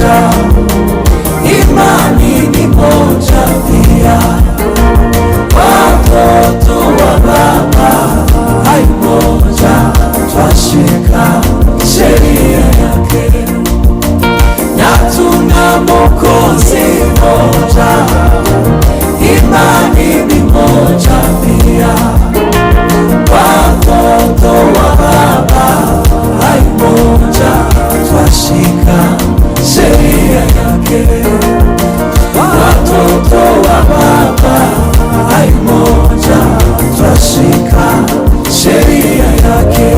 moja, imani ni moja pia. Watoto wa Baba hai moja, twashika sheria yake, na tuna Mwokozi moja, imani ni moja pia. Watoto wa Baba hai moja, twashika sheria yake. Watoto wa Baba hai moja, twashika sheria yake.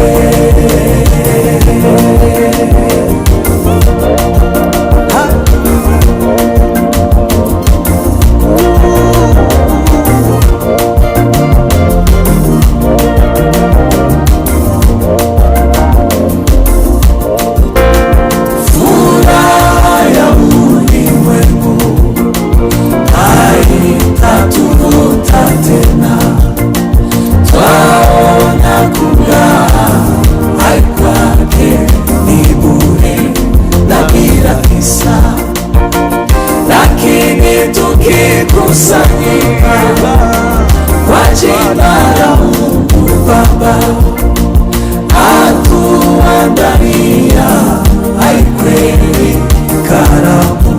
Lakini tukikusanyika kwa jina la Mungu Baba, atuandalia hai kweli karamu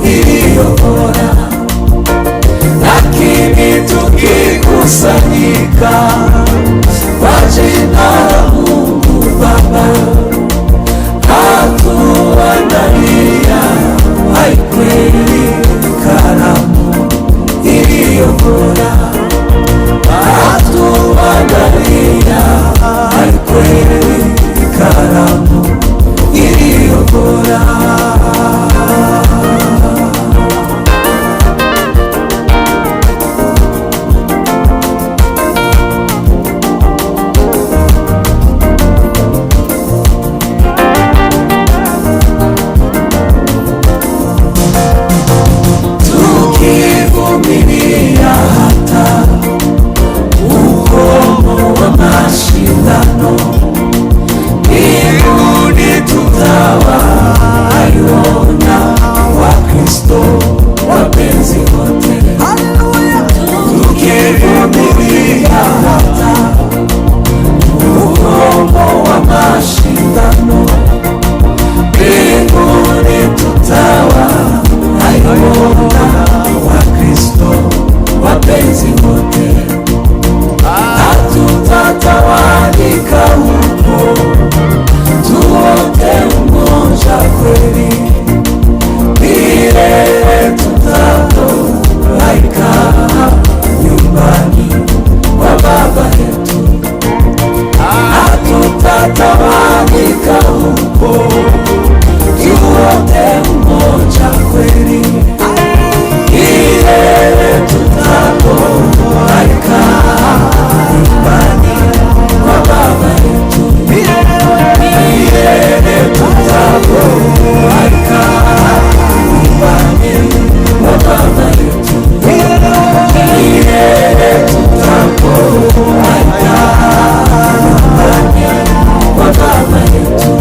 iliyo bora. Lakini tukikusanyika kwa jina la Mungu Baba, atuandalia hai kweli karamu iliyo bora. Atuandalia hai kweli karamu iliyo bora. Tukivumilia hata ukomo wa mashindano, mbinguni tutawaiona Wakristo wapenzi wote. Tukivumilia hata ukomo wa mashindano, mbinguni tutawaiona Wakristo wapenzi wote. Hatutatawanyika huko, tuwote umoja kweli, milele tutafurahika nyumbani kwa Baba yetu. Hatutatawanyika huko, tuwote umoja kweli, milele tutafurahika nyumbani kwa Baba yetu. Milele tutafurahika nyumbani kwa Baba yetu. Milele tutafurahika nyumbani kwa Baba yetu.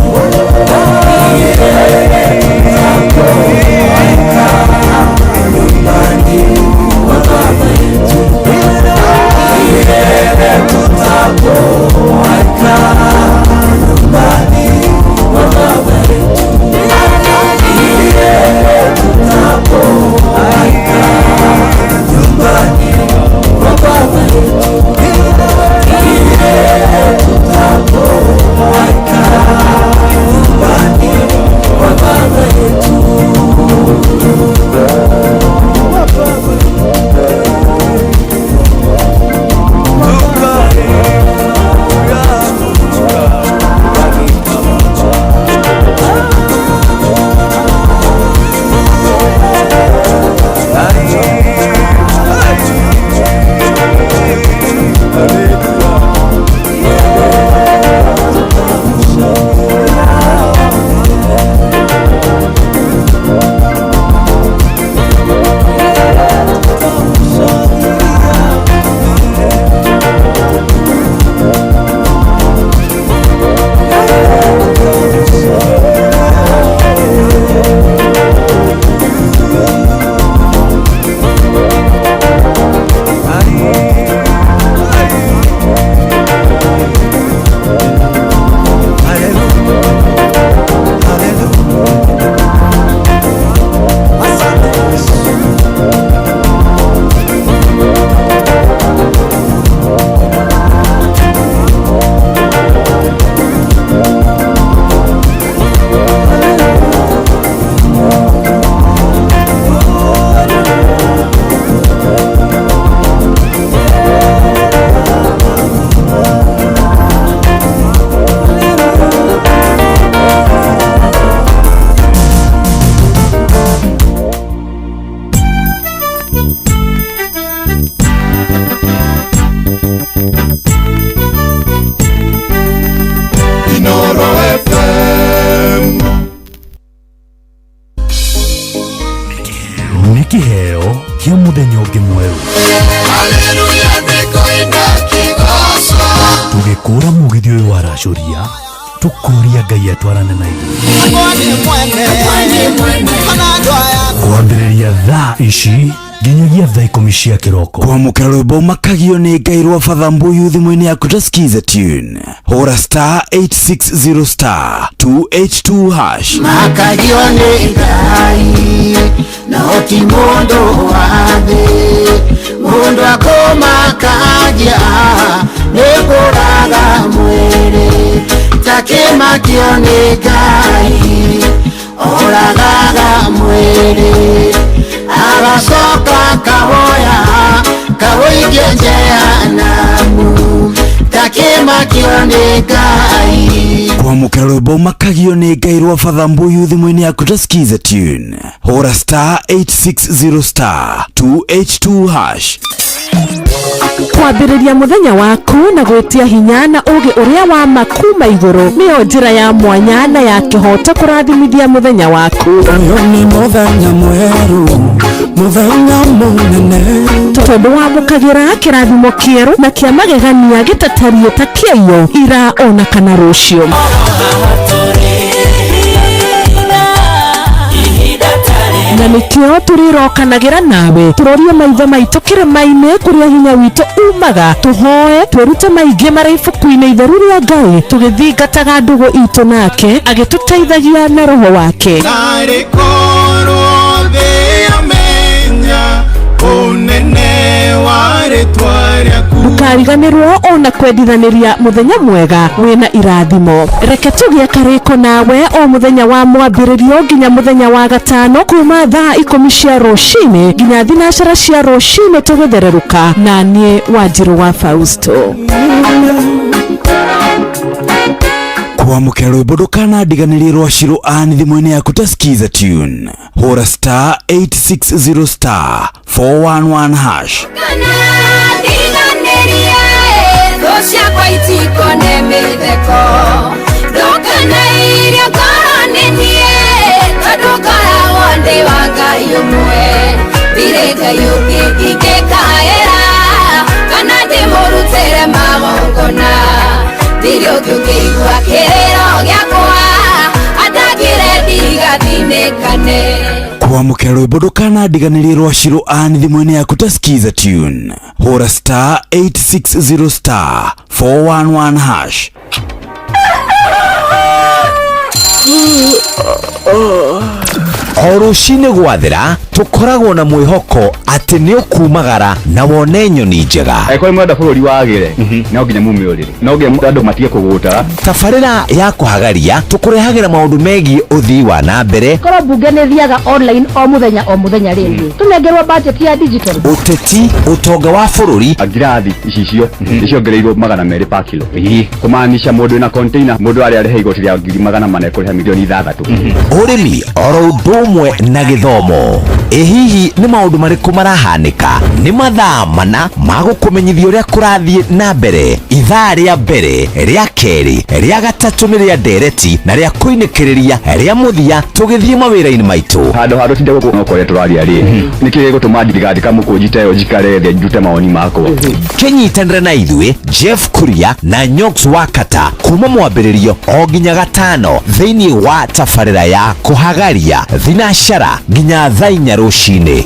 mwingi mweru tugikura mugithio uyu waracuria tukuria Ngai atwarane na ithuĩ kwambĩrĩria thaa ici nginyagia thaa 10 cia kĩroko. Kwamũkĩra rwĩmbo makagio nĩ Ngai rwa Father Mbuyu thimũ-inĩ yaku ta skiza tune hũra *860*282# makagio nĩ Ngai no ti mũndũ wa thĩ mũndũ akũmakagia nĩ kũraga mwĩrĩ takĩmakio nĩ Ngai oragaga mwĩrĩ agacoka kahoya kahoigie jehanamu takĩmakio nĩ Ngai. Kwamũkĩra rwĩmbo makagio nĩ Ngai rwa Father Mbuyu thimũ-inĩ yaku ta skiza tune hũra *860*282# kwambĩrĩria mũthenya waku na gwĩtia hinya na ũgĩ ũrĩa wa makuma igũrũ nĩyo njĩra ya mwanya na ya kĩhoto kũrathimithia mũthenya waku. Nĩ mũthenya mwerũ mũthenya mũnene tondũ wamũkagĩra kĩrathimo kĩerũ na kĩa magegania gĩtatarie ta kĩayo ira ona kana rũciũ. Na nĩkĩo tũrĩrokanagĩra nawe tũrorie maitho maitũ kĩrĩma-inĩ kũrĩa hinya witũ umaga tũhoe twĩrute maingĩ marĩ ibuku-inĩ itheru rĩa Ngai tũgĩthingataga ndũgũ itũ nake agĩtũteithagia na roho wake. Ndũkariganĩrwo ona kwendithanĩria mũthenya mwega wĩna irathimo. Reke tũgĩe karĩko nawe o mũthenya wa mwambĩrĩrio nginya mũthenya wa gatano kuma thaa 10 cia rũcinĩ nginya thinacara cia rũcinĩ tũgĩthererũka na niĩ Wanjirũ wa Fausto. Kwamũkĩra rwĩmbo ndũkanandiganĩrie rwa Shirũ Ann thimũ-inĩ yaku ta skiza tune hũra *860*411#. Ciakwa itikone mĩtheko ndũkanairio ngoroninĩ tondũ ngoragwo ndĩ wa Ngai ũmwe ndirĩ Ngai ũngĩ ingĩkaĩra kana ndĩmũrutĩre magongona ndirĩ ũngĩ ũngĩigua kĩrĩro gĩakwa andagĩre ndigathinĩkane. Kwamũkĩra rwĩmbo ndũkanandiganĩrie rwa Shirũ Ann thimũ-inĩ yaku ta skiza tune hũra *860*411#. O rũcinĩ gwathĩra tũkoragwo na mwĩhoko atĩ nĩ ũkumagara na wone nyoni njega. Angĩkorwo mwenda bũrũri wagĩre no nginya mumĩũrĩre no nginya andũ matige kũgũta. Tabarĩra ya kũhagaria tũkũrehagĩra maũndũ megiĩ ũthii wa na mbere. Korwo mbunge nĩ thiaga online o mũthenya rĩngĩ tũnengerwo budget ya digital. Ũteti, ũtonga wa bũrũri. Ngirathi icio nĩciongereirwo 200 per kilo. Kũmaanisha mũndũ wĩna container mũndũ arĩa arĩhe igoti rĩa 400 ekũrĩha milioni 6. Ũrĩmi oro ũndũ ũmwe na gĩthomo. Hihi nĩ maũndũ marĩkũ marahanĩka? Nĩ mathaa mana ma gũkũmenyithia ũrĩa kũrathiĩ na mbere. Ithaa rĩa mbere, rĩa kerĩ, rĩa gatatũ nĩ rĩa ndereti na rĩa kũinĩkĩrĩria rĩa mũthia tũgĩthiĩ mawĩra-inĩ maitũ. Handũ tinde gũkũ no kũrĩa tũraria rĩ nĩkĩ gĩgũtũma ndirikadi kamũkũnjita ĩyo njikare thĩ njute mawoni makwa. Kĩnyitanĩre na ithuĩ Jeff Kuria na Nyox Wakata kuma mwambĩrĩrio o nginya gatano thĩinĩ wa tabarĩra ya kũhagaria thinacara nginya thaa 4 rũcinĩ.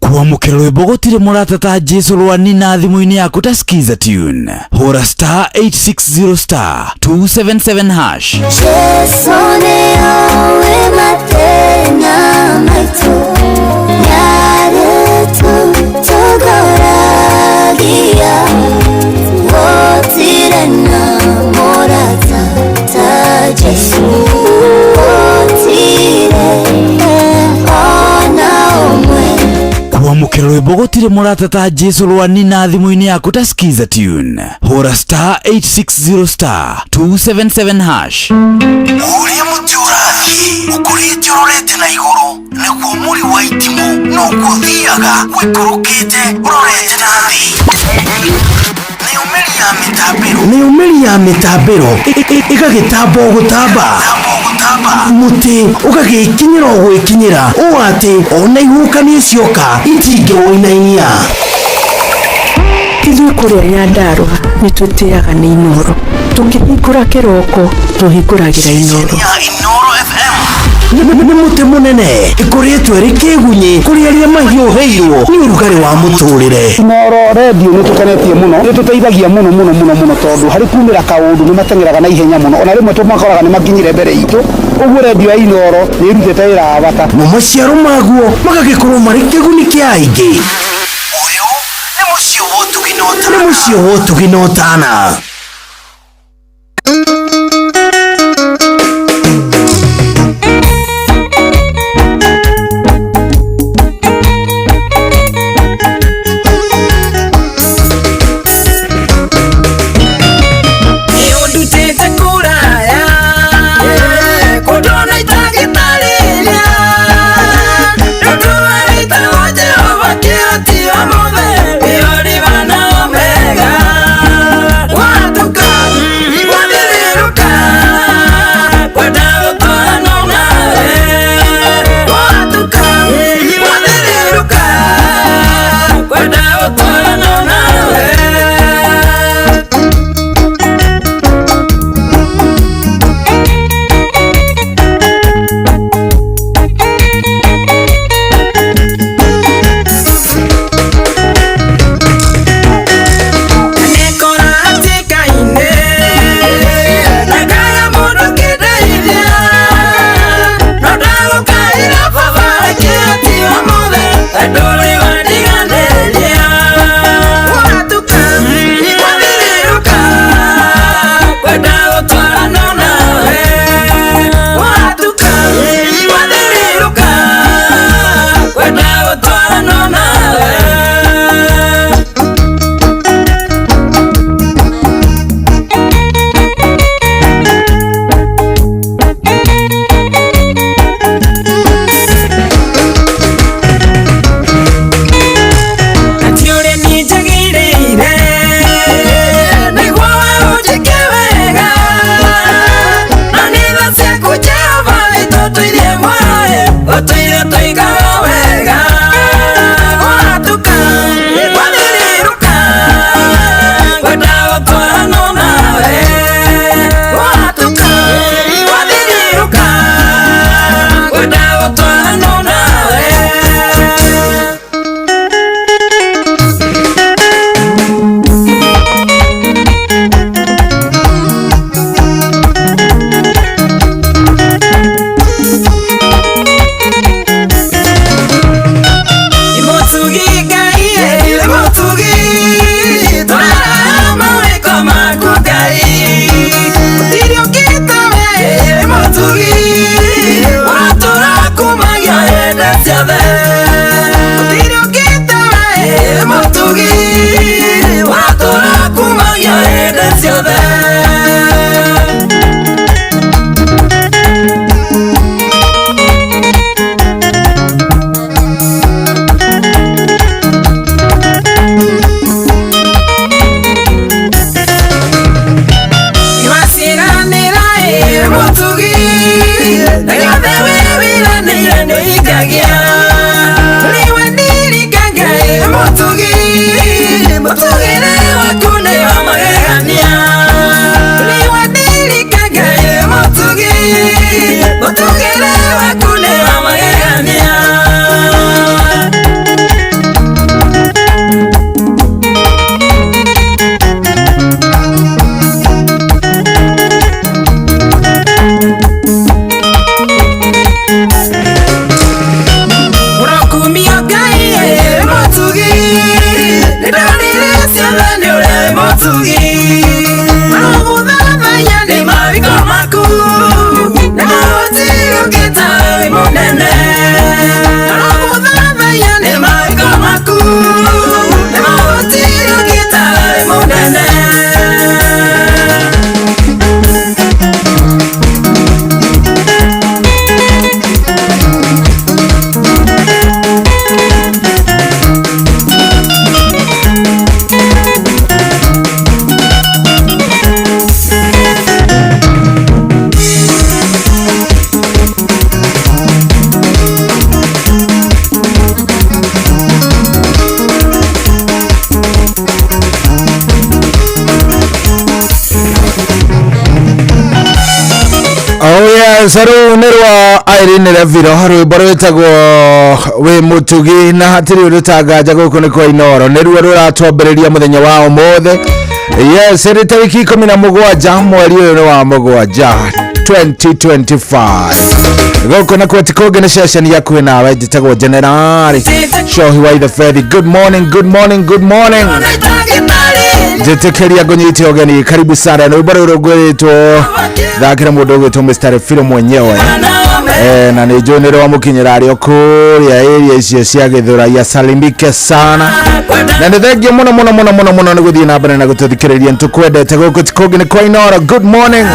Kwamũkĩra rwĩmbo gũtirĩ mũrata ta Jesũ rwa Nina thimũ-inĩ yaku ta skiza tune hũra *860*277#. Jesũ nĩoĩ mathĩna maitũ nĩarĩtũtongoragia gũtirĩ na mũrata ta Jesũ gũtirĩ ona ũmwe. Kwamũkĩra rwĩmbo gũtirĩ mũrata ta Jesũ rwa Nina thimũ-inĩ yaku ta skiza tune hũra *860*277#. Ũrĩa mũtĩ ũrathiĩ ũkũrĩte ũrorete na igũrũ naguo mũri wa itimũ no gũthiaga wĩkũrũkĩte ũrorete na thĩ. Nĩ umĩri ya mĩtambĩro ĩgagĩtamba o gũtamba. gũtamba mũtĩ ũgagĩkinyĩra o gwĩkinyĩra ũũ atĩ ona ihũkanio cioka itingĩwoinainia. Ithuĩ kũrĩa Nyandarua nĩ twĩtĩaga nĩ Inooro. Tũkĩhingũra kĩroko tũhingũragĩra Inooro. Nĩ mũtĩ mũnene ĩkoretwo ĩrĩ kĩgunyi kũrĩ arĩa mahiũhĩirwo nĩ ũrugarĩ wa mũtũrĩre. Inooro redio nĩ tũkenetie mũno, nĩ tũteithagia mũno tondũ harĩ kumĩra kaũndũ nĩ mateng'eraga na ihenya mũno, ona rĩmwe tũmakoraga nĩ makinyire mbere itũ. Ũguo redio ya Inooro nĩ ĩrutĩte wĩra wa bata na maciaro maguo magagĩkorwo marĩ kĩguni kĩa aingĩ. Ũyũ nĩ mũciĩ wa Ũtugi na Ũtana. yes, nerwa Irene Leviro rwimbo rwitagwo wi mutugi na hatiri rutagaja guku ni kwa Inoro nerwa ruratombereria muthenya wa umothe. Yes, ri tariki 17 mweri uyu wa mugwanja 2025 guku na kwati kogene session ya kwina nawe jitagwo General Shohi wa the Fedi. Good morning, good morning, good morning. Jetekeria gonyiti ogeni karibu sana na ubara urogweto dhakira mudogo Mr. Filo mwenyewe na ni jonero wa mukinyirari okuria area icio cia Githura ya salimike sana na ni thengio muno ni guthii na mbere na gututhikiriria ntukwendete guku tikogene kwa Inoro. Good morning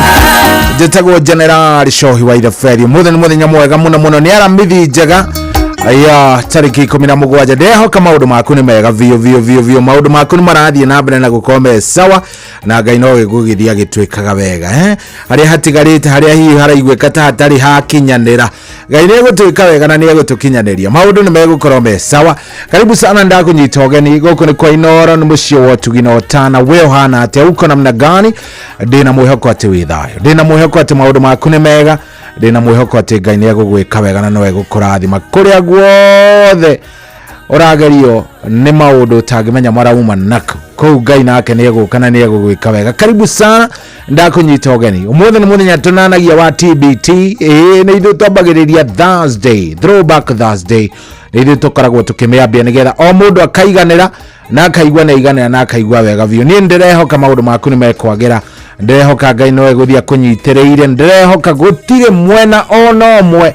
jetagwo General Shohi wa the Fedi. Muthenya mwega muno ni aramithi njega. Aya tariki 17 ndehoka maundu maku ni mega vio maundu maku ni marathie na mbere na gukome sawa na Ngai no gigugithia gitwikaga wega haria hatigarite haria hihi haraigweka ta hatari hakinyanira Ngai ni gutwika wega na ni gutukinyaniria maundu ni megukorwo me sawa. Karibu sana ndakunyita ogeni guku ni kwa Inoro ni mucio wotu ginotana we hana ate uko namna gani ndina mwihoko ati withayo ndina mwihoko ati maundu maku ni mega ndina mwihoko ati Ngai ni egugwika wega na no egukurathima kuria guothe uragerio ni maundu utangimenya marauma nako kou Ngai nake ni eguka na ni egugwika wega. Karibu sana ndakunyita ogeni umuthe ni muthenya tunanagia wa TBT ni ithu twambagiriria Thursday, throwback Thursday ni ithu tukoragwo tukimiambia nigetha o mundu akaiganira na akaigua na iganira na akaigua wega vio. Ni ndirehoka maundu maku ni mekwagira ndirehoka Ngai no eguthia kunyitiriire ndirehoka gutire mwena ono omwe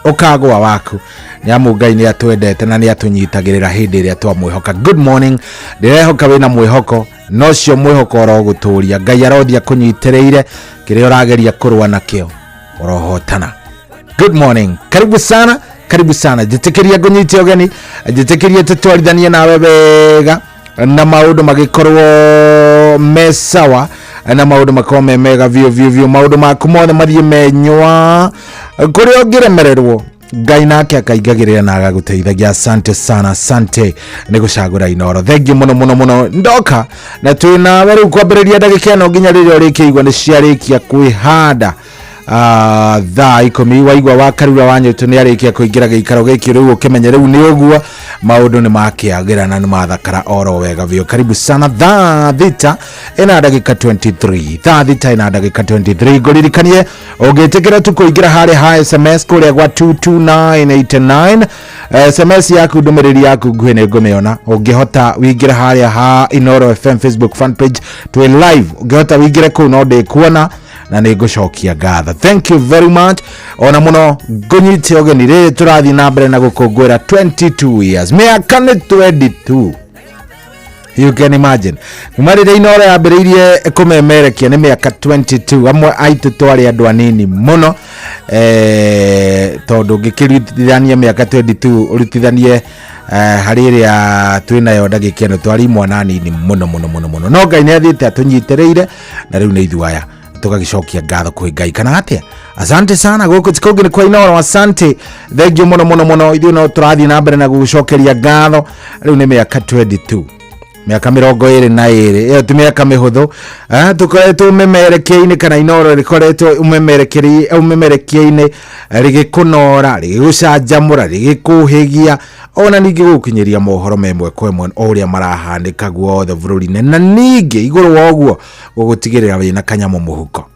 ukagwa waku ni amu Ngai ni atwendete na ni atunyitagirira hindi ria twamwihoka. Good morning ndirehoka wina mwihoko no cio mwihoko oroguturia Ngai arothia kunyitiriire kiria urageria kurwa nakio orohotana. Good morning karibu sana jitikiria gunyiti ogeni jitikiria tutwarithanie nawe wega na maundu magikorwo mesawa na maundu makome mega vio maundu maku mothe mathie menywa kuria ongiremererwo Ngai nake akaigagirira na agaguteithagia. Asante sana, asante ni gucagura Inoro. Thengi muno ndoka na twina weru kwambiriria ndagika no nginya riria urikiigwa ni ciarikia kwihanda thaa 10 waigwa wakarura wanyoto ni arikia kuingira giikaro giki riu ukimenye riu ni uguo maundu ni makiagira na ni mathakara oro wega vio. Karibu sana thaa thita ina ndagika 23 nguririkanie ungitikira tu kuingira hari ha SMS kuria gwa 22989 SMS yaku ndumiriri yaku nguhe ni ngumiona ungihota wingira hari ha Inoro FM Facebook fan page twi live ungihota wingire ku no de kuona na nigucokia ngatho. Thank you very much ona muno ngunyite ogeni riri turathi na mbere na gukungwira 22 years miaka ni 22. You can imagine kumarire Inoro yambiriirie kumemerekia ni miaka 22 amwe aitu twari andu anini muno tondu ngikirutithania miaka 22 urutithanie hariria twinayo ndagika ino twari mwana nini muno no Ngai ni athiite atunyitiriire na riu ni ithuaya tugagicokia ngatho kwi Ngai kana atia. Asante sana guku tikogene kwa Inoro. Asante thengio muno ithu no turathi na mbere na gucokeria ngatho riu ni miaka 22 miaka 22 iyo ti miaka mihuthu tukoretwo umemerekia-ini kana Inoro rikoretwo umemerekia-ini rigikunora rigigucanjamura rigikuhigia ona ningi gukinyiria mohoro memwe kwemwe uria marahandika guothe bururi-ini na ningi iguru woguo gugutigirira wina kanyamu muhuko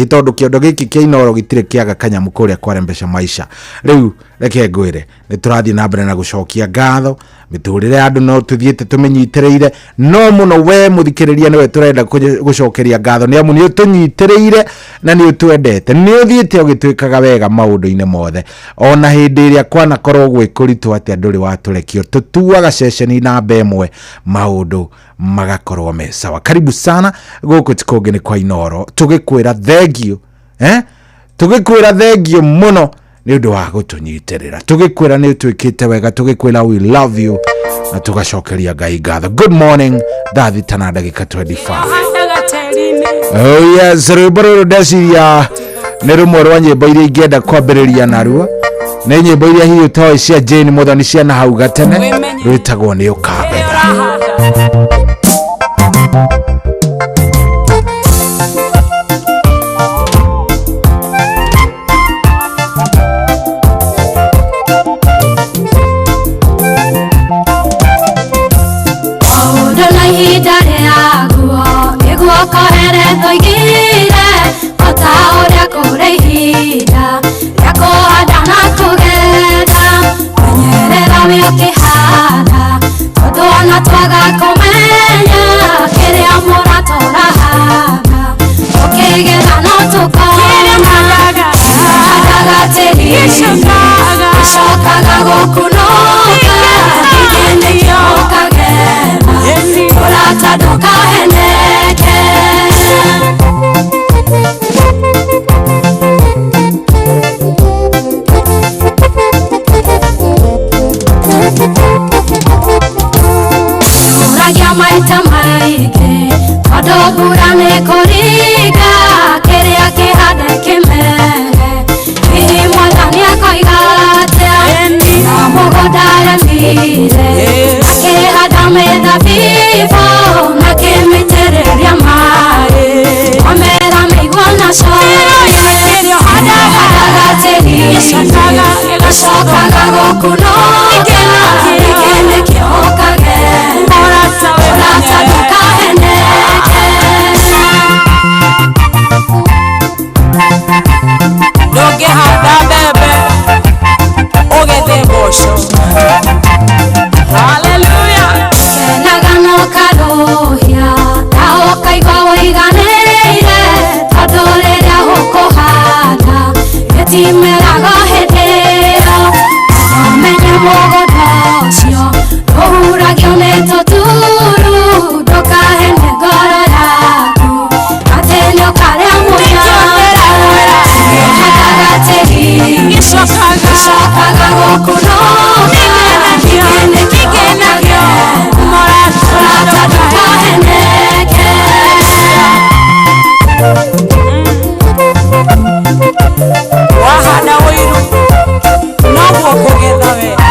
tondu kiondo giki kia Inoro gitire kiaga kanyamu kuria kwarembesha maisha. Riu reke ngwire ni turathi na mbere na gucokia ngatho miturire andu no tuthiete tumenyitiriire no muno we muthikiriria niwe turenda gucokeria ngatho ni amu ni utunyitiriire na ni utwendete ni uthiete ugitwikaga wega maundu-ini mothe ona hindi iria kwana korwo gwikuritu ati anduri waturekio tutuaga session na bemwe maundu magakorwo me sawa. Karibu sana guku tikogene kwa Inoro tugikwira thengio tugikwira thengio muno ni undu wa gutunyitirira tugikwira ni twikite wega tugikwira we love you na tugacokeria Ngai ngatho. Good morning thaa thita ndagika 25. Oh yes rwimbo ndeciria ni rumwe rwa nyimbo iria ingenda kwambiriria naruo ni nyimbo iria hiyo toy cia Jane Muthoni cia na hau gatene rwitagwo ni ukabera. Shokaga gokunoga igende kyokagera urataduka heneke uragia maita maige kodogurane koriga kerea kihade kimere ihi mwathani akoigatea na mugodaya nire akihada mithabibo na kimitereria mai omera migwa na coye hadaga tiri gacokaga gokunoga igene kiokagera urataduka heneke ndũngĩhanda mbembe ũgethe mboco. Haleluya. kenaga no karuhia na ũkaigua ũiganĩire tondũ rĩrĩa ũkũhanda gĩtimeraga hĩndĩ ĩyo ũmenye mũgũnda ũcio ndũhuragio nĩ tũturu ndũkahenie ngoro yaku atĩ nĩũkarĩa mũnyara ũhandaga tĩri gĩcokaga gũkũnoga igene kĩonagio ũrataduka heneke wahanda ũiru noguo kũgetha wega.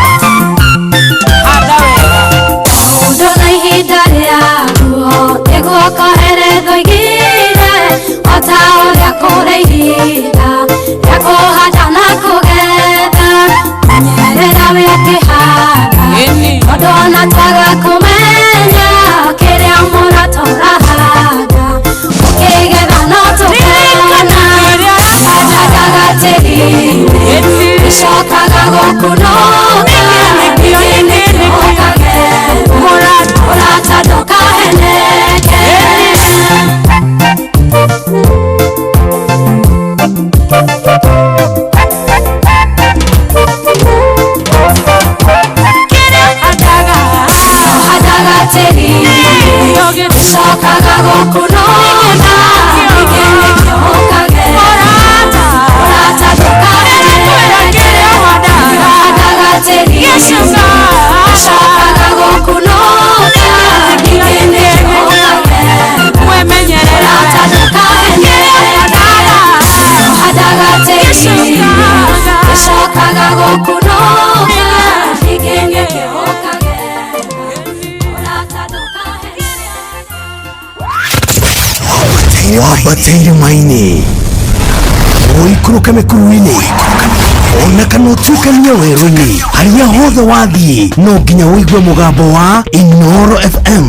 Handa wega maũndũ na ihinda rĩaguo nĩguo koheretho igire o ta ũrĩa kũrĩ ihinda rĩa kũhanda na kũgetha menyerera wĩkĩhanda tondũ ona twaga kũmenya kĩrĩa mũratũrahanda ũkĩgetha no tũkona handaga tĩri-inĩ gĩcokaga gũkũnoga igene kĩokagera ũrataduka heneke handaga tĩri-inĩ gĩcokaga gũkũnoga igene kĩokagera urataduka heneke handaga tĩri-inĩ gĩcokaga gũkũnoga igene kĩokagera urataduka heneke handaga tĩri-inĩ gĩcokaga gũkũnoga igene kĩokagera urataduka wambateire maini ũikũrũke mĩkuru-inĩ ona kana ũtuĩkanie werũ-inĩ harĩa hothe wathiĩ no nginya ũigue mũgambo wa Inooro FM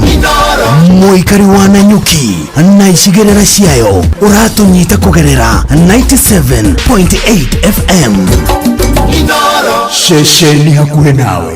mũikari wa Nanyuki na icigĩrĩra ciayo ũratũnyita kũgerera 97.8 FM ceceni hakuhĩ nawe.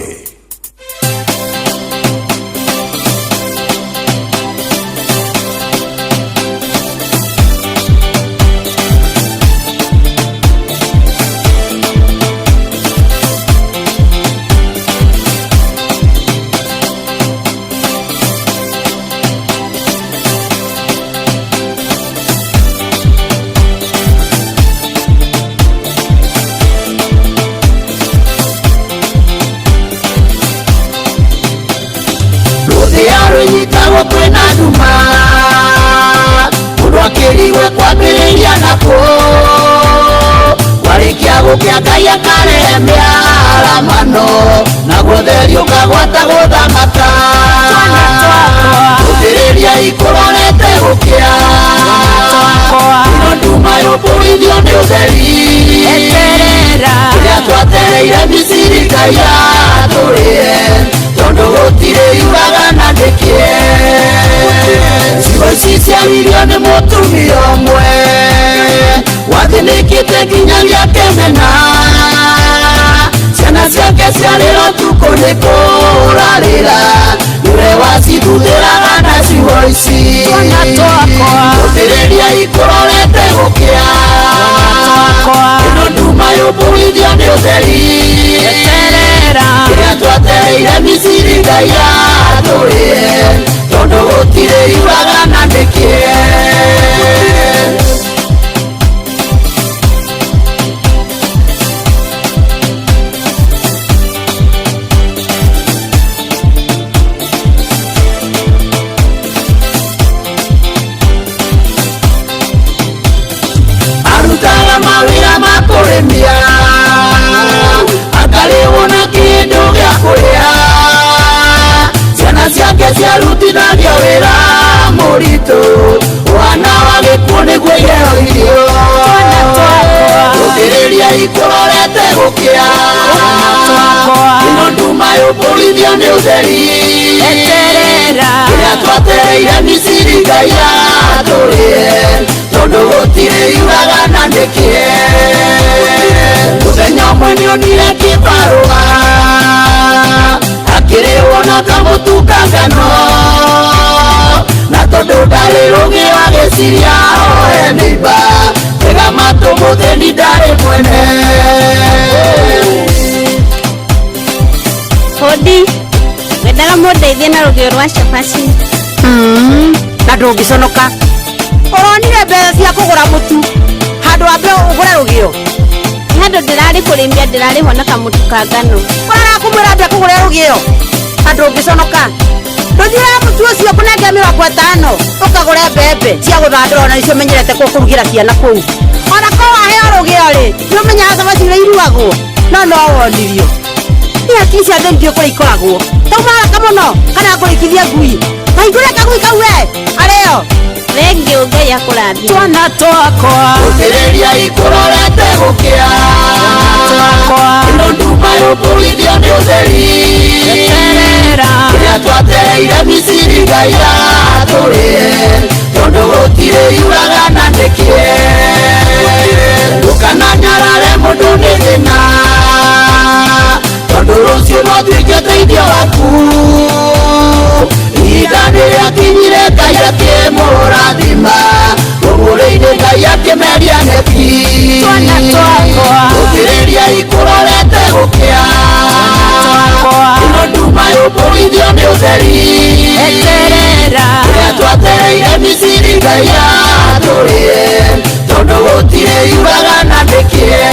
nyitagwo kwĩna nduma mũndũ akĩrigwe kwambĩrĩria nakũ warĩkia gũkĩa Ngai akarehe mĩaramano na gũtherio kagwata gũthamaka gũthĩrĩria ikũrorete gũkĩa ĩno nduma yũmbũithio nĩ ũtheri ũrĩa twatereire Misiri Ngai atũrĩe tondũ gũtirĩ yuraga na ndĩkĩe ciugo ici ciaririo nĩ mũtumia ũmwe wathĩnĩkĩte nginyagia kĩmena ciana ciake ciarĩra ũtukũ nĩ kũrarĩra nĩwe wacithuthĩraga na ciugo ici gũthĩrĩria ikũrorete gũkĩa ĩno nduma yũmbũithio utheri kiria twetereire Misiri Ngai atũrĩe tondũ gũtirĩ yuraga na ndĩkĩe arutaga mawĩra ma kũrĩmia akarĩhwo na kĩndũ gĩa kũrĩa ciana ciake ciarutithagio wĩra mũritũ wana wa gĩkuũ nĩguo iheo irio gũthirĩria ikũrorete gũkĩa ĩno nduma yũmbũrithio nĩ ũtheri kĩrĩa twetereire Misiri Ngai atũrĩe tondũ gũtirĩ yuraga na ndĩkĩe mũthenya ũmwe nĩonire kĩbarũa akĩrĩhwo na kamũtu ka ngano na tondũ ndarĩ rũgĩ agĩciria oe nĩimba tega matũ mũthĩni ndarĩ mwene Hodi, wendaga mũndeithie na rũgĩo rwa cabaci na ndũngĩconoka ũronire mbeca cia kũgũra mũtu handũ ambe ũgũre rũgĩo handũ ndĩrarĩ kũrĩmia ndĩrarĩhwo na kamũtu ka ngano ũrarakũmwĩra ambe kũgũre rũgĩo na ndũngĩconoka ndũthiraga mũtu ũcio kũnenge 50 ũkagũre mbembe cia gũthandũra na nicio menyerete kũrugĩra ciana kũu ona ko waheo rũgĩo-rĩ nĩũmenyaga cabaci iria irugagwo no wonirio nĩ hakiri cia thendio kũrĩa ikoragwo taumaraka mũno kana ngũrĩkithia ngui kaingũre kagui kau we arĩo thengi Ngai akũrathime twana twakwa gũthirĩria ikũrorete gũkĩa ĩno nduma yũmbũrithio nĩ ũtheri kĩrĩa twetereire Misiri Ngai atũrĩe tondũ gũtirĩ yuraga na ndĩkĩe ndũkananyarare mũndũ nĩ thĩna tondũ rũciũ no tuĩke ũteithio waku ihinda nĩrĩakinyire Ngai akĩmũrathima ũmũrĩire Ngai akĩmeria neti gũthirĩria ikũrorete gũkĩa ĩno nduma yũmbũrithio nĩ ũtheri kĩrĩa twetereire Misiri Ngai atũrĩe tondũ gũtirĩ yuraga na ndĩkĩe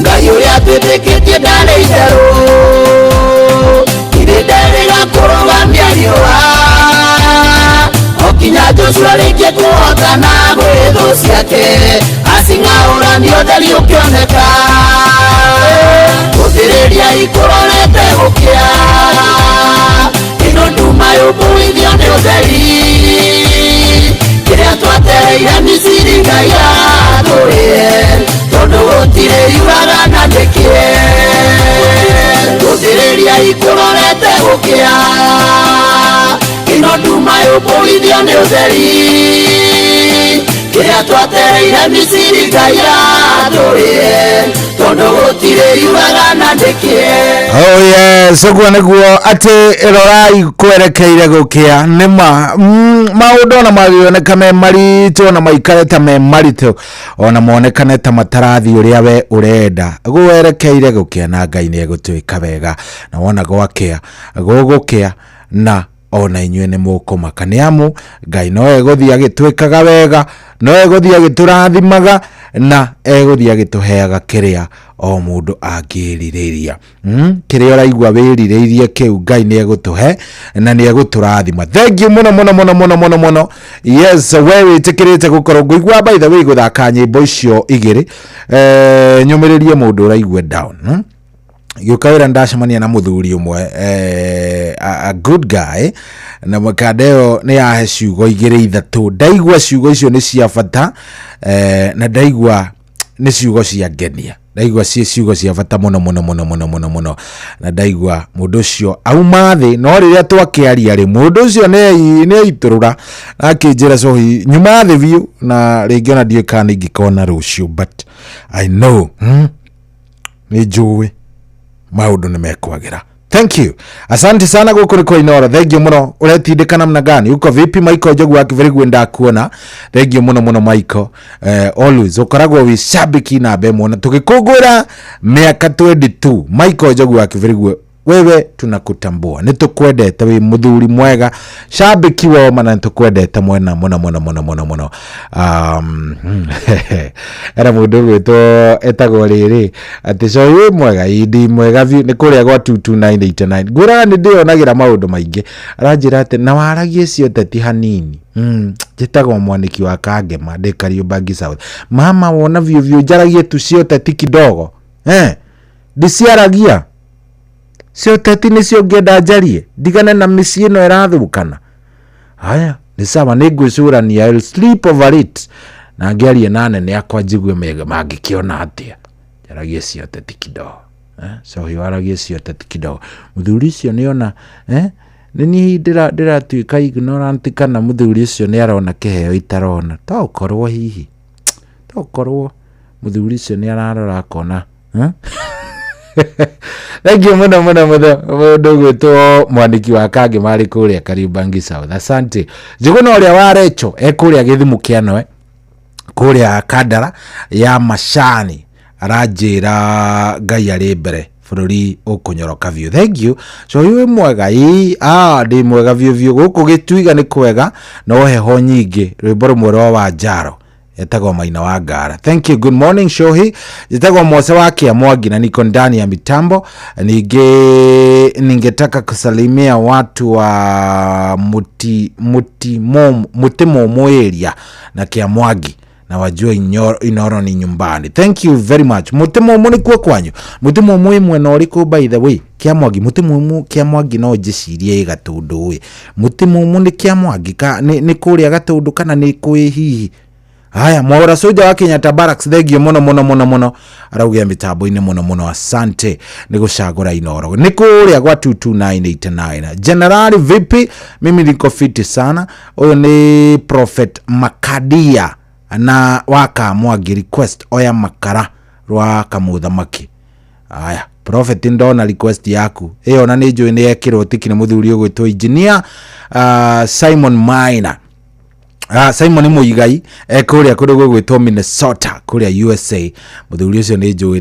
Ngai ũrĩa twĩtĩkĩtie ndarĩ itherũ irĩ nderĩga kũrũgamia riũa okinya Joshua rĩkie kũhotana gwĩ thũ ciake acing'aũrania ũtheri ũkĩoneka gũthirĩria ikũrorete gũkĩa ĩno nduma yũmbũrithio nĩ ũtheri kĩrĩa twetereire Misiri Ngai atũrĩe tondũ gũtirĩ yuraga na ndĩkĩe gũthirĩria ikũrorete gũkĩa ĩno nduma yũmbũrithio nĩ ũtheri kĩrĩa twetereire Misiri Ngai atũrĩe tondũ gũtirĩ yuraga na ndĩkĩe Oh yes, ũguo nĩguo atĩ rorai kwerekeire gũkĩa nĩma maũndũ ona magĩoneka me maritũ ona maikare ta me maritũ ona monekane ta matarathiĩ ũrĩa we ũrenda gwerekeire gũkĩa na Ngai nĩegũtwĩka wega na wona gwakĩa gũgũkĩa na ona inyuĩ nĩ mũkũmaka nĩamu Ngai no egũthiĩ agĩtwĩkaga wega no egũthiĩ agĩtũrathimaga na egũthiĩ agĩtũheaga kĩrĩa o mũndũ angĩrirĩria kĩrĩa ũraigua wĩrirĩirie kĩu Ngai nĩegũtũhe na nĩegũtũrathima thengiũ mũno mũno mũno mũno mũno mũno yes we wĩtĩkĩrĩte gũkorwo ngũigua by the way gũthaka nyĩmbo icio igĩrĩ nyũmĩrĩrie mũndũ ũraigua down gĩũka wĩra ndacemania na mũthuri ũmwe a good guy na makanda ĩyo nĩ yahe ciugo igĩrĩ ithatũ ndaigua ciugo icio nĩ cia bata na ndaigua nĩ ciugo cia ngenia ndaigua ciugo cia bata muno na ndaigua mundu ucio auma thi no riria twakiaria ri mundu ucio ne iturura akinjira cohi nyuma thi biu na ringi ona ndiye kana ingikona rucio but I know ni njui maundu ni mekwagira. Thank you. Asante sana guku ni kwa Inoro. Thank you muno. Uretindika namna gani? Uko vipi Michael Jogu wa Kiverigu ndakuona. Thank you muno Michael. Always ukoragwo wi shabiki na bemo na tukikugura miaka 22. Michael Jogu wa Kiverigu wewe tunakutambua. Nitukwendete wi muthuri mwega. Shabiki wa mana nitukwendete mwena muno. Era mundu gwito etagwo riri ati so wi mwega idi mwega view ni kuria gwa 22989 gura ni ndionagira maundu maingi aranjira ati na waragie cio teti hanini jitagwo mwaniki wa Kangema de Kariubangi South mama wona view jaragie tu cio teti kidogo ndiciaragia cio teti ni cio ngenda njarie ndigane na misi ino irathurukana. Haya ni sawa ningwicurania I'll sleep over it na ngiarie nane ni akwa njigwe mega mangikiona atia jaragie cio teti kidogo so hiwaragie cio teti kidogo muthuri cio niona nini ndira tuika ignorant kana muthuri cio ni arona kiheo itarona to korwo hihi to korwo muthuri cio ni ararora akona Thank you muno mundu gwitwo mwaniki wa Kangema ari kuria Kariubangi South. Asante njuguna uria warecho kuria Githumu kianoe kuria Kandara ya Mashani aranjira Ngai ari mbere bururi ukunyoroka view. Thank you. So you mwega ndi mwega view guku gituiga ni kwega no heho nyingi rwimbo rumwe wa Njaro etagwo Maina wa Ngara. Thank you. Good morning Shohi. Etagwo Mose wa Kiamwangi na niko ndani ya mitambo. Ningetaka kusalimia watu wa Mutimo Moeria na Kiamwangi na wajua Inoro ni nyumbani. Thank you very much. Mutimo mo ni kwa kwanyu. Mutimo mwe mwena uriku by the way. Kiamwangi Mutimo mu Kiamwangi no jicirie Gatundu we. Mutimo mu ni Kiamwangi ka ni kuria Gatundu kana ni kwi hihi. Haya Mwaura Soja wa Kenyatta Barracks thegio muno araugia mitambo-ini muno asante ni gucagura Inoro ni kuria gwa 22989 General vipi mimi niko fiti sana uyu ni Prophet Makadia na waka Mwangi request oya makara rwa kamuthamaki. Haya Prophet ndona request yaku iyo na ni njui ni ekirwo tiki ni muthuri ugwitwo engineer Simon Maina. Simon Muigai kuria kurugo gwitwo Minnesota kuria USA muthuri ucio ni njui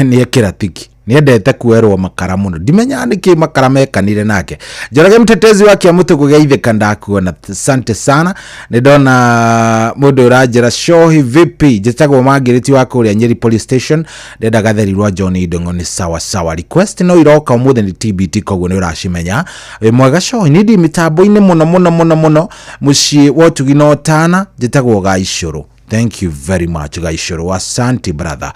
ni ekira tiki niendete kuerwo makara muno ndimenya niki makara mekanire nake Njoroge mtetezi wake amutu kugeithika ndakuona. Asante sana ni ndona mundu urajira Shohi vipi jitagwo Magiriti wa kuria Nyeri police station ndenda gatherirwa John Idongo ni sawa request no iroka umuthe ni TBT koguo ni urashimenya we mwega Shohi nindi mitambo-ini muno muci wotugino tana jitagwo Gaicuru. Thank you very much Gaicuru. Asante brother.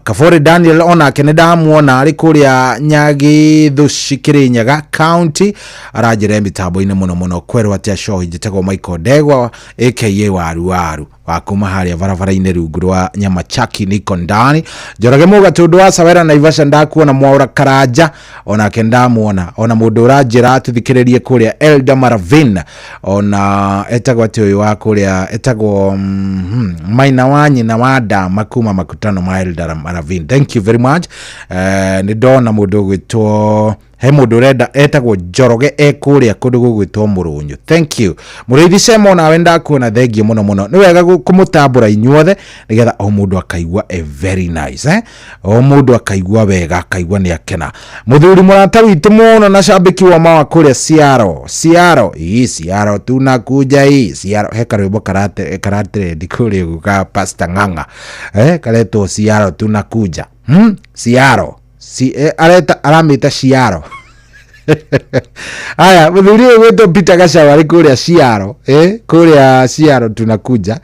Kafore Daniel ona keneda muona ari kuria Nyagi Thushikirinyaga county arajire mitambo-ini muno kwerwa tia Shohi jitagwo Michael Degwa aka waru wakuma haria barabara-ini rungu rwa Nyamachaki niko ndani. Njoroge Mugatundu wa Sawera Naivasha ndakuona Mwaura Karanja ona kenda muona ona mundu urajira tuthikiririe kuria Elda Maravin ona etagwo ati uyu wa kuria etagwo Maina wanyi na wada makuma makutano ma Elda Maravin. Thank you very much. Ni ndona mundu gwitwo he mundu renda etagwo Njoroge kuria kundu gugwitwo Murunyu. Thank you Murithi Semo na wenda kuona thengio muno ni wega kumutambura inyuothe nigetha o mundu akaigua very nice o mundu akaigua wega akaigua ni akena. Muthuri murata witu muno na shabiki wa mawa kuria Siaro tunakuja Siaro heka rwimbo karate ndikuria guka Pastor Ng'ang'a kareto Siaro tunakuja Siaro areta aramita Siaro. Haya muthuri wetu Peter Gashawa ari kuria Siaro kuria Siaro tunakuja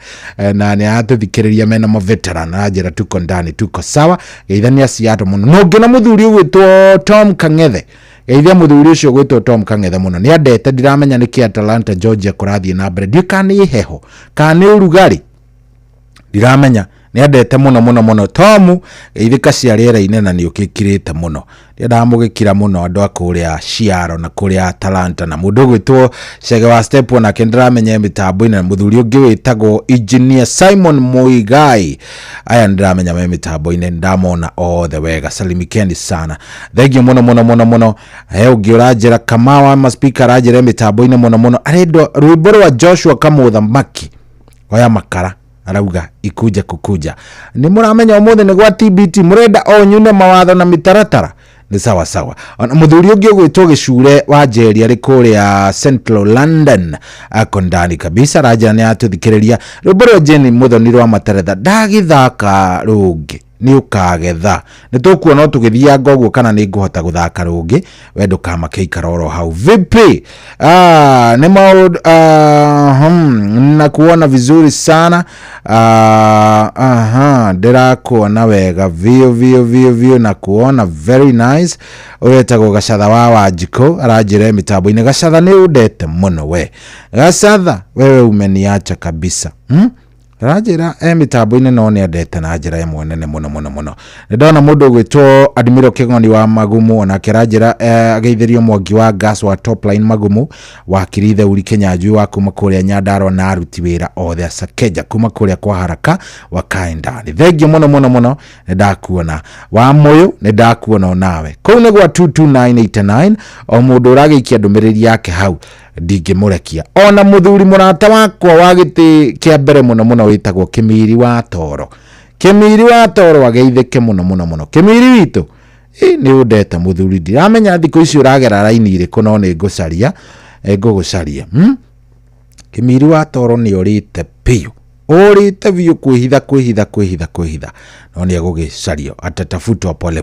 na ni atuthikiriria mena ma veteran ajira tuko ndani tuko sawa geithania Siaro muno no ngena muthuri wetu Tom Kang'ethe geithia muthuri ucio gwitwo Tom Kang'ethe muno ni andete ndiramenya niki Atlanta Georgia kurathie na mbere ndikani heho kana urugari ndiramenya ni endete muno Tomu ithika cia riera-ine na ni ukikirite muno ni ndamugikira muno andu akuria Ciaro na kuria Talanta na mundu gwitwo Chege wa Step na kendramenya mitambo-ini na muthuri ungi witagwo Engineer Simon Muigai aya ndramenya mitambo-ini ndamona all the wega salimikeni sana thank you muno ungi urajira Kamawa ma speaker rajira mitambo-ini muno arendo rwimbo rwa Joshua Kamuthamaki oya makara arauga ikuja kukuja ni muramenya umuthi ni gwa TBT murenda onyune mawatho na mitaratara ni sawa ona muthuri ungi gwitwo Gicure wa Njeri ari kuria Central London akondani kabisa raja ni atuthikiriria rwimbo rwa Jeni Muthoni rwa Materetha ndagithaka rungi ni ukagetha ni tukuona tugithia ngoguo kana ni nguhota guthaka rungi wendo kama keikaroro hau vipi ni maud na kuona vizuri sana ndira kuona wega vio na kuona very nice uyetagwo Gacatha wa Wanjiko arajire mitambo-ini Gacatha ni udete muno we Gacatha wewe umeniacha kabisa rajira mitambo-ini no ni endete na njira imwe nene muno ndona mundu gwitwo Admiral King'oni wa Magumu ona kirajira ageithirio Mwangi wa Gas wa Top Line Magumu wa Kirithe uri Kenyanjui wa kuma kuria Nyandarua na aruti wira othe Sakeja kuma kuria kwa haraka wa Kaendani thengi muno ndakuona wa Moyo ndakuona nawe kou ni gwa 22989 o mundu uragiikia ndumiriri yake hau ndingimurekia ona muthuri murata wakwa wa giti kia mbere muno witagwo Kimiri wa Toro ageithike muno Kimiri witu ni udete muthuri ndiramenya thiko icio uragera raini iriku no ni ngugucaria Kimiri wa Toro ni urite piu kwihitha no ni agugicario atatafutwa pole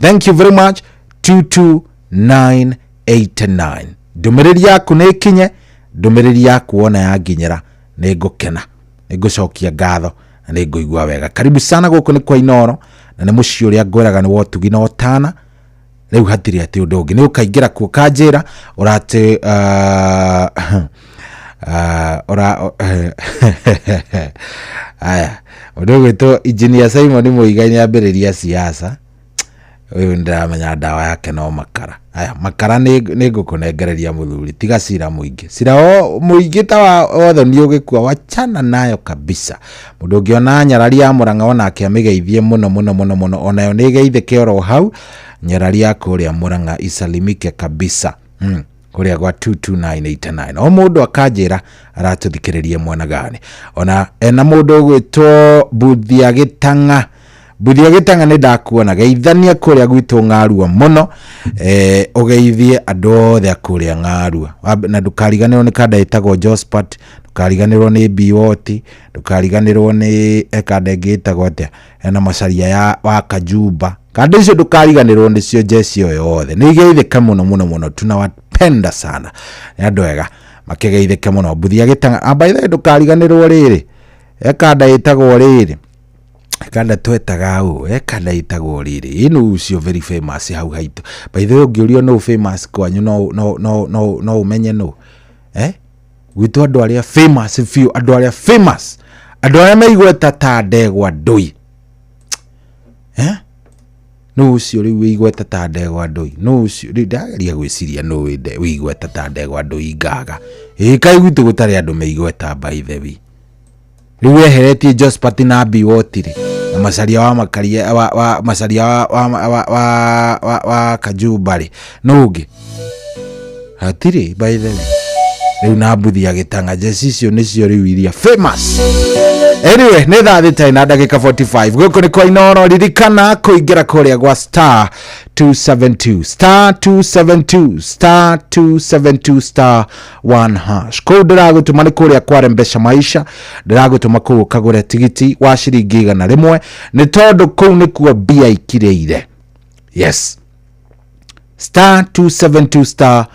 thank you very much 22989 ndumiriri yaku ni kinye ndumiriri yaku wona yanginyira ni ngukena ni ngucokia ngatho na ni nguigua wega karibu sana guku ni kwa Inoro na ni muci uria ngwiraga ni wotugi no tana riu hatiri ati undu ungi ni ukaingira ku kanjira urate aya undu gwito Engineer Simon Muigai ni ambiriria siasa uyu ndamenya dawa yake no makara aya makara ni ngukunengereria muthuri tiga cira muingi ta wotho ni ugikua wachana nayo kabisa mundu ngiona Nyarari ya Murang'a ona akiamigeithie muno onayo ni geithike oro hau Nyarari ya kuria Murang'a isalimike kabisa kuria gwa 22989 o mundu akanjira aratuthikiririe mwana gani ona ena mundu gwitwo Buthia Gitang'a ni ndakuona geithania kuria gwitwo Ng'arua muno ugeithie andu othe kuria Ng'arua na ndukariganirwo ni kada itagwo Jospat ndukariganirwo ni Bioti ndukariganirwo ni kada igitagwo atia ena macaria ya wa Kajumba kada icio ndukariganirwo nicio jesi yothe ni geithike muno tunawapenda sana ni andu ega makigeithike muno Buthia Gitang'a abaithe ndukariganirwo riri kada itagwo riri kada twetaga kada itagwo riri inu ucio very famous hau haitu by the way ungiurio no famous kwanyu no umenye no gwitu andu aria famous few andu aria meigweta ta ndegwa ndui no ucio riu igweta ta ndegwa ndui no ucio ndageria gwiciria no wigweta ta ndegwa ndui ngaga kai gwitu gutari andu meigweta by the way riu eheretie Jospat na Biotiri na macaria wa makaria wa macaria wa Kajumbari no ungi hatiri by the way riu na Buthia Gitang'a jesi icio nicio riu iria famous anyway ni thathite na ndagika 45 guku ni kwa Inoro ririkana kuingira kuria gwa star 272 1 hash ko ndiragutuma ni kuria kware mbeca maisha ndiragutuma ku kagure tigiti wa ciringi 100 ni tondu ku ni kuo bia ikireire yes star 272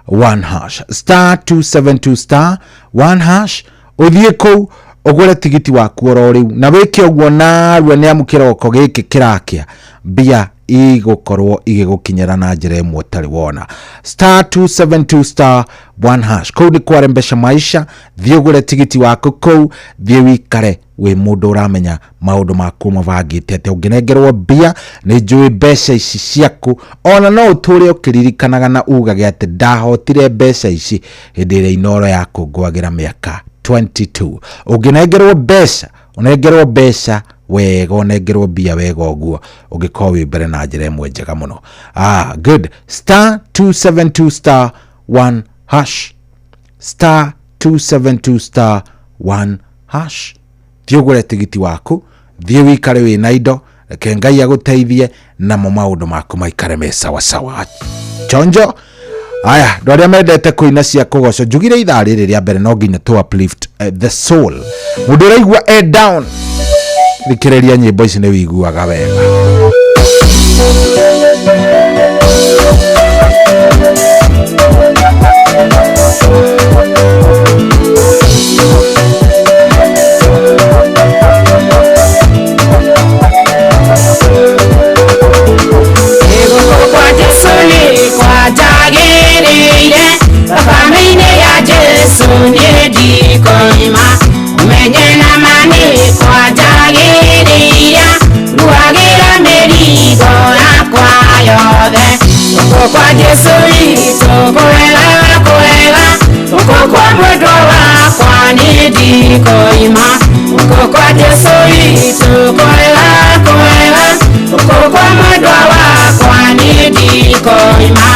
1 hash star 272 1 hash uthie ku ogore tigiti waku oro riu na wike ogwo narua ni amukira oko giki kirakia bia igukorwo igigukinyira na njira imwe tari wona star 272 1 hash code kware mbeca maisha thie ogore tigiti waku kou thie wikare we mundu uramenya maundu maku mabangite ate unginengerwo mbia ni njui mbeca ici ciaku ona no uture ukiririkanaga na ugage ati ndahotire mbeca ici hindi ire Inoro yaku ngwagira miaka 22 unginengerwo mbeca unengerwo mbeca wega unengerwo mbia wega uguo ungikorwo wi mbere na njira imwe njega muno. Good. Star 272 star 1 hash. Star 272 star 1 hash. Thiogore tigiti waku, thie wikare wi na indo, reke Ngai aguteithie na maundu maku maikare me sawa sawa. Chonjo. Aya, ndoria mendete kuina cia kugoco njugire ithaa riri ria mbere no nginya to uplift the soul. Mundu raigua head down. Thikiriria nyimbo ici ni wiguaga wega. Kwa Yesu ito kwela kwela uko kwa mwendo wakwa nidiko ima uko kwa Yesu ito kwela kwela uko kwa mwendo wakwa nidiko ima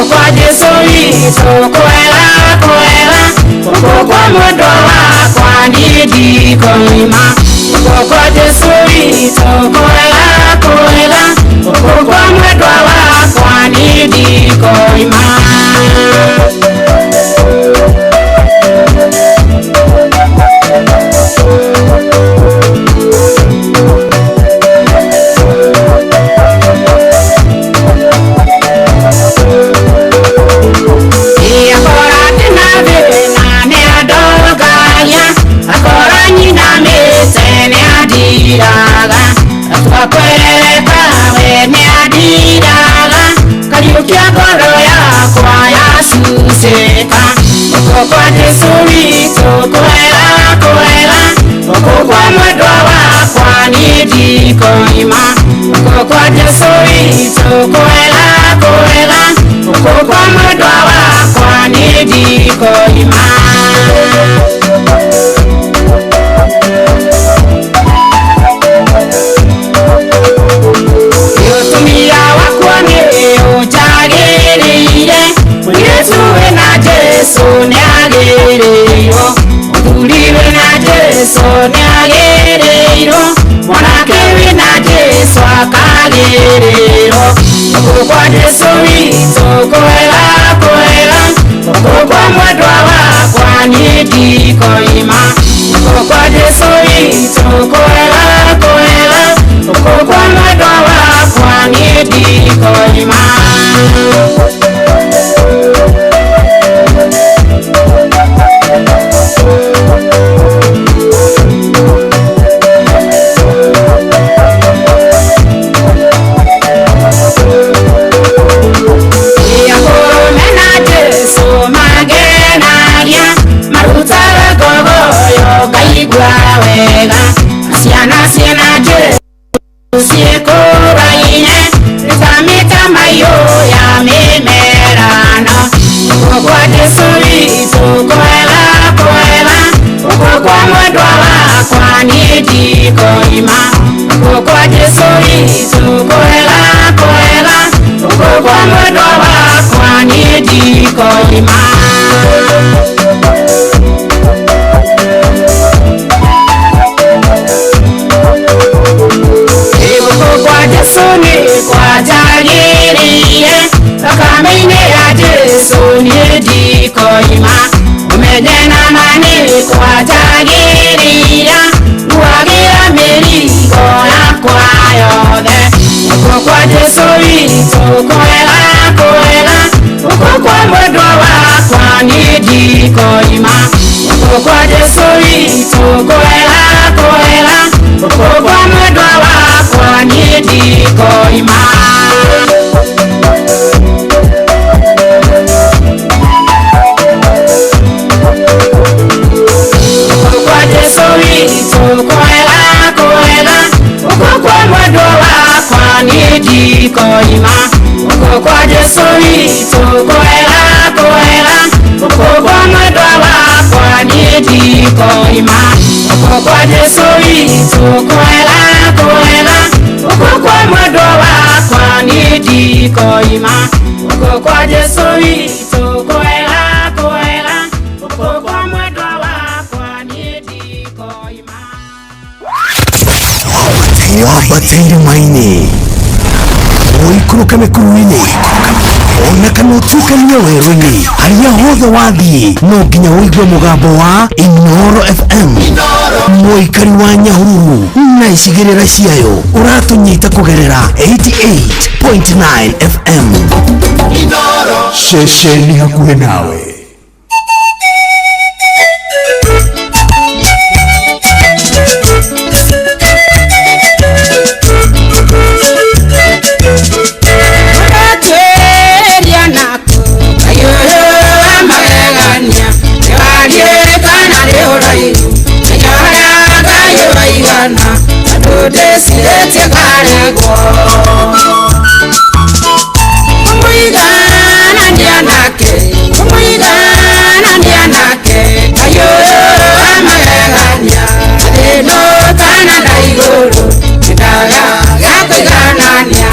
kwa Yesu ito kwela kwela uko kwa mwendo wakwa nidiko ima uko kwa Yesu ito kwela kwela uko kwa mwendo wakwa nidiko ima kwa Yesu ito kwela kwela uko kwa mwendo wakwa nidiko ima uko kwa Yesu ito kwela kwela uko kwa mwendo wakwa nidiko ima yotumia wakwa ni ujagirire Yesu na Yesu ni agereiro Utuliwe na Yesu ni agereiro Mwanake we na Yesu akagereiro Uko kwa Yesu ito kwela kwela Uko kwa mwendo wakwa nidiko ima Uko kwa Yesu ito kwela kwela Uko kwa mwendo wakwa nidiko ima kwa kwa Jesu witũ kwega kwega guku kwa mwendwa wakwa niĩ ndikoima guku kwa Jesu witũ kwega kwega guku kwa mwendwa wakwa niĩ ndikoima guku kwa Jesu witũ kwega kwega guku kwa mwendwa wakwa niĩ ndikoima guku kwa Jesu witũ kwega kwega guku kwa mwendwa wakwa niĩ ndikoima guku kwa Jesu witũ kwega kwega guku kwa mwendwa wakwa niĩ ndikoima guku kwa Jesu witũ kwega kwega guku kwa mwendwa wakwa niĩ ndikoima wambatĩire maini ũikũrũka mĩkuru-inĩ ona kana ũtuĩkanie werũ-inĩ harĩa hothe wathiĩ no nginya ũigue mũgambo wa Inooro FM mũikari wa Nyahururu na icigĩrĩra ciayo ũratũnyita kũgerera 88.9 FM Inooro ceceni hakuhĩ nawe. Desirete karego Kumwigana ndianake Kayo amagegania Adeno kana daigoro Kidaga gakwiganania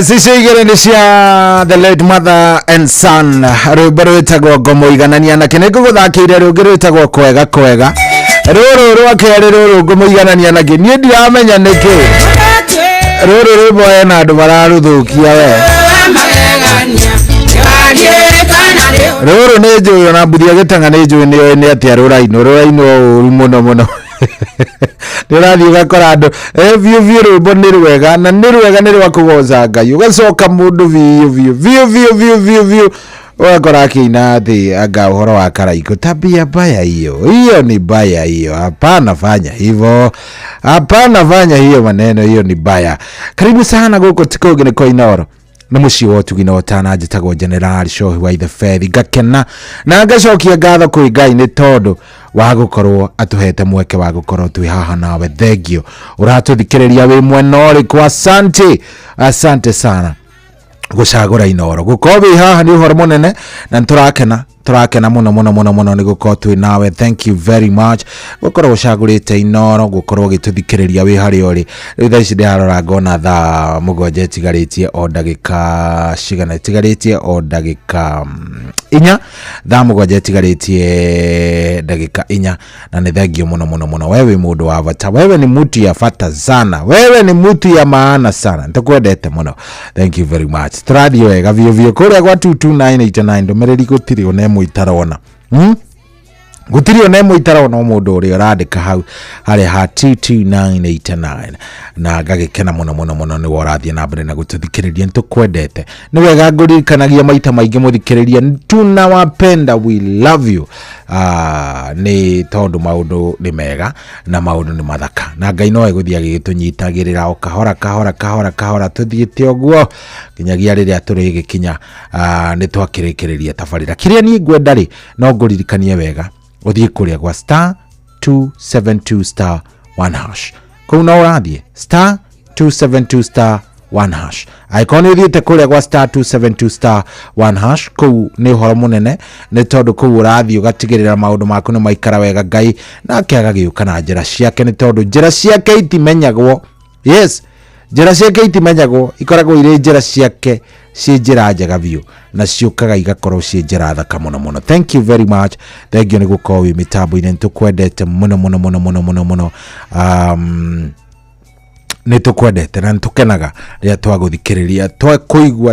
Yes, icio igere ni cia the late mother and son. Rwimbo rwitagwo Ngomo Iganania na kene ngũgũthakĩire rũngĩ rwitagwo kwega kwega. Rũrũ rwa kerĩ rũrũ Ngomo Iganania na niĩ ndiramenya nĩkĩ. Rũrũ rwimbo hena andũ mararũthũkia we. Rũrũ nĩ njũĩ na mbuthi agĩtanga nĩ njũĩ nĩ atĩa rũraino ũru mũno mũno. Nĩrathiĩ ũgakora andũ biũ rwĩmbo nĩ rwega na nĩ rwega nĩ rwa kũgoca Ngai ũgacoka mũndũ biũ ũgakora akĩina atĩ anga ũhoro wa karaiko tabia mbaya hiyo ni mbaya hiyo, hapana fanya hivyo, hapana fanya hiyo maneno, hiyo ni mbaya. Karibu sana gũkũ tikũngĩ nĩ kwa Inooro na mũciĩ wa ũtugi na ũtana njĩtagwo General Shohi wa ithe Fethi, ngakena na ngacokia ngatho kwĩ Ngai nĩ tondũ wa gũkorwo atũhete mweke wa gũkorwo twĩ haha nawe. Thengio ũratũthikĩrĩria wĩ mwena ũrĩkũ, asante sana gũcagũra Inooro. Gũkorwo wĩ haha nĩ ũhoro mũnene na tũrakena mũno nĩ gũkorwo twĩ nawe. Thank you very much gũkorwo ũcagũrĩte Inooro, gũkorwo ũgĩtũthikĩrĩria wĩ harĩa ũrĩ. Rĩu thaa ici ndĩrarora ngona thaa mũgwanja ĩtigarĩtie o ndagĩka cigana, ĩtigarĩtie o ndagĩka 4, thaa mũgwanja ĩtigarĩtie ndagĩka 4, na nĩ thengio mũno. Wewe mũndũ wa bata, wewe ni mtu ya bata sana, wewe ni mtu ya maana sana, nĩtũkwendete mũno. Thank you very much. Tũrathiĩ wega biũ kũrĩa gwa 22989 ndũmĩrĩri gũtirĩ one mũitarona. Gũtirĩ one mũitarona mũndũ ũrĩa ũrandĩka hau harĩa ha 22989 na ngagĩkena mũno nĩ worathiĩ na mbere na gũtũthikĩrĩria, nĩtũkwendete. Nĩ wega ngũririkanagia maita maingĩ mũthikĩrĩria, tunawapenda, we love you. Nĩ tondũ maũndũ nĩ mega na maũndũ nĩ mathaka na Ngai no egũthiĩ agĩtũnyitagĩrĩra o kahora tũthiĩte ũguo nginyagia rĩrĩa tũrĩgĩkinya nĩ twakĩrĩkĩrĩria tabarĩra. Kĩrĩa niĩ ngwenda rĩ, no ngũririkanie wega ũthiĩ kũrĩa gwa *272*1#. Kũu no ũrathiĩ *272*1#. Aikoni ũthiĩte kũrĩa gwa *272*1#. Kũu nĩ ũhoro mũnene nĩ tondũ kũu ũrathiĩ ũgatigĩrĩra maũndũ maku nĩ maikara wega, Ngai nake agagĩũka na njĩra ciake, nĩ tondũ njĩra ciake itimenyagwo. Yes, njĩra ciake itimenyagwo, ikoragwo irĩ njĩra ciake ciĩ njĩra njega biũ na ciũkaga igakorwo ciĩ njĩra thaka mũno. Thank you very much. Thengio nĩ gũkorwo wĩ mĩtambo-inĩ, nĩtũkwendete mũno. Nĩtũkwendete na nĩtũkenaga rĩrĩa twagũthikĩrĩria,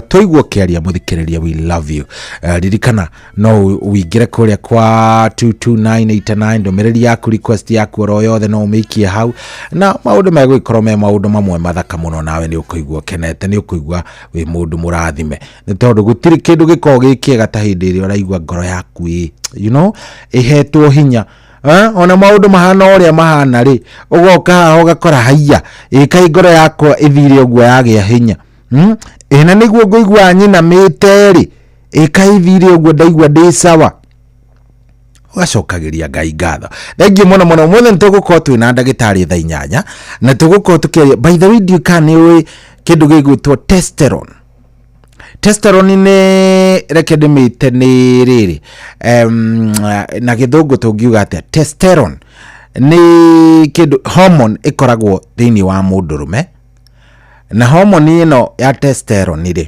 twaigua kĩaria mũthikĩrĩria, we love you. Ririkana no ũingĩre kũrĩa kwa 22989 ndũmĩrĩri yaku, request yaku oro yothe no ũmĩikie hau na maũndũ megũgĩkorwo me maũndũ mamwe mathaka mũno, nawe nĩ ũkũigua kenete, nĩ ũkũigua wĩ mũndũ mũrathime, nĩ tondũ gũtirĩ kĩndũ gĩkoragwo gĩ kĩega ta hĩndĩ ĩrĩa ũraigua ngoro yaku ĩhetwo hinya. Ona maũndũ mahana ũrĩa mahana rĩ, ũgoka haha ũgakora haiya ĩkai ngoro yakwa ĩthire ũguo yagĩa hinya. Ĩna nĩguo ngũigua nyina mĩte rĩ, ĩkai ĩthire ũguo ndaigua ndĩ sawa. Ũgacokagĩria Ngai ngatho. Thengio mũno. Mũthenya nĩtũgũkorwo twĩ na ndagĩtarĩ thaa 8 na tũgũkorwo tũkĩaria. By the way, ndiũka nĩ kĩndũ gĩgwĩtwo testosterone. Testosterone nĩ reke ndĩmĩte nĩ rĩrĩ, na gĩthũngũ tũngiuga atĩa. Testosterone nĩ kĩndũ hormone ĩkoragwo thĩinĩ wa mũndũrũme, na hormone ĩno ya testosterone rĩ,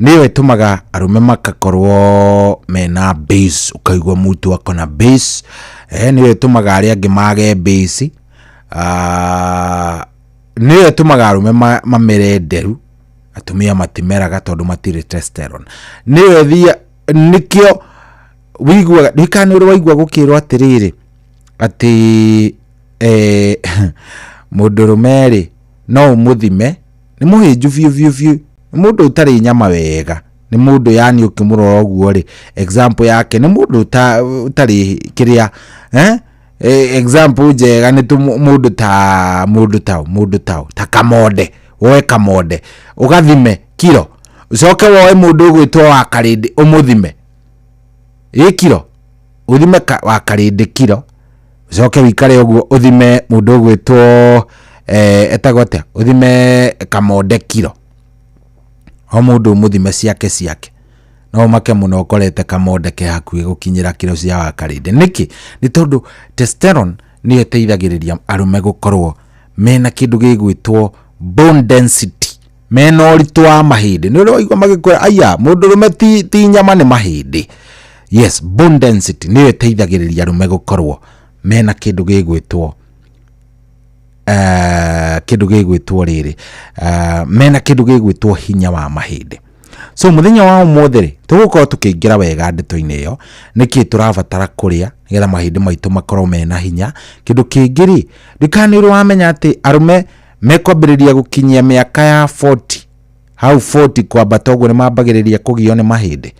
nĩyo ĩtũmaga arũme makakorwo mena base, ũkaigua mũtu akona base. Nĩyo ĩtũmaga arĩa angĩ mage base. Nĩyo ĩtũmaga arũme mamere nderu, atumia matimeraga tondũ matirĩ testosterone. Nĩkĩo wĩiguaga ndikana ũrĩ waigua gũkĩrwo atĩrĩrĩ atĩ mũndũrũme rĩ no ũmũthime nĩ mũhĩnju biũ, mũndũ ũtarĩ nyama wega, nĩ mũndũ yani ũkĩmũrora ũguo rĩ, example yake nĩ mũndũ ũtarĩ kĩrĩa example njega nĩ mũndũ ta Kamonde. Woe Kamonde ugathime kilo, ucoke woe mũndũ ũgwĩtwo wa Karĩndĩ ũmũthime kilo, uthime wa Karĩndĩ kilo, ucoke wikare ũguo uthime mũndũ ũgwĩtwo etagwo atĩa, uthime Kamonde kilo, o mũndũ ũmũthime ciake. No make mũno ũkorete Kamonde ke hakuhĩ gũkinyĩra kilo cia wa Karĩndĩ. Nĩkĩ? Nĩ tondũ testosterone nĩ ĩteithagĩrĩria arũme gũkorwo mena kĩndũ gĩgwĩtwo bone density. mena ũritũ wa mahĩndĩ nĩ ũrĩa magĩkwĩra aya mũndũrũme ti nyama nĩ mahĩndĩ. Yes, bone density nĩ ĩteithagĩrĩria arũme gũkorwo mena kĩndũ gĩgwĩtwo rĩrĩ mena kĩndũ gĩgwĩtwo hinya wa mahĩndĩ. So mũthenya wa ũmũthĩ rĩ tũgũkorwo tũkĩingĩra wega ndeto-inĩ ĩyo nĩkĩ tũrabatara kũrĩa nĩgetha mahĩndĩ maitũ makorwo mena hinya. Kĩndũ kĩngĩ rĩ ndĩkanĩrwo wamenya atĩ arũme mekwambĩrĩria gũkinyia mĩaka ya 40 hau 40 kwambata ũguo nĩ mambagĩrĩria kũgio nĩ mahĩndĩ.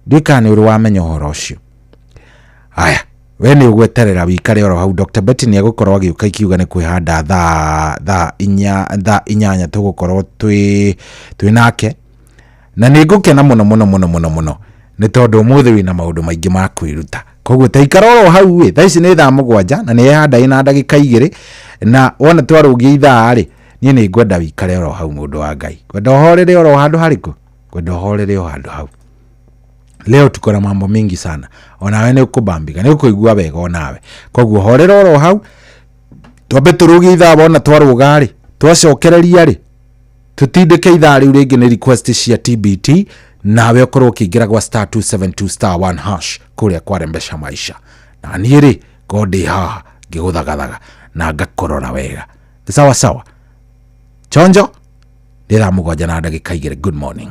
Ndĩkanĩrwo wamenya ũhoro ũcio. Aya we nĩ ũgweterera wikare oro hau. Dr. Betty nĩ egũkorwo agĩũka ikiuga nĩ kwĩhanda thaa 8 tũgũkorwo twĩ nake na nĩ ngũkena mũno nĩ tondũ ũmũthĩ wĩna maũndũ maingĩ ma kwĩruta. Koguo ta ikara oro hau we thaa ici nĩ thaa 7 na nĩ ehanda ina ndagĩka 2 na wona twarũgia ithaa rĩ niĩ nĩ ngwenda wikare oro hau mũndũ wa Ngai. Kwenda ũhorere oro handũ harĩkũ? Kwenda ũhorere o handũ hau. Leo tuko na mambo mingi sana. Onawe nĩ ũkũbambika nĩ ũkũigua wega onawe. Koguo horera oro hau twambe tũrũgie ithaa wona twarũga rĩ twacokereria rĩ tutindĩke ithaa rĩu rĩngĩ nĩ request cia TBT nawe ũkorwo ũkĩingĩra gwa *272*1# kũrĩa kwa Rembesha Maisha na niĩ rĩ ngondĩ haha ngĩgũthagathaga na ngakorora wega. Sawa sawa chonjo ndĩra 7 na ndagĩka 2. Good morning.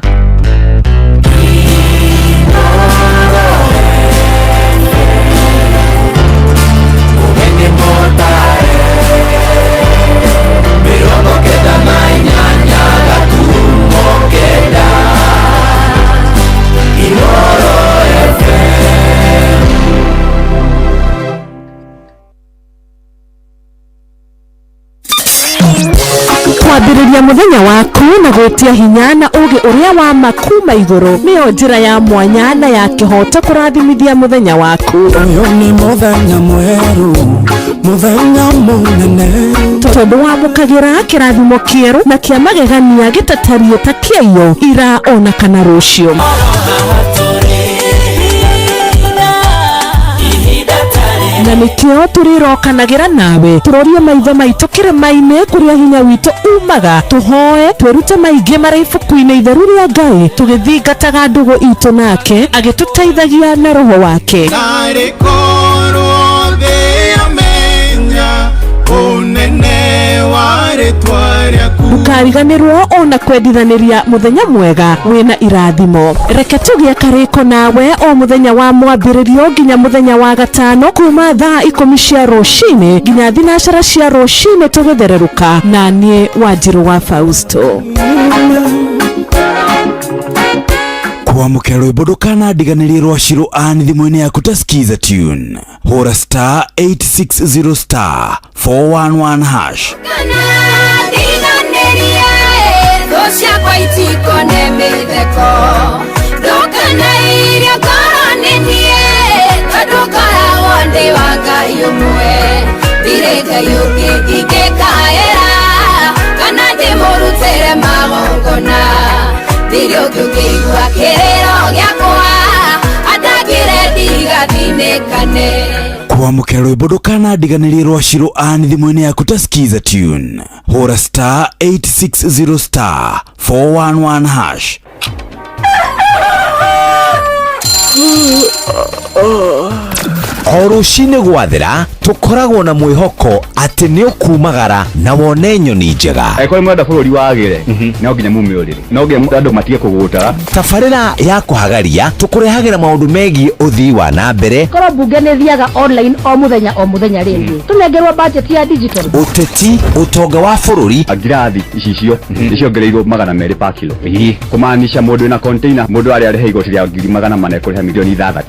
Kwambĩrĩria mũthenya waku na gwĩtia hinya na ũgĩ ũrĩa wa makuma igũrũ nĩyo njĩra ya mwanya na ya kĩhoto kũrathimithia mũthenya waku. Ũyũ nĩ mũthenya mwerũ, mũthenya mũnene, tondũ wamũkagĩra kĩrathimo kĩerũ na kĩa magegania gĩtatarie ta kĩayo ira ona kana rũciũ. Na nĩkĩo tũrĩrokanagĩra nawe tũrorie maitho maitũ kĩrĩma-inĩ kũrĩa hinya witũ umaga tũhoe twĩrute maingĩ marĩ ibuku-inĩ itheru rĩa Ngai tũgĩthingataga ndũgũ itũ nake agĩtũteithagia na roho wake. Ndũkariganĩrwo ona kwendithanĩria mũthenya mwega wĩna irathimo. Reke tũgĩe karĩko nawe o mũthenya wa mwambĩrĩrio nginya mũthenya wa gatano kuma thaa 10 cia rũcinĩ nginya thinacara cia rũcinĩ tũgĩthererũka na niĩ Wanjirũ wa Fausto. Kwamũkĩra rwĩmbo ndũkanandiganĩrie rwa Shiro Ann thimũ-inĩ yaku ta skiza tune hũra *860*411#. Ciakwa itikone mĩtheko ndũkana irio koronie tondũ koragwo ndĩ wa Ngai ũmwe ndirĩ Ngai ũngĩ ingĩkaĩra kana ndĩmũrutĩre magongona ndirĩ ũngĩ ũngĩigua kĩrĩro gĩakwa andagĩre ndigathinĩkane. Kwamũkĩra rwĩmbo ndũkanandiganĩrie rwa Shiro Ann thimũ-inĩ yaku ta skiza tune hũra *860*411#. O rũcinĩ gwathĩra tũkoragwo na mwĩhoko atĩ nĩ ũkumagara na wone nyoni njega. Ekore mwenda bũrũri wagĩre no nginya mume ũrĩrĩ no nginya andũ matige kũgũta. Tabarĩra ya kũhagaria tũkũrehagĩra maũndũ megiĩ ũthii wa na mbere. Korwo mbunge nĩ thiaga online o mũthenya rĩngĩ tũnengerwo budget ya digital. Ũteti ũtonga wa bũrũri ngirathi icicio nĩciongereirwo 200 per kilo. Kũmaanisha mũndũ na container mũndũ arĩa arĩhe igoti rĩa 400 ekũrĩha milioni 6.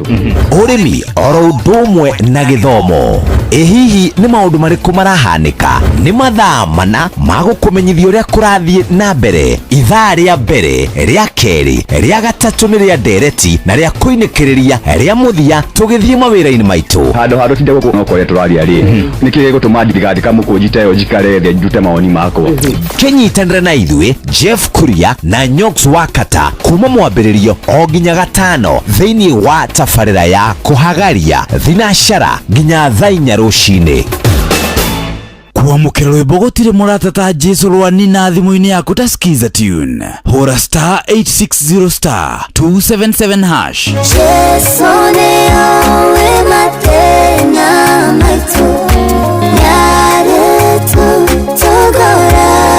Ũrĩmi oro ũndũ ũmwe na gĩthomo. Hihi nĩ maũndũ marĩkũ marahanĩka? Nĩ mathaa mana ma gũkũmenyithia ũrĩa kũrathiĩ na mbere. Ithaa rĩa mbere, rĩa kerĩ, rĩa gatatũ nĩ rĩa ndereti na rĩa kũinĩkĩrĩria rĩa mũthia tũgĩthiĩ mawĩra-inĩ maitũ. Handũ tinde gũkũ no kũrĩa tũraria rĩ nĩkĩ gĩgũtũma thirikari kamũkũnjita ĩyo njikare thĩ njute mawoni makwa. Kĩnyitanĩre na ithuĩ Jeff Kuria na Nyox Wakata kuma mwambĩrĩrio o nginya gatano thĩinĩ wa tabarĩra ya kũhagaria thinacara nginya thaa 4 rũcinĩ. kwamukira rwimbo gutire muratata Jesu rwani na thimu-ini yaku ta skiza tune hura star 860 star 277 hash. Jesu ni owe matena maitu nyare tu togoragia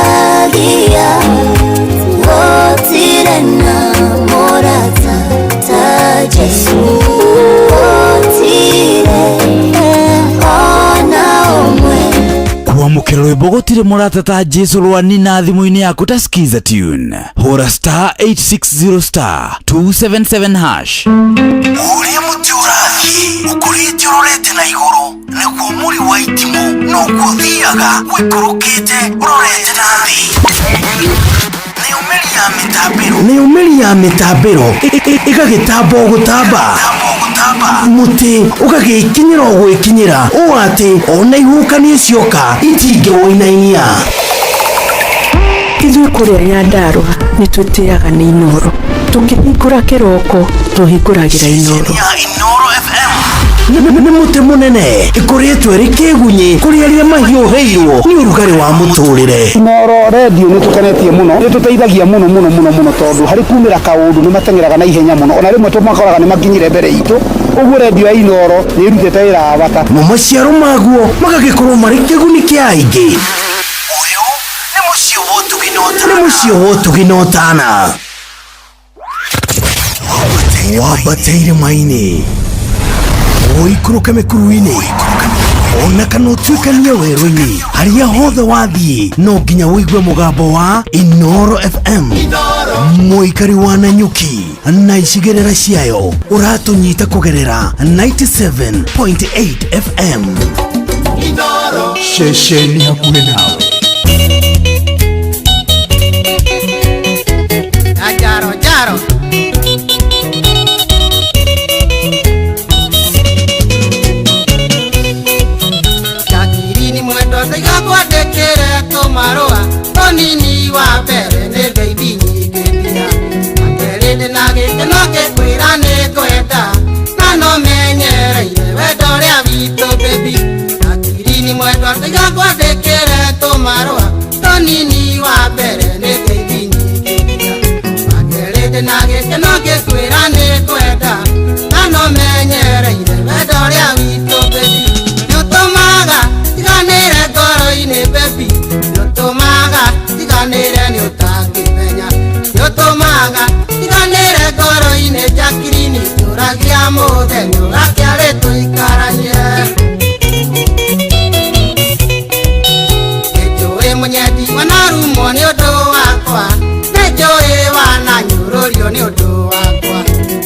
gutire na muratata Jesu gutire ona umwe kwamukira rwimbo gutire muratata Jesu rwani na thimu-ini yaku ta skiza tune hura star 860 star 277 hash. Uria muti urathi ukurite urorete na iguru niguo muri wa itimu nuguo thiaga wikurukite urorete na thi. Ni umeri ya mitambiro igagitambo gutamba muti ugagikinyira gwikinyira o ati ona ihukanie cioka itinge woinainia ithuĩ kũrĩa Nyandarua nĩ twĩtĩaga nĩ Inoro, tũkĩhingũra kĩroko tũhingũragĩra Inoro. Nĩ muti munene ikoretwo ri kigunyi kuri aria mahiuheirwo ni urugari wa muturire. Inoro radio nĩ tukenetie muno, nĩ tuteithagia muno tondu hari kumira kaundu nĩ matengeraga na ihenya muno, ona rimwe tumakoraga nĩ makinyire mbere itu. Uguo radio ya Inoro nĩ irutĩte wĩra wa bata mu maciaro maguo magagikorwo mari kiguni kia aingi. Ni mucio wotuginotana wabateire maini oikuruke mekuru-ini ona kana utuikanie werũ-ini haria hothe wathie no nginya wigue mugambo wa Inoro FM muikari wa Nanyuki na icigĩrĩra ciayo uratunyita kugerera 97.8 FM Inoro shesheni hakuhĩ nawe. Jaro Jakirini mwendo tiga kwandĩkĩre tũmarũa tũnini wa mbere nĩ ngeithi nyingĩ nginya makerĩndĩ na gĩkeno gĩkwĩra nĩ ngwenda na no menyereire wendo ũrĩa witũ baby. Jakirini mwendo tiga kwandĩkĩre tũmarũa tũnini wa mbere nĩ ngeithi na gĩkeno gĩkwĩra nĩ ngwenda na no menyereire wendo ũrĩa witũ baby. Nĩũtũmaga tiganĩre ngoro-inĩ baby, nĩũtũmaga tiganĩre nĩ ũtangĩmenya, nĩũtũmaga tiganĩre ngoro-inĩ Jakirini tũragia mũthenya ũgakĩarĩ tũikaranie. Nĩnjũĩ mũnyendi wanarumwo nĩ ũndũ wakwa, nĩnjũĩ wananyũrũrio nĩ ũndũ wakwa,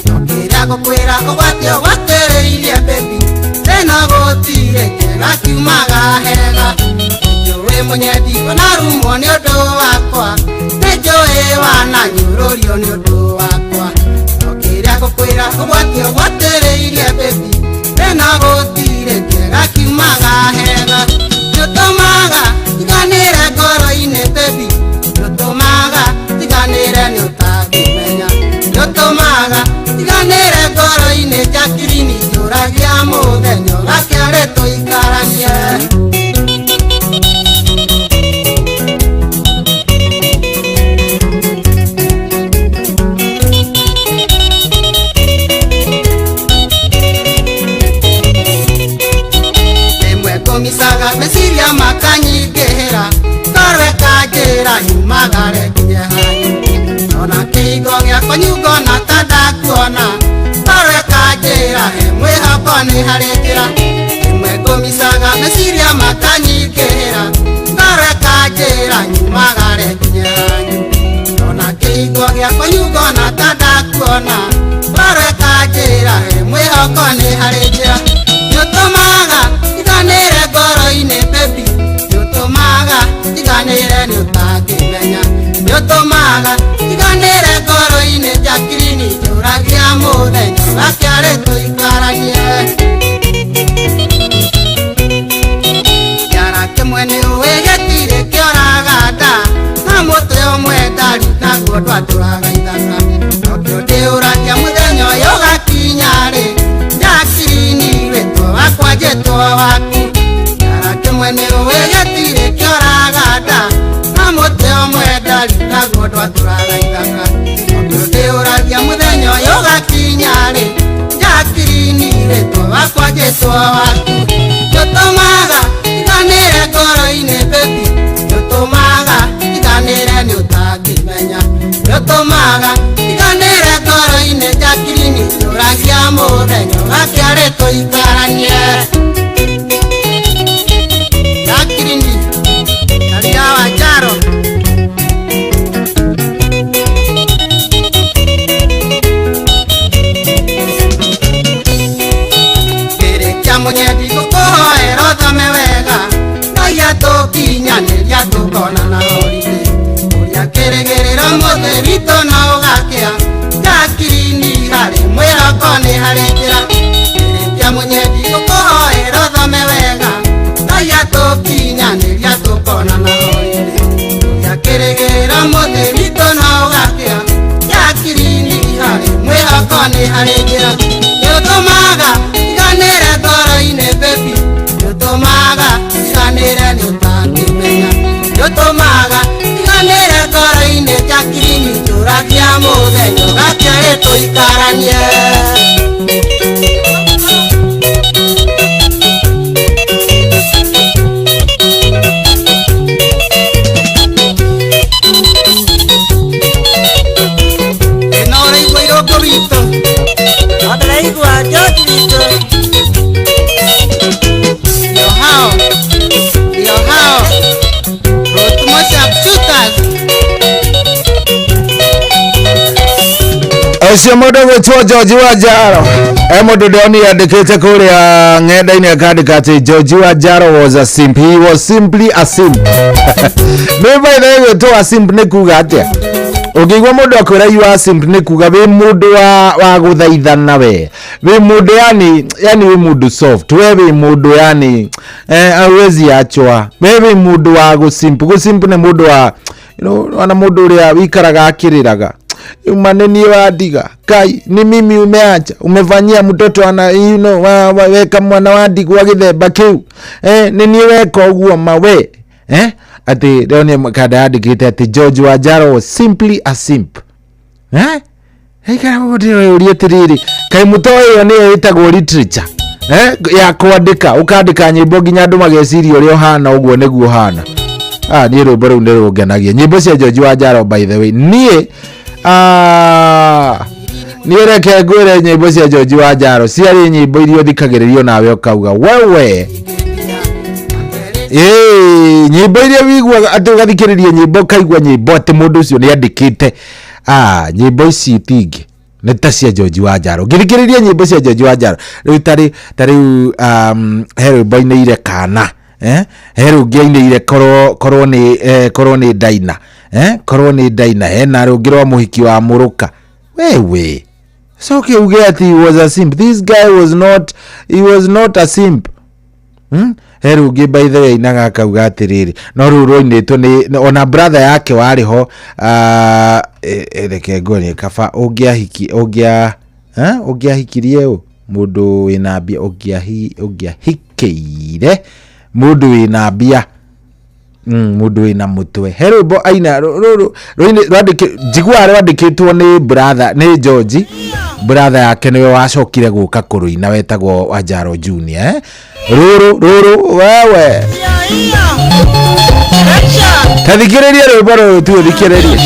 nokĩrĩa ngũkwĩra ũgwatio gwatĩrĩirie baby, tena gũtirĩ kĩega kiumaga hega. Nĩnjũĩ mũnyendi wanarumwo nĩ ũndũ wakwa, nĩnjũĩ wananyũrũrio nĩ ũndũ wakwa, nokĩrĩa ngũkwĩra ũgwatio gwatĩrĩirie baby, tena gũtirĩ kĩega kiumaga hega. Nĩũtũmaga tiganĩre ngoro-inĩ baby, nĩũtũmaga tiganĩre nĩ ũtangĩmenya, nĩũtũmaga tiganĩre ngoro-inĩ Jakirini tũragia mũthenya ũgakĩarĩ tũikaranie. Rĩmwe ngũmicaga meciria makanyingĩhĩra, ngoro ĩkanjĩra nyumagare nginya hanyu, ona kĩhingo gĩakwa nyungona ta ndakuona, ngoro ĩkanjĩra he mwĩhoko nĩ harĩ njĩra. Rĩmwe ngũmicaga meciria makanyingĩhĩra, ngoro ĩkanjĩra nyumagare nginya hanyu, ona kĩhingo gĩakwa nyungona ta ndakuona, ngoro ĩkanjĩra he mwĩhoko nĩ harĩ njĩra. Nĩũtũmaga tiganĩre ngoro-inĩ baby, nĩũtũmaga tiganĩre nĩ ũtangĩmenya, nĩũtũmaga tiganĩre ngoro-inĩ Jakirini tũragia mũthenya ũgakĩarĩ tũikaranie. Kĩara kĩmwe nĩ ũĩ gĩtirĩ kĩoraga nda, na mũtĩ ũmwe ndari naguo ndwatũraga ithaka, nokĩo ndĩũragia mũthenya ũyũ ũgakinya-rĩ, Jakirini wĩtwo wakwa njĩtwo waku. Kĩara kĩmwe nĩ ũĩ gĩtirĩ thigari naguo ndwatũrathaithaga ndĩũragia mũthenya ũyũ gakinya-rĩ Jacqueline rĩtwa wakwa Jesũ waku ndũtũmaga iganĩre ngoro-inĩ baby ndũtũmaga iganĩre nĩ ũtangĩmenya ndũtũmaga iganĩre ngoro-inĩ Jacqueline ndũragia mũthenya ũgakĩarĩ tũikaranie Jacqueline Maria Wanjaro Munyeti kukuhoera uthome wega Ngai atukinyanĩria tũkonana horire Ũrĩa kĩrĩgĩrĩro mũthĩ witũ no ũgakĩa Jacqueline harĩ mwĩhoko nĩ harĩ njĩra Kĩrĩkia munyeti kukuhoera uthome wega Ngai atukinyanĩria tũkonana horire Ũrĩa kĩrĩgĩrĩro mũthĩ witũ no ũgakĩa Jacqueline harĩ mwĩhoko nĩ harĩ njĩra Nĩũtũmaga iganĩre ngoro-inĩ baby Nĩũtũmaga iganĩre nĩ ũtangĩmenya Nĩũtũmaga iganĩre ngoro-inĩ Jacqueline njũragia mũthenya ũgakĩarĩ tũikaranie Ĩno ũraigua irũngũ witũ Ndĩraigua George witũ Ndio hao Ũcio mũndũ gwĩtwo George Wanjaro mũndũ ndĩroni andĩkĩte kũrĩa ng'enda-inĩ akandĩka atĩ George Wanjaro was a simp. He was simply a simp. Nĩ by the way gwĩtwo a simp nĩ kuga atĩa? Ũngĩigua mũndũ akwĩra you are simp nĩ kuga wĩ mũndũ wa gũthaithana we. Wĩ mũndũ yani wĩ mũndũ soft. We wĩ mũndũ yani hawezi achwa. We wĩ mũndũ wa gũsimp. Gũsimp nĩ mũndũ wa wana mũndũ ũrĩa wikaraga akĩrĩraga. Maneni wa diga kai ni mimi umeacha umefanyia mtoto ana weka mwana wa digwa githemba kiu nini weka uguo mawe ati leo ni kada andikite ati George Wanjaro was simply a simp kana wote uri atiriri kai mutoyo ni itagwo literature ya kwandika ukandika nyimbo nginya andu mageciria uri ohana uguo niguo hana ni rwimbo ru ni rungenagia nyimbo cia George Wanjaro by the way nie nireke ngwire nyimbo cia George Wanjaro ciarĩ nyimbo iria thikagĩrĩrio nawe ukauga wewe nyimbo iria wiguaga atĩ ũgathikĩrĩria nyimbo kaigua nyimbo atĩ mũndũ ũcio nĩ andĩkĩte nyimbo ici tingi nĩ ta cia George Wanjaro ngĩthikĩrĩria nyimbo cia George Wanjaro rĩu tarĩu he rwĩmbo-inĩ ire kana he rũngĩ ainĩire korwo nĩ ndaina korwo nĩ ndaina hena rũngĩ rwa mũhiki wa mũruka wewe so kiuge ati he was a simp. This guy was not a simp. He rũngĩ by the way inaga akauga atiriri no rũu rũinĩtwo nĩ ona brother yake warĩ ho reke ngone kaba ũngĩahikirie mũndũ wĩna mbia ũngĩahikĩire mũndũ wĩna mbia mũndũ wĩna mũtwe he rwĩmbo aina njiguaga rwandĩkĩtwo nĩ brother nĩ George brother yake nĩwe wacokire gũka kũrũina wetagwo Wanjaro Junior rũrũ wewe tathikĩrĩria rwĩmbo rũrũ tu thikĩrĩria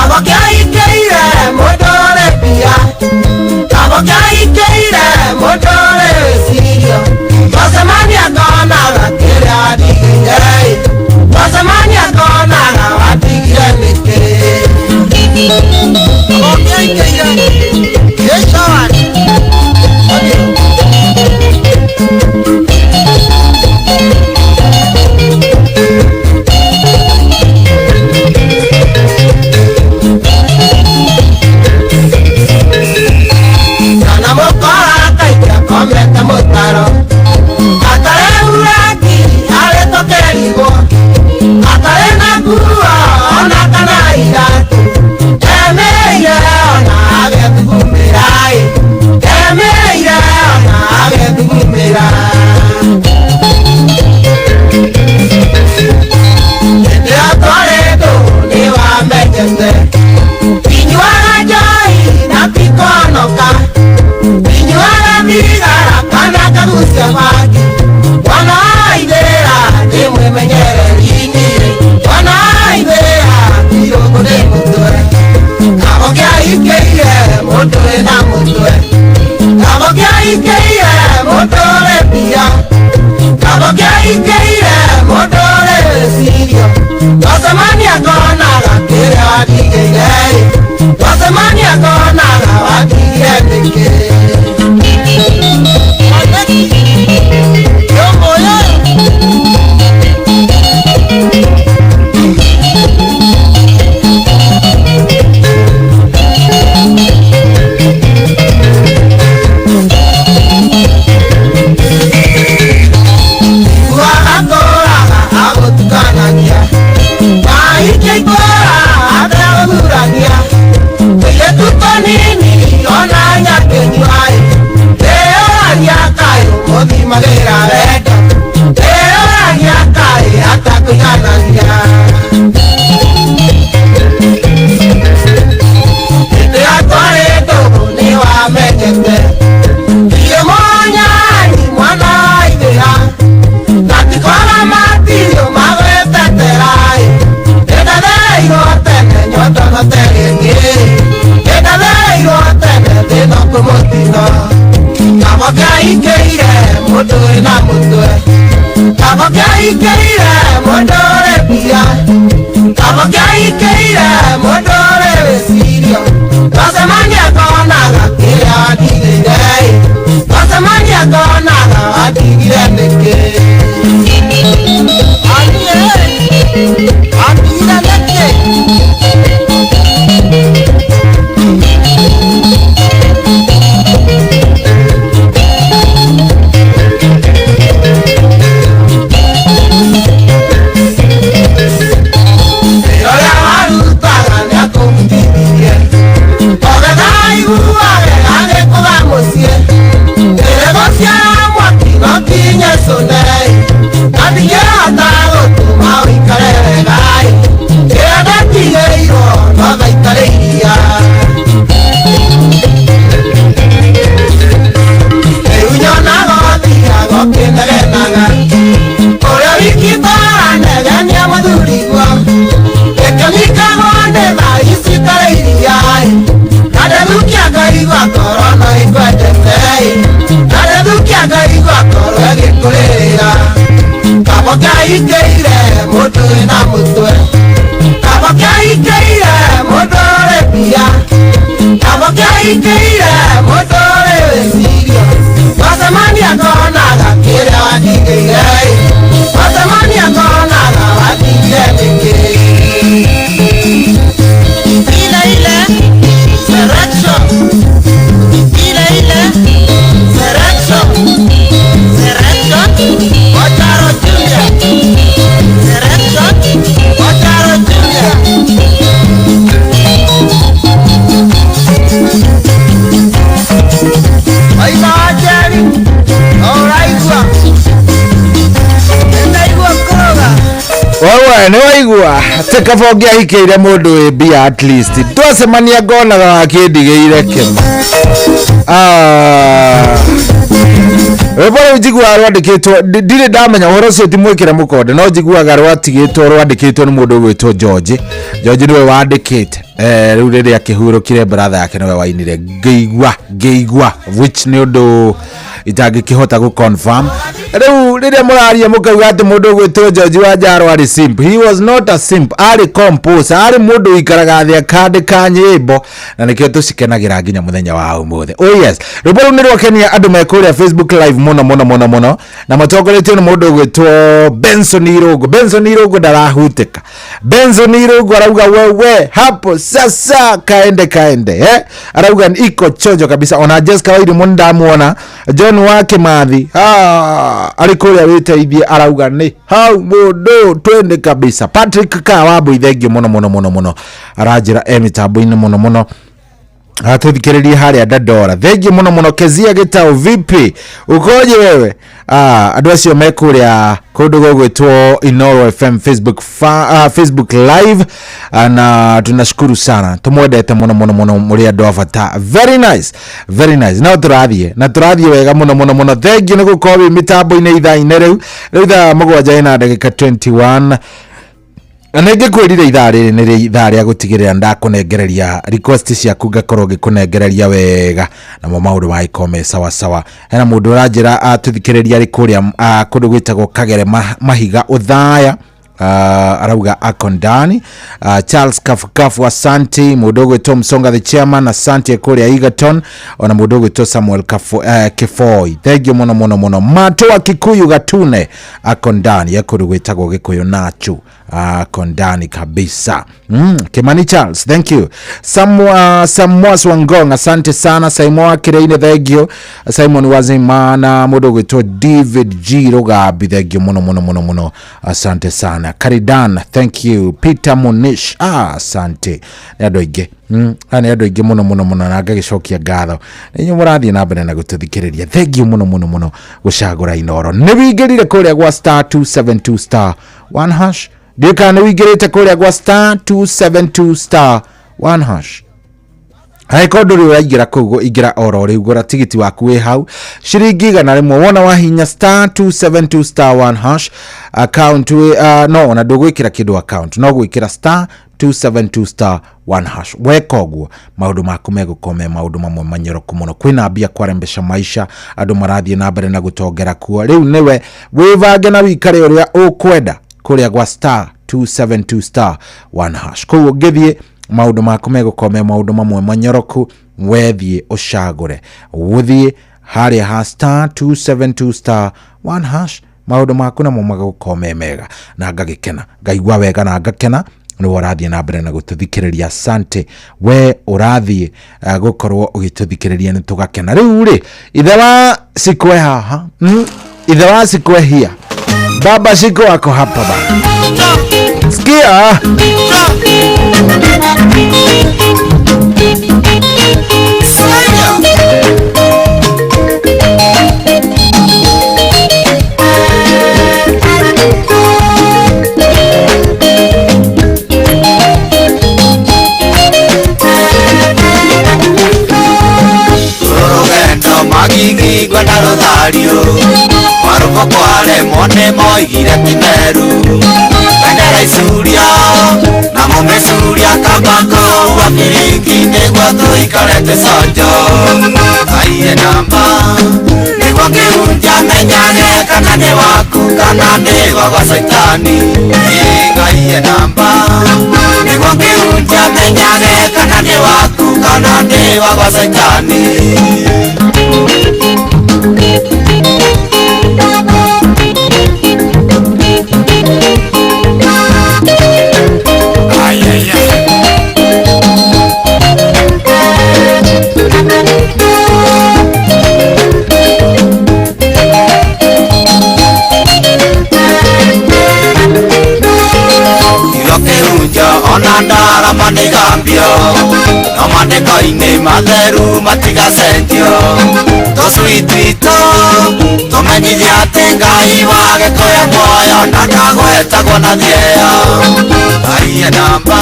Abo que hay que ir, motor de pia kaboka ikeire motore sirio wasamani akona rakira digere wasamani akona watigire mike kaboka ikeire yeshawari Kometa motaro atare uraki ale tokerigo atare nakua ona kana iratu emeire ona age tugumirai emeire ona age tugumirai ete atoredo ni wa mejete inyuara jai na pikonoka Migara kana kagusia maki wana idea nimwe menyere lini wana idea kirogo de mutwe kabokia ikeire mutwe na mutwe kabokia ikeire mutore pia kabokia ikeire mutore sirio wasamani akona lakira digere wasamani akona lakira digere Magera reda, ea yakai atakuyana ya. Ite atoredo ni wa mejete, iye monya ni mwana idea. Natikola matiyo magete terai, eda deiro tene nyoto no terenge, eda deiro tene de no kumotino. Kaboka ikeire motore na motore kaboka ikeire motore pia kaboka ikeire motore sirio wasamani akona lakira digere wasamani akona adigire meke adigire meke kaboka ikeire motore na motore kaboka ikeire motore pia kaboka ikeire motore sirio wasamani akona lakira wadigire wasamani akona wadigire meke ile selection ile selection Otaro Junior Selection Otaro Junior Aiba ajari Oraigua Ndaigua kuroga Wewe ni waigua tekabogia ikeire mundu bia at least twasemania ngonaga akindigeire kema Webora ujigwa rwandikitwo ndire ndamenya horo cio timwikire mukonde no jiguaga rwatigitwo rwandikitwo ni mundu gwitwo George niwe wandikite riu riri akihurukire brother yake nawe wainire ngeigwa which ni undu itangikihota gu confirm. Riu riri muraria mukauga ati mundu gwitwo George Wanjaru ari simp. He was not a simp, ari composer, ari mundu ikaraga thia kandika nyimbo na nikio tucikenagira nginya muthenya wa umuthe. Oh yes, ruburu ni rwakenia andu mekuria Facebook live muno na matogoretio ni mundu gwitwo Benson Irungu ndarahutika. Benson Irungu arauga wewe hapo sasa kaende arauga iko chojo kabisa. Ona Jessica Wairi mundamuona John wake mathi alikuria witeithie arauga ni hau mundu twende kabisa. Patrick Kawabu ithengio muno arajira emitambo-ini muno atuthikireria haria Dadora thengio muno. Kezia Gitau vipi ukoje wewe? Andu acio mekuria kundu gugwitwo Inoro FM Facebook live na tunashukuru sana, tumwendete muno muri andu afata. Very nice na turathie wega muno. Thengio ni gukorwo mitambo-ini ithaa-ini riu thaa 7:21 Anenge kwirire ithari ni ithari gutigirira ndakunengereria request ciaku ngakorwo gikunengereria wega na maundu ma ikome sawa. Hena mundu urajira atuthikiriria ri kuria kundu gwitagwo Kagere Mahiga Uthaya arauga akondani. Charles Kafu asante. Mudogo to Msonga the chairman asante kuria Egerton. Ona mudogo to Samuel Kefoi thegio muno. Mato wa Kikuyu Gatune akondani yakuru gwitagwo Gikuyu nachu akondani kabisa. Kimani Charles thank you. Samuas Wangong asante sana. Simon Kireine thegio. Simon Wazimana mudogo to David G Rogabi thegio muno asante sana. Karidan thank you. Peter Munish asante. Yadoige yadoige muno na gagicokia ngatho ninyu murathie na mbere na gututhikiriria thengio muno gucagura Inoro. Ni wingirire kuria gwa *272*1# ndika ni wingirite kuria gwa *272*1#. Hai koduri uraingira kugo igira oro riu gura tigiti waku we hau shiringi 100 wona wahinya *272*1# account no na ndugwikira kindu account no gwikira *272*1# wekogwo maundu maku megukome maundu mamwe manyoroku muno kwina mbia kwarembesha maisha andu marathie na mbere na gutongera kuo riu niwe wivange na wikare uria ukwenda kuria gwa *272*1# kuo ngithie maundu maku megukome maundu mamwe manyoroku wethie ucagure wuthie haria ha *272*1# maundu maku namo magukome mega na ngagikena ngaigwa wega na ngakena ni warathie na mbere na gututhikiriria. Asante we urathie gukorwo ugituthikiriria ni tugakena. Riu ri ithe wa sikwe haha ithe wa sikwe hia baba siko wako hapa baba sikia magigi gwenda ruthario maruko kware mone moigire kimeru bendera isuria na mumesuria kabako wakiringi negwa tuikarete sonjo aiye namba negwa kiunja menyane kana ni waku kana ni wa saitani aiye namba negwa kiunja menyane kana ni waku kana ni wa saitani. Onandara manigambio no manekaine matheru matigasentio tosuitwito tomenyithia ati Ngai wage koya moyo na ndagwetagwo na thieyo aiye namba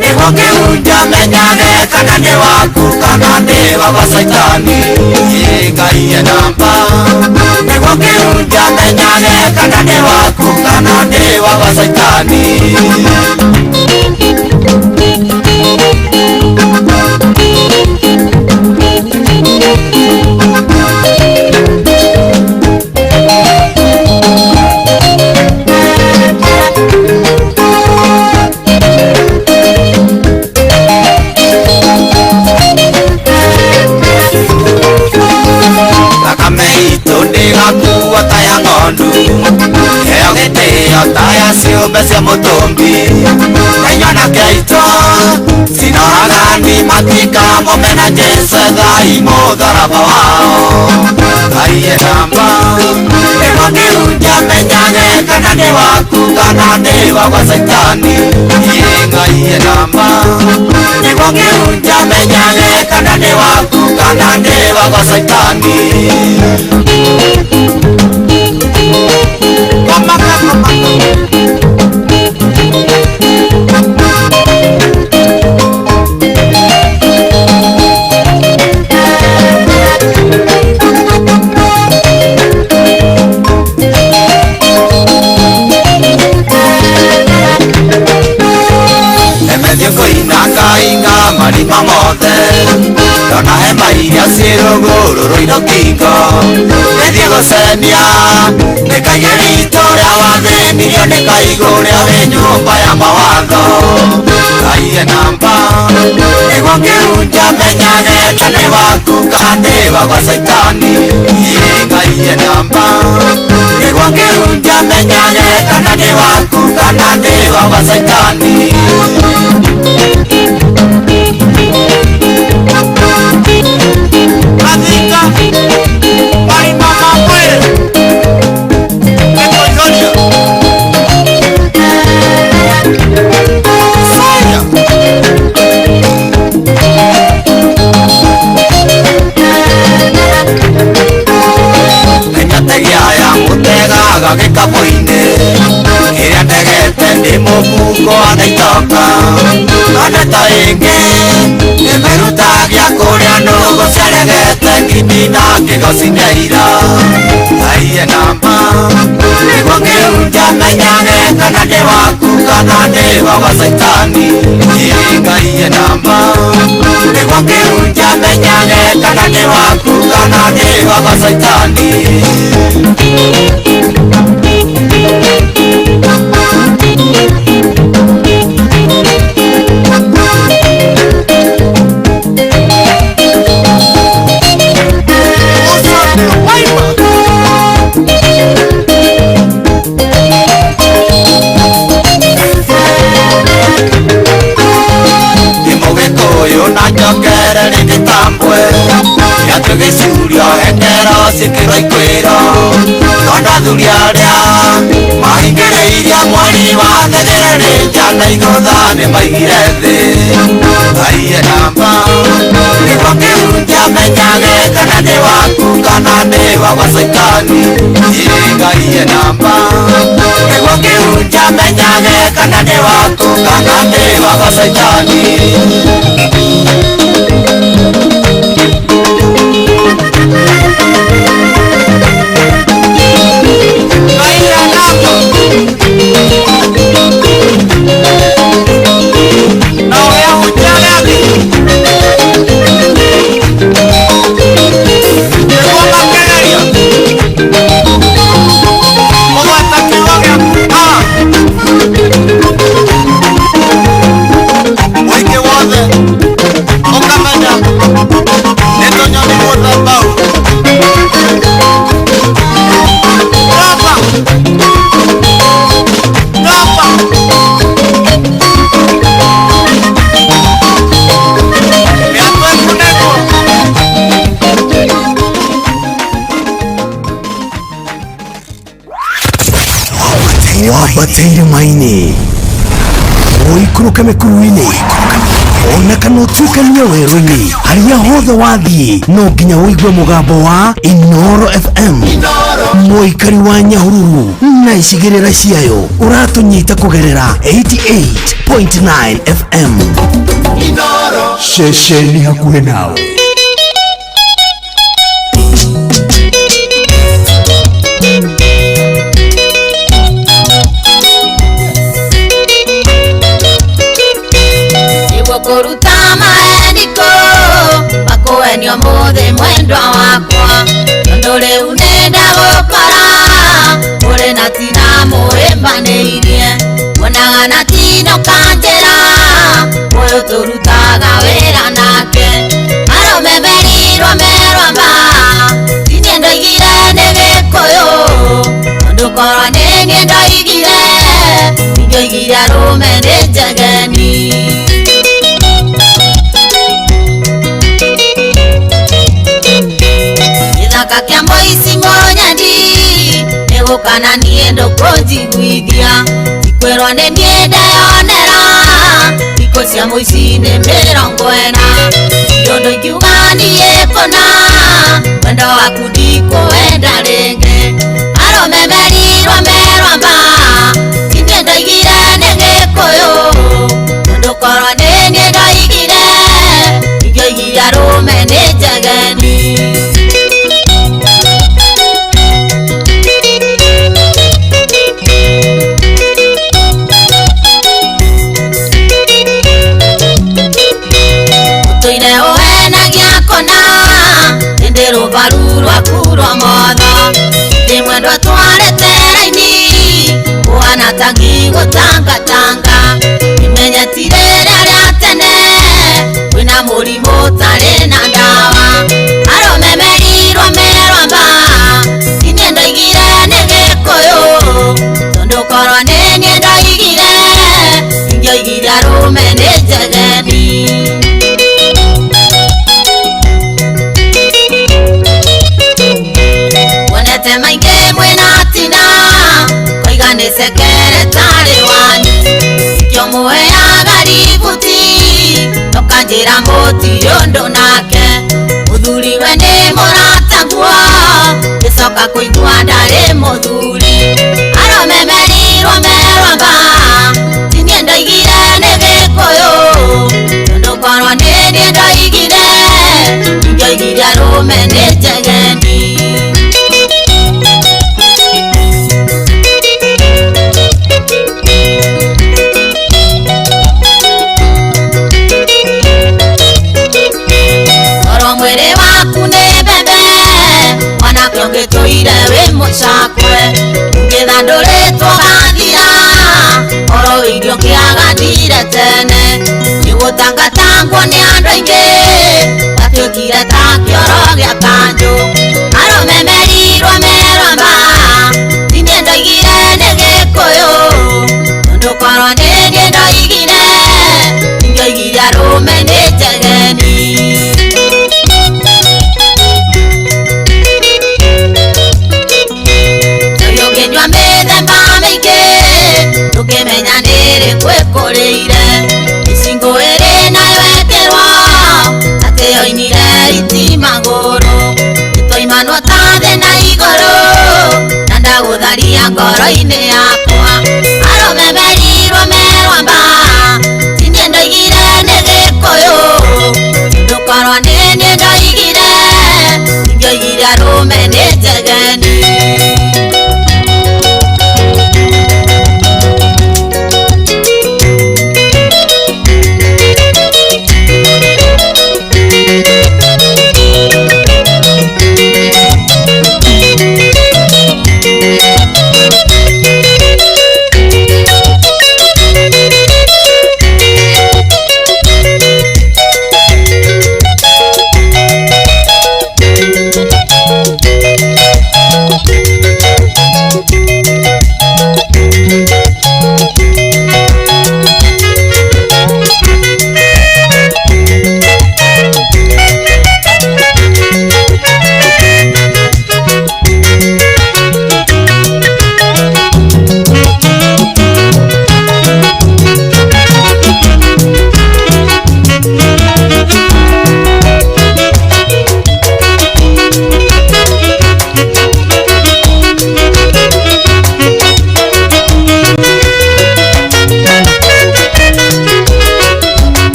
niguo kiunja menyane kana ni waku kana ni wa saitani aiye namba niguo kiunja menyane kana ni waku kana ni wa saitani. itu ndigakuo ta ya ng'ondu heo gĩtĩo ta ya ciũmbe cia mũtũmbi kainyona kĩaitũ cinoragani matikamũmena Jesu thai mũtharaba wao Ngai namba nĩguo kĩhunjia menyage kana nĩ waku kana nĩ wa gwa Saitani Ngai namba nĩguo kĩhunjia menyage kana nĩ waku kana nĩ wa gwa Saitani Inga marima mothe Dona hema iria ciĩrũgũrũrũ kingo Nĩthiĩ gũcenia Nĩ Ngai ritũ rĩa wathĩnirio nĩ kaigũ rĩa wĩ nyũmba ya mawatho Ngai namba nĩguo kĩhunjia menyage kana nĩ waku kana nĩ wa gwa Saitani Ngai namba nĩguo kĩhunjia menyage kana nĩ waku kana nĩ wa gwa Saitani Adika Mai mama muere Esto es Sonia Sonia Nenyategia ya mutegaga gĩkabũ-inĩ Kĩrĩa ndegete ndĩ mũbuko anaitoka None ta ĩngĩ Nĩmĩrutagia kũrĩa nũgũ ciaregete ngimi na kĩgoci-inĩ ira Ngai namba nĩguo kĩhunjia menyage kana nĩ waku kana nĩ wa gwa Saitani Ngai namba nĩguo kĩhunjia menyage kana nĩ waku kana nĩ wa gwa Saitani Njokere nĩndĩtambwe Gĩatũgĩcurio hekero ciĩkĩrwo ikwĩro Tondũ athuri arĩa mahingĩrĩirie mweri wa thegere njana igũtha nĩmaigire thĩ Ngai namba nĩguo kĩhunjia menyage kana nĩ waku kana nĩ wa gwa Saitani Ngai namba nĩguo kĩhunjia menyage kana nĩ waku kana nĩ wa gwa Saitani Wabatĩire maini Ũikũrũke mĩkuru-inĩ Ona kana ũtuĩkanie werũ-inĩ Harĩa hothe wathiĩ No nginya ũigue mũgambo wa Inooro FM Mũikari wa Nyahururu Na icigĩrĩra ciayo Ũratũnyita kũgerera 88.9 FM Inooro Ceceni hakuhĩ nawe Kũruta maandĩko makũhenio mũthĩ mwendwa wakwa tondũ rĩu nĩnda gũkora mũrĩ na tina mũhĩmbanĩirie muonaga na tino kanjĩra mũyũ tũrutaga wĩra nake arũme merirwo merwamba inyuĩ ndoigire nĩ kana niendo kunjiguithia tikwerwa ni niende yonera thikũ cia mũici-inĩ 40 ndũndũ ingiuga niĩ kũna wendo waku ndikũwenda rĩngĩ arũme merirwo merwamba inyuĩ ndoigire nĩ gĩkũyũ tondũ korwo nĩ niĩ ndoigire ingĩoigire arũme nĩ njegeni. Mũtũire ũhenagia kũna hĩndĩ rũbaru rwaku rwa motho ndĩ mwendwa twarĩte raini ũhana tangi gũtangatanga imenyeti rĩrĩa rĩa tene kwĩna mũrimũ ũtarĩ na ndawa arũme merirwo merwamba inyuĩ ndoigire nĩ gĩkũyũ tondũ korwo nĩ niĩ ndoigire ingĩoigire arũme nĩ njegeni. Wonete maingĩ mwĩna tina koiga nĩ sekeretarĩ wanyu ikĩo mũheaga ributi ũkanjĩra mũtirĩ ũndũ nake mũthuriwe nĩ mũrataguo gĩcoka kũigua ndarĩ mũthuri arũme merirwo merwamba tinie ndoigire nĩ gĩkũyũ tondũ korwo nĩ niĩ ndoigire ingĩoigire arũme nĩ njegeni. Mwĩrĩ waku nĩ bebe mwanake ũngĩtũire wĩ mũcakwe ũngĩtha ndũrĩtwo gathira oro irio kĩagatire tene nĩgũtangatangwo nĩ andũ aingĩ gatuĩkire ta kĩoro gĩa kanjũ arũme merirwo merwamba tinie ndoigire nĩ gĩkũyũ tondũ korwo nĩ niĩ ndoigire ingĩoigire arũme nĩ njegeni. Nyua mĩthemba mĩingĩ tũkĩmenya nĩrĩ kwĩkũrĩire icingo ĩrĩ nayo ekĩrwo atĩ yoinire iti magũrũ nĩtwaimanwo ta thĩ na igũrũ na ndagũtharia ngoro-inĩ yakwa arũme merirwo merwamba tinie ndoigire nĩ gĩkũyũ ndũkorwo nĩ niĩ ndoigire ingĩoigire arũme nĩ njegeni.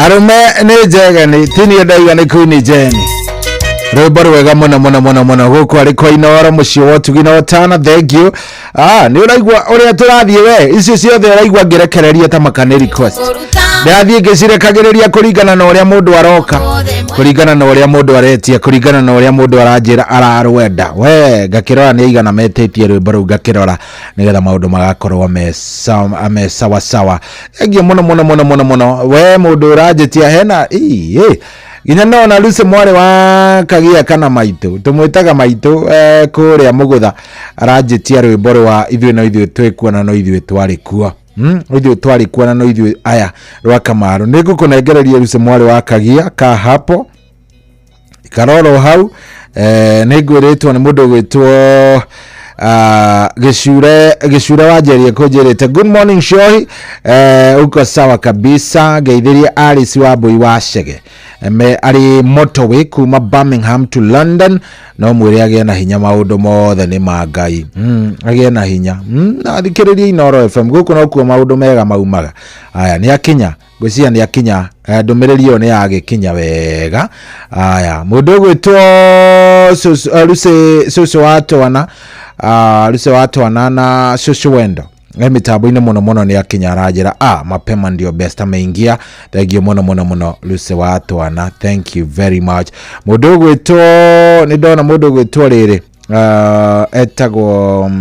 Arũme nĩ njegeni tinie ndaiga nĩ Queen Jeni rwĩmbo rwega mũno mũno mũno mũno gũkũ arĩ kwa Inoro mũciĩ wa Ũtugi na Ũtana. Thank you. Nĩ ũraigua ũrĩa tũrathiĩ we icio ciothe ũraigua ngĩrekereria ta makane request ndathiĩ ngĩcirekagĩrĩria kũringana na ũrĩa mũndũ aroka kũringana na ũrĩa mũndũ aretia kũringana na ũrĩa mũndũ aranjĩra ararwenda we ngakĩrora nĩ aigana metĩtie rwĩmbo rũu ngakĩrora nĩgetha maũndũ magakorwo me sawa sawa. Thank you mũno mũno mũno mũno mũno we mũndũ ũranjĩtia hena Ginya nona Lucy mware wa Kagia kana Maitu tumwitaga Maitu kuria mugutha aranjitia rwimbo rwa ithuĩ no ithuĩ twĩkuona no ithuĩ twarĩ kuo ithuĩ twarĩ kuona no ithuĩ aya rwa Kamaru nĩngũkũnengereria Lucy mware wa Kagia ka hapo karoro hau nĩngwĩrĩtwo nĩ mũndũ gwĩtwo Gicure wanjerie kunjirite good morning Shohi uko sawa kabisa geithiria Alice wa Bui wa Shege ari motorway kuma Birmingham to London no mwire agia na hinya maundu mothe ni mangai agia na hinya na thikiriria Inoro FM guku no kuo maundu mega maumaga aya ni akinya gwĩcia ni akinya ndumirĩrio ni agikinya wega aya mundu gwĩtwo Lucy watwana Lucy watwana na Shushu Wendo mitambo-inĩ muno ni akinya arajira mapema ndio best ameingia thank you muno Lucy watwana thank you very much mundu gwĩtwo ni ndona mundu gwĩtwo riri etagwo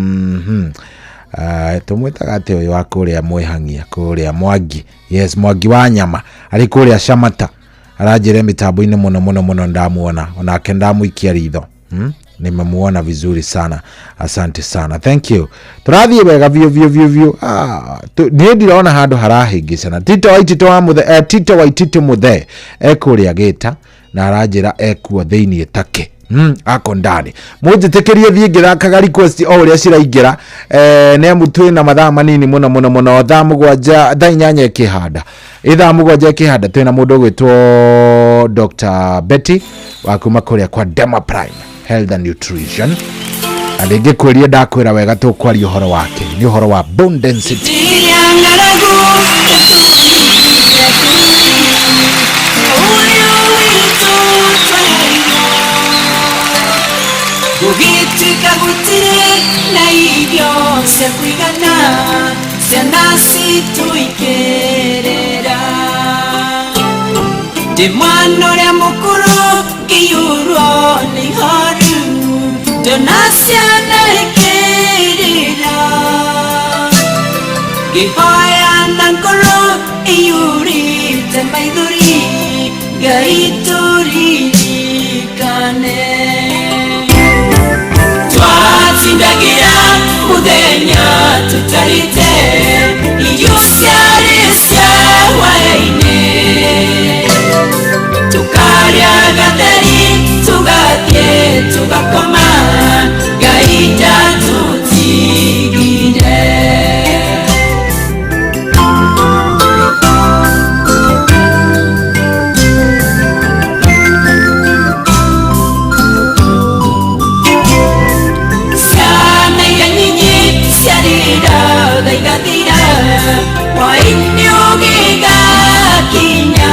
tumwitaga ati uyu wa kuria Mwihangia kuria Mwangi yes Mwangi wa nyama ari kuria Shamata arajire mitambo-inĩ muno ndamuona onake ndamuikia ritho nimemuona vizuri sana asante sana thank you turathie wega vio ni ndirona handu harahingicana Tito Waitito muthe ekuria gita na arajira ekuo thiini take ako ndani mujitekerie thie ngirakaga request o uria ciraingira ne mutwe na mathaa manini muno thaa mugwanja thaa inyanya kihanda ithaa mugwanja kihanda twina mundu gwitwo Dr. Betty wa kuma kuria kwa Dema Prime Health and Nutrition alinge kuria ndakwira wega tukwari uhoro wake ni uhoro wa bone density Gugitika gutire na irio cia kuigana ciana cituikerera ndi mwana uria mukuru ngiyurwo ni haru ndona ciana ikirira ngihoya na ngoro iyurite maithori Ngai turirikane Twatindagira muthenya tutarite irio ciarĩ cia hwaĩ-inĩ tukarĩa gatheri tugathiĩ tugakoma Ngai ndatutigire Hwaĩ-inĩ ũgĩgakinya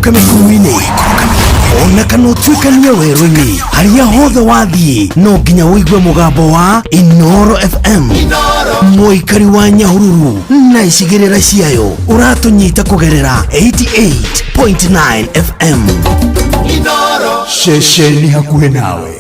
Oikũrũka mĩkuru-inĩ ona kana ũtuĩkanie werũ-inĩ harĩa hothe wathiĩ no nginya wĩigue mũgambo wa Inooro FM mũikari wa Nyahururu na icigĩrĩra ciayo ũratũnyita kũgerera 88.9 FM Inooro ceceni hakuhĩ nawe.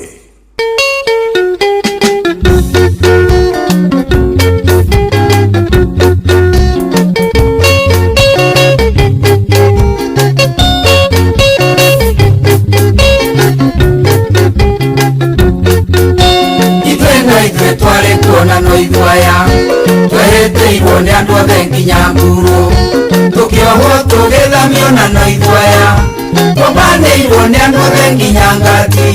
Tware kuona no ithwaya twereteirwo nĩ andũ othe nginya Mburu tũkĩohwo tũgĩthamio na no ithwaya tũbanĩirwo nĩ andũ othe nginya Ngati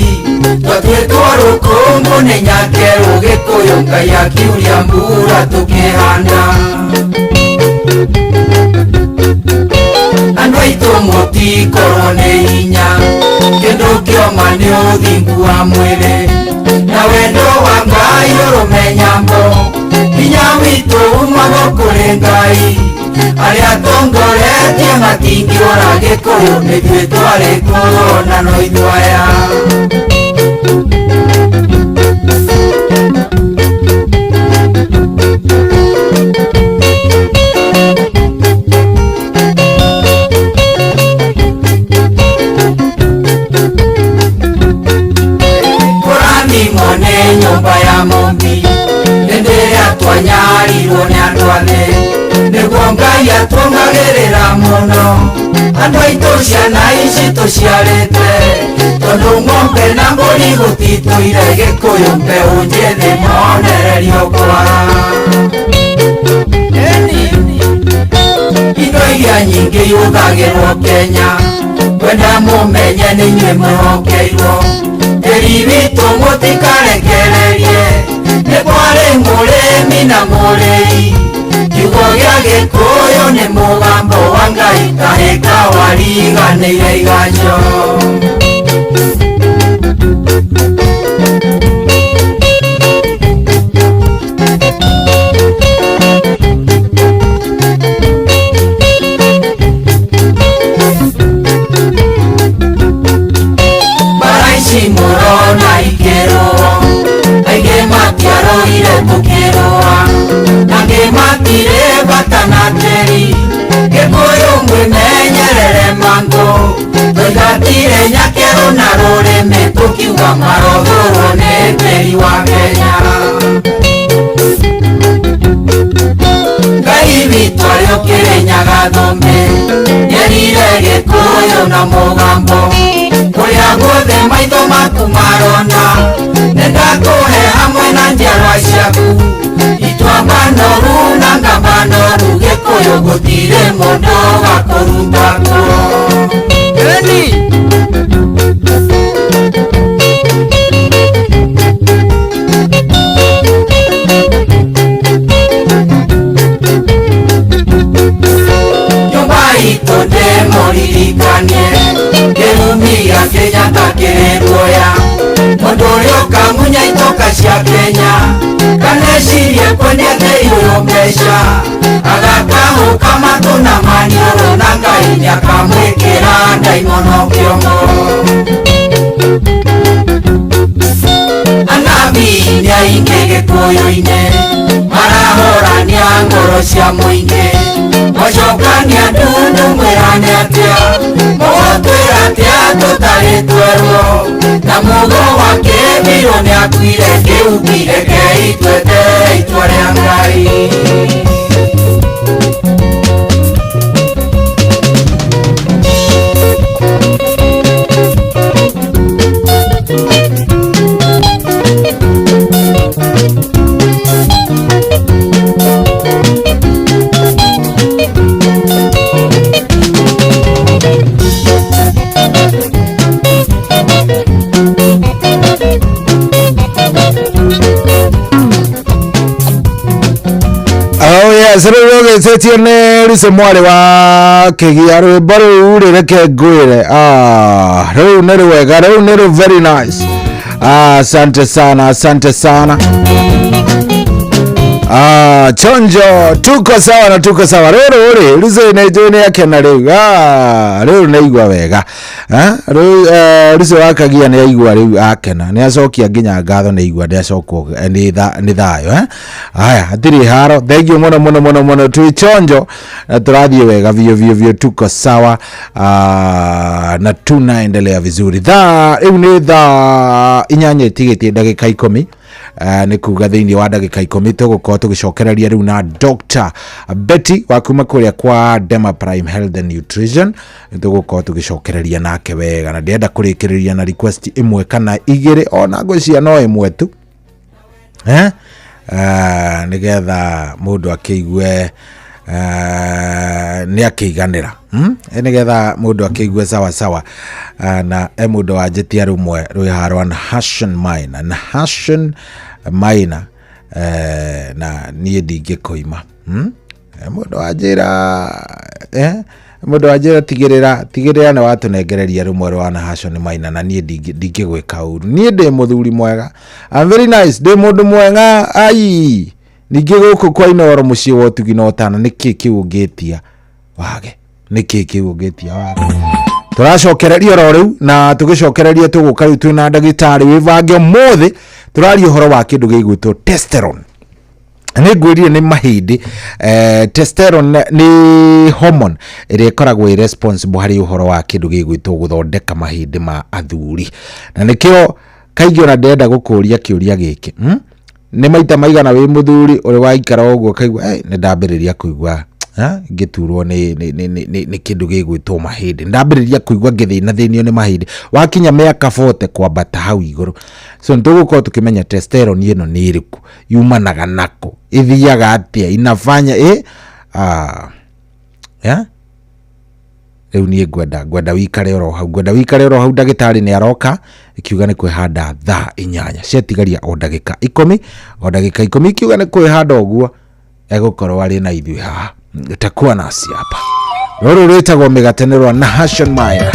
twatuĩtwo rũkũngũ nĩ Nyakerũ Gĩkũyũ Ngai akiuria mbura tũkĩhanda andũ aitũ mũtikorwo nĩ hinya kĩndũ kĩoma nĩ ũthingu wa mwĩrĩ na wendo wa Ngai ũrũmenyambo hinya witũ umagwo kũrĩ Ngai arĩa atongoretie matingĩũra Gĩkũyũ nĩthuĩ twarĩ kuona no ithwaya nyũmba ya mũmbi hĩndĩ ĩrĩa twanyarirwo nĩ andũ athĩ nĩguo Ngai atũngagĩrĩra mũno andũ aitũ ciana ici tũciarĩte tondũ ng'ombe na mbũri gũtitũire Gĩkũyũ mbeũ njĩthĩ monererio kwara indo iria nyingĩ ihũthagĩrwo Kenya kwenda mũmenye nĩ inyuĩ mwĩhokeirwo tĩri witũ mũtikarekererie nĩ kwarĩ mũrĩmi na mũrĩi kiugo gĩa Gĩkũyũ nĩ mũgambo wa Ngai kahĩka wariganĩire iganjo Murona ikĩrũa aingĩ matiarũire tũkĩrũa angĩ matirĩ bata na tĩri Gĩkũyũ mwĩmenyerere mangũ tũigatire Nyakerũ na rũrĩmĩ tũkiuga marothorwo nĩ tĩri wa Kenya Ngai witũ arĩ o Kĩrĩnyaga thũmbĩ nĩerire Gĩkũyũ na mũgambo kũrĩa guothe maitho maku marona nĩndakũhe hamwe na njiarwa ciaku ituamba noru na ngamba noru Gĩkũyũ gũtirĩ mũndũ wa kũrumba kuo nyũmba itũ ndĩmũririkanie kĩrumi gĩa Kenya takĩrĩruoya mũndũ ũrĩa ũkamunya itoka cia Kenya kanecirie kwendia thĩi ũyũ mbeca agakahũka matũ na maniũrũ na Ngai nĩakamwĩkĩra ndaimono kĩongo anabi nĩ aingĩ Gĩkũyũ-inĩ marahorania ngoro cia mũingĩ mwacokania ndundu mwĩrane atĩa mũgotwĩra atĩa tũtarĩ twerwo na mugo wa Kĩbirũ nĩ akuire kĩuki reke itwete itua rĩa Ngai Setie nĩ Lucy mwarĩ wa Kĩgia rwĩmbo rũu rĩreke ngwĩre rũu nĩ rwega rũu nĩ very nice asante sana Chonjo tuko sawa na tuko sawa rero ruze na jone yake na reu rero na igwa wega ruze wakagia na igwa reu akena ni acokia nginya ngatho na igwa ndacokwo ni thayo haya atiri haro thank you muno tu chonjo na turathie wega vio tuko sawa na tunaendelea vizuri riu ni inyanya tigetie ndagika 10 ni kuga thiini wa ndagika 10 tugukorwo tugicokereria riu na Dr. Betty wa kuma kuria kwa Dema Prime Health and Nutrition tugukorwo tugicokereria nake wega na ndenda kurikiriria na request imwe kana igiri ona ngwiciria no imwe tu nigetha mundu akeigue ni akiganira nigetha mundu akeigue sawa na mundu wanjitia rumwe rwiharo na Hassan Maina na nie ndingikoima mundu wanjira tigirira na watu nengereria rumwe rwa na Hassan Maina na nie ndingigwika uru nie ndi muthuri mwega I'm very nice ndi mundu mwega ai ningi guku kwa Inoro mucii wa Tugi Otana niki kiungitia wage turacokereria ro riu na tugicokereria tuguka riu twina ndagitari wivange mothe turari uhoro wa kindu gigwitwo testosterone ni ngwirie ni mahindi testosterone ni hormone ire ikoragwo irresponsible hari uhoro wa kindu gigwitwo guthondeka mahindi ma athuri na nikio kaingĩ ona ndenda gukuria kiuria giki ni maita maigana wi muthuri uri waikara uguo kaigua ni ndambiriria kuigua ngiturwo ni kindu gigwitwo mahindi ndambiriria kuigua ngithina thinio ni mahindi wakinya miaka 40 kwambata hau iguru so ntugukorwo tukimenya testosterone ino ni iriku yumanaga nako ithiaga atia inafanya riu nie gwenda wikare oro hau ndagitari ni aroka ikiuga ni kwihanda thaa 8 ciatigaria o ndagika 10 ikiuga ni kwihanda oguo egukorwo ari na ithui haha itakuwa nasi hapa roro rwitagwo migatenerwa na Hassan Maina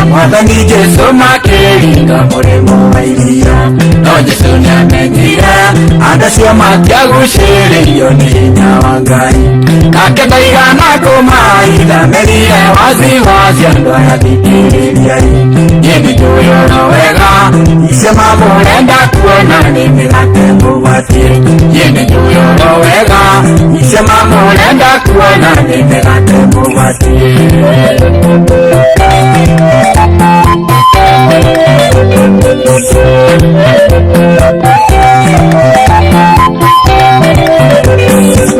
Mwathani Jesu makĩringa mũrĩmo wa iria no Jesu nĩamenyire andũ acio matiagucĩrĩirio nĩ hinya wa Ngai nake ndaigana kũmaitha merire waziwazi andũ aya thikĩrĩriai niĩ nĩnjũĩ ũhoro wega icema mũrenda kuona nĩ mĩgate mũgwatie niĩ nĩnjũĩ ũhoro wega icema mũrenda kuona nĩ mĩgate mũgwatie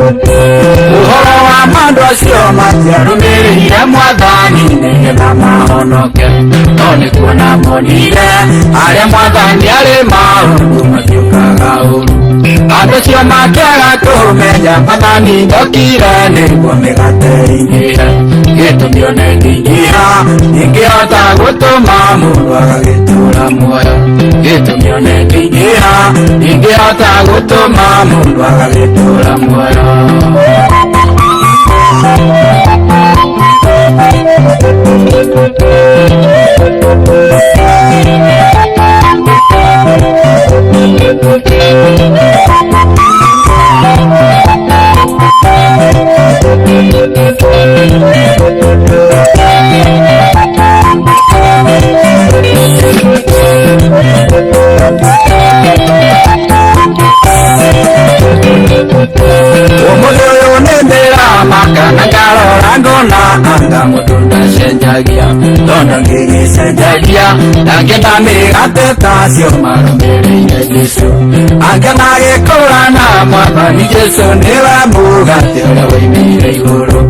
uhoro wa mandu acio matiarumĩrĩire Mwathani nĩgetha mahonoke no nĩ kuona monire arĩa Mwathani arĩ maũndũ matiũkaga ũru andũ acio makĩaga kũmenya Mwathani ndokire nĩguo mĩgate ĩingĩhe gĩtũmi ona ĩngĩingĩha ingĩhota gũtũma mũndũ agagĩtũra muoyo gĩtũmi ona ĩngĩingĩha ingĩhota gũtũma mũndũ agagĩtũra muoyo makana ngarora ngona anga mũndũ ndacenjagia tondũ ngĩgĩcenjagia ndangĩenda mĩgate tacio marũmĩrĩire Jesũ angĩona gĩkũra na Mwathani Jesũ nĩwe mũgate ũrĩa woimĩire igũrũ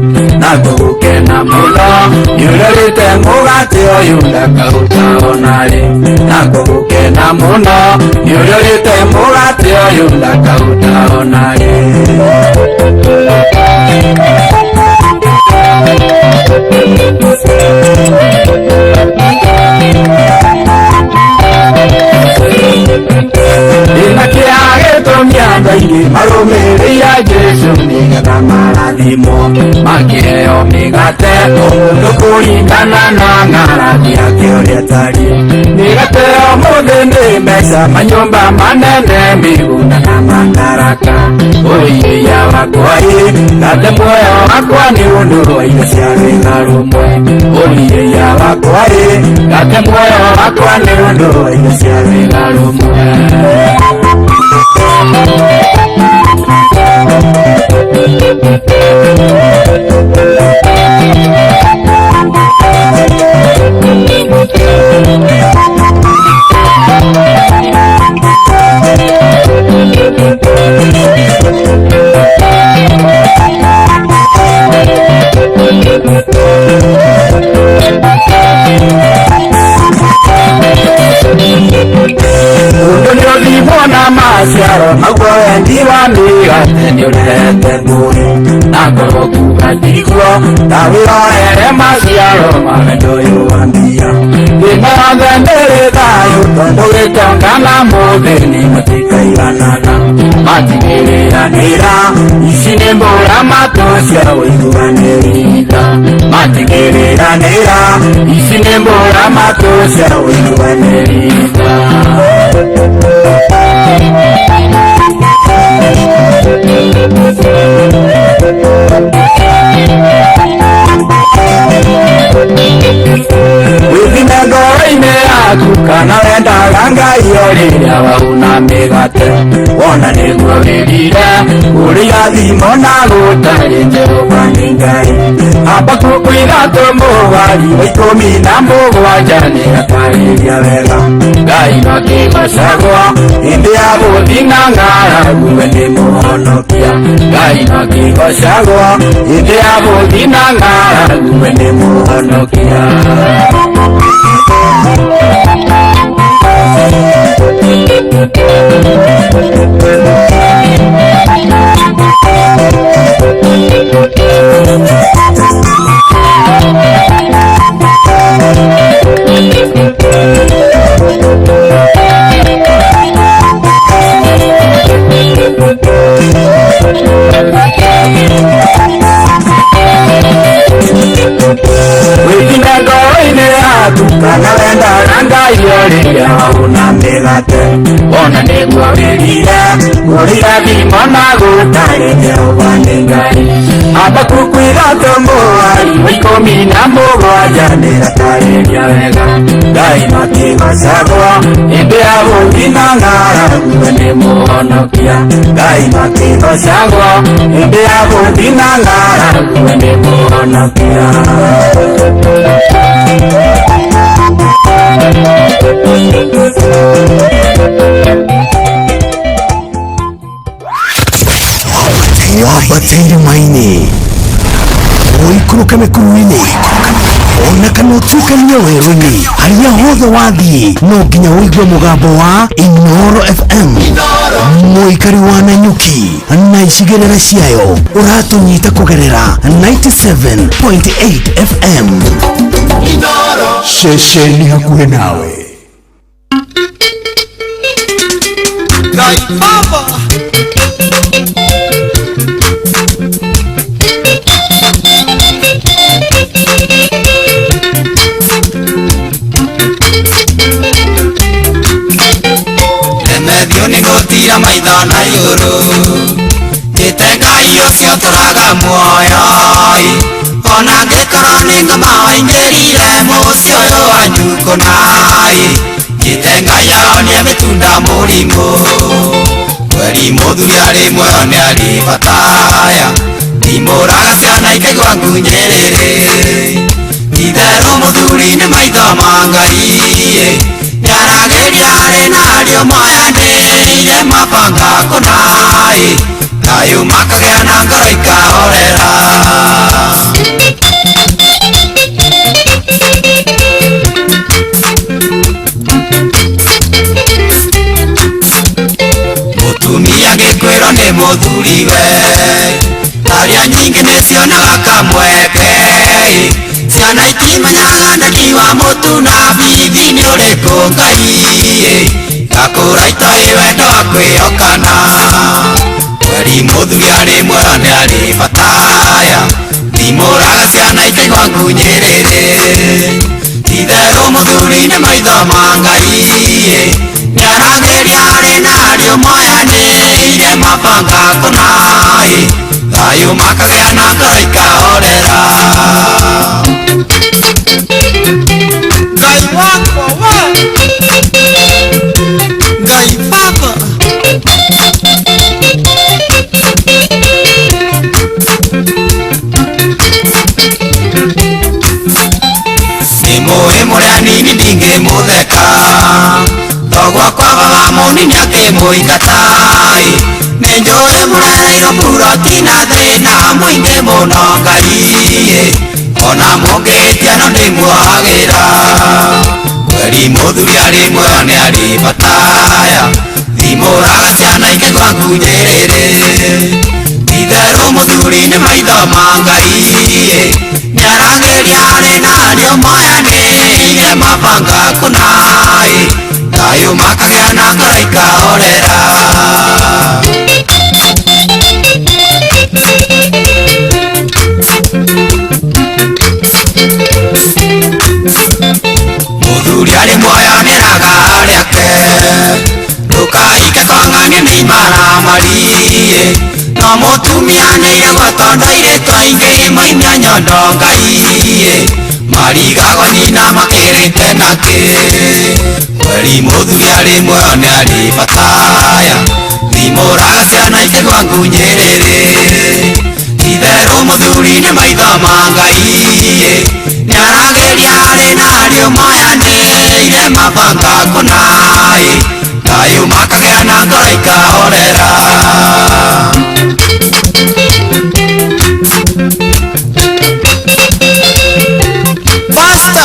na ngũgũkena mũno nĩũrerĩte mũgate ũyũ ndakaũta ona rĩ na ngũgũkena mũno nĩũrerĩte mũgate ũyũ ndakaũta ona rĩ daire marumiria Jesu nigetha marathimo makiheo migate mundu kuringana na ng'arathi yake uria tariĩ migate ũmũthĩ nĩ mbeca manyũmba manene migunda na mandaraka ũiya wakwa gate muoyo wakwa nĩ ũndũ wa indo cia wĩra rũmwe ũiya wakwa gate muoyo wakwa nĩ ũndũ wa indo cia wĩra rũmwe maciaro maguo wendi wa migate nĩ ũrehete ngũĩ na ngoro kuga tiguo ta wĩrorere maciaro ma wendo ũyũ wa mbia thĩna yothe ndĩrĩ thayũ tondũ gĩtongana mũthĩ nĩ matikaiguanana matigĩrĩranĩra ici nĩ mbũra matũ cia ũiguanĩrĩra matigĩrĩranĩra ici nĩ mbũra matũ cia ũiguanĩrĩra wĩthime ngoro-inĩ yaku kana wendaga Ngai o rĩrĩa wauna mĩgate wona nĩguo wĩrire kũrĩa thimo na gũtarĩ Jehova nĩ Ngai Habakuku ithatũ mũgwari wa 17 nĩ atarĩria wega Ngai no kĩgocagwo hĩndĩ ya gũthina ng'aragu we nĩ mũhonokia Ngai no kĩgocagwo hĩndĩ ya gũthina ng'aragu we nĩ mũhonokia wĩthime ngoro-inĩ yaku kana wendaga Ngai o rĩrĩa wauna mĩgate wona nĩguo wĩrire kũrĩa thimo na gũtarĩ Jehova nĩ Ngai Habakuku ithatũ mũgwari wa 17 nĩ atarĩria wega Ngai no kĩgocagwo hĩndĩ ya gũthina ng'aragu we nĩ mũhonokia Ngai no kĩgocagwo hĩndĩ ya gũthina ng'aragu we nĩ mũhonokia wabatĩire maini ũikũrũka mĩkuru-inĩ ona kana ũtuĩkania werũ-inĩ harĩa hothe wathiĩ no nginya ũigue mũgambo wa Inooro FM mũikari wa Nanyuki na icigĩrĩra ciayo ũratũnyita kũgerera 97.8 FM ceceni hakuhĩ nawe Ngai Baba Remethio nĩ gũtira maitho na igũrũ njĩte Ngai ũcio tũraga muoyo ona angĩkorwo nĩ ngoma waingĩrire mũciĩ ũyũ wanyu kũnai njĩte Ngai ahonie mĩtunda mũrimũ kweri mũthuri arĩ muoyo nĩ arĩ bataya ndimũraga ciana ikaigua ngunyĩrĩrĩ itherũ mũthuri nĩ maitho ma Ngai nĩaragĩria arĩ na ariũ moyanĩire mabanga kũnai thayũ makagĩa na ngoro ikahorera mũtumia angĩkwĩrwo nĩ mũthuriwe aria nyingĩ nĩcionaga kamweke ciana itimenyaga ndeki wa mũtu na bithi nĩ ũrĩkũ Ngai gakũra itoĩ wendo wa kwĩhokana ikaigua ngunyĩrĩrĩ itherũ mũthuri nĩ maitho ma Ngai nĩarageria arĩ na ariũ moyanĩire mabanga kũnai thayũ makagĩa na ngoro ikahorera Ngai wakwa we Ngai baba Nĩmũĩ mũrĩa nini ndingĩmũtheka Togwa kwa baba mũnini akĩmũingatai Nĩnjũĩ mũrereirwo purotina thĩna mũingĩ mũno Ngai Ona mũngĩtia no ndĩmuohagĩra Kweri mũthuri arĩ muoyo nĩ arĩ bataya Thimũraga ciana ikaigua ngunyĩrĩrĩ Itherũ mũthuri nĩ maitho ma Ngai nĩarageria arĩ na ariũ moyanĩire mabanga kũnai thayũ makagĩa na ngoro ikahorera mũthuri arĩ muoyo nĩraga arĩake ndũkaike kwang'ania nĩ imaramari no mũtumia nĩiragwo tondũ airĩtu aingĩ moimia nyondo Ngai marigagwo nyina makĩrĩte nakĩ kweri mũthuri arĩ muoyo nĩ arĩ bataya thimũraga ciana ikaigua ngunyĩrĩrĩ itherũ mũthuri nĩ maitho ma Ngai nĩarageria arĩ na ariũ moyanĩire mabanga kũnai thayũ makagĩa na ngoro ikahorera Basta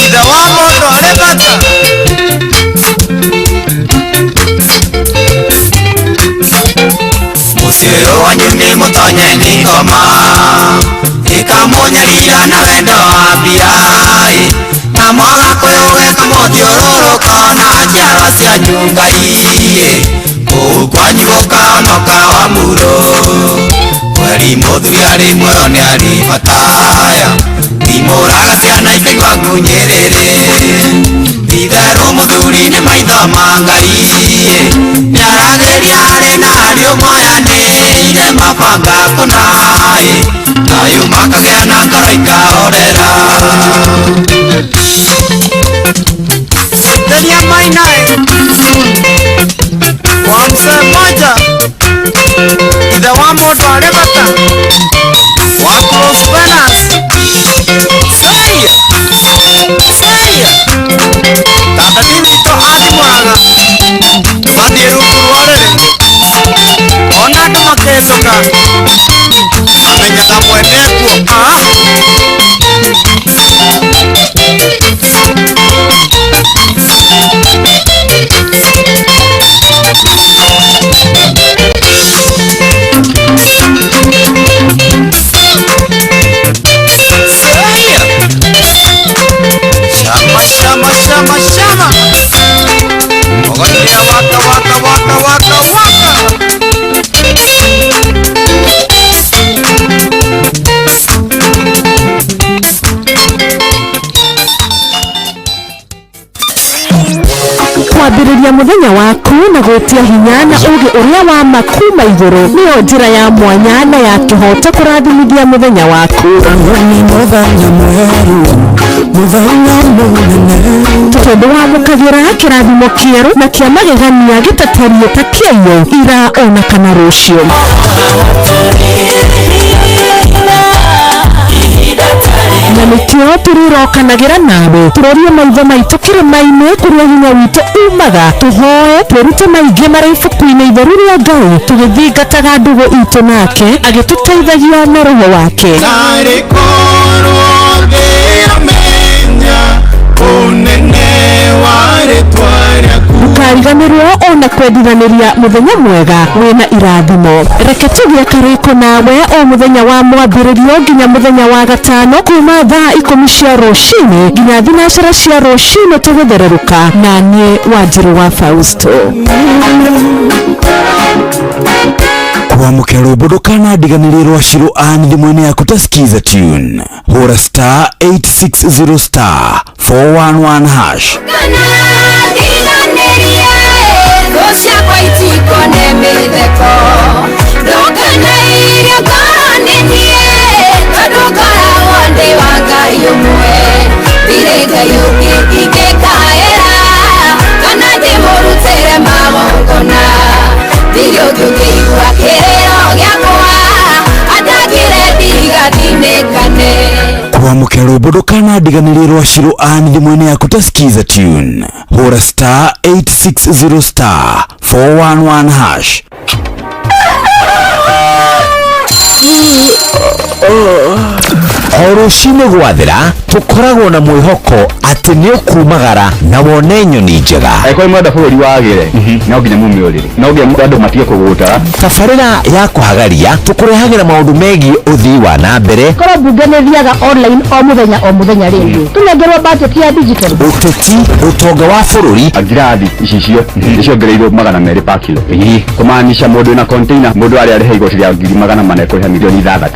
ithe wa mũndũ arĩ bata mũciĩ wanyu nĩ mũtonye nĩ ngoma ĩkamũnyarira na wendo wa mbirai na mwaga kwĩhũgeka mũthiũrũrũka na njiarwa cianyu Ngai kũu kwanyu gũkahonoka wa muro kweri mũthuri arĩ muoyo nĩ arĩ bataya thimũraga ciana ikaigua ngunyĩrĩrĩ itherũ mũthuri nĩ maitho ma Ngai nĩarageria arĩ na ariũ moyanĩire mabanga kũnai thayũ makagĩa na ngoro ikahorera Delia Mainae kwa mzee mmoja ithe wa mũndũ arĩ bata wa Prosperous Saya tata nĩwitũ athimũraga mathiĩ rungu rũrĩrĩ ona andũ makĩhĩtũka amenyaga mwene kuo Shama Ogonia waka kwambĩrĩria mũthenya waku na gwĩtia hinya na ũgĩ ũrĩa wa makuma igũrũ nĩyo njĩra ya mwanya na ya kĩhoto kũrathimithia mũthenya waku tondũ wamũkagĩra kĩrathimo kĩerũ na kĩa magegania gĩtatarie ta kĩeyo ira ona kana rũciũ na nĩkĩo tũrĩrokanagĩra nawe tũrorie maitho maitũ kĩrĩma-inĩ kũrĩa hinya witũ umaga tũhoe twĩrute maingĩ marĩ ibuku-inĩ itheru rĩa Ngai tũgĩthingataga ndũgũ itũ nake agĩtũteithagia na roho wake ndũkariganĩrwo ona kwendithanĩria mũthenya mwega wĩna irathimo reke tũgĩe karĩko nawe o mũthenya wa mwambĩrĩrio nginya mũthenya wa gatano kuma thaa 10 cia rũcinĩ nginya thinacara cia rũcinĩ tũgĩthererũka na niĩ Wanjiru wa Fausto Kwamũkĩra rwĩmbo ndũkanandiganĩrie rwa Shiro Ann thimũ-inĩ yaku ta skiza tune. Hũra star 860 star 411 hash. Kwamũkĩra rwĩmbo ndũkanandiganĩrie rwa Shiro Ann thimũ-inĩ yaku ta skiza tune. Hũra star 860 star 411 hash. Rũcinĩ gwathĩra tũkoragwo na mwĩhoko atĩ nĩ ũkumagara na wone nyoni njega. Angĩkorwo mwenda bũrũri wagĩre no nginya mumiũrĩre, no nginya andũ matige kũgũtara. Tabarĩra ya kũhagaria tũkũrehagĩra maũndũ megiĩ ũthii wa na mbere. Korwo mbunge nĩ thiaga online o mũthenya rĩngĩ. Tũnengerwo budget ya digital. Ũteti, ũtonga wa bũrũri. Ngirathi icio nĩciongereirwo 200 per kilo. Kũmaanisha mũndũ na container, mũndũ arĩa arĩhe igoti rĩa 400 ekũrĩha milioni 6.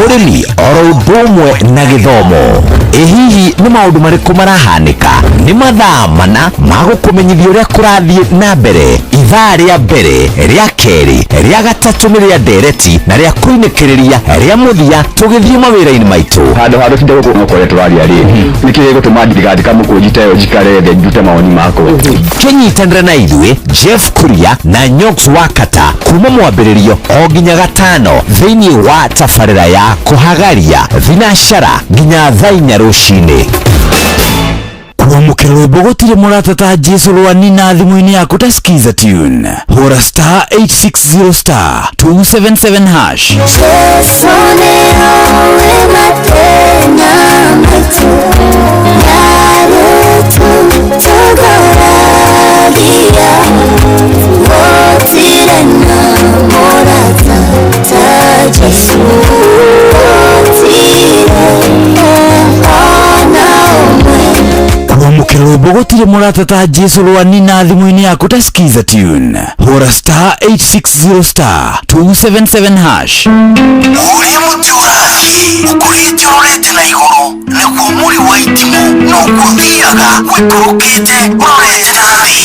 Ũrĩmi oro ũndũ ũmwe na gĩthomo. Hihi nĩ maũndũ marĩkũ marahanĩka? Nĩ mathaa mana ma gũkũmenyithia ũrĩa kũrathiĩ na mbere. Ithaa rĩa mbere, rĩa kerĩ, rĩa gatatũ nĩ rĩa ndereti na rĩa kũinĩkĩrĩria rĩa mũthia tũgĩthiĩ mawĩra-inĩ maitũ. Handũ tinde gũkũ kũrĩa tũraria rĩ. Nĩkĩĩ gũtũma ndirigadi kamũkũnjite yo njikare thĩ ndute mawoni makwa. Kĩnyitanĩre na ithuĩ Jeff Kuria na Nyox Wakata kuma mwambĩrĩrio o nginya gatano thĩinĩ wa tabarĩra ya kũhagaria thinashara nginya thaa 4 rũcinĩ. Kwamũkĩra rwĩmbo gũtirĩ mũrata ta Jesũ rwanina thimũ-inĩ yaku ta skiza tune. Hũra star 860 star 277 hash. Jesũ nĩoĩ matenya maitũ, narĩ tũtũgaragia, gũtirĩ na mũrata ta Jesũ, gũtirĩ ona ũmwe. Kwamũkĩra rwĩmbo gũtirĩ mũrata ta Jesũ rwanina thimũ-inĩ yaku ta skiza tune. Hũra star 860 star 277 hash. Ũrĩa mũtĩ ũrathiĩ ũkũrĩte ũrorete na igũrũ, naguo mũri wa itimũ no gũthiaga gwĩkũrũkĩte ũrorete na thĩ.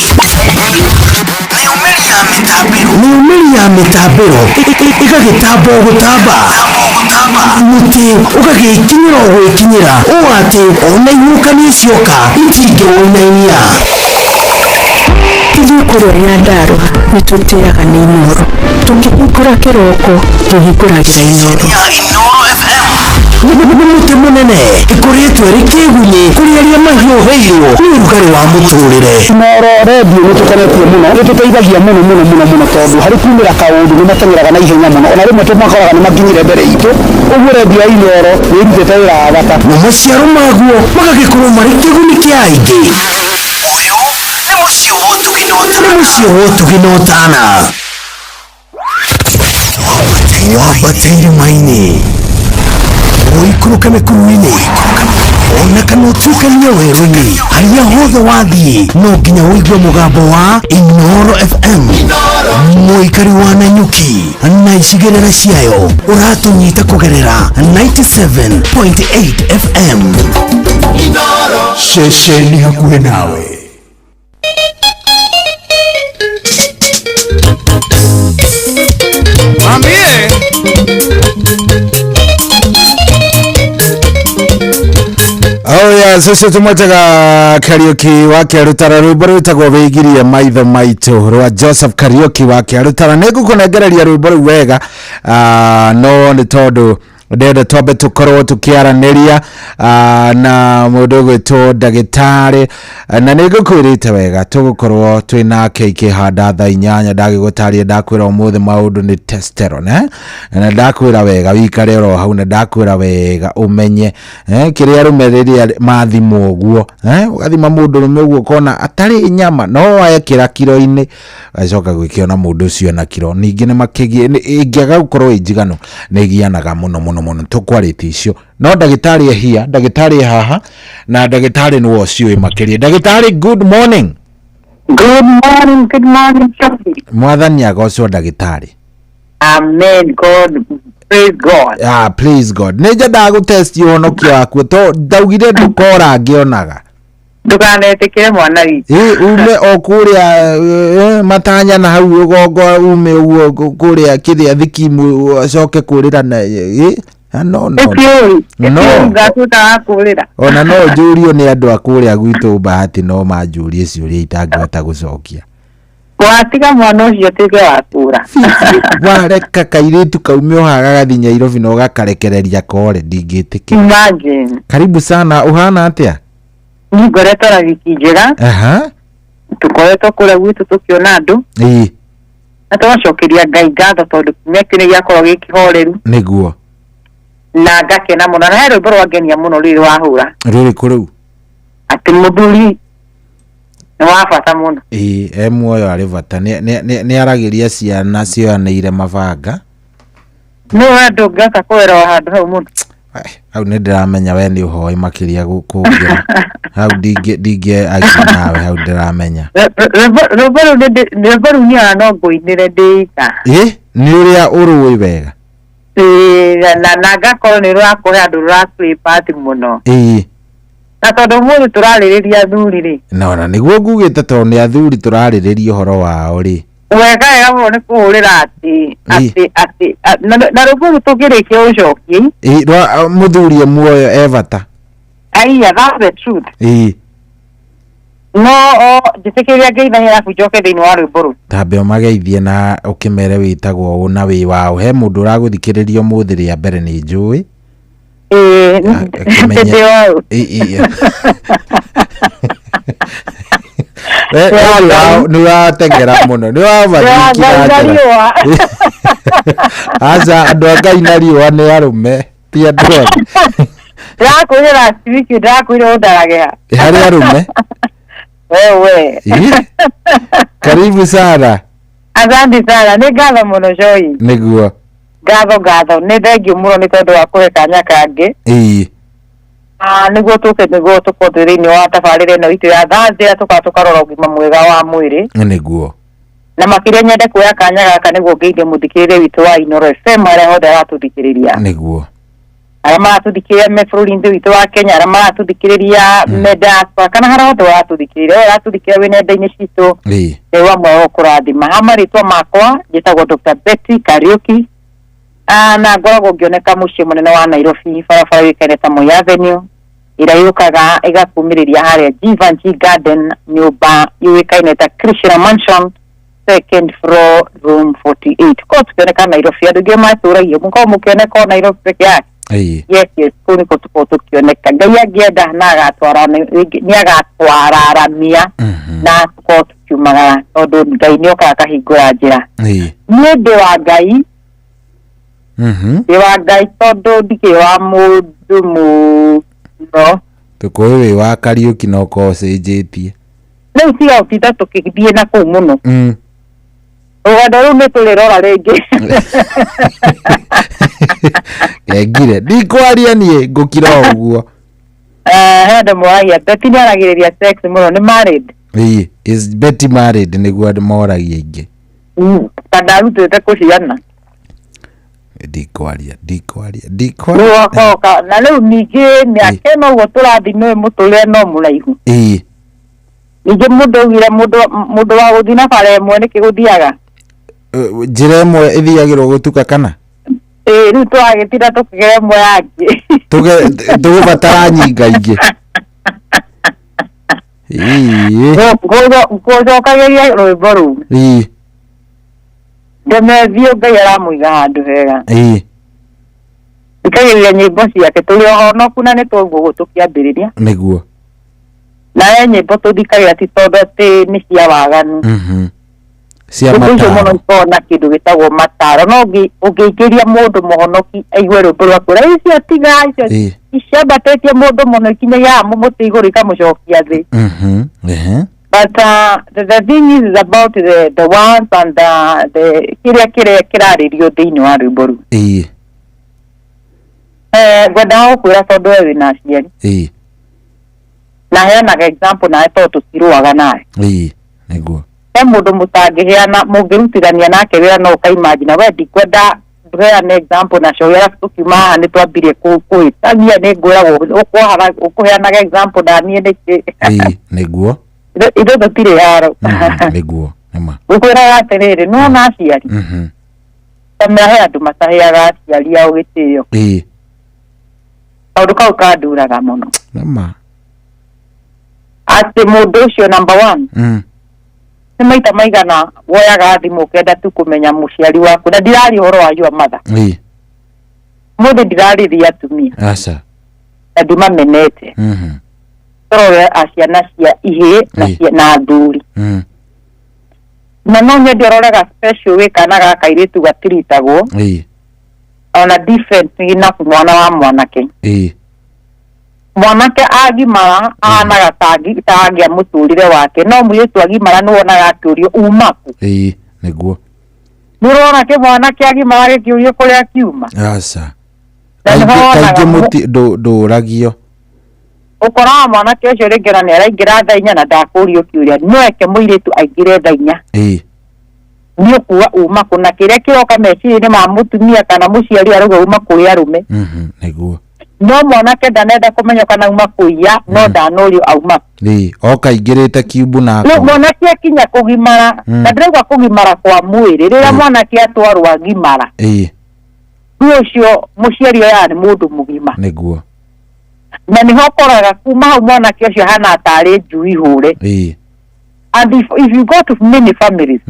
Nĩumĩri ya mĩtambĩro ĩgagĩtamba o gũtamba, mũtĩ ũgagĩkinyĩra o gwĩkinyĩra, ũũ atĩ ona ihuhũkanio cioka itingĩwĩnainia. Ithuĩ kũrĩa Nyandarua nĩ twĩtĩaga nĩ Inooro. Tũkĩhingũra kĩroko twĩhingũragĩra Inooro. Nĩ mũtĩ mũnene ĩkoretwo ĩrĩ kĩgunyi kũrĩ arĩa mahiũhĩirwo nĩ ũrugarĩ wa mũtũrĩre. Inooro redio nĩ tũkenetie mũno, nĩ tũteithagia mũno tondũ harĩ kumĩra kaũndũ nĩ mateng'eraga na ihenya mũno, ona rĩmwe tũmakoraga nĩ makinyire mbere itũ. Ũguo redio ya Inooro nĩ ĩrutĩte wĩra wa bata na maciaro maguo magagĩkorwo marĩ kĩguni kĩa aingĩ. Ũyũ nĩ mũciĩ wa ũtugi na ũtana. Wambate irĩma-inĩ, ũikũrũke mĩkuru-inĩ, ona kana ũtuĩkanie werũ-inĩ, harĩa hothe wathiĩ no nginya ũigue mũgambo wa Inooro FM. Mũikari wa Nanyuki na icigĩrĩra ciayo ũratũnyita kũgerera 97.8 FM. Ceceni hakuhĩ nawe. Mambie sisi tumwetaga Kariuki wa Kĩarũtara, rwĩmbo rwĩtagwo wĩgirie maitho maitũ rwa Joseph Kariuki wa Kĩarũtara. Nĩngũkũnengereria rwĩmbo rũu wega no nĩ tondũ ndenda twambe tũkorwo tũkĩaranĩria na mũndũ ũgwĩtwo ndagĩtarĩ, na nĩngũkwĩrĩte wega tũgũkorwo twĩnake ikĩhanda thaa 8. Ndagĩgũtarĩria ndakwĩra ũmũthĩ maũndũ nĩ testosterone, na ndakwĩra wega wikare oro hau, na ndakwĩra wega ũmenye kĩrĩa rũmĩrĩria mathimo ũguo, ũgathima mũndũ rũme ũguo kona atarĩ nyama no ekĩra kiro-inĩ, acoka gwĩkĩona mũndũ ũcio na kiro. Ningĩ nĩ makĩgie ingĩaga gũkorwo ĩnjiganu nĩ gianaga mũno tũkwarĩti icio. No ndagĩtarĩ ehia, ndagĩtarĩ haha, na ndagĩtarĩ nĩ wocio makĩria. Ndagĩtarĩ, good morning. Good morning. Mwathani agocwo ndagĩtarĩ. Amen. God, praise God. Praise God. Neja dagu test yonokia waku to ndaugire ndukora ngionaga. Ndukanetikire mwana witũ. Ume o kuria matanya na hau ugongo ume uguo kuria kithia thikimu acoke kurira na no ngatuta kurira. Ona no njurio ni andu akuria gwitu bahati no manjurie ciuria itangihota gucokia. Watiga mwana ucio tige wakura. Wareka kairitu kaumio haga gathi Nyairobi no gakarekereria kore ndingitike. Imagine. Karibu sana, uhana atia? Ngoretwo na wiki njega. Tukoretwo kuria gwitu tukiona andu. Na tugacokeria Ngai ngatho tondu kiumia kĩu nĩ gĩakorwo gĩ kĩhoreru. Nĩguo. Na ngakena mũno na he rwĩmbo rwangenia mũno rĩrĩ wahũra. Rũrĩkũ rĩu? Atĩ mũthuri nĩ wa bata mũno. Muoyo arĩ bata nĩ aragĩria ciana cioyanĩire mabanga. No ndũngĩhota kwĩrwo handũ hau mũno. Hau nĩ ndĩramenya we nĩ ũhoi makĩria gũkũngira. Hau ndingĩ agĩ nawe hau ndĩramenya. Rwĩmbo rũu niona no ngũinĩre ndĩika. Nĩ ũrĩa ũrũĩ wega. Na ngakorwo nĩ rũrakũhe andũ rũraplay part mũno. Na tondũ mũthĩ tũrarĩrĩria athuri rĩ. Nona nĩguo ngugĩte tondũ nĩ athuri tũrarĩrĩria ũhoro wao rĩ. Wega mũno nĩ kũhũrĩra atĩ na rũmbo rũu tũngĩrĩkia ũcokie. Mũthuri muoyo bata. That's the truth. No njĩtĩkĩria ngeithagia arabu njoke thĩinĩ wa rwĩmbo rũu. Tambe ũmageithie na ũkĩmere wĩtagwo ũũ na wĩ wao. He mũndũ ũragũthikĩrĩria ũmũthĩ rĩa mbere nĩ njũĩ. Nĩ watengera mũno nĩ wabathikira aca andũ a Ngai na riũa nĩ arũme ti andũ othe. Ndakwĩrĩra wiki ndakwĩrĩra ũndaragea harĩ arũme. Wewe. Karibu sana. Asante sana. Nĩ ngatho mũno Joy. Nĩguo. Ngatho nĩ thengiũ mũno nĩ tondũ wa kũhe kanya kangĩ. Nĩguo tũkorwo twĩ thĩinĩ wa tabarĩra ĩno itũ ya Thursday tũkarora ũgima mwega wa mwĩrĩ. Nĩguo. Na makĩria nyende kuoya kanya gaka nĩguo ngeithie mũthikĩrĩria witũ wa Inooro FM arĩa othe aratũthikĩrĩria. Nĩguo. Arĩa maratũthikĩrĩria me bũrũri-inĩ witũ wa Kenya, arĩa maratũthikĩrĩria me diaspora kana harĩa hothe waratũthikĩrĩria we aratũthikĩrĩria wĩ nenda-inĩ citũ. Nĩ wamwe wa kũrathima. Ha marĩtwa makwa njĩtagwo Dr. Betty Kariuki. Na ngoragwo ngĩoneka mũciĩ mũnene wa Nairobi barabara yũĩkaine ta Moi Avenue ĩrĩa yũkaga ĩgakumĩrĩria harĩa Givenchy Garden nyũmba yũĩkaine ta Krishna Mansion second floor room 48. Kwa tukioneka Nairobi andũ aingĩ matũũragia mũkorwo mũkĩoneka Nairobi peke yake. Yes kũu nĩkuo tũkorwo tũkĩoneka. Ngai angĩenda na nĩ agatwararamia na tũkorwo tũkiumagara tondũ Ngai nĩ okaga akahingũra njĩra. Nĩ ũndũ wa Ngai wa Ngai tondũ ndikĩ wa mũndũ mũno. Tũkũĩ wĩ wa Kariuki no ũkorwo ũcenjetie. Rĩu tiga gũtinda tũkĩthiĩ na kũu mũno. Rũgendo rũu nĩ tũrĩrora rĩngĩ. Ngire ndikwaria niĩ ngũkira ũguo. He andũ moragia Betty nĩ aragĩrĩria sex mũno nĩ married. Is Betty married nĩguo andũ moragia aingĩ. Kana arutĩte kũciana. Ndikwaria. Rũoka na rĩu ningĩ mĩaka ĩno ũguo tũrathiĩ nĩ mũtũrĩre no mũraihu. Ningĩ mũndũ augire mũndũ wa gũthiĩ na bara ĩmwe nĩkĩ gũthiaga. Njĩra ĩmwe ĩthiagĩrwo gũtuka kana? Rĩu twagĩtinda tũkĩgera ĩmwe yangĩ. Tũgũbatara nyinga ingĩ. Ngũcokagĩria rwĩmbo rũu. Ndemethio Ngai aramũiga handũ hega. Thikagĩrĩria nyĩmbo ciake tũrĩ ohonoku na nĩ twaguo tũkĩambĩrĩria. Nĩguo. Na nyĩmbo tũthikagĩra ti tondũ atĩ nĩ cia waganu. Cia mataro. Ũcio mũno ikoragwo na kĩndũ gĩtagwo mataro. No ũngĩingĩria mũndũ mũhonoki aigue rwĩmbo rwaku ũrĩa icio tiga icio iciambatĩtie mũndũ mũno ikinyagia mũtĩ igũrũ ikamũcokia thĩ. But the thing is about the ones and the kĩrarĩrio thĩinĩ wa rwĩmbo rũu. Ngwendaga gũkwĩra tondũ we wĩna aciari. Na heanaga example nawe tondũ tũtirũaga nawe. Nĩguo. he mundu mutangiheana mungirutithania nake wira no ukaimagine we ndikwenda an example na show ya tukima ni twambire kuitania ni ngwiragwo ukuheanaga example na nie ni niguo itho tutire yaro niguo nema ukwiraga atiriri no na aciari he andu mataheaga aciari ao gitio kaundu kau kanduraga muno nema ati mundu ucio number 1 ni maita maigana woyaga thimu kenda tu kumenya muciari waku na ndirari horo wa your mother mundu ndirari atumia asa nduma menete toro aciana cia ihe na nduri na no nye ndiroraga special wikana gaka iritu gatiritagwo ona different ina mwana wa mwanake mwanake agimara anaga tagia muturire wake no mwitu agimara nuonaga akiurio umaku niguo nurona ke mwanake agimara akiurio kuria kiuma asa kaingi muti nduragio ukora mwanake ucio ringera ni araingira thainya na ndakurio kiuria nweke muiritu aingire thainya ni okuwa umaku na kiria kiroka meciria ma mutumia kana muciari aruga umaku ya rume niguo no mwanake ndanenda kumenya kana uma kuiya no ndanorio auma oka ingirite kiubu na no mwanake akinya kugimara na ndirauga kugimara kwa mwiri rira mwanake atwarwa agimara ucio muciari ya ni mundu mugima niguo na ni hokoraga kuma hau mwanake ucio hana atari njui hure and if you go to many families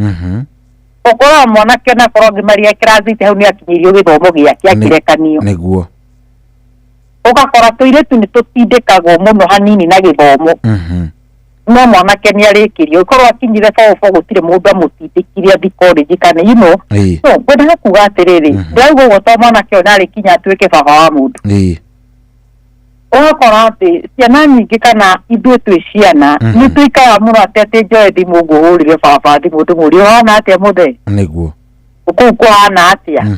okora mwanake na korogi maria kirazite hau ni akinyirio githomo giake akirekanio niguo ugakora tuiretu ni tutindikagwo muno hanini na githomo no mwanake ni arikirio korwo akinyire form gutire mundu amutidikiria college kana no gwenda kuga atiriri ndaugo gutoma mwanake ona arikinya atuike baba wa mundu ugakora ati ciana nyingi kana ithuĩ twĩ ciana nĩ tuikaga muno atĩ njoe thimũ ngũhũrire baba thimũ ndĩmũrie ũhana atĩa mũthee nĩguo kũu kũhana atĩa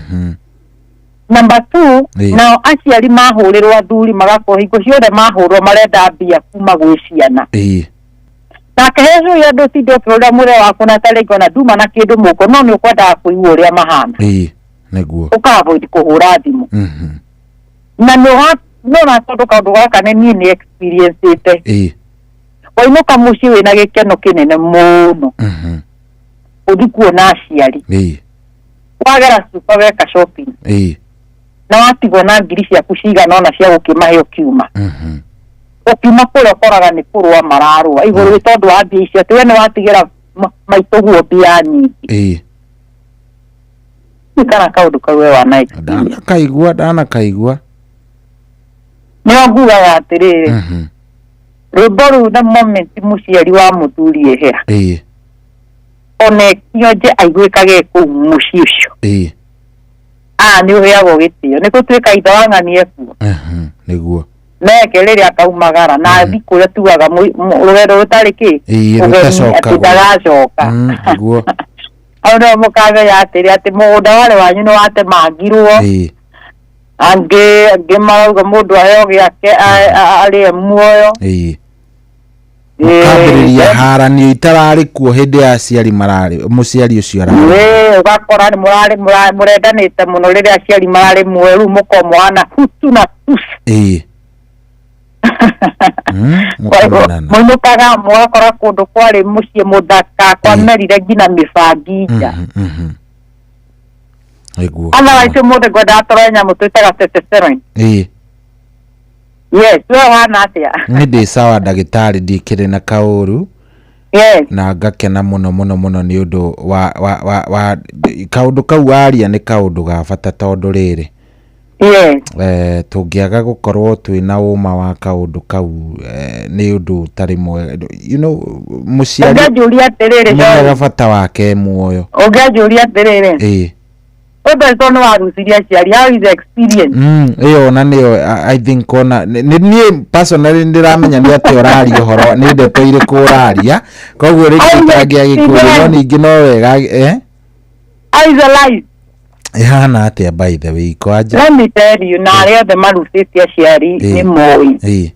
number 2 nao aciari mahũrĩrwo athuri magakorwo hingo ciothe mahũrwo marenda mbia kuma gwĩ ciana nake hecu ya andũ tinde ũkĩrora mũrĩa waku na tarĩngĩ ona nduma na kĩndũ mũko no nĩ ũkwendaga kũigua ũrĩa mahana nĩguo ũka-avoid kũhũra thimũ na nona tondũ kaũndũ gaka nĩ niĩ nĩ experience ite wainũka mũciĩ wĩna gĩkeno kĩnene mũno ũthi kuona aciari wagera super weka shopping na watigwo na ngiri ciaku cigana ona cia gũkĩmahe ũkiuma ũkiuma kũrĩa ũkoraga nĩ kũrũa mararũa igũrũ tondũ wa mbia icio atĩ we nĩ watigĩra maitũguo mbia nyingĩ kana kaũndũ kau we wana ndanakaigua nĩo ngugaga atĩrĩrĩ rwĩmbo rũu na moment mũciari wa mũthuri ehera ona kionje aiguĩkage kũu mũciĩ ũcio nĩ ũheagwo gĩtĩo nĩ gũtuĩka ithe wa ng'ani ekuo nĩguo neke rĩrĩa akaumagara na thiĩ kũrĩa tugaga rũgendo rũtarĩ kĩ ũgeni atĩ ndagacoka hau nĩo mũkamenya atĩrĩ atĩ mũgũnda warĩ wanyu nĩ watemangirwo angĩ marauga mũndũ aheo gĩake arĩe muoyo mũkambĩrĩria haranio itararĩ kuo hĩndĩ ya aciari mũciari ũcio ararĩ ũgakora nĩ mũrendanĩte mũno rĩrĩa aciari mararĩ muoyo rĩu mũkomwana hutu na tusi mũinũkaga mũgakora kũndũ kwarĩ mũciĩ mũthaka kwamerire nginya mĩbangi nja otherwise mũndũ ngwendaga tũrore nyamũ twĩtaga testosterone yes we wana atĩa nĩ ndĩ sawa ndagĩtarĩ ndikĩrĩ na kaũru na ngakena mũno mũno mũno nĩ ũndũ wa kaũndũ kau waria nĩ kaũndũ ga bata tondũ rĩrĩ tũngĩaga gũkorwo twĩna ũma wa kaũndũ kau nĩ ũndũ ũtarĩ mwega mũciari nĩaga bata wake muoyo ũngĩanjũria atĩrĩrĩ Obeto no arusiria aciari how is the experience iyo na niyo I think ona ni personally ndiramenya ni ati orari uhoro ni ndeto iriku uraria koguo rikitangia gikuyu no ningi no wega how is the life ihana ati by the way kwaje let me tell you na ria the marusiria aciari ni moi he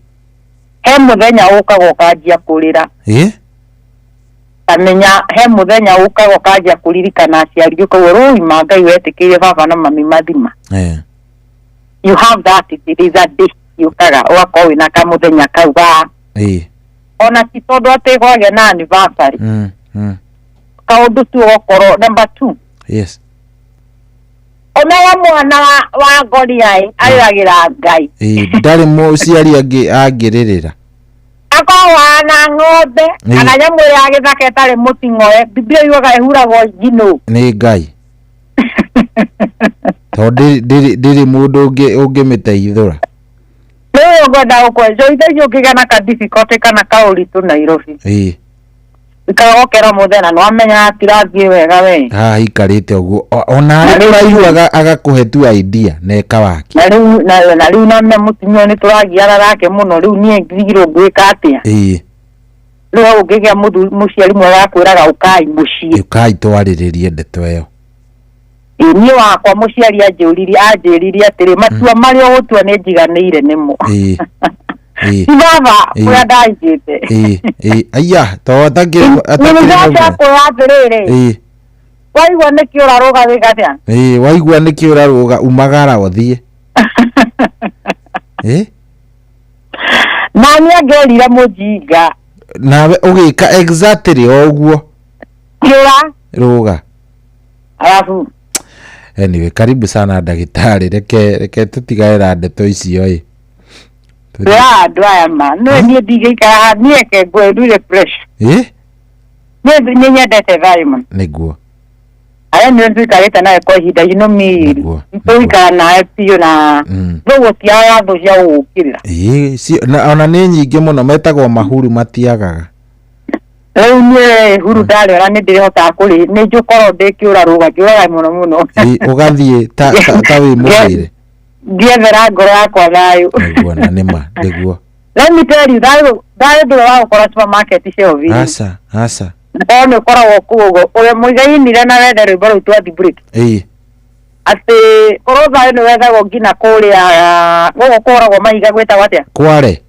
muthenya ukaga ukanjia kurira kamenya he muthenya ukago kaja kuririkana aciari ukago roi Ngai wetikire baba na mami mathima. You have that, it is a day ukaga wako wina kamuthenya kauga. Ona ti tondu ati gwage na anniversary. Kaundu tu okoro number 2. Yes. Ona wa mwana wa Goliai ayiragira Ngai. Ndari muciari agirerera. Wana ng'ombe kana nyamu ya githaka etare mutingoe Biblia yuga ehuragwo njino ni Ngai. Tondu ndiri mundu ungimiteithura. Leo ngoda ukwejo ithe ukigana ka difficult kana ka uritu Nairobi. Ikagokera muthena no amenya atirathie wega we. Ikarite uguo ona uraihuaga agakuhe tu idea neka waki. Na riu na mutimio ni turagiara rake muno riu nie ngigiro gwika atia. Riu ugigia muciari mwega akwiraga ukai mucii. Ukai twariririe ndeto iyo. Ni wakwa muciari anjiririe atiri matua mario gutua ni njiganire nimo. Baba, kwa daijete. Aya, to atakire. Nimeacha kwa atirire. Waigua niki uraruga wigatia. Waigua niki uraruga umagara uthie. Nani agerira mujinga. Nawe ugika exactly oguo. Ruga. Alafu. Anyway, karibu sana ndagitari. Reke tutigaira ndeto icio Dwa man. No ni digika ni ke gwedure fresh. Ni nyendete very man. Niguo. Aya ndio tukaleta naye kwa hida you me. Tuika na epio na no tia ndo ya ukira. Si ona ni nyingi muno metagwo mahuru matiagaga. Ni huru dale ra ni ndirihota kuri ni njukoro ndekiura ruga kiura muno. Ugathie ta wi muthire. Ndiethera ngoro yakwa thayo. Niguo na nima niguo. Let me tell you that do wa ukora supermarket cio vi. Asa. Ono ukora wokugo oyo muigainire na wethe rwimbo rũu twa break. Ati oroza ino wethe gogina kuria gogo koragwo maiga gweta watia. Kware.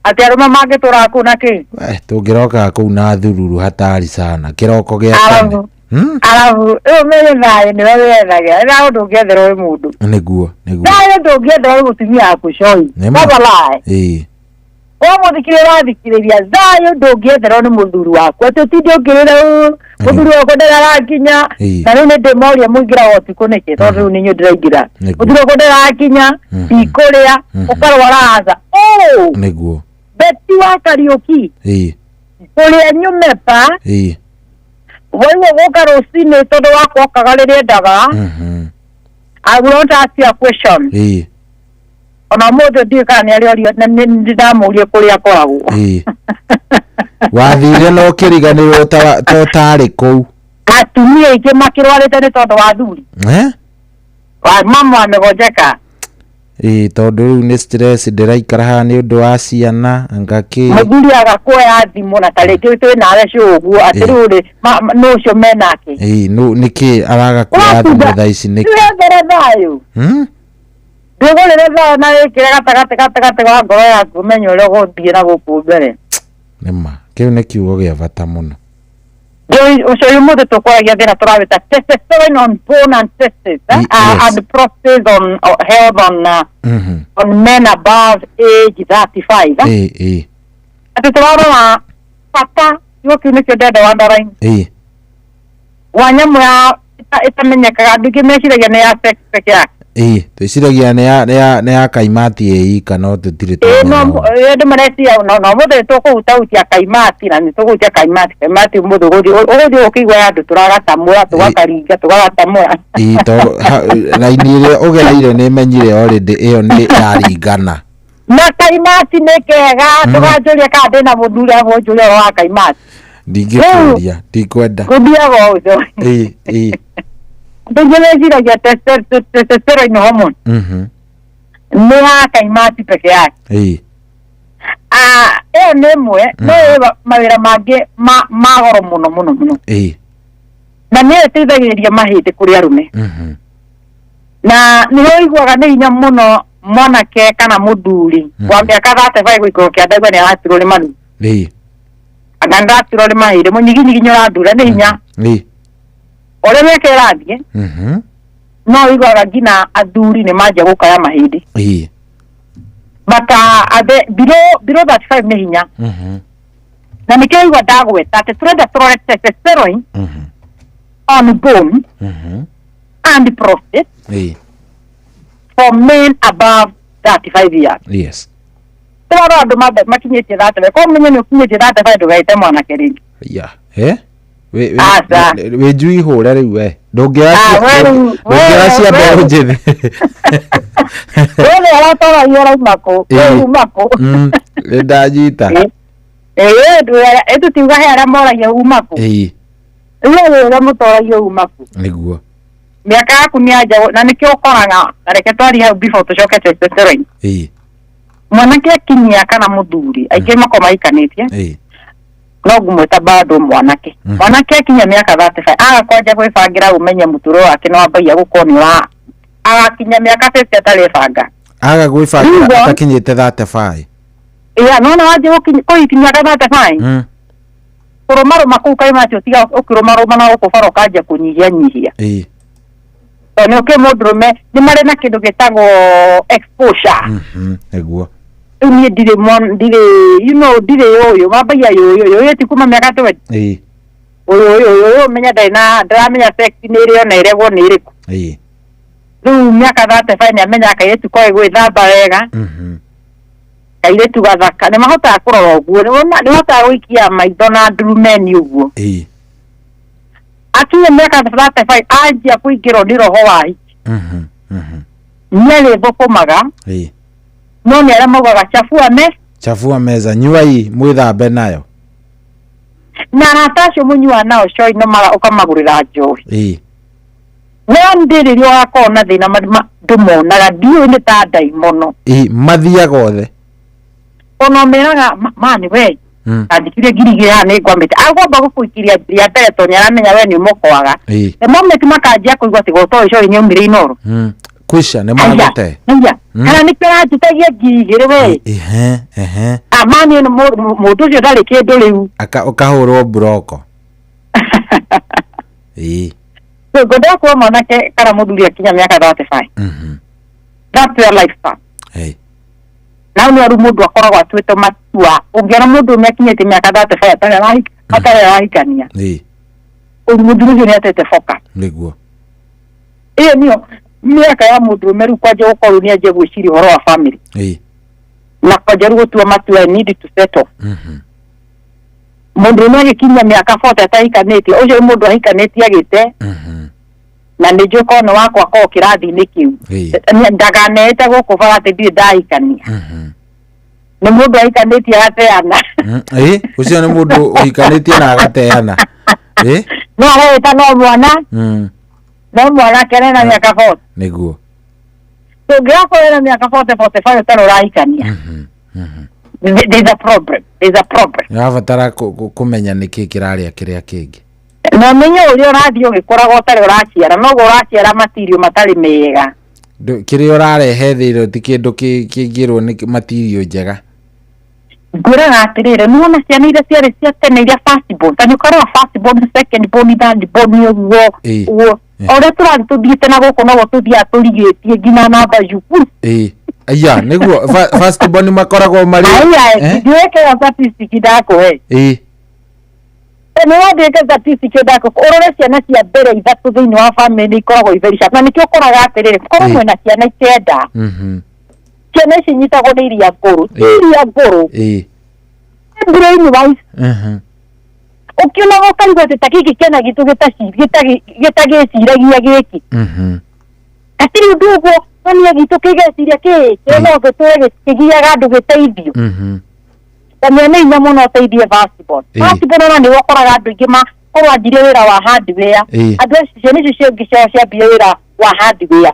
Ati aruma mangitura ku na ki. Tungiroka ku na thururu hatari sana. Kiroko gia kane. Alafu mele nae ni wewe wethaga. Ira undu ngiethera wi mundu. Niguo. Nae undu ngiethera wi mutumia akucoi. Baba lai. Muthikire rathikiriria zayo ndungiethera ni muthuri wakwa tutinde ngirira muthuri wakwa ndarakinya na riu ni ndimoria muingira wotiku niki tondu riu ninyu ndiraingira muthuri wakwa ndarakinya ikuria ukarwara aza niguo beti wa Kariuki kuria nyumepa wewe woka rocini tondu wakwa okagaririe ndaga I will not ask you a question. Ona mothe ndikani ariorio ndamurie kuria koragwo. Wathire no kiriganiro totari ku. Atumia ingi makirwarite ni tondu wa thuri. Wa mama amegojeka. Tondu ni stress ndiraikara ha ni undu wa ciana ngaki. Muthuri agakuoya thimu na tariki twi nawe cuguo atiruri no cio menake. No niki araga kuoya thimu thaa ici niki. Thayo. Ndugurire thayo na wikire gatagate wa ngoro yaku menye uria guthie na guku mbere. Nima kiu ni kiugo gia bata muno. So you mother to kwaya thina turawita testosterone on bone and testes and prostate on health on men above age 35. Ati turawira pata yoki ni kyo dada wandarain. Wanyamu ya itamenyekaga ndukimeciragia ni ya sex peke yake. Twiciragia ni ya kaimati kana tutire tu. Ndu marecia no muthe tukuhutia kaimati na nitugutia kaimati muthe gudi ukigwa yandu turagatamura tugakaringa tugagatamura. To raini ile ugereire ni menyire already iyo ni yaringana. Na kaimati ni kega tugajuria ka ndina muthuri abo juria wa kaimati. Ndingikuria ndikwenda. Kudiago uzo. Ndungeziragia testosterone hormone. Ni ha kaimati peke yake. Ni mwe no mawira mangi magoro muno. Na ni etithagiriria mahindi kuri arume. Na ni hoiguaga ni inya muno mwanake kana muthuri wa miaka 35 gwikorokia ndagwa ni atirwo ni manu. aganda tirole mahire munyiginyi nyora ndura ni hinya ole meke rathie no igora gina athuri ni manja gukaya mahindi bata abe below 35 ni hinya na nikaiwa dagweta ati turenda turore testosterone on bone and prostate for men above 35 years. Yes. Toro andu makinyite that ko menye ni ukinyite that fa ndugaite mwana keringi. Yeah. We jui hore riu we. Ndungiacia mbeũ njĩthĩ. Wewe aratora yora mako. Umako. Ndanyita. Etu tiuga hera moragia umako. Wewe mutoragia umako. Niguo. Miaka yaku ni aja na nikio ukoraga reke twari hau before tucoke testosterone. Mwanake akinyia kana muthuri aingĩ makoma ikanitie no gumweta bado mwanake mwanake akinya miaka 35 agakwanja gwibangira umenye muturo wake no ambagia gukoni wa agakinya miaka 50 ataribanga agagwibangira atakinyite 35 no waje kuikinya miaka 35 kurumaruma kuu kaima cio tiga ukirumaruma na ukubara ukanja kunyihia ni uke mundurume ni mari na kindu gitagwo exposure eguo ni dire yo mabaya yo tikuma miaka 20 oyo menya ndamenya sex ni rio na irego ni iriku riu miaka 35 amenya kayetu kwa gwithamba wega kayetu gathaka ni mahota kurora uguo ni mahota gwikia maitho na ndurumeni uguo akinya miaka 35 anjia kuingirwo ni roho wa hiki nyele thokomaga no ni ara maugaga chafua meza nyuai mwithambe nayo na ratacio munyua nao coi no mara ukamagurira njohi no ndiririo akona thina ndumonaga ndiu ni ta daimono mathiaga othe ono meraga mani we andikire girigire ni ngwambite agomba gukuikiria ya mbere to nyaramenya we ni umukwaga moment makajia kuigwa tigoto coi nyumire inoro kwisha ne magute kana ni pera tutagia gigire we amani no mutu cio ndari kindu riu ukahurwo broko so goda kwa mwanake kana muthuri akinya miaka 35 that's your lifestyle na ni aru mundu akoragwo atuite matua ungiona mundu mekinyite miaka 35 atari rahikania mundu ucio ni atete foka niguo niyo miaka ya mundu meru kwaje ukorwo ni aje gwiciri horo wa family na kwaje gutua matua need to settle mundu ni agikinya miaka 40 ataikanĩtie ucio mundu ahikanĩtie agite na nĩ njũko no wakwa ko kirathi-inĩ kiu ndaganete gũkũ bara atĩ ndirĩ ndahikania nĩ mũndũ ahikanĩtie agateana ũcio nĩ mũndũ ũhikanĩtie na agateana no areta no mwana kene na miaka 40 nĩguo tũngĩgakorwo na miaka 45 ũtarĩ ũrahikania there's a problem urabatara kumenya niki kiraria kiria kingi no menye uria urathio gikoragwo tari uraciara no uraciara material matari mega kiria urarehe thiro ti kindu kingirwo ni material njega ngura atirire nuona ciana iria ciari cia tene iria first born tani ukarwa first born second born third born uguo ora turathi tuthiite na guku no tuthia turigitie ngina namba yuku aya niguo first born makoragwo mari ndiweke statistic dako ni wandike statistic dako orore ciana cia mbere ithatu thiini wa family ikoragwo iveri sharp na nikio koraga atirire korwo mwena ciana ikenda ciana ici nyitagwo ni iria nguru brain wise ukiona gukarigwo ati takiki kena gitu gitagiciragia giki atiri undu uguo ni gitu kigeciria ki no gitwege kigiaga andu giteithio tamia ni nya muno teithie basketball na ni wakoraga andu ingi ma korwa njire wira wa hardware andu ciana icio ciengi cia mbia wira wa hardware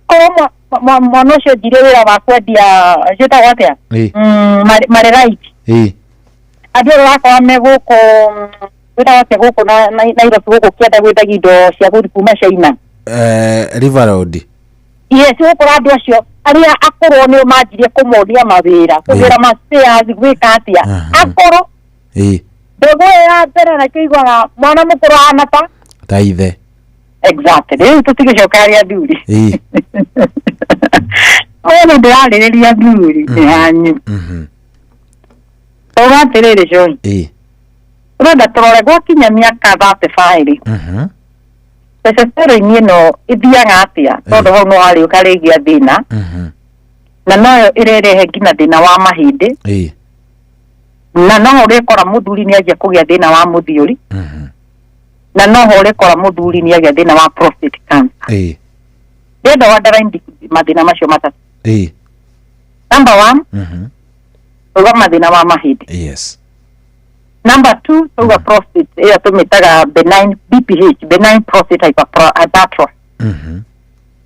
korwo mwana ucio njire wira wa kwendia njitagwo atia mare right andu wakwa me guku wira wake guku na Nairobi guku kienda gwithagia indo cia guri kuma China River Road yes guku andu acio aria akorwo ni manjirie kumonia mawira kugira masters gwika atia akorwo Ndogo ya mbere na kĩiguaga mwana mũkũrũ hana ta ithe. Exactly. Rĩu tũtigicokaria athuri. Ona ndĩrarĩrĩria athuri nĩ hanyu. Oga atĩrĩrĩ Joy. Ũrenda tũrore gwakinya mĩaka 35. Testosterone ĩno ĩthiaga atĩa tondũ hau no harĩ ũkarĩgia thĩna. Na noyo ĩrerehe nginya thĩna wa mahĩndĩ. Na no ũrĩkora mũthuri nĩ anjia kũgĩa thĩna wa mũthiũri. Na no ũrĩkora mũthuri nĩ agĩa thĩna wa prostate cancer. Ndĩrenda wandarine mathĩna macio matatũ. Number 1, uga mathĩna wa mahĩndĩ. Yes. Number 2, uga prostate ĩyo tũmĩtaga benign BPH, benign prostate hypertrophy.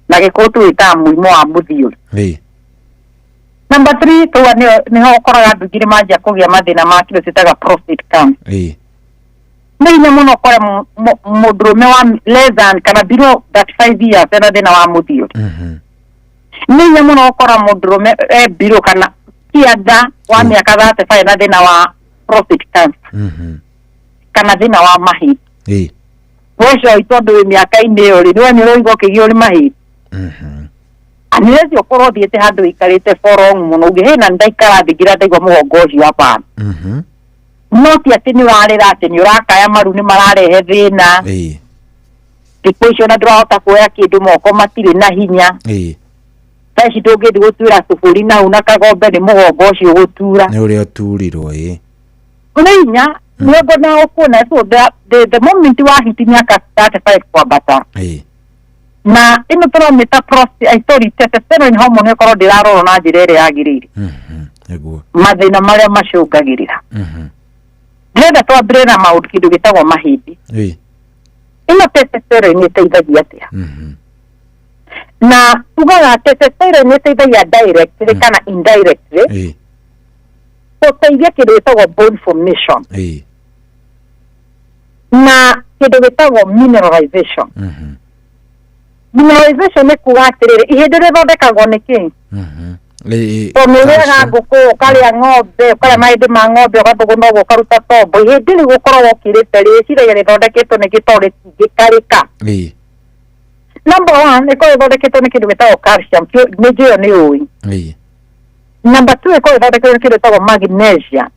Na gĩkũyũ tũwĩtaga mũrimũ wa mũthiũri. Number 3, tuga nĩho ũkoraga andũ aingĩ manjia kũgĩa mathĩna ma kĩndũ twĩtaga prostate cancer. Nĩ hinya mũno ũkore mũndũrũme wa less than kana below 35 years ena thĩna wa mũthiũri. Nĩ hinya mũno ũkora mũndũrũme below kana kĩanda wa mĩaka 35 ena thĩna wa prostate cancer. Kana thĩna wa mahĩndĩ. Woco tondũ wĩ mĩaka-inĩ ĩyo rĩ nĩwe nĩũraigua ũkĩgĩa ũrĩ mahĩndĩ. Anilezi okoro thiete handũ ikarĩte for long mũno ũngĩhĩna ndaikara thigira ndaigua mũgongo ũcio hapana. No ti atĩ nĩ warĩra atĩ nĩ ũrakaya maru nĩ mararehe thĩna. Thikũ icio na ndũrahota kuoya kĩndũ moko matirĩ na hinya. Taici ndũngĩthi gũtuĩra tũbũri na hau na kagombe nĩ mũgongo ũcio gũtura. Nĩ ũrĩa ũturirwo Nĩ hinya nĩguo na ũkuona so the moment wahiti mĩaka 35 kwambata. Na ino tũramĩta testosterone hormone ĩkorwo ndĩrarorwo na njĩra ĩrĩa yagĩrĩire. Mathĩna marĩa macũngagĩrĩra. Ndĩrenda twambĩrĩrie na maũndũ kĩndũ gĩtagwo mahĩndĩ. Ino testosterone ĩteithagia atĩa? Na tugaga testosterone ĩteithagia directly kana indirectly gũteithia kĩndũ gĩtagwo bone formation. Na kĩndũ gĩtagwo mineralization. Mineralization nĩ kuga atĩrĩrĩ ihĩndĩ rĩthondekagwo nĩ kĩ? Ũmĩrĩaga ngũkũ ũkarĩa ng'ombe ũkarĩa mahĩndĩ ma ng'ombe ũgathũgũna ũguo ũkaruta tombo ihĩndĩ rĩu gũkoragwo ũkĩrĩte rĩciria rĩthondeketwo nĩ gĩtoro rĩtingĩkarĩka. Number 1 ĩkorwo ĩthondeketwo nĩ kĩndũ gĩtagwo calcium nĩ njĩyo nĩ ũĩ. Number 2 ĩkorwo ĩthondeketwo nĩ kĩndũ gĩtagwo magnesium.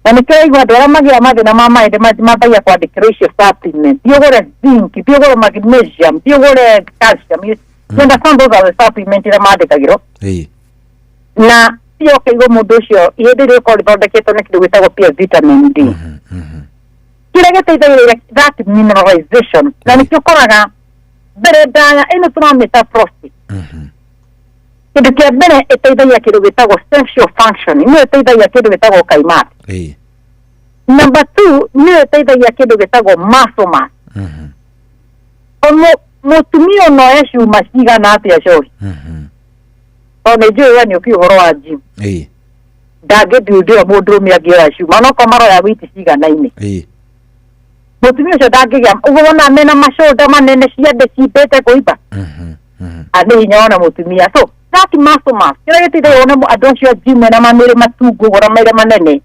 Na nĩkĩo igua andũ arĩa magĩa mathĩna ma mahĩndĩ mambagia kwandĩkĩrwo icio supplement. Thiĩ ũgũre zinc, thiĩ ũgũre magnesium, thiĩ ũgũre calcium. You understand those are the supplements iria mandĩkagĩrwo. Na thiĩ ũkĩigua mũndũ ũcio ihĩndĩ rĩu ĩkorwo rĩthondeketwo nĩ kĩndũ gĩtagwo pia vitamin D. Kĩrĩa gĩteithagĩrĩria that mineralization. Na nĩkĩo ũkoraga mbere ndaya ĩno tũramĩta prostate. Kĩndũ kĩa mbere ĩteithagia kĩndũ gĩtagwo sexual functioning. Nĩ ĩteithagia kĩndũ gĩtagwo kaimati. Number 2 nĩ ĩteithagia kĩndũ gĩtagwo muscle mass. Mũtumia no ecuma cigana atĩa Joy? Tondũ nĩnjũĩ we nĩ ũkĩ ũhoro wa gym. Ndangĩthiũndĩra mũndũrũme angĩoya cuma no kamaroya wĩiti cigana-inĩ. Mũtumia ũcio ndangĩgĩa ũguo wona mena macoda manene ciande cimbĩte kũimba. Nĩ hinya wona mũtumia. So that muscle mass kĩrĩa gĩteithagia wona andũ acio gym na mamĩrĩ matungu gũra maĩra manene.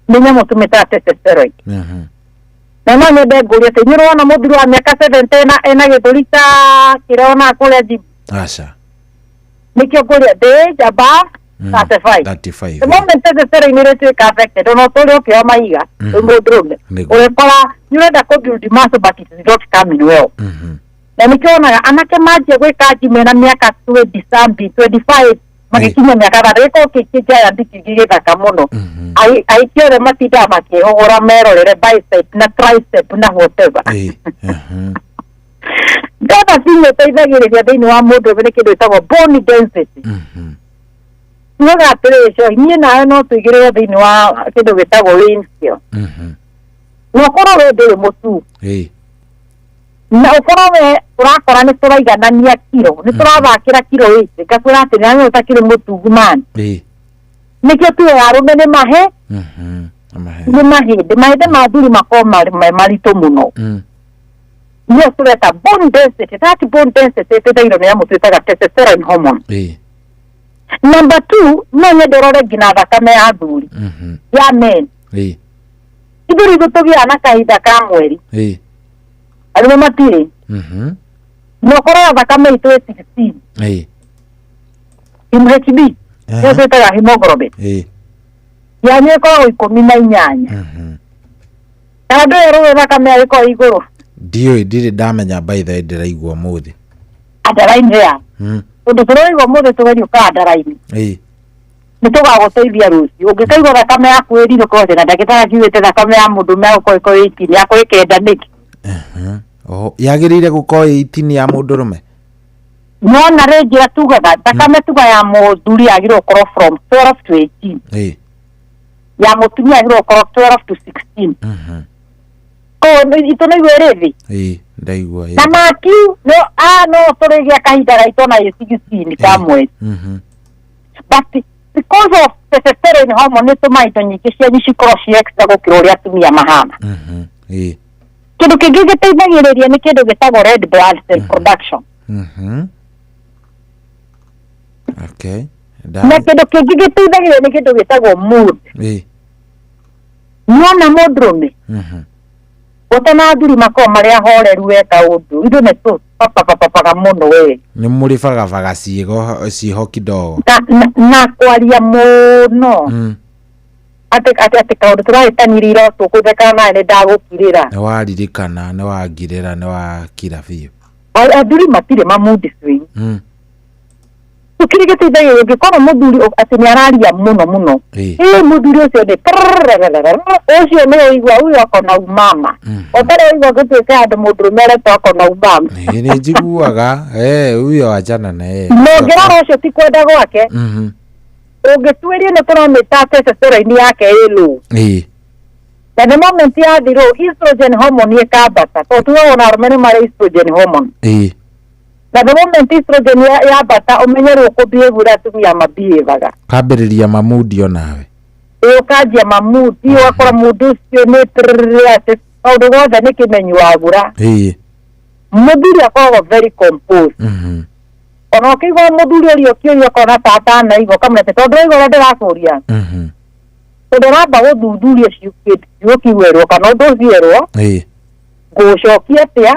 Nĩ nyamũ tũmĩtaga testosterone. Na no nyende ngũrie atĩ nĩ ũrona mũthuri wa mĩaka 70 ena gĩthũri ta kĩrĩa ona kũrĩa gym. Aca. Nĩkĩo ngũria the above 35. The moment testosterone ĩrĩtuĩka affected ona ũtũũre ũkĩoya mahiga mũndũrũme ũrĩkora nĩ ũrenda kũ-build muscle but it is not coming well. Na nĩkĩo onaga anake manjia gwĩka gym mena mĩaka 20 something 25 magĩkinya mĩaka 30 gĩkorwo kĩnjaya kĩngĩ gĩthaka mũno. Aingĩ othe matindaga makĩhũgũra merorere bicep na tricep na whatever. Ndona cinya ĩteithagĩrĩria thĩinĩ wa mũndũ nĩ kĩndũ gĩtagwo bone density. Nĩga atĩrĩrĩ Joy niĩ nawe no tũigĩrĩre thĩinĩ wa kĩndũ gĩtagwo lean scale. Na ũkorwo we ndũrĩ mũtu. Na ũkorwo we ũrakora nĩ tũraiganania kiro nĩ tũrathakĩra kiro ici ngakwĩra atĩ nĩ ũtakĩrĩ mũtungu mani. Nĩkĩo tuoya arũme nĩ mahe nĩ mahĩndĩ ma athuri makorwo maritũ mũno. Nĩyo tũreta bone density. That bone density ĩteithagĩrĩrio nĩ nyamũ twĩtaga testosterone hormone. Number 2 no nyendorore ngina thakame ya thuri ya men ithuri gutugia na kahinda ka mweri arimo matire no korora thakame itu 16 MHB yote ta hemoglobin ya nyeko 18 Tado ero thakame iko iguru ndire ndamenya by the way ndiraigua muthi adaraini ya undu turaigua muthi tugerio ka adaraini nitugaguteithia ruci ungikaigua thakame yaku ĩrire kose na ndagĩtarĩ akiugĩte thakame ya mũndũ megũkorwo ĩko 18 yakũ ĩkenda nĩkĩ yagĩrĩire gũkorwo 18 ya mũndũrũme nona rĩngĩ tugaga thakame tuga ya mũthuri yagĩrĩirwo gũkorwo from 12 to 18 ya mũtumia yagĩrĩirwo gũkorwo 12 to 16 itũ nĩiguo ĩrĩ thĩ ndaigua na makiu no tũrĩgĩa kahinda gaitũ na 16 ka mweri but because of testosterone hormone tumaito nyingĩ cia cikorwo ciextra gũkĩra ũrĩa atumia mahana kĩndũ kĩngĩ gĩteithagĩrĩria nĩ kĩndũ gĩtagwo red blood cell production na kĩndũ kĩngĩ gĩteithagĩrĩria nĩ kĩndũ gĩtagwo mood nĩona mũndũrũme gũtana thuri makoo marĩa horeru weka ũndũ ithu nĩ papapapaga mũno we nĩ mũrĩ bagabaga ciho kidogo na kwaria mũno atĩ kaũndũ tũrahĩtanire ira tũkũtheka nawe nĩ ndagũkirĩra nĩ waririkana nĩ wangirĩra nĩ wakira biũ athuri matirĩ ma mood swing tukirigĩteithagia ũngĩkorwo mũthuri atĩ nĩ araria mũno mũthuri ũcio nĩ ũcio nĩ ũigua ũyũ akona umama ũtarĩ ũigua gũtuĩka handũ mũndũrũme areta akona umama nĩ njiguaga ũyũ ajana na no ngĩrora ũcio ti kwenda gwake ũngĩtuĩria nĩ tũramĩta testosterone yake ĩlũ na the moment yathirwo estrogen hormone ĩkambata tondũ tugaga ona arũme nĩ marĩ estrogen hormone na the moment estrogen yambata ũmenyerwo kũbehave atumia mabehavaga kambĩrĩria mamudi onawe ũkanjia mamudi ũgakora mũndũ ũcio nĩ atĩ kaũndũ gothe nĩ kĩmenyi wagũra mũthuri akoragwo very composed ona ũkĩigua mũthuri ũrĩa ũkĩũria ũkona tata naigua kamũnete tondũ ũraigua ũrĩa ndĩrakũria tondũ ũramba gũthuthuria ciũkiwerwo kana ũndũ ũcierwo ngũcokia atĩa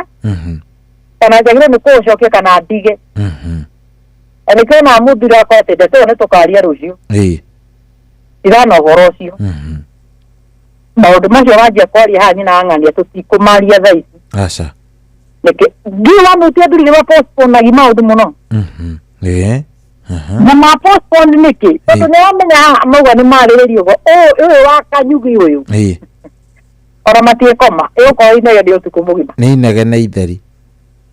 kana njagĩrĩirwo nĩ kũũcokia kana ndige na nĩkĩo ona mũthuri akorwo atĩ ndeto nĩ tũkaria rũciũ ithana ũhoro ũcio maũndũ macio wanjia kwaria haha nyina ang'ania tũtikũmaria thaa ici aca ndiũ wamũtia thuri nĩ mapostponagi maũndũ mũno na mapostpone nĩkĩ tondũ nĩ wamenya haha mauga nĩ marĩrĩrio ũguo ũyũ wa kanyugi ũyũ ona matiĩkoma ĩgũkorwo inege nĩ ũtukũ mũgima nĩ inege na itheri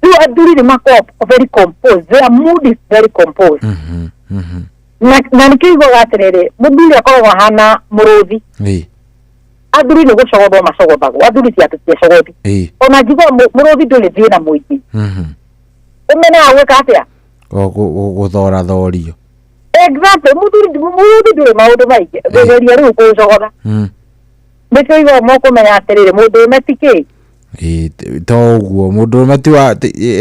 rĩu athuri nĩ makoragwo very composed their mood is very composed na nĩkĩiguaga atĩrĩrĩ mũthuri akoragwo hana mũrũthi athuri nĩ gũcogothwo macogothagwo athuri ci atĩ ciacogothi ona njigua mũrũthi ndũrĩ thĩna mũingĩ ũmenaga gwĩka atĩa gũthorathorio exactly mũthuri ndũrĩ maũndũ maingĩ geria rĩu kũũcogotha nĩkĩiguaga mũkũmenya atĩrĩrĩ mũndũrũme tikĩ to ũguo mũndũrũme ti wa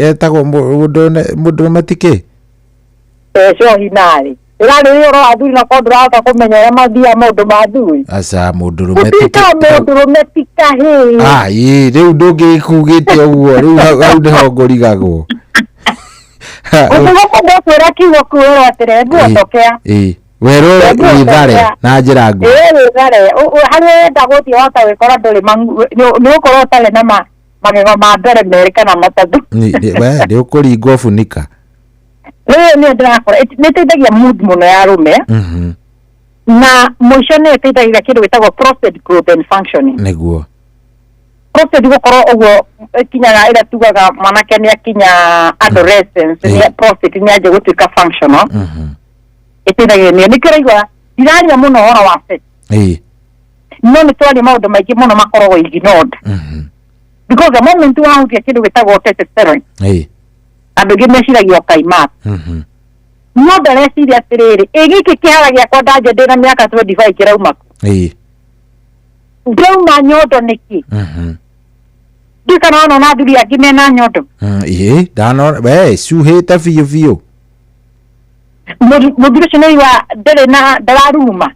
etagwo mũndũrũme tikĩ cohi narĩ ĩrarĩrĩ ũro wa thuri na korwo ndũrahota kũmenya ũrĩa mathiaga maũndũ ma thuri aca mũndũrũme mũndũrũme ti kahĩĩ rĩu ndũngĩkugĩte ũguo rĩu hau nĩho ngũrigagwo ũtũgũkũndũ kwĩra kiugo kuĩrwo atĩrĩ nguotokea werwo wĩthare na njĩra nguo wĩthare harĩa wenda gũthiĩ wahota gwĩkora ndũrĩ nĩ ũkorwo ũtarĩ na magego ma mbere merĩ kana matatũ nĩ ũkũringwo bunika rĩu nĩ ndĩrakora nĩ ĩteithagia mood mũno ya arũme na mũico nĩ ĩteithagia kĩndũ gĩtagwo prostate growth and functioning nĩguo prostate gũkorwo ũguo kinyaga ĩrĩa tugaga mwanake nĩ akinya adolescence prostate nĩ anjia gũtuĩka functional ĩteithagĩrĩria nĩkĩo ũraigua ndiraria mũno ũhoro wa sex no nĩ twaria maũndũ maingĩ mũno makoragwo ignored because the moment wahutia kĩndũ gĩtagwo testosterone andũ aingĩ meciragia ũkaima no ndareciria atĩrĩrĩ gĩkĩ kĩhara gĩakwa ndanja ndĩna mĩaka 25 kĩrauma ndĩrauma nyondo nĩkĩ ndikana ona thuri angĩ mena nyondo ndanona cuhĩte biũ biũ mũthuri ũcio nĩ wa ndere na ndararuma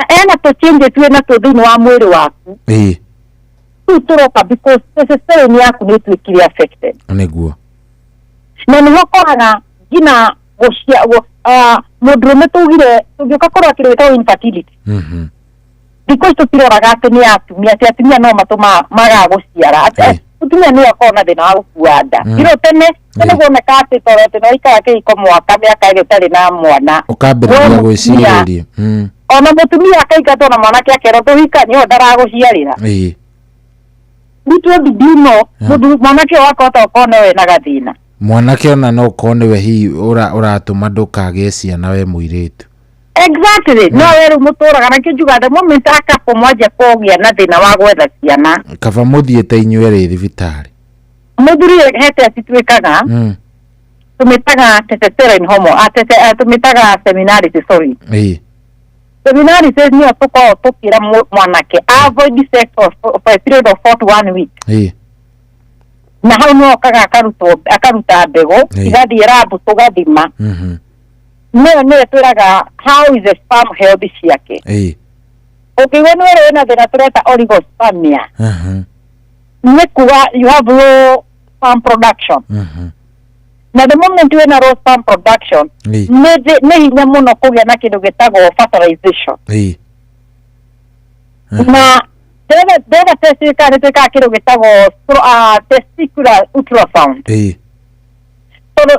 ena tũ changes wĩna tũ thĩinĩ wa mwĩrĩ waku rĩu tũroka because testosterone yaku nĩ ĩtuĩkire affected nĩguo na nĩho ũkoraga nginya mũndũrũme tũugire tũngĩũka korwo akĩrĩtwo infertility because tũtiroraga atĩ nĩ atumia atĩ atumia no matũma maga gũciara atumia nĩ akorwo na thĩna wa gũkua nda iro tene kuoneka atĩ toro atĩ no ikara kĩhiko mwaka mĩaka ĩgĩtarĩ na mwana ũkambĩrĩria gwĩcirĩria ona mũtumia akaingatwo na mwanake akerwo tũhikanie ndaragũciarĩra nitwe bidino mwanake wakota ũkona we na gathĩna mwanake ona no ũkorwo nĩwe hihi ũratũma ndũkagĩe ciana we mũirĩtu exactly no wewe mũtũraga na kĩnjuga the moment akapo mwaje kũgĩa na thĩna wa gwetha ciana kaba mũthiĩte inyuĩ rĩ thibitarĩ mũthuri hete atituĩkaga tumetaga testosterone hormone tumetaga seminari sorry seminari says ni otoko tokira mwanake avoid sex for a period of 41 weeks na hau no akaruta mbego igathie rabu tugathima nĩ twĩraga how is the sperm health ciake ũkĩigua nĩ wĩrĩ na thĩna tũreta oligospermia nĩ kuga you have low sperm production na the moment wĩna low sperm production nĩ hinya mũno kũgĩa na kĩndũ gĩtagwo fertilization na ndĩrenda testicular nĩ twĩkaga kĩndũ gĩtagwo testicular ultrasound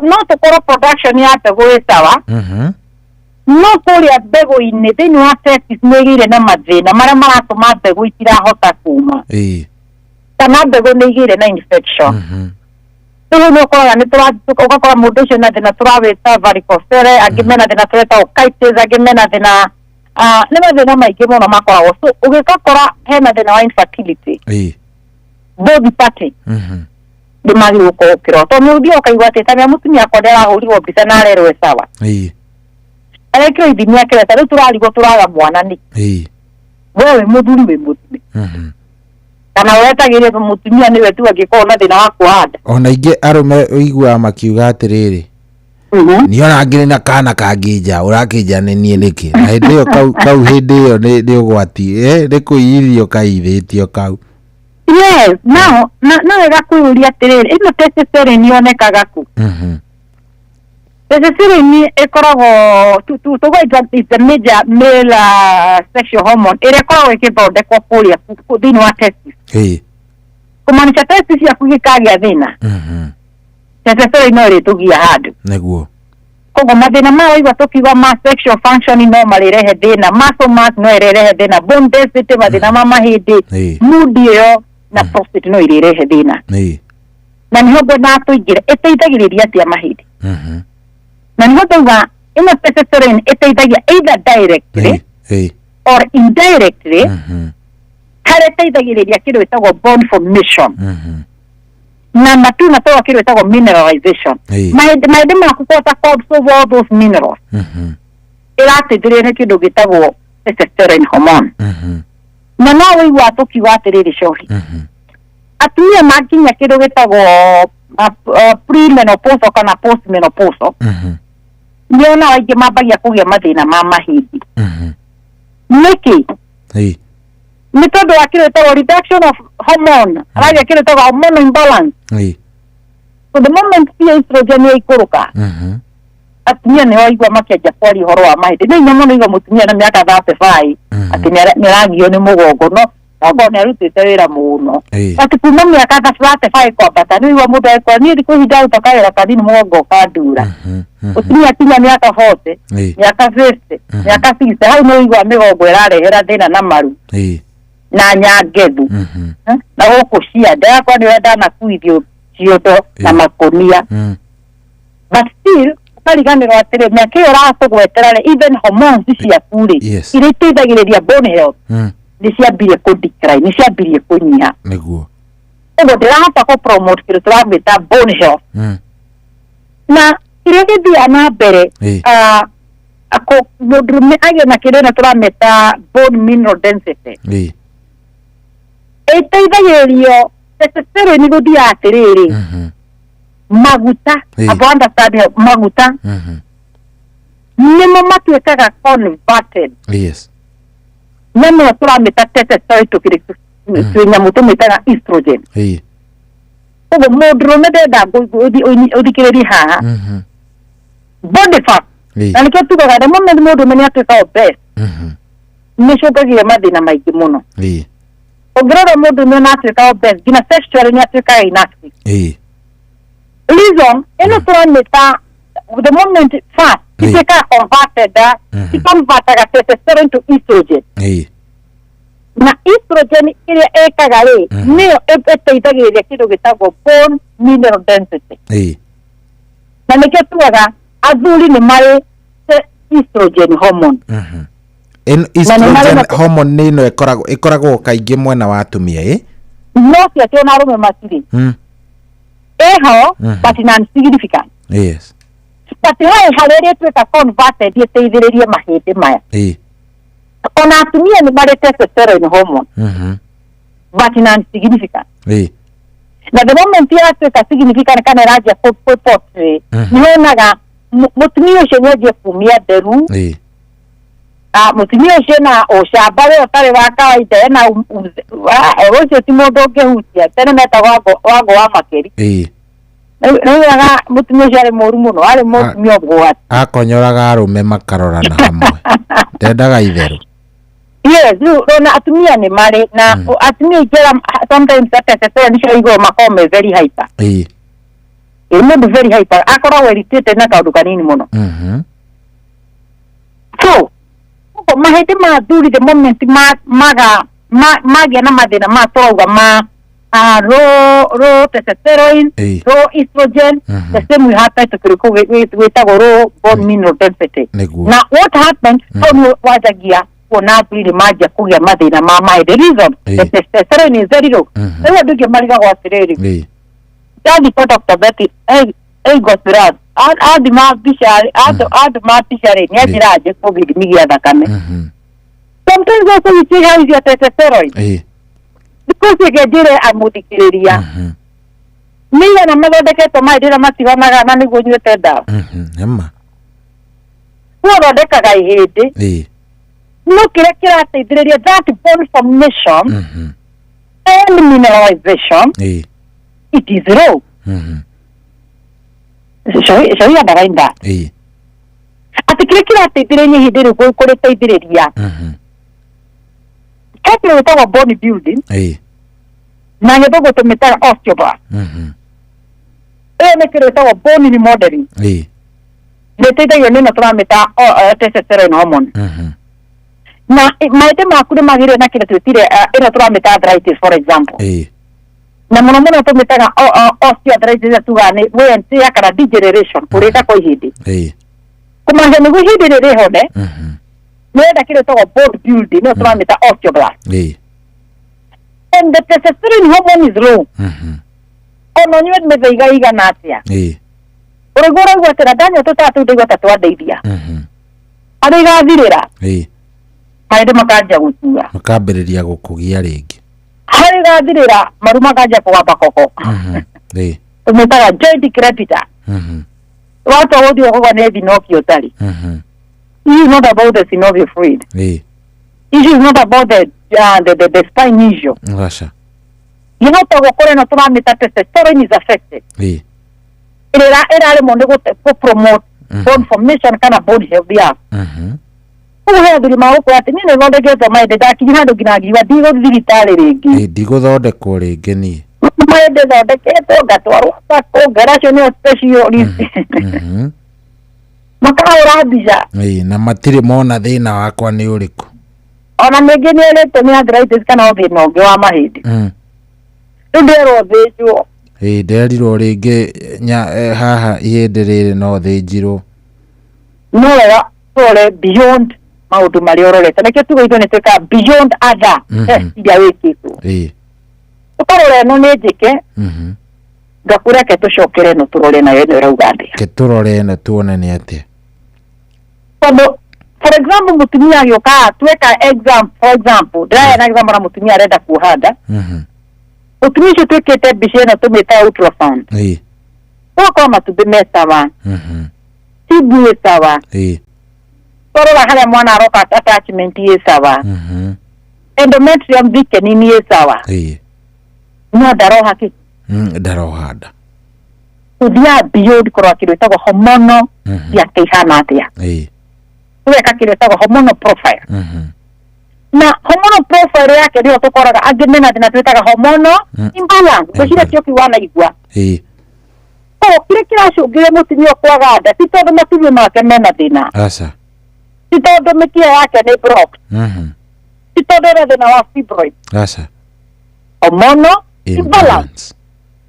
no tũkorwo production ya mbegũ ĩ sawa no kũrĩa mbegũ-inĩ thĩinĩ wa testis nĩ ĩgĩire na mathĩna marĩa maratũma mbegũ itirahota kuma kana mbegũ nĩ igĩire na infection rĩu nĩ ũkoraga ũgakora mũndũ ũcio na thĩna tũrawĩta varicocele angĩ mena thĩna tũreta otitis angĩ mena thĩna nĩ mathĩna maingĩ mũno makoragwo so ũgĩkakora hena thĩna wa infertility both party ndimagi gũkorwo kĩroto nĩ ũthiĩ ũkaigua atĩ tamĩa mũtumia akwa ndarahũrirwo mbica na arerwo sawa arekĩrwo ithimi akĩreta rĩu tũrarigwo tũraga mwana nĩ wewe mũthuri wĩ mũthuri kana wetagĩrĩria mũtumia nĩwe tu angĩkorwo na thĩna wa kuhanda ona ingĩ arũme ũiguaga makiuga atĩrĩrĩ niona ngĩrĩ na kana kangĩnja ũrakĩnja nĩ niĩ nĩkĩ na hĩndĩ ĩyo kau hĩndĩ ĩyo nĩ ũgwati nĩ kũiyithio kaithĩtio kau yes now na wega kwĩũria atĩrĩrĩ ĩno testosterone yonekaga ku testosterone ĩkoragwo tũgũitwa the major male sexual hormone ĩrĩa ĩkoragwo ĩgĩthondekwo kũrĩa thĩinĩ wa testis kũmaanisha testis yaku gĩkagĩa thĩna testosterone no ĩrĩtũgia handũ nĩguo koguo mathĩna ma waigua tũkiuga ma sexual functioning no marĩrehe thĩna muscle mass no ĩrehe thĩna bone density mathĩna ma mahĩndĩ mood ĩyo na prostate no ĩrehe thĩna na nĩho ngwenda tũingĩre ĩteithagĩrĩria atĩa mahĩndĩ na nĩho tũuga ĩno testosterone ĩteithagia either directly or indirectly harĩa ĩteithagĩrĩria kĩndũ gĩtagwo bone formation na matuna tũwa kĩndũ gĩtagwo mineralization mahĩndĩ maku kũhota absorb all those minerals ĩrateithĩrĩria nĩ kĩndũ gĩtagwo testosterone hormone na no wĩigua tũkiuga atĩrĩrĩ cohi atumia makinya kĩndũ gĩtagwo premenopause kana postmenopause nĩona aingĩ mambagia kũgĩa mathĩna ma mahĩndĩ nĩkĩ nĩ tondũ wa kĩndũ gĩtagwo reduction of hormone aragĩa kĩndũ gĩtagwo hormone imbalance so the moment estrogen yaikũrũka atumia nĩ waigua makĩanjia kwaria ũhoro wa mahĩndĩ nĩ hinya mũno igua mũtumia na mĩaka 35 atĩ nĩ aragio nĩ mũgongo no ogo nĩ arutĩte wĩra mũno atĩ kuma mĩaka 35 kwambata nĩ igua mũndũ ekwa niĩ thikũ ici ndaruta kawĩra kanini mũgongo ũkandura mũtumia kinya mĩaka 40 mĩaka 50 mĩaka 60 hau nĩ igua mĩgongo ĩrarehera thĩna na maru na nyangethu na gũkũ cianda yakwa nĩ wenda nakuithio ciondo na makũnia but still ũkariganĩrwo atĩrĩ mĩaka ĩyo ũratũgweterare even hormones ciaku rĩ iria iteithagĩrĩria bone health nĩ ciambirie kũ-decline nĩ ciambirie kũnyiha nĩguo ũguo ndĩrahota kũ-promote kĩndũ tũramĩta bone health na kĩrĩa gĩthiaga na mbere mũndũrũme agĩa na kĩndũ ĩno tũramĩta bone mineral density ĩteithagĩrĩrio testosterone gũthiaga atĩrĩrĩ maguta abo understand maguta nimo matuikaga converted yes nemo turamita testosterone tukiri nyamu tumitaga estrogen ugo modrume ndenda uthikiriri haha body fat na nikio tugaga the moment modrume ni atuika obese nishogagia mathina maingi muno ongirora modrume na atuika obese gina sexually ni atuika inactive reason eno turamita the moment fat ituika converted ikonvertaga testosterone to estrogen na estrogen iria ekaga ri niyo eteithagiria kindu gitagwo bone mineral density na nikio tugaga athuri ni mari estrogen hormone estrogen hormone ni no ikoragwo kaingi mwena wa atumia no cia tio na arume matiri eho but non significant yes but harere tuika converted iteithiririe mahindi maya ona atumia ni mari testosterone hormone but non significant na the moment ya tuika significant kana raja portray ni honaga mutumia ucio nyeje kumia deru mutumia ucio na ucambare utari wa kawaida na ucio ti mundu ungihutia tene metagwo wago wa makeri Nĩwega mutumia ucio ari moru muno ari mutumia obwati akonyoraga arume makarorana hamwe ndendaga itheru yes rona atumia ni mari na atumia igera sometimes testosterone nicio igwo makome very hyper mundu very hyper akoragwo irritated na kaundu kanini muno so mahindi ma thuri the moment magia na mathina ma turauga ma low testosterone low estrogen the same we happen to gwitagwo low bone mineral density na what happens so wajagia kuona thuri magia kugia mathina ma the reason the testosterone is very low so nduge mariga gwa siriri Daddy Dr. Betty got rat adi ma bishari adi ma bishari ni ajiraje covid migia thakame sometimes also we see how is your testosterone because you get dire amudikiriria niya na mathondeke to mai ndira matiganaga na niguo nyuete ndawa ema thondekaga ihindi no kire kirateithiriria that bone formation and mineralization it is low so ya ndainda ati kire kirateithiriria ihindi riu kuriteithiriria Kati witaga body building na ngetho tumitaga osteoblast ni kire witaga bone remodeling niteithagio nino turamita testosterone hormone na maite makuri magire na kire twitire ino turamita arthritis for example na muno tumitaga osteoarthritis tugane wenti ya kana degeneration kurika kwa ihindi kumanja ni ihindi riri hode nenda kile togo bone building no turamita osteoblast and the testosterone hormone is low ono nywe methaiga igana atia urigora gwatira danyo tutatu ndigwa tatu andeithia ari gathirira hari makanja gutua makambiriria gukugia ringi hari gathirira maru makanja kugamba koko umetaga joint crepita watu wodi wako na thinoki utari it is not about the synovial fluid it is not about the spine issue Rasha you know to gukore no turamita testosterone is affected ira monde go promote bone formation kana bone health ya uhe nduri mauko ati ni no ndegete maende dakinyi handu ginagi wa digo thibitari ringi digo thondekwo ringi ni maende thondeketwo ngatwarwo ko garage ni special makara bija na matiri mona thina wakwa ni uriku ona ningi ni erete ni arthritis kana thina ungi wa mahindi ndero thijo nderirwo ringi haha ihindi riri no thinjirwo no wega tore beyond maundu mari ororete nakio tugoitwo ni twika beyond other ya wikitwo ukarore no ni njike ngakura ke tucokere no turore na yene rauga ndi ke turore na tuone ni atia for example mutumia yoka tweka for example daya na example mutumia arenda kuhanda utumisho twekete bishena tumeta ultrasound kwa matumbĩ me sawa tibu ĩ sawa torora harĩa mwana aroka attachment ĩ sawa endometrium thickening ĩ sawa no ndaroha ki ndarohanda kuthia beyond korwo akĩrĩtagwo hormonal yake ihana atĩa weka kĩrĩtagwo hormonal profile na hormonal profile yake ndio tukoraga angĩ mena thina twĩtaga hormonal imbalance gũcira kĩo kiwana igua kire kiracũngĩre mũtumia kwaga nda ti tondũ matumia make mena thina aca ti tondũ mĩkiha yake nĩ blocked ti tondũ ena thina wa fibroid aca hormonal imbalance.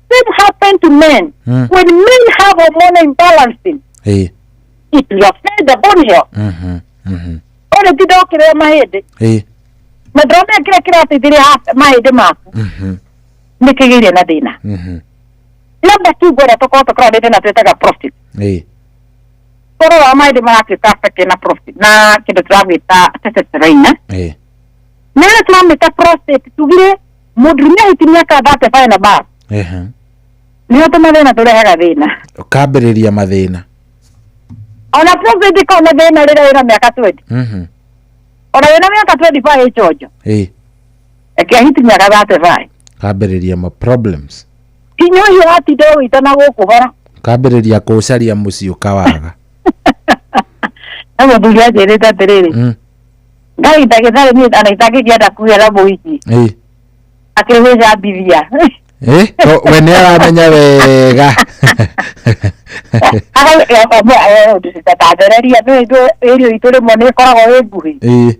Same happen to men. When men have hormonal imbalancing, it will affect the bone health. Ole tido kire mahede. Na drone kire atidire mahede maku. Nikigire na dina. Labda tu bora toko kradete na twetaga profit. Toro wa mahede marake perfect na profit. Na kido travita testosterone. Na tramita prostate tugire mudrimia hitimia ka date fa na bar. Niyo tumathina turehaga thina ukambĩrĩria mathĩna ona prostate ko na thina rĩrĩa wĩna mĩaka 20 ona wĩna mĩaka 25 ĩchojo hitimia ka date fa ukambĩrĩria ma problems kinyo hiyo ati do itana gũkũhora ukambĩrĩria kũcaria mũciĩ ũkawaga na ndugia njĩrĩte atĩrĩrĩ ngai ndagĩtarĩ nĩ anaitake kĩenda kuera mũiki akĩhũja bibia we nĩ aramenya wega tatathereria irio itũ rĩmwe nĩ ĩkoragwo ĩ nguhĩ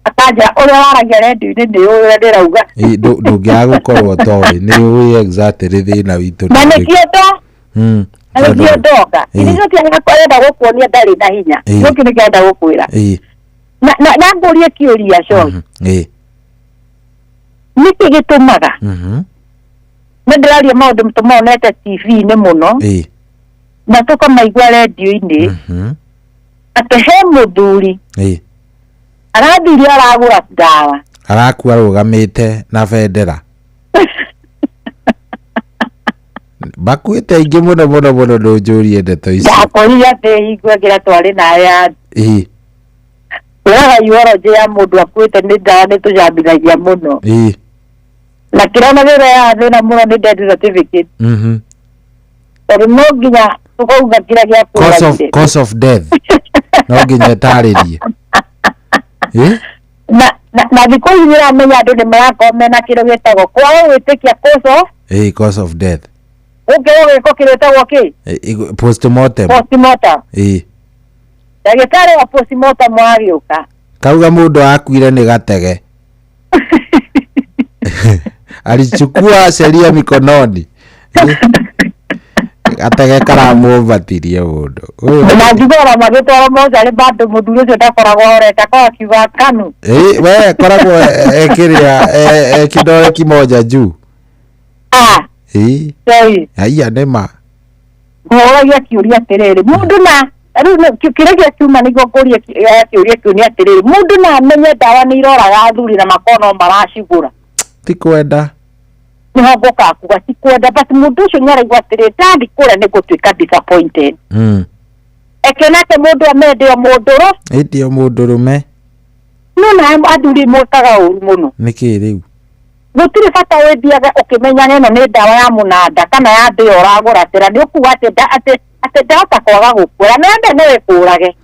akanja ũrĩa waragia redio-inĩ nĩ ũrĩa ndĩrauga ndũngĩaga gũkorwo toĩ nĩ ũĩ exactly thĩna witũ na nĩkĩo ndoka irio tiarenda gũkuonia ndarĩ na hinya gũkĩ nĩ kĩenda gũkwĩra na ngũrie kĩũria coĩ nĩkĩ gĩtũmaga nĩndĩraria maũndũ tũmonete TV-inĩ mũno na tũkamaigua redio-inĩ atĩ he mũthuri arathire aragũra ndawa arakua arũgamĩte na bendera bakuĩte aingĩ mũno ndũnjũrie ndeto ici ndakorire atĩ hingo ĩngĩra twarĩ nayo ũraga urology ya mũndũ akuĩte nĩ ndawa nĩ tũcambithagia mũno na kĩrona wĩra ya thĩna mũno nĩ death certificate tondũ no nginya tũkauga kĩrĩa gĩa cause of death no nginya ĩtarĩrie na thikũ ici nĩramenya andũ nĩ marakorwo mena kĩrĩa gĩtagwo kwaga gwĩtĩkia cause of death ũngĩrwo gĩko kĩrĩtagwo kĩ postmortem ndagĩtarĩ wa postmortem agĩũka kauga mũndũ akuire nĩ gatege alichukua sheria mikononi gatege karamũmbatirie mũndũ na njiguaga magĩtwara mocarĩ bado mũthuri ũcio ndakoragwo horete korwo akiuga kanu we koragwo ekĩrĩa kidole kimoja juu haiya nĩma ngũragia kĩũria atĩrĩrĩ mũndũ na rĩu kĩrĩa gĩakiuma nĩguo ngũrie kĩũria kĩu nĩ atĩrĩrĩ mũndũ na amenye ndawa nĩ iroraga athuri na makono maracigũra ti kwenda nĩho ngũka kuga ti kwenda but mũndũ ũcio nĩ araigua atĩrĩrĩ ndathi kũrĩa nĩ gũtuĩka disappointed ekena atĩ mũndũ amendio mũndũrũ endio mũndũrũme no na athuri mũkaga ũru mũno nĩkĩ rĩu gũtirĩ bata wĩthiaga ũkĩmenyaga ĩno nĩ ndawa ya mũnanda kana ya ndĩ ũragũra tĩra nĩ ũkuga atĩ ndahota kwaga gũkũra nende nĩ wĩkũrage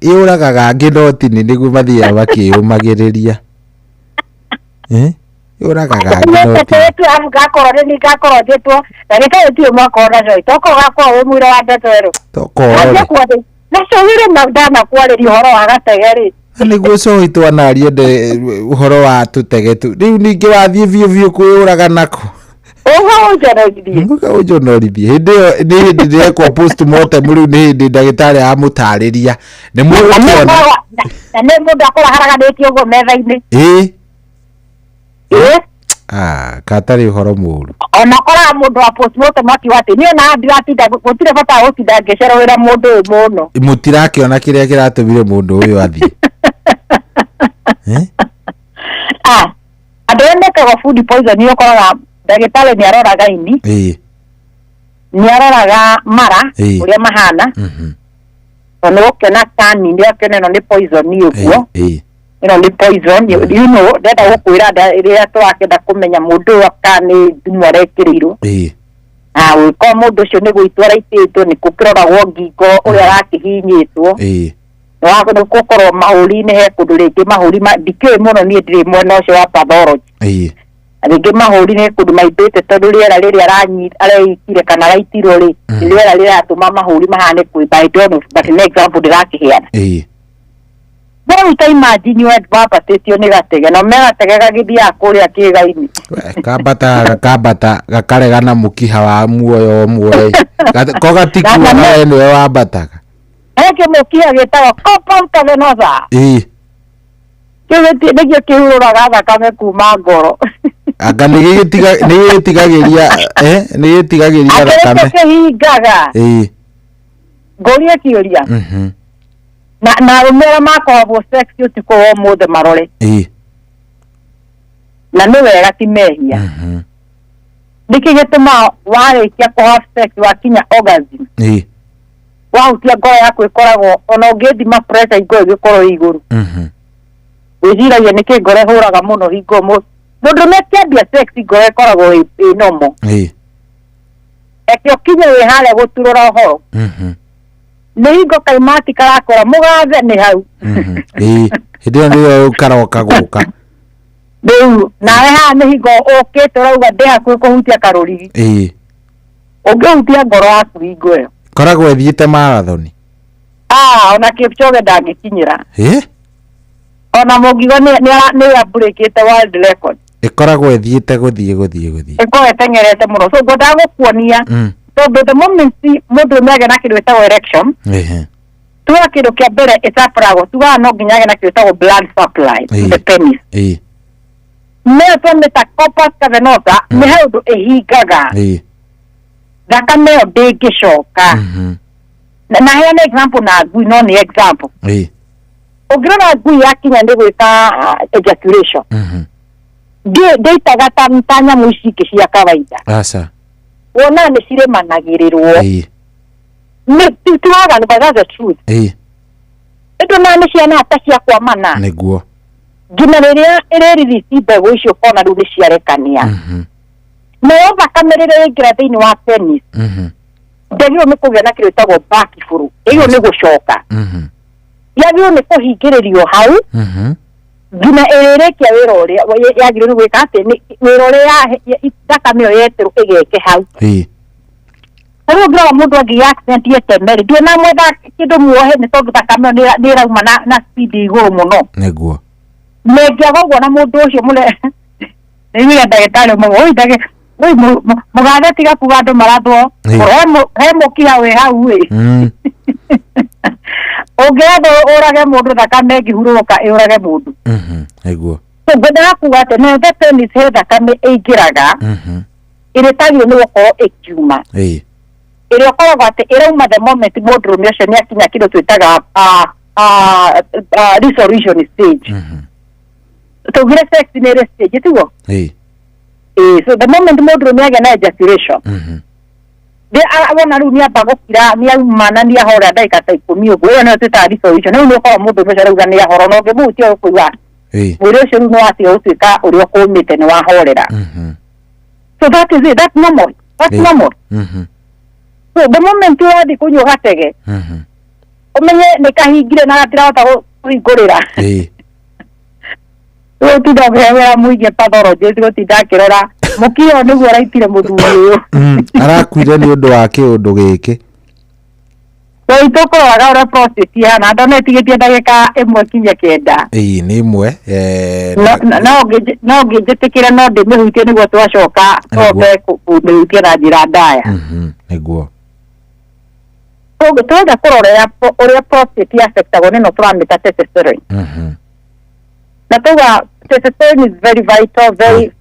yũragaga angĩ notini nĩguo mathiaga makĩyũmagĩrĩria yũragaga angĩ notini gakorwo nĩ gakorwo njĩtwo na gĩtarĩ tiyo mwakorwo nacio tokorwo gakorwo wĩ mwĩra wa ndeto erũ nacio wĩrĩ na ndanakwarĩria ũhoro wa gatege-rĩ nĩguo coĩ twanarie ũhoro wa tũtege tu rĩu ningĩ wathiĩ biũ kwĩyũraga nako ũnjonorithie hĩndĩ ĩyo nĩ hĩndĩ ndĩrekwo postmortem rĩu nĩ hĩndĩ ndagĩtarĩ amũtarĩria nĩ mũgũkĩona na nĩ mũndũ akora haraganĩtie ũguo metha-inĩ katarĩ ũhoro mũũru ona koraga mũndũ wa postmortem akiuga atĩ niĩ na ndiratinda gũtirĩ bata wa gũtinda ngĩcerowĩra mũndũ ũyũ mũno mũtirakĩona kĩrĩa kĩratũmire mũndũ ũyũ athiĩ andũ arĩa mekaga food poison nĩ ũkoraga ndagĩtarĩ nĩ aroraga ini ni aroraga mara uria mahana ono kena tani ndio kena no ni poison ni uguo ino ni poison you know ndenda gukwira iria twakenda kumenya mundu akani thumu arekirirwo ko mundu ucio ni gwitwara ititwo ni kukiroragwo ngingo uria rakihinyitwo wago no gukorwo mahuri-ini he kundu ringi mahuri ndikiũĩ mũno niĩ ndĩrĩ mwena ũcio wa pathology rĩngĩ mahũri-inĩ kundu maitĩte tondu rĩera rĩrĩa areikire kana raitirwo rĩ rĩera rĩratũma mahũri mahane kwĩmba I don't know but an example ndĩrakiheana Bora ta imagine we babatĩtio nĩ gatege no megatege gagĩthiaga kũrĩa kĩĩga-inĩ kambata gakaregana mũkiha wa muoyo muoyo ko gatikuwa nawe nĩwe wambataga eke mũkiha gĩtagwo copper cavernosa nĩkĩo kĩhurũraga thakame kuma ngoro anga nĩgĩtigagĩria thakame kĩhingaga ngũrie kĩũria na rumera makoragwo sex utuko wa mũthĩ marore na nĩ wega ti mehia nĩkĩ gĩtũma warĩkia kũha sex wakinya orgasm wahutia ngoro yaku ĩkoragwo ona ũngĩthima pressure igũrũ ĩgĩkorwo igũrũ wĩciragia nĩkĩ ngoro ĩhũraga mũno hingo mũndũrũme akĩambia sex ngoro ĩkoragwo ĩ normal eke ũkinye wĩ harĩa gũturũra ũhoro nĩ hingo kaimati karakora mũgathe nĩ hau hĩndĩ ĩyo nĩyo karoka gũka rĩu nawe haha nĩ hingo ũkĩte ũrauga ndĩ hakuhĩ kũhutia karũrigi ũngĩhutia ngoro yaku hingo ĩyo koragwo ĩthiĩte marathoni ona Kipchoge ndangĩkinyĩra ona Mũngigo nĩ abũrĩkĩte world record ĩkoragwo ĩthiĩte gũthiĩ ĩkoragwo ĩteng'erete mũno so ngwendaga gũkuonia tondũ the moment mũndũ nĩagĩa na kĩndũ gĩtagwo erection tuga kĩndũ kĩa mbere ĩsapragwo tugaga no nginya agĩa na kĩndũ gĩtagwo blood supply to the penis nĩyo twamĩta corpus cavernosa nĩ handũ ĩhingaga thakame ĩyo ndĩngĩcoka na heana example na ngui no nĩ example ũngĩrora ngui yakinya nĩ gwĩka ejaculation ndĩitaga ta nyamũ ici ingĩ cia kawaida wona nĩ ciremanagĩrĩrwo tuaga but that's the truth ĩndũ na nĩ ciana ta cia kwamana nĩguo nginya rĩrĩa ĩrĩririci mbegũ icio kona rĩu nĩ ciarekania nayo thakame rĩrĩa ĩingĩra thĩinĩ wa penis ndagĩrĩirwo nĩ kũgĩa na kĩndũ gĩtagwo backflow ĩyo nĩ gũcoka yagĩrĩirwo nĩ kũhingĩrĩrio hau nginya ĩrĩkia wĩra ũrĩa yagĩrĩirwo nĩ gwĩka atĩ wĩra ũrĩa thakame ĩyo yeterwo ĩgeke hau rĩu ngĩrora mũndũ angĩgĩa accident yetemeri nduona mwenda kĩndũ muohe nĩ tondũ thakame ĩyo nĩ ĩrauma na speed igũrũ mũno nĩguo nĩngĩaga ũguo na mũndũ ũcio nĩwĩra ndagĩtarĩ ũmwe mũgathe tiga kuga andũ marathwo he mũkiha wĩ hau ũngĩenda ũrage mũndũ thakame ĩngĩhurũrũka ĩũrage mũndũ nĩguo ngwendaga kuga atĩ nĩ the penis he thakame ĩingĩraga ĩrĩtagio nĩ gũkorwo ĩkiuma ĩrĩa ũkoragwo atĩ ĩrauma the moment mũndũrũme ũcio nĩ akinya kĩndũ twĩtaga resolution stage tũgire sex nĩ ĩrĩ stage tiguo so the moment mũndũrũme agĩa na ejaculation wona rĩu nĩamba gũkira nĩauma na nĩahora ndagĩka ta 10 ũguo ĩyo nĩyo twĩtaga resolution rĩu nĩ ũkorwo mũndũrũme ũcio rauga nĩahora na ũngĩmũhutia ũkũigua mwĩrĩ ũcio rĩu nĩwatiga gũtuĩka ũrĩa ũkũmĩte nĩwahorera so that is it that's normal so the moment wathiĩ kũnyua gatege ũmenye nĩ kahingire na gatirahota kũhingũrĩra rĩu tindagĩhewera mũingĩ pathology gũtinda akĩrora mũkiyo nĩguo araitire mũthuri ũyũ arakuire nĩ ũndũ wa kĩũndũ gĩkĩ tũkũroraga ũrĩa process ihana ndona ĩtigĩtie ndagĩka 1 kinya 9 nĩ imwe no ngĩnjĩtĩkĩre no ndĩmĩhutie nĩguo twacoka tũhote kũmĩhutia na njĩra ndaya nĩguo tũrenda kũrora ũrĩa process affectagwo nĩno tũramĩta testosterone na tuga testosterone is very vital very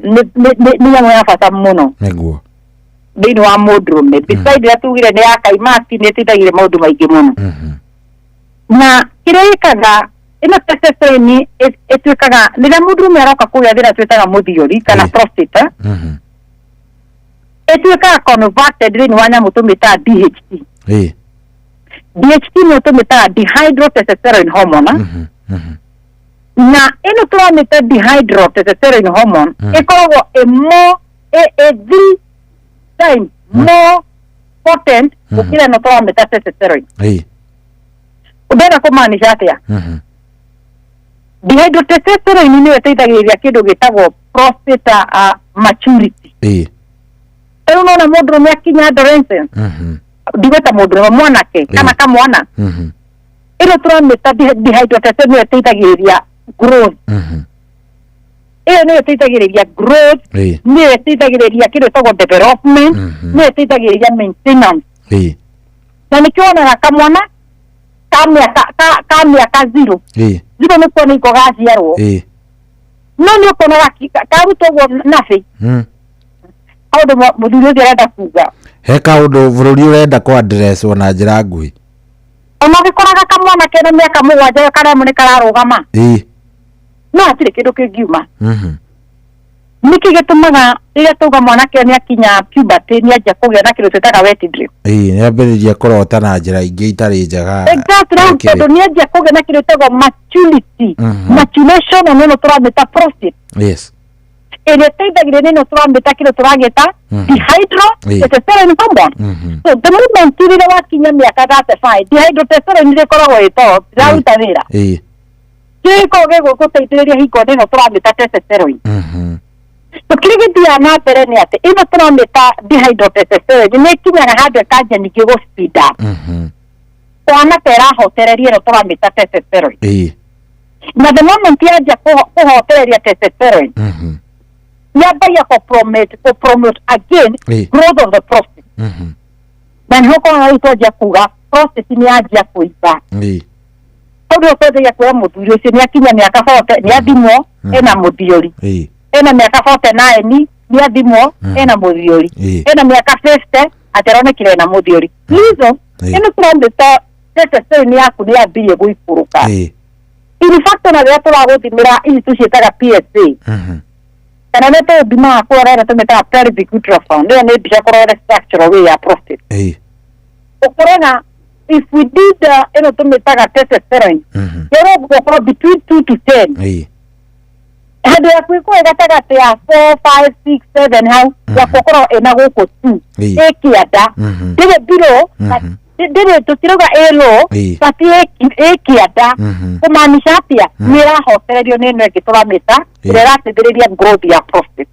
nĩ nyamũ ya bata mũno nĩguo thĩinĩ wa mũndũrũme beside rĩa tugire nĩ ya kaimati nĩ ĩteithagĩrĩria maũndũ maingĩ mũno na kĩrĩa gĩkaga ĩno testosterone ĩtuĩkaga rĩrĩa mũndũrũme aroka kũgĩa thĩna twĩtaga mũthiũri kana prostate etuĩkaga converted thĩinĩ wa nyamũ tũmĩtaga DHT. DHT nĩ tũmĩtaga dihydrotestosterone hormone. Na ĩno tũramĩta dihydrotestosterone hormone ĩkoragwo a 3 times more potent gũkĩra ĩno tũramĩta testosterone. Ũndĩenda kũmaanisha atĩa? Dihydrotestosterone nĩyo ĩteithagĩrĩria kĩndũ gĩtagwo prostate maturity. Rĩu nona mũndũrũme akinya adolescence, ndigweta mũndũrũme mwanake kana kamwana, ĩno tũramĩta dihydrotestosterone nĩyo ĩteithagĩrĩria growth. Ĩyo nĩyo ĩteithagĩrĩria growth, nĩyo ĩteithagĩrĩria kĩndũ gĩtagwo development, nĩyo ĩteithagĩrĩria maintenance. Na nĩkĩo wonaga kamwana ka mĩaka 0 nĩ kuona iko gaciarwo, no nĩ ũkonaga karutwo ũguo nabi kaũndũ mũthuri ũcio arenda kuga. He kaũndũ bũrũri ũrenda kwa address na njĩra nguhĩ. Ona gĩkoraga kamwana kena mĩaka 7 karĩa nĩ kararũgama, no hatirĩ kĩndũ kĩngiuma. Nĩkĩ gĩtũmaga rĩrĩa tuga mwanake nĩ akinya puberty nĩ anjia kũgĩa na kĩndũ twĩtaga wet dream. Nĩ ambĩrĩria kũrota na njĩra ingĩ itarĩ njega. Exactly, tondũ nĩ anjia kũgĩa na kĩndũ twĩtaga maturity. Maturation nĩ ĩno tũramĩta prostate. Ĩrĩa ĩteithagĩrĩria nĩ ĩno tũramĩta kĩndũ tũragĩta dihydrotestosterone hormone. So the moment rĩrĩa wakinya mĩaka 35 dihydrotestosterone nĩ ĩkoragwo ĩto ĩraruta wĩra. Gĩkoragwo gĩgũgũteithĩrĩria hingo ĩno tũramĩta testosterone. Tukirigithia na mbere nĩ atĩ ĩno tũramĩta dihydrotestosterone nĩ ĩkinyaga handũ ĩkanjia ningĩ gũ-speed up. Kwana terahotereria ĩno tũramĩta testosterone. Na the moment yanjia kũhotereria testosterone yambagia kũ-promote again growth of the prostate. Na nĩho ũkoraga rĩu twanjia kuga prostate nĩ yanjia kũimba. Tondũ ũkwendagia kuoya mũthuri ũcio nĩ akinya mĩaka 40 nĩ athimwo ena mũthiori. Ena mĩaka 49 nĩ athimwo ena mũthiori. Ena mĩaka 50 ateronekire ena mũthiori. Reason ĩno tũramĩta testosterone yaku nĩ yambirie gũikũrũka. In fact ona rĩrĩa tũragũthimĩra ici tũciĩtaga PSA kana nĩ tũthimaga kũrora tũmĩtaga pelvic ultrasound, ĩyo nĩ mbica kũrora structural way ya prostate. Ũkoraga if we did ĩno tũmĩtaga testosterone yoro gũkorwo between 2 to 10. Hadi ya kuikuwa gatagatĩ ya 4, 5, 6, 7 hau ya gũkorwo ĩna gũkũ 2 ĩkĩanda ndĩrĩ below ndĩrĩ tũtiroga low but ĩkĩanda kũmaanisha atĩa nĩ ĩrahotererio nĩ ĩno ĩngĩ tũramĩta ĩrĩa ĩrateithĩrĩria growth ya prostate.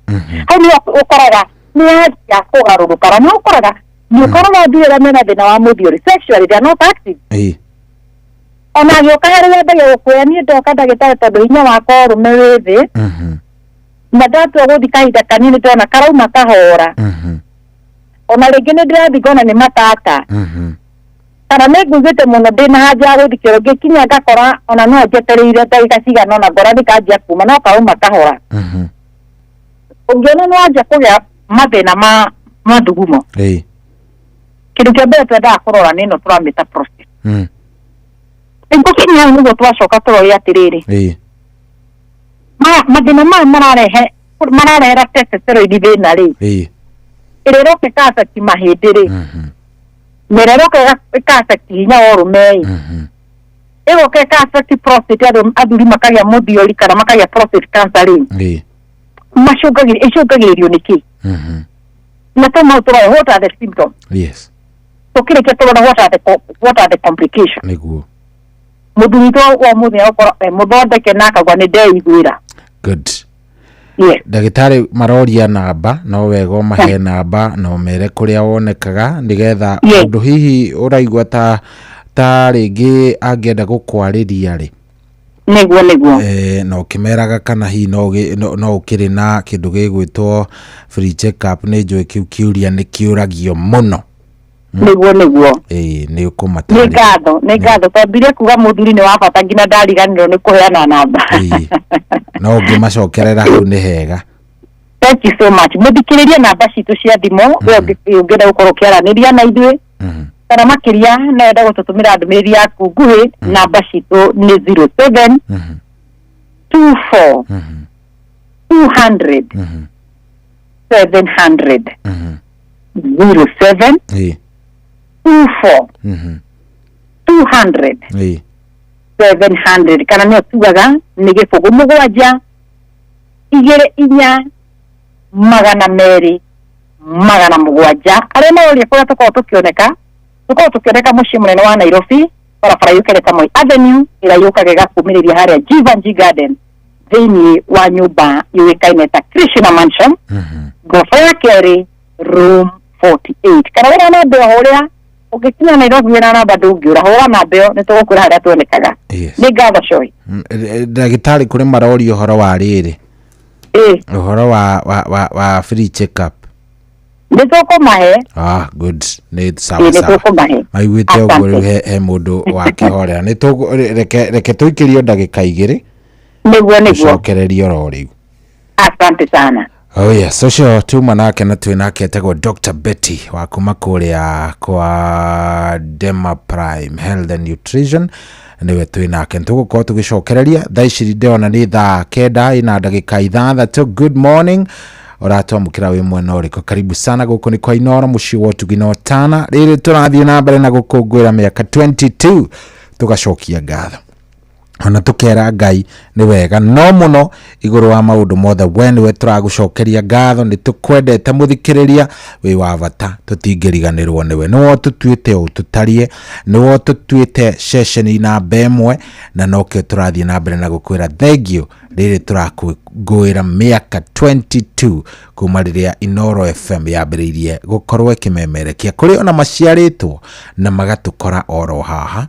Hau nĩ ũkoraga nĩ yanjia kũgarũrũka na nĩ ũkoraga nĩ ũkoraga andũ arĩa mena thĩna wa mũthiori sexually they are not active. Ona gĩoka harĩa ndagĩa gũkũya niĩ ndoka ndagĩtarĩ tondũ hinya wakwa ũrũme wĩ thĩ na ndatua gũthiĩ kahinda kanini ndona karauma kahora. Ona rĩngĩ nĩ ndĩrathiĩ ngona nĩ matata kana nĩ nguigĩte mũno ndĩna haja ya gũthiĩ kĩoro ngĩkinya ngakora ona no njetereire ndagĩka cigana ona ngora ndĩkanjia kuma no karauma kahora. Ũngĩona nĩ wanjia kũgĩa mathĩna ma mathugumo, kĩndũ kĩa mbere twendaga kũrora nĩ ĩno tũramĩta prostate. Ngũkinya nĩguo twacoka tũrore atĩrĩrĩ mathĩna maya mararehera testosterone thĩna rĩ ĩrĩa ĩroka ĩka-affect mahĩndĩ rĩ na ĩrĩa ĩroka ĩka-affect hinya wa ũrũme ĩgoka ĩka-affect prostate athuri makagĩa mũthiori kana makagĩa prostate cancer rĩ ĩcũngagĩrĩrio nĩkĩ? Na tũma tũrore what are the symptoms. Tũkĩrĩkia tũrore what are the complications. Mũthuri wa mũthenya ũkorwo mũthondeke na akagwa nĩ ndeiguĩra. Good. Ndagĩtarĩ maroria namba no wega ũmahe namba na ũmere kũrĩa wonekaga nĩgetha ũndũ hihi ũraigua ta rĩngĩ angĩenda gũkwarĩria rĩ nĩguo no ũkĩmeraga kana hihi no ũkĩrĩ na kĩndũ gĩgwĩtwo free check up nĩ njũĩ kĩu kĩũria nĩ kĩũragio mũno. Nĩguo nĩ ũkũmatarĩria nĩ ngatho twambire kuga mũthuri nĩ wa bata nginya ndariganĩrwo nĩ kũheana namba. No ũngĩmacokerera hau nĩ hega. Thank you so much. Mũthikĩrĩrie namba citũ cia thimũ ũngĩenda gũkorwo ũkĩaranĩria na ithuĩ kana makĩria no enda gũtũtũmĩra ndũmĩrĩri yaku nguhĩ namba citũ nĩ 07 24 200 700 07 24 200 700 kana nä tugaga nä gä bå må gwanja 24 magana merä magana mũgwanja arä maåria kå rä a tå korwo tå kä oneka må ciä må nene wa Nairobi barabara yå kereta Moi Avenue ä ra yå kaga ĩgakumä rä ria harä a Givenchy Garden thä-inä wa nyũmba yå ä kaine ta Krishna Mansion ngoroba ya kerä room 48 kana wä ra namba ä ho å rä a å ngä kinya Nairobi wä na namba ndå ngä å ra hå ra namba ä yo nä tå gå kwä ra harä a tuonekaga nä ngatho Coy ndagĩtarĩ kũrĩ maroria ũhoro wa rĩrĩ ũhoro wa free check up nĩ tũkũmahe good nĩ sawa maiguĩte ũguo rĩu he mũndũ wa kĩhorera reke tũikĩrio ndagĩka igĩrĩ nĩguo cokererio ro rĩu asante sana yes ũcio tuma nake na twĩ nake etagwo Dr. Betty wa kuma kũrĩa kwa Dema Prime Health and Nutrition niwe twĩ nake tũgũkorwo tũgĩcokereria thaa ici ndĩrona nĩ thaa 9 ina ndagĩka 6. Good morning ũratwamũkĩra wĩ mwena ũrĩkũ karibu sana gũkũ nĩ kwa Inoro mũciĩ wa ũtugi na ũtana rĩrĩ tũrathiĩ na mbere na gũkũngũĩra mĩaka 22 tũgacokia ngatho ona tukera Ngai ni wega no mũno igũrũ wa maũndũ mothe we niwe tũragũcokeria ngatho nĩ tũkwendete mũthikĩrĩria wĩ wa bata tũtingĩriganĩrwo niwe nĩwe tũtuĩte o tũtarie nĩwe tũtuĩte ceceni namba ĩmwe na nokĩo tũrathiĩ na mbere na gũkwĩra thengio rĩrĩ tũrakũngũĩra mĩaka 22 kuma rĩrĩa Inoro FM yambĩrĩirie gũkorwo ĩkĩmemerekia kũrĩ ona maciarĩtwo na magatũkora oro haha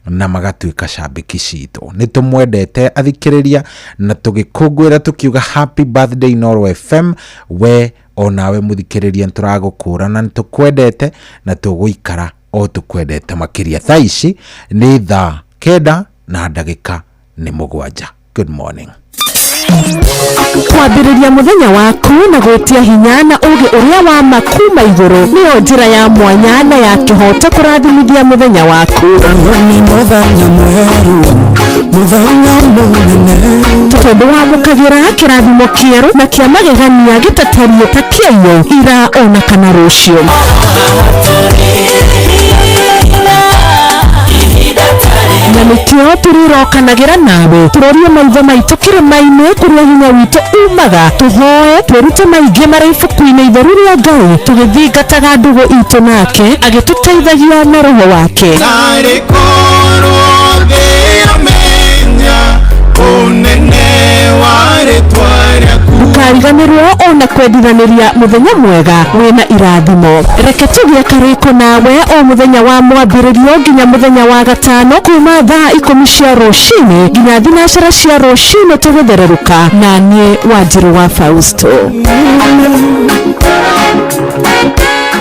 na magatuĩka cambĩki citũ nĩ tũmwendete athikĩrĩria na tũgĩkũngũĩra tũkiuga happy birthday Inoro FM we onawe mũthikĩrĩria tũragũkũra na tũkwendete na tũgũikara o tũkwendete makĩria thaa ici nĩ thaa 9 na ndagĩka nĩ 7. Good morning. Kwambĩrĩria mũthenya waku na gwĩtia hinya na ũgĩ ũrĩa wa makuma igũrũ nĩyo njĩra ya mwanya na ya kĩhoto kũrathimithia mũthenya waku. Ni mũthenya mwerũ, mũthenya mũnene. Tondũ wamũkagĩra kĩrathimo kĩerũ na kĩa magegania gĩtatarie ta kĩayo ira ona kana rũciũ. Na nĩkĩo tũrĩrokanagĩra nawe tũrorie maitho maitũ kĩrĩma-inĩ kũrĩa hinya witũ umaga tũhoe twĩrute maingĩ marĩ ibuku-inĩ itheru rĩa Ngai tũgĩthingataga ndũgũ itũ nake agĩtũteithagia na roho wake. Ndũkariganĩrwo ona kwendithanĩria mũthenya mwega wĩna irathimo. Reke tũgĩe karĩko nawe o mũthenya wa mwambĩrĩrio nginya mũthenya wa gatano kuma thaa 10 cia rũcinĩ nginya thinacara cia rũcinĩ tũgĩthererũka na niĩ Wanjirũ wa Fausto.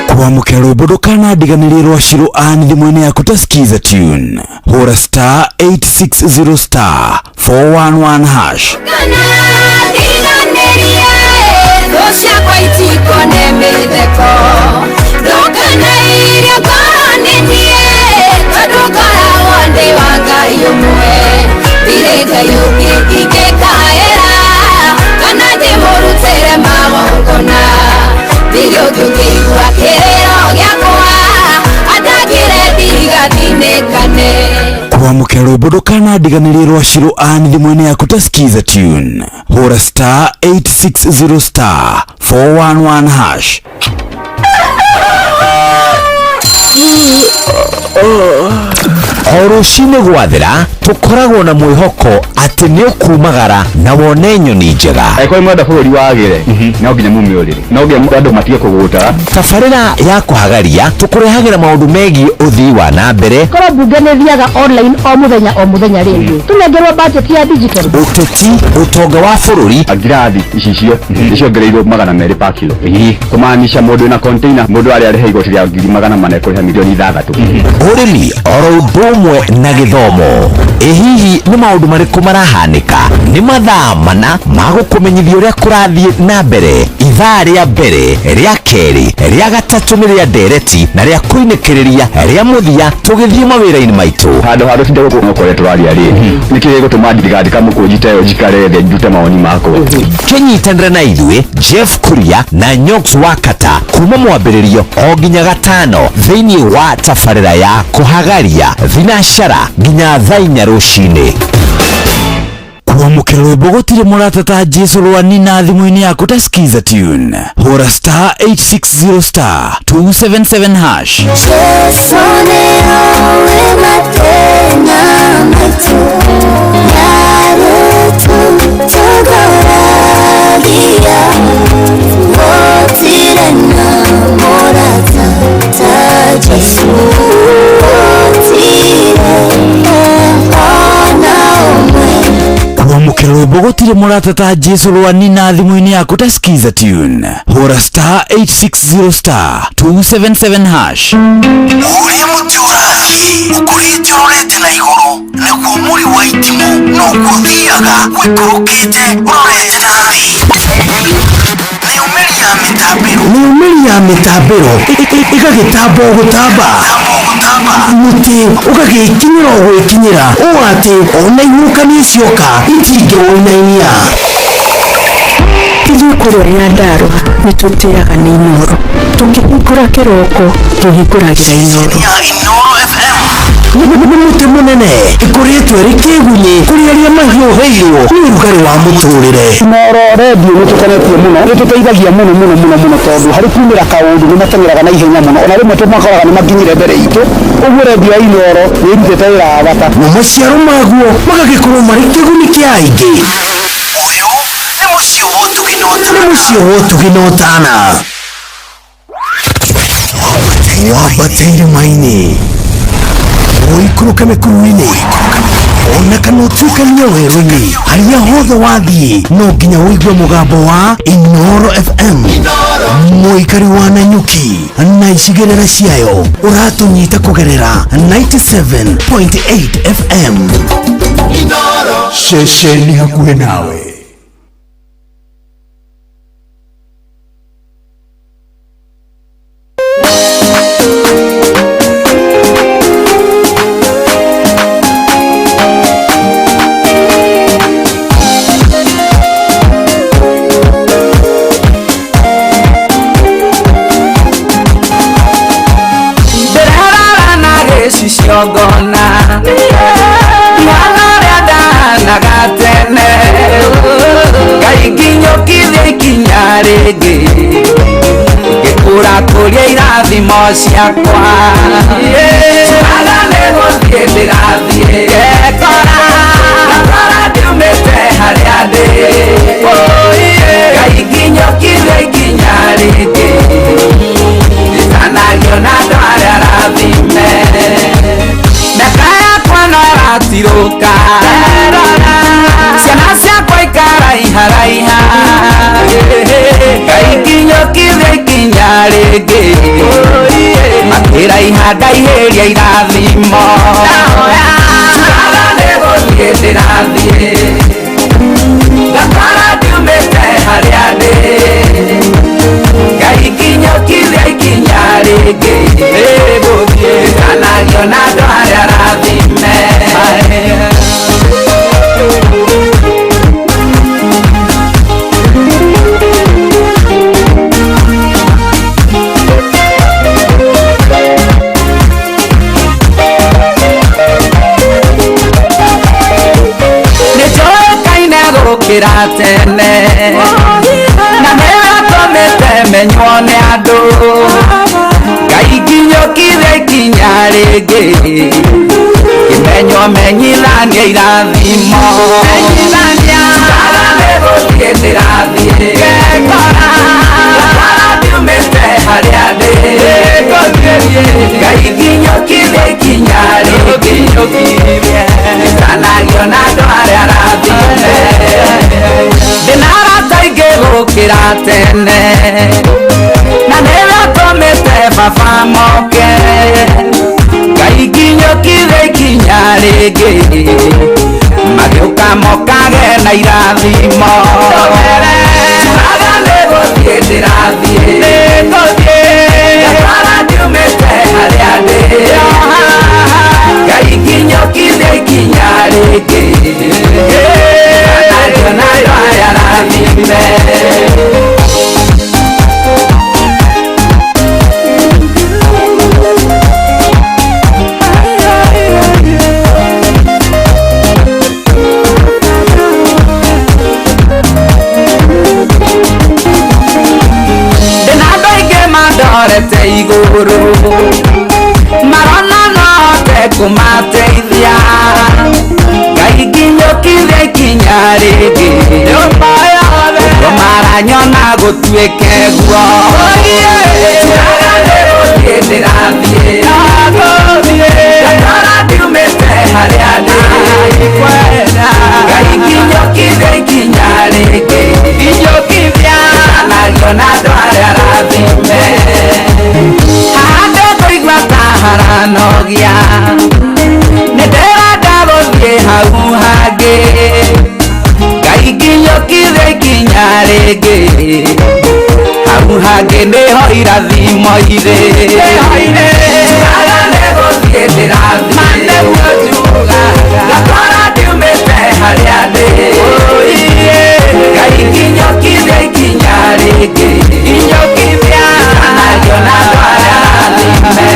Kwamũkĩra rwĩmbo ndũkanandiganĩrie rwa Shiro Ann thimũ-inĩ yaku ta skiza tune hũra star 860 star 411 hash. Kwamũkĩra rwĩmbo ndũkanandiganĩrie rwa Shiro Ann thimũ-inĩ yaku ta skiza tune hũra star 860 star 411 hash. O rũcinĩ gwathĩra tũkoragwo na mwĩhoko atĩ nĩ ũkumagara na wone nyoni njega. Angĩkorwo mwenda bũrũri wagĩre no nginya mumĩũrĩre no nginya andũ matige kũgũtara. Tabarĩra ya kũhagaria tũkũrehagĩra maũndũ megiĩ ũthii wa na mbere. Korwo mbunge nĩ thiaga online o mũthenya rĩngĩ tũnengerwo budget ya digital. Ũteti ũtonga wa bũrũri ngirathi icio nĩciongereirwo 200 per kilo. Kũmaanisha mũndũ wĩna container mũndũ arĩa arĩhe igoti rĩa 400 kũrĩha milioni 6. Ũrĩmi oro ũndũ ũmwe na gĩthomo. hihi nĩ maũndũ marĩkũ marahanĩka? Nĩ mathaa mana ma gũkũmenyithia ũrĩa kũrathiĩ na mbere. Ithaa rĩa mbere, rĩa kerĩ, rĩa gatatũ nĩ rĩa ndereti na rĩa kũinĩkĩrĩria rĩa mũthia tũgĩthiĩ mawĩra-inĩ maitũ. Handũ ha rũcinda gũkũ ngokore tũraria rĩ nĩkĩ gũtũma thirikari kamũkũnji ta ĩyo njikare thĩ ndute mawoni makwa. Kĩnyitanĩre na ithuĩ Jeff Kuria na Nyox Wakata kuma mwambĩrĩrio o nginya gatano thĩinĩ wa tabarĩra ya kũhagaria thinacara nginya thaa 4 rũcinĩ. Kuamũkĩra rwĩmbo gũtirĩ mũrata ta Jesũ rwanina thimũ-inĩ yaku ta skiza tune. Hũra star 860 star 277 hash. Kuamũkĩra rwĩmbo gũtirĩ mũrata ta Jesũ rwanina thimũ-inĩ yaku ta skiza tune. Hũra star 860 star 277 hash. Ũrĩa mũtĩ ũrathiĩ ũkũrĩte ũrorete na igũrũ naguo mũri wa itimũ no gũthiaga gwĩkũrũkĩte ũrorete na thĩ. Nĩumĩri ya mĩtambĩro ĩgagĩtamba o gũtamba mũtĩ ũgagĩkinyĩra o gwĩkinyĩra ũũ atĩ ona ihuhũkanio cioka itingĩwoinainia. Ithuĩ kũrĩa Nyandarua nĩtũtĩaga nĩ Inoro, tũkĩhingũra kĩroko tũhingũragĩra Inoro. Nĩ mũtĩ mũnene ĩkoretwo ĩrĩ kĩgunyi kũrĩ arĩa mahiũhĩirwo nĩ ũrugarĩ wa mũtũrĩre. Inoro redio nĩtũkenetie mũno, nĩtũteithagia mũno mũno mũno mũno tondũ harĩ kumĩra kaũndũ nĩmateng'eraga na ihenya mũno, ona rĩmwe tũmakoraga nĩmakinyire mbere itũ, ũguo redio ya Inoro nĩĩrutĩte wĩra wa bata na maciaro maguo magagĩkorwo marĩ kĩguni kĩa aingĩ. Ũyũ nĩ mũciĩ wa ũtugi na ũtana. Wambate irĩma-inĩ ũikũrũke mĩkuru-inĩ ona kana ũtuĩkanie werũ-inĩ, harĩa hothe wathiĩ no nginya ũigue mũgambo wa Inoro FM. Mũikari wa Nanyuki na icigĩrĩra ciayo ũratũnyita kũgerera 97.8 FM. Ceceni hakuhĩ nawe. Ciongona mwana dana gatene kainginyokire ikinya rĩngĩ ngĩkũra kũrĩa irathimo ciakwa curaga nĩgũthiĩ ndĩrathiĩ gekora nakora ndiumĩte harĩa ndĩ kainginyokire ikinya rĩngĩ nditanagio na andũ arĩa arathime tirũka ciana ciakwa ikaraiharaiha ngaikinyokire ikinya rĩngĩ makĩraiha ngaihĩria irathimo curaga nĩgũthiĩ ndĩrathiĩ ngakora ndiumĩte harĩa ndĩ ngaikinyokire ikinya rĩngĩ gũthiĩ ndanagio na andũ arĩa arathime. Nĩtũĩkaine gũkĩra tene na nĩatũmĩte menywo nĩ andũ ngaikinyokire ikinya rĩngĩ kĩmenywo menyithania irathimo curaga nĩgũthiĩ ndĩrathiĩ gekora ndiumĩte harĩa ndĩ ngaikinyokire ikinya rĩngĩ nditanagio na andũ arĩa arathime ndĩna arata aingĩ gũkĩra tene na nĩatũmĩte baba moke ngaikinyokire ikinya rĩngĩ magĩũka mokage na irathimo turaga nĩgũthiĩ ndĩrathiĩ gatwara ndiumĩte harĩa ndĩ Ngai nginyũkithie ikinya rĩngĩ nario nayo aya rathime ndorete igũrũ marona note kũmateithia Ngai nginyũkithie ikinya rĩngĩ maranyona gũtuĩke guo turaga nĩgũthiĩ ndĩrathiĩ gatwara ndiumĩte harĩa ndĩ Ngai nginyũkithie ikinya rĩngĩ nario na andũ arĩa rathime hande kũigua ta haranogia nĩndĩrenda gũthiĩ hau hangĩ Ngai nginyũkithie ikinya rĩngĩ hau hangĩ nĩho irathimo irĩ turaga nĩgũthiĩ ndĩrathiĩ gatwara ndiumĩte harĩa ndĩ Ngai nginyũkithie ikinya rĩngĩ nario na andũ arĩa rathime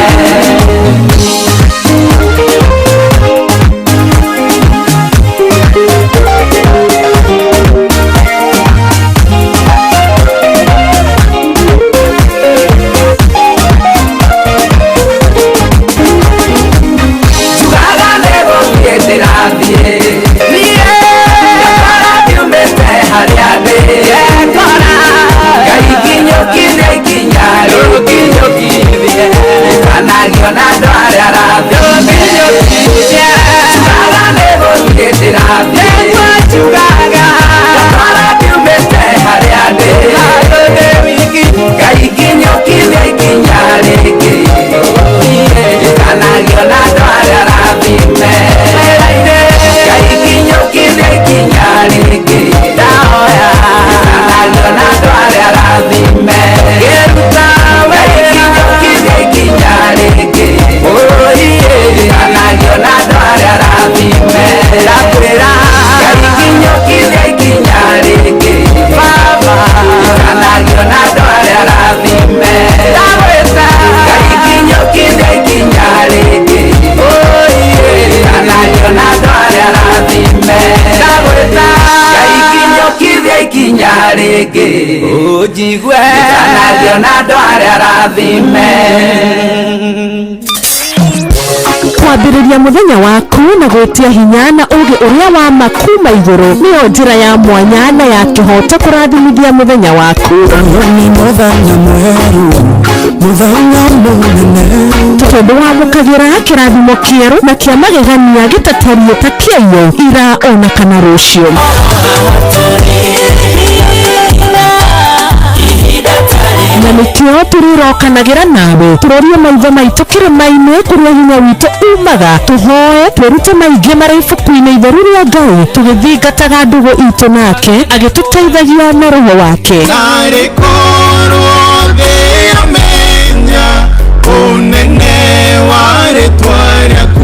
turaga nĩgũthiĩ ndĩrathiĩ gatwara ndiumĩte harĩa ndĩ Ngai nginyũkithie ikinya rĩngĩ nario na andũ arĩa rathime turaga nĩgũthiĩ ndĩrathiĩ gatwara ndiumĩte harĩa ndĩ Ngai nginyũkithie ikinya rĩngĩ nario na andũ arĩa rathime Ngai nginyũkithie ikinya rĩngĩ nario na andũ arĩa rathime Ngai nginyũkithie ikinya rĩngĩ nario na andũ arĩa rathime ndakwĩra Ngai nginyũkithie ikinya rĩngĩ nario na andũ arĩa rathime ndagwĩta Ngai nginyũkithie ikinya rĩngĩ nario na andũ arĩa rathime ndagwĩta Ngai nginyũkithie ikinya rĩngĩ ũnjigue nario na andũ arĩa rathime kwambĩrĩria mũthenya waku na gwĩtia hinya na ũgĩ ũrĩa wa makuma igũrũ nĩyo njĩra ya mwanya na ya kĩhoto kũrathimithia mũthenya waku ni mũthenya mwerũ mũthenya mũnene tondũ wamũkagĩra kĩrathimo kĩerũ na kĩa magegania gĩtatarie ta kĩayo ira ona kana rũciũ na nĩkĩo tũrĩrokanagĩra nawe tũrorie maitho maitũ kĩrĩma-inĩ kũrĩa hinya witũ umaga tũhoe twĩrute maingĩ marĩ ibuku-inĩ itheru rĩa Ngai tũgĩthingataga ndũgũ itũ nake agĩtũteithagia na roho wake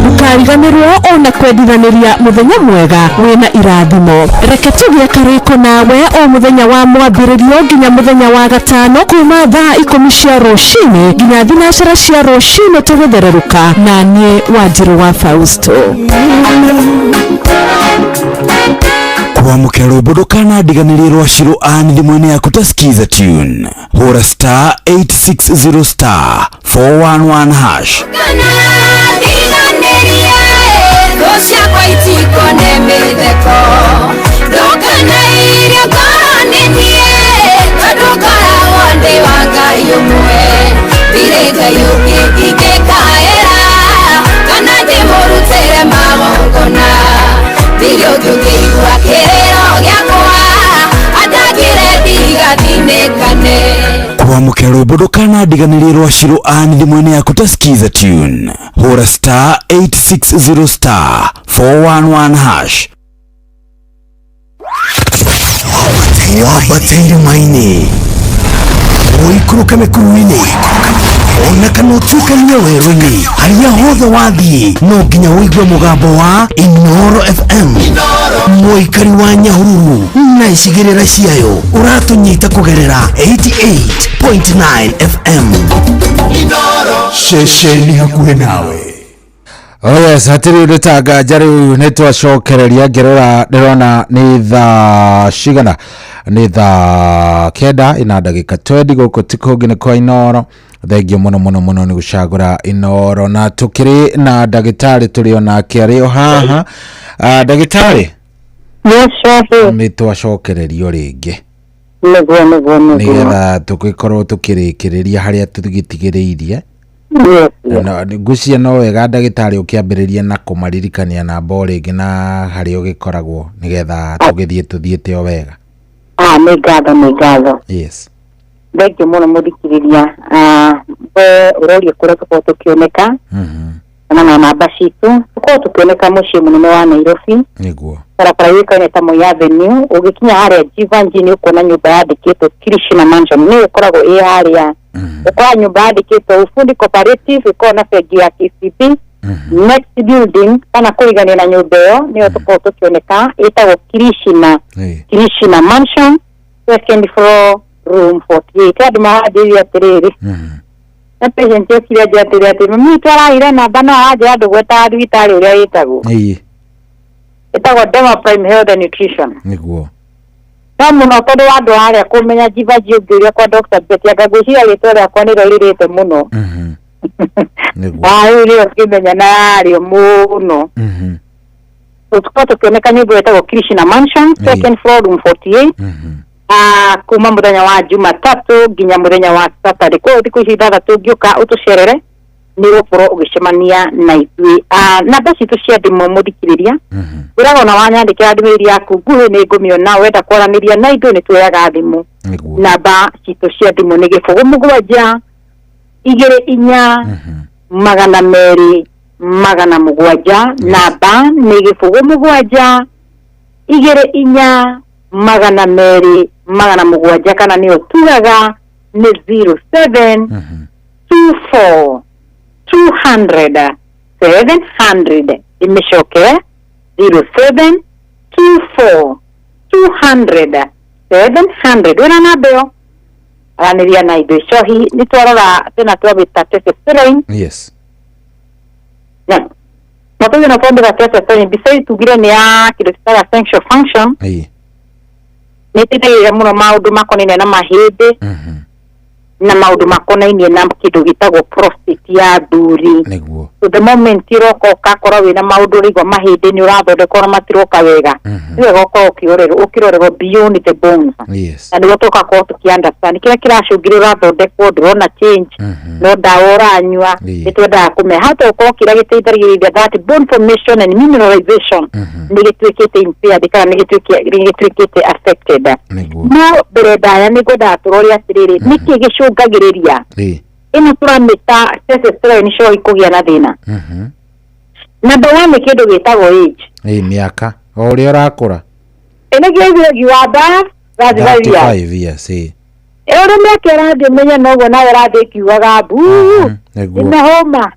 ndũkariganĩrwo ona kwendithanĩria mũthenya mwega wĩna irathimo reke tũgĩe karĩko nawe o mũthenya wa mwambĩrĩrio nginya mũthenya wa gatano kuma thaa 10 cia rũcinĩ nginya thinacara cia rũcinĩ tũgũthererũka na niĩ Wanjirũ wa Fausto kwamũkĩra rwĩmbo ndũkanandiganĩrie rwa Shirũ Ann thimũ-inĩ yaku ta skiza tune hũra star 860 star 411 hash Ciakwa itiko nĩ mĩtheko ndũkanairio ngoro nĩ niĩ tondũ ngoragwo ndĩ wa Ngai ũmwe ndirĩ Ngai ũngĩ ingĩkaĩra kana ndĩmũrutĩre magongona ndirĩ ũngĩ ũngĩigua kĩrĩro gĩakwa andangĩre ndigathinĩkane kwamũkĩra rwĩmbo ndũkanandiganĩrie rwa Shiro Ann thimũ-inĩ yaku ta skiza tune hũra star 860 star 411 hash. Wabatĩire maini ũikũrũke mĩkuru-inĩ ona kana ũtuĩkanie werũ-inĩ harĩa hothe wathiĩ no nginya ũigue mũgambo wa Inoro FM mũikari wa Nyahururu na icigĩrĩra ciayo ũratũnyita kũgerera 88.9 FM ceceni hakuhĩ nawe. Yes, hatiri ndetanga njari nĩ twacokereria ngĩrora ndĩrona nĩ thaa cigana nĩ thaa kenda ina ndagĩka 20 gũkũ tikũngĩ nĩ kwa Inoro. Thengio mũno nĩ gũcagũra Inoro na tũkĩrĩ na ndagĩtarĩ tũrĩ onake arĩ o haha. Ndagĩtarĩ nĩ twacokererio rĩngĩ nĩgetha tũgĩkorwo tũkĩrĩkĩrĩria harĩa tũgĩtigĩrĩirie. Ngucia no wega ndagĩtarĩ ũkĩambĩrĩria na kũmaririkania namba o rĩngĩ na harĩa ũgĩkoragwo nĩgetha tũthiĩte o wega. Nĩ ngatho. Yes. Thengio mũno mũthikĩrĩria. Ũroria kũrĩa tũkorwo tũkĩoneka na namba citũ tũkorwo tũkĩoneka mũciĩ mũnene wa Nairobi nĩguo barabara yũĩkaine ta Moi Avenue. Ũgĩkinya harĩa Jivanji nĩ ũkuona nyũmba yandĩkĩtwo Krishna Mansion nĩ ĩkoragwo ĩ harĩa. Ũkora nyũmba yandĩkĩtwo Ufundi Cooperative ĩkoragwo na bengi ya KCB. Next building kana kũrigania na nyũmba ĩyo nĩyo tũkorwo tũkĩoneka ĩtagwo Krishna Mansion, second floor, room 48. Andũ mahandĩrĩria atĩrĩrĩ na patient yokire njatĩrĩ atĩ mami twarahire namba no aje andũ gweta thibitarĩ ũrĩa wĩtagwo ĩtagwo Dema Prime Health and Nutrition nĩguo. No mũno tondũ andũ harĩa kũmenya Jivanji ũngĩũria kwa Dr. Betty agagwĩciria rĩtwa rĩakwa nĩ rĩrĩte mũno. Rĩu nĩyo kĩmenya na yarĩo mũno. Tũkorwo tũkĩoneka nyũmba ĩtagwo Krishna Mansion, second floor, room 48. Kuma mũthenya wa Jumatatu nginya mũthenya wa Saturday. Kwa thikũ ici ithathatũ ũngĩũka ũtũcerere nĩ ũgũkorwo ũgĩcemania na ithuĩ. Namba citũ cia thimũ mũthikĩrĩria wĩraga ona wanyandĩkĩra ndũmĩrĩri yaku nguhĩ nĩ ngũmĩona wenda kwaranĩria na ithuĩ nĩ tuoyaga thimũ. Namba citũ cia thimũ nĩ 07 24 200 700. Namba nĩ 07 24 200 700 kana nĩyo tugaga nĩ 07 24 200 700. Imecoke 07 24 200 700. Wĩna namba ĩyo aranĩria na indo icohi nĩ twarora tena twabĩta testosterone. Yes. Na tũgĩ na twabĩta testosterone mbica tugire nĩ ya kĩndũ kĩtaga sexual function. Nĩ ĩteithagĩrĩria mũno maũndũ makonainie na mahĩndĩ na maũndũ makonainie na kĩndũ gĩtagwo prostate ya thuri. So the moment iroka ũkakorwo wĩna maũndũ ũrĩigua mahĩndĩ nĩ ũrathondekwo na matiroka wega nĩ wega ũkorwo ũkĩrorerwo beyond the bones. Na nĩguo tũgakorwo tũkĩ-understand kĩrĩa kĩracũngĩrĩra ũrathondekwo ndũrona change no ndawa ũranyua nĩ twendaga kũmenya hata ũkorwo kĩrĩa gĩteithagĩrĩria that bone formation and mineralization nĩ gĩtuĩkĩte impaired kana nĩ gĩtuĩkĩte affected. No mbere ndaya nĩ ngwendaga tũrore atĩrĩrĩ nĩkĩ gĩcũngagĩrĩria ĩno tũramĩta testosterone nĩcio ikũgĩa na thĩna. Number one nĩ kĩndũ gĩtagwo age. Mĩaka o ũrĩa ũrakũra nĩ wa ba 35 years. Ũrĩa mĩaka ĩrathiĩ menya noguo nawe ũrathiĩ kiugaga ĩna homa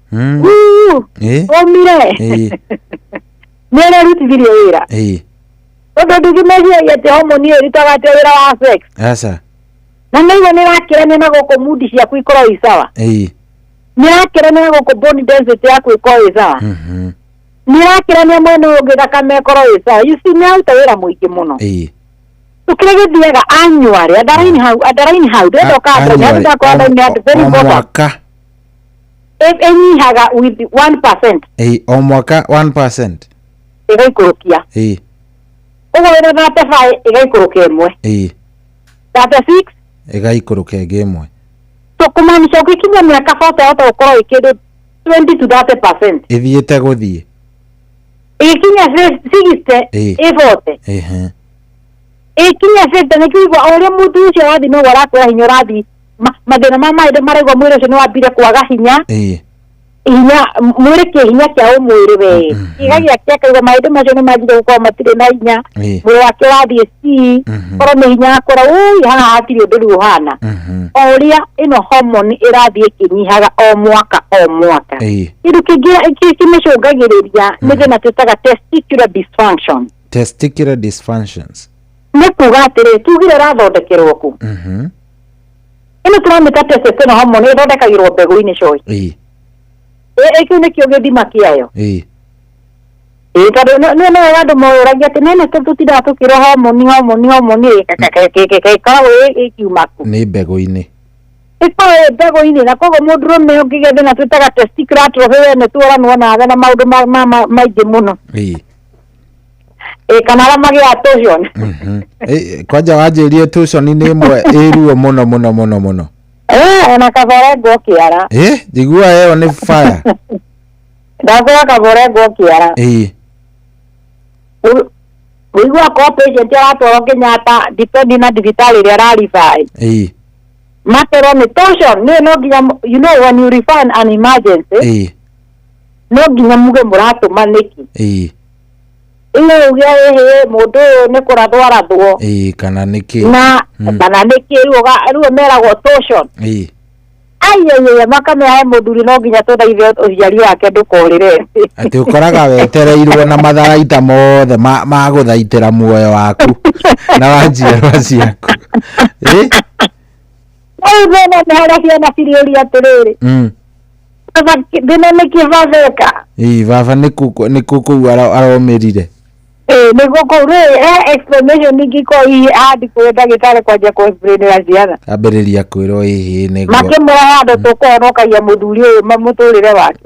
omire nĩ ararutithirie wĩra ũndũ ndũngĩmeciria atĩ homoni ĩyo ĩrutaga atĩ wĩra wa sex. Na nĩguo nĩ rakĩrania na gũkũ mood ciaku ikorwo i sawa. Nĩ rakĩrania na gũkũ bone density yaku ikorwo i sawa. Nĩ rakĩrania mwena ũngĩ thakame ikorwo i sawa. You see nĩ aruta wĩra mũingĩ mũno. Tukĩrĩa gĩthiaga annually andaraini hau ndĩrenda ũkanda nĩ andũ ndakwenda nĩ andũ very important. Ĩnyihaga with 1%. O mwaka 1%. Ĩgaikũrũkia. Ũguo wĩna 35 ĩgaikũrũkia ĩmwe. 36 ĩgaikũrũkia ĩngĩ ĩmwe. So kumaanisha ũgĩkinya mĩaka 40 hota gũkorwo ĩkĩndũ 20 to 30%. Ĩthiĩte gũthiĩ. Ĩkinya 60 40. Ikinya 50 nĩ kĩigua o ũrĩa mũndũ ũcio wathi no ũrakũra hinya ũrathi mathina ma maitho maregwa mwiri ucio ni wambire kwaga hinya hinya mwiri ki hinya kia umwiri we igagia kiakaigwa maitho macio ni manjire gukorwo matire na hinya mwiri wake wathie ci korwo ni hinya akora haha hatiri undu riu hana o uria ino hormone irathie kinyihaga o mwaka kindu kingi kimicungagiriria ni thina twitaga testicular dysfunctions ni kuga atiri tugire rathondekerwo ku ino turamita testosterone hormone ithondekagirwo mbegu-ini coi ĩkĩu nĩkĩo gĩthima kĩayo tondũ nĩ wega andũ moragia atĩ nene tũtindaga tũkĩrwo homoni ĩkoragwo ĩkiuma ku nĩ mbegũ-inĩ ĩkoragwo mbegũ-inĩ na koguo mũndũrũme ũngĩgĩa thĩna twĩtaga testicular atrophy wene tuoranwo nawe na maũndũ maingĩ mũno kana arĩa magĩaga torsion kwanja wanjĩrie torsion nĩ ĩmwe ĩruo mũno ona kaborengo kiara njigua ĩyo nĩ fire ndakora kaborengo kiara wĩigua ko patient aratwarwo Kenyatta depending na thibitarĩ ĩrĩa araribai materwo nĩ torsion no nginya when you refer an emergency no nginya muge mũratũma nĩki ĩyo ugia mũndũ ũyũ nĩ kũrathwo kana nĩkĩ kana nĩkĩ rĩu meragwo torsion aiyeyeya makameahe mũthuri no nginya tũthaithe ũciari wake ndũkorĩre atĩ ũkoraga wetereirwo na matharaita mothe ma gũthaitĩra muoyo waku na wa njiarwa ciaku thĩna nĩ harĩa ciana cirĩũria atĩrĩrĩ thĩna nĩ kĩbathĩka baba nĩ kũu aromĩrire nĩguo kũu rĩ explanation ingĩkorwo handi kwĩ ndagĩtarĩ kwanja kũ-explainĩra ciana ambĩrĩria kwĩrwo nĩguo makĩmũra handũ tũkũhonokagia mũthuri ũyũ mũtũrĩre wake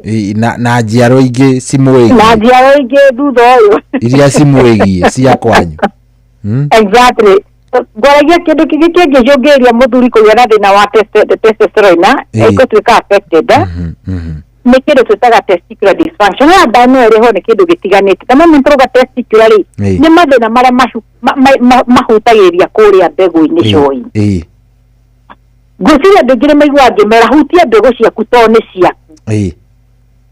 na njiarwa ingĩ thutha ũyũ iria cimwĩgie cia kwanyu exactly ngoragia kĩndũ kĩngĩ kĩngĩcũngĩrĩria mũthuri kũgĩa na thĩna wa testosterone ĩgũtuĩka affected nĩ kĩndũ twĩtaga testicular dysfunction ya ndano ĩrĩho nĩ kĩndũ gĩtiganĩte ta moment tuga testicular nĩ mathĩna marĩa mahutagĩrĩria kũrĩa mbegũ-inĩ coi ngwĩciria andũ aingĩ nĩ maiguaga ngĩmera hutia mbegũ ciaku tondũ nĩ ciaku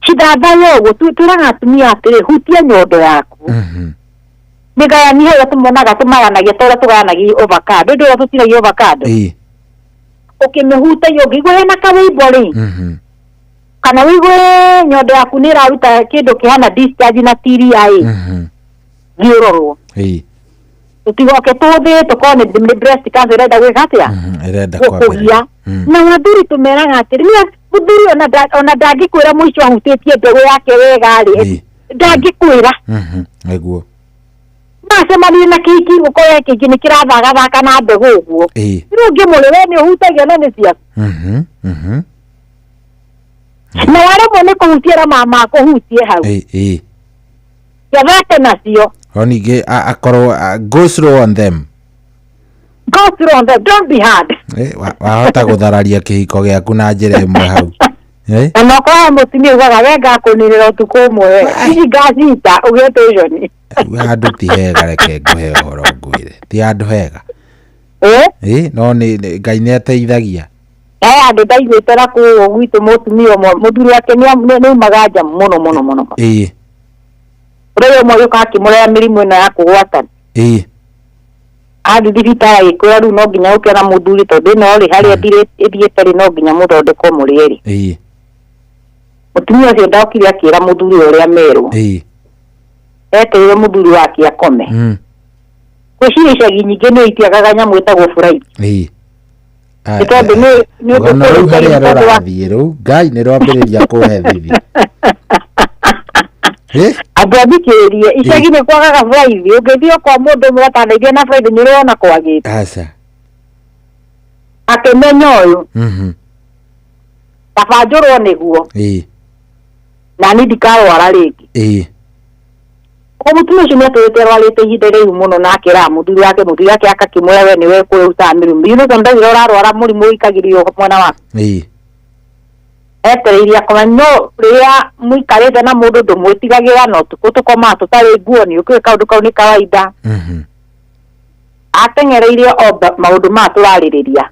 cithathayo ũguo twĩraga atumia atĩrĩ hutia nyondo yaku mĩgayania ĩrĩa tũmonaga tũmaganagia ta ũrĩa tũgayanagia ovacado ĩndĩ ũrĩa tũtinagia ovacado ũkĩmĩhutagia ũngĩigua hena kawĩimbo rĩ kana wĩigwe nyondo yaku nĩ ĩraruta kĩndũ kĩhana discharge na tiria thiũrorwo tũtigoke tũthĩ tũkorwo nĩ breast cancer ĩrenda gwĩka atĩa kũgia na wathuri tũmeraga atĩrĩ mũthuri ona ndangĩkwĩra mũico ahutĩtie mbegũ yake wega rĩ ndangĩkwĩra nĩguo macemanie na kĩiki gũkorwo kĩingĩ nĩ kĩrathagathaka na mbegũ ũguo rĩu ngĩmũrĩ we nĩ ũhutagia no nĩ ciaku na waremwo nĩ kũhutia mama kũhutie hau gethete nacio o ningĩ akorwo go slow on them don't be hard wahota gũthararia kĩhiko gĩaku na njĩra ĩmwe hau ona okorwo mũtumia ugaga we ngakũnĩrĩra ũtukũ ũmwe hihi ngacita ũgĩe torsion handũ ti hega reke ngũhe ũhoro ngwĩre ti handũ hega no Ngai nĩ ateithagia andũ ndaiguĩte na kũu gwitũ mũtumia ũmwe mũthuri wake nĩ umaga nja mũno ũrĩa ũmwe gĩũka akĩmũrera mĩrimũ ĩno ya kũgwatana athi thibitarĩ agĩkwĩra rĩu no nginya ũkĩona mũthuri tondũ ĩno rĩ harĩa ĩthiĩte rĩ no nginya mũthondekwo mũrĩ erĩ mũtumia ũcio ndokire akĩra mũthuri ũrĩa merwo etereire mũthuri wake akome gwĩciria icagi nyingĩ nĩ itiagaga nyamũ ĩtagwo furaiti tondũ nĩ rĩu harĩa rũrathiĩ rĩu Ngai nĩ rwambĩrĩria kũhethithi andũ athikĩrĩrie icagi nĩ kwagaga furaiti ũngĩthiĩ kwa mũndũ ũmwe atandeithia na furaiti nĩ ũrona kwagĩte akĩmenya ũyũ kaba njũrwo nĩguo na niĩ ndikarwara rĩngĩ mũtumia ũcio nĩ atũrĩte arwarĩte ihinda rĩu mũno na akĩra mũthuri wake akakĩmwĩra we nĩwe kũrutaga mĩrimũ ndagĩra ũrarwara mũrimũ ũikagĩrio mwena waku etereirie akoma no rĩrĩa mũikarĩte na mũndũ ndũmwĩtigagĩra na ũtukũ tũkomaga tũtarĩ nguo nĩ ũkĩũĩ kaũndũ kau nĩ kawaida ateng'ereirie o maũndũ maya tũrarĩrĩria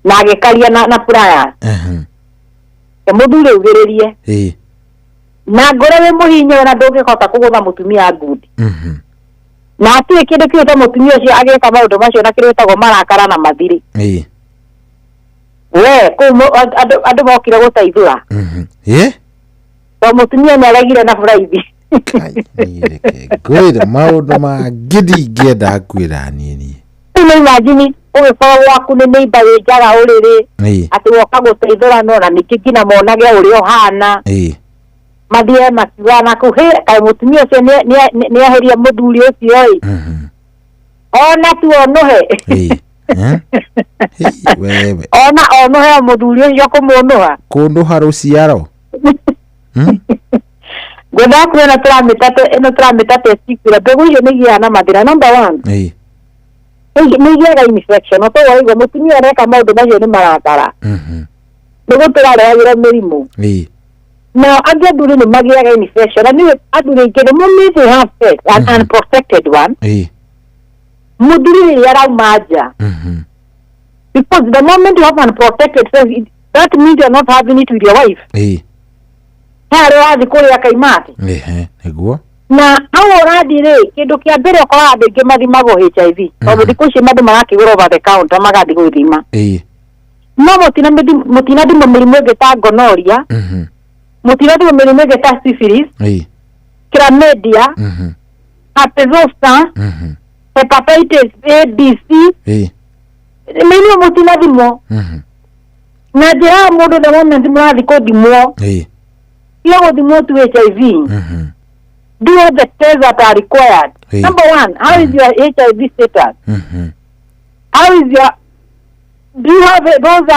na agikaria na puraya muthuri ugiririe na ngore we muhinyo na ndungihota kugutha mutumia ngudi na ati kindu kiuta mutumia ucio ageka maundu macio na kiretagwo marakara na mathiri we kumu andu mokire gutaithura to mutumia ni aregire na buraithi kwira maundu ma gidi ngenda kwira nini ni imagine ugikorwo waku ni neighbor winjaga uriri ati woka gutaithura no na nikikina monage uri ohana mathie makiwana kuhe kai mutumia ucio ni aheria muthuri ucio ona tu onohe wewe ona onohe muthuri ucio kumunoha kundu haruciaro gwenda kwena tramita sikira bego yo nigia na madira number 1 nigia infection no to waigo mutumia reka maundu macio ni marakara nigo turarehagira mirimu now andũ nĩ magiaga infection and andũ rĩngĩ the moment they have sex an unprotected one mũthuri nĩ arauma nja because the moment you have unprotected sex that means you are not having it with your wife harĩ wathi kũrĩa kaimati nĩguo na hau ũrathi-rĩ kĩndũ kĩa mbere ũkoraga andũ aingĩ mathimagwo HIV tondũ thikũ ici andũ magakĩgũra over the counter magathi gwĩthima no mũtinathima mĩrimũ ĩngĩ ta gonorrhea mutiradi mĩrimũ ĩngĩ ta syphilis chlamydia herpes zoster hepatitis A B C mĩrimũ mũtinathimwo na njĩra ya mũndũ the moment mũrathi kũthimwo tiga gũthimwo tu HIV do all the tests that are required. Number 1, how is your HIV status? How is your do you have those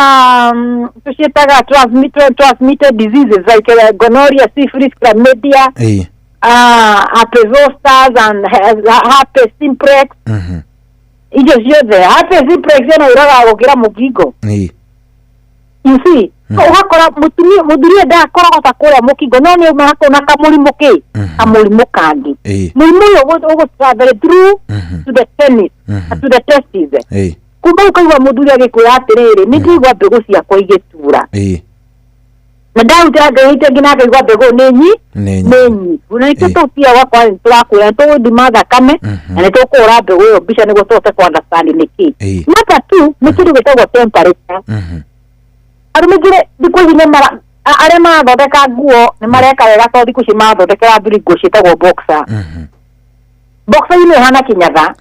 transmitted diseases like gonorrhea, syphilis, chlamydia, herpes zoster and herpes simplex? Herpes simplex iraga gukira mukingo. You see, ukakora muthuri ndakoragwo ta kuria mukingo no ni umahako na kamurimu ki kamurimu kangi murimu uyu ugutravel through to the penis to the testes. Kumbe ukaigua muthuri agikwira atiriri nĩndĩigua mbegũ ciakwa igĩtura na ndauta ngaite ngina ngaigua mbegũ nĩ nyitu na nĩtũ pia wakwa tũrakwĩra tũgũthima thakame na nĩtũkũhũra mbegũ ĩyo mbica nĩguo tũhote ku understand nĩkĩ. Number 2 nĩ kĩndũ gĩtagwo temperature. Andũ maingĩ thikũ ici arĩa marathondeka nguo nĩ mareka wega tondũ thikũ ici marathondekera thuri nguo ciĩtagwo boxer. Boxer ĩno ĩhana kĩnyatha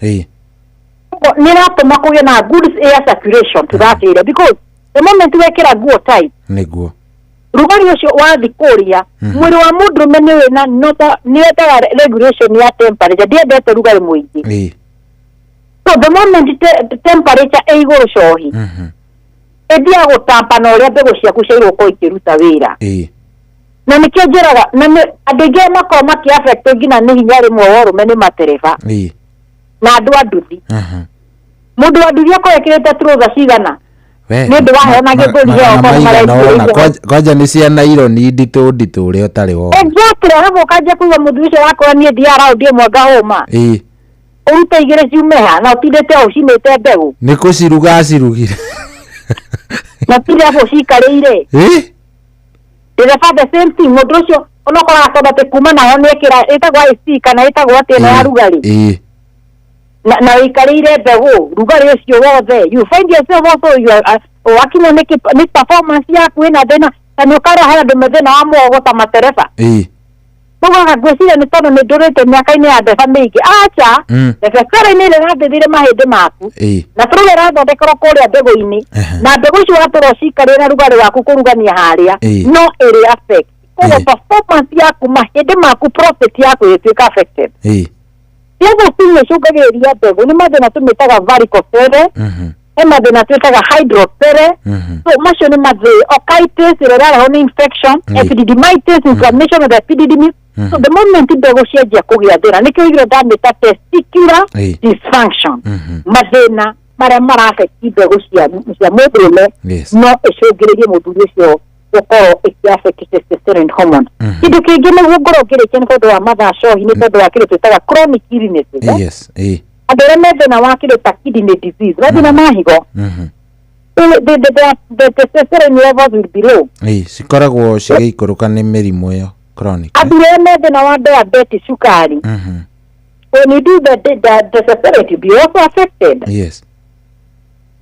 niratuma kuge na good air circulation to that area because the moment wekera nguo tight niguo rugari ucio wathi kuria mwiri wa mundu mene wina nota nietaga regulation ya temperature ndiendete rugari muingi so the moment temperature iguru cohi endia gutampa na uria mbegu ciaku ciairwo ko ikiruta wira na nikio njiraga na andu aingĩ makorwo makiaffect ngina nĩ hinya rimwe wa ũrũme nĩ matereba na andũ anduthi mundu wa nduthi akorekirete trouser cigana nĩ ũndũ waheanaga ngũri yao kwanja nĩ cia naironi nditũ ũrĩa ũtarĩ wona exactly hapo ũkanjia kuiga mũthuri ũcio wakora niĩ thia raundi ĩmwe ngahũma ũrute igĩrĩ ciumeha na ũtindĩte ũcinĩte mbegũ nĩ kũciruga acirugire na tindĩ hapo cikarĩire the same thing mũndũ ũcio onokoraga tondũ atĩ kuma nayo nĩ ĩkĩra ĩtagwo IC kana ĩtagwo atĩ ĩno ya rugarĩ na ikarire mbegu rugari ucio wothe you find yourself also you are wakinya ni performance yaku ina thina na ukara haya ndumethena wa mwogo ta matereba mugaga gwiciria ni tondu ni ndurite miaka-ini ya ndeba mingi acha ndebekara-ini ire rathithire mahindi maku na turuge rathondekerwo kuria mbegu-ini na mbegu icio waturwo cikarire rugari waku kurugania haria no iri affect koguo performance yaku mahindi maku profit yaku ituika affected Yago pinyo shugagĩrĩria mbegũ nĩ mathĩna tũmĩtaga varicocele mathĩna twĩtaga hydrocele so macio nĩ mathĩna otitis ĩrĩa nĩ infection epididymitis inflammation of the epididymis so the moment mbegũ cianjia kũgĩa thĩna nĩkĩo igĩrĩ ndamĩta testicular dysfunction mathĩna marĩa maraffecti mbegũ cia mũndũrũme no ĩcũngĩrĩrie mũthuri ũcio gũkorwo ĩkĩaffect testosterone hormone kĩndũ kĩngĩ nĩguo ngorwo ngĩrĩkia nĩ tondũ wa mathaa cohi nĩ tondũ wa kĩndũ twĩtaga chronic illnesses andũ arĩa me thĩna wa kĩndũ ta kidney disease mathĩna ma higo the testosterone levels will be low. Cikoragwo cigĩikũrũka nĩ mĩrimũ ĩyo chronic. Athuri me thĩna wa diabetes, cukari. When you do the testosterone to be also affected. Yes.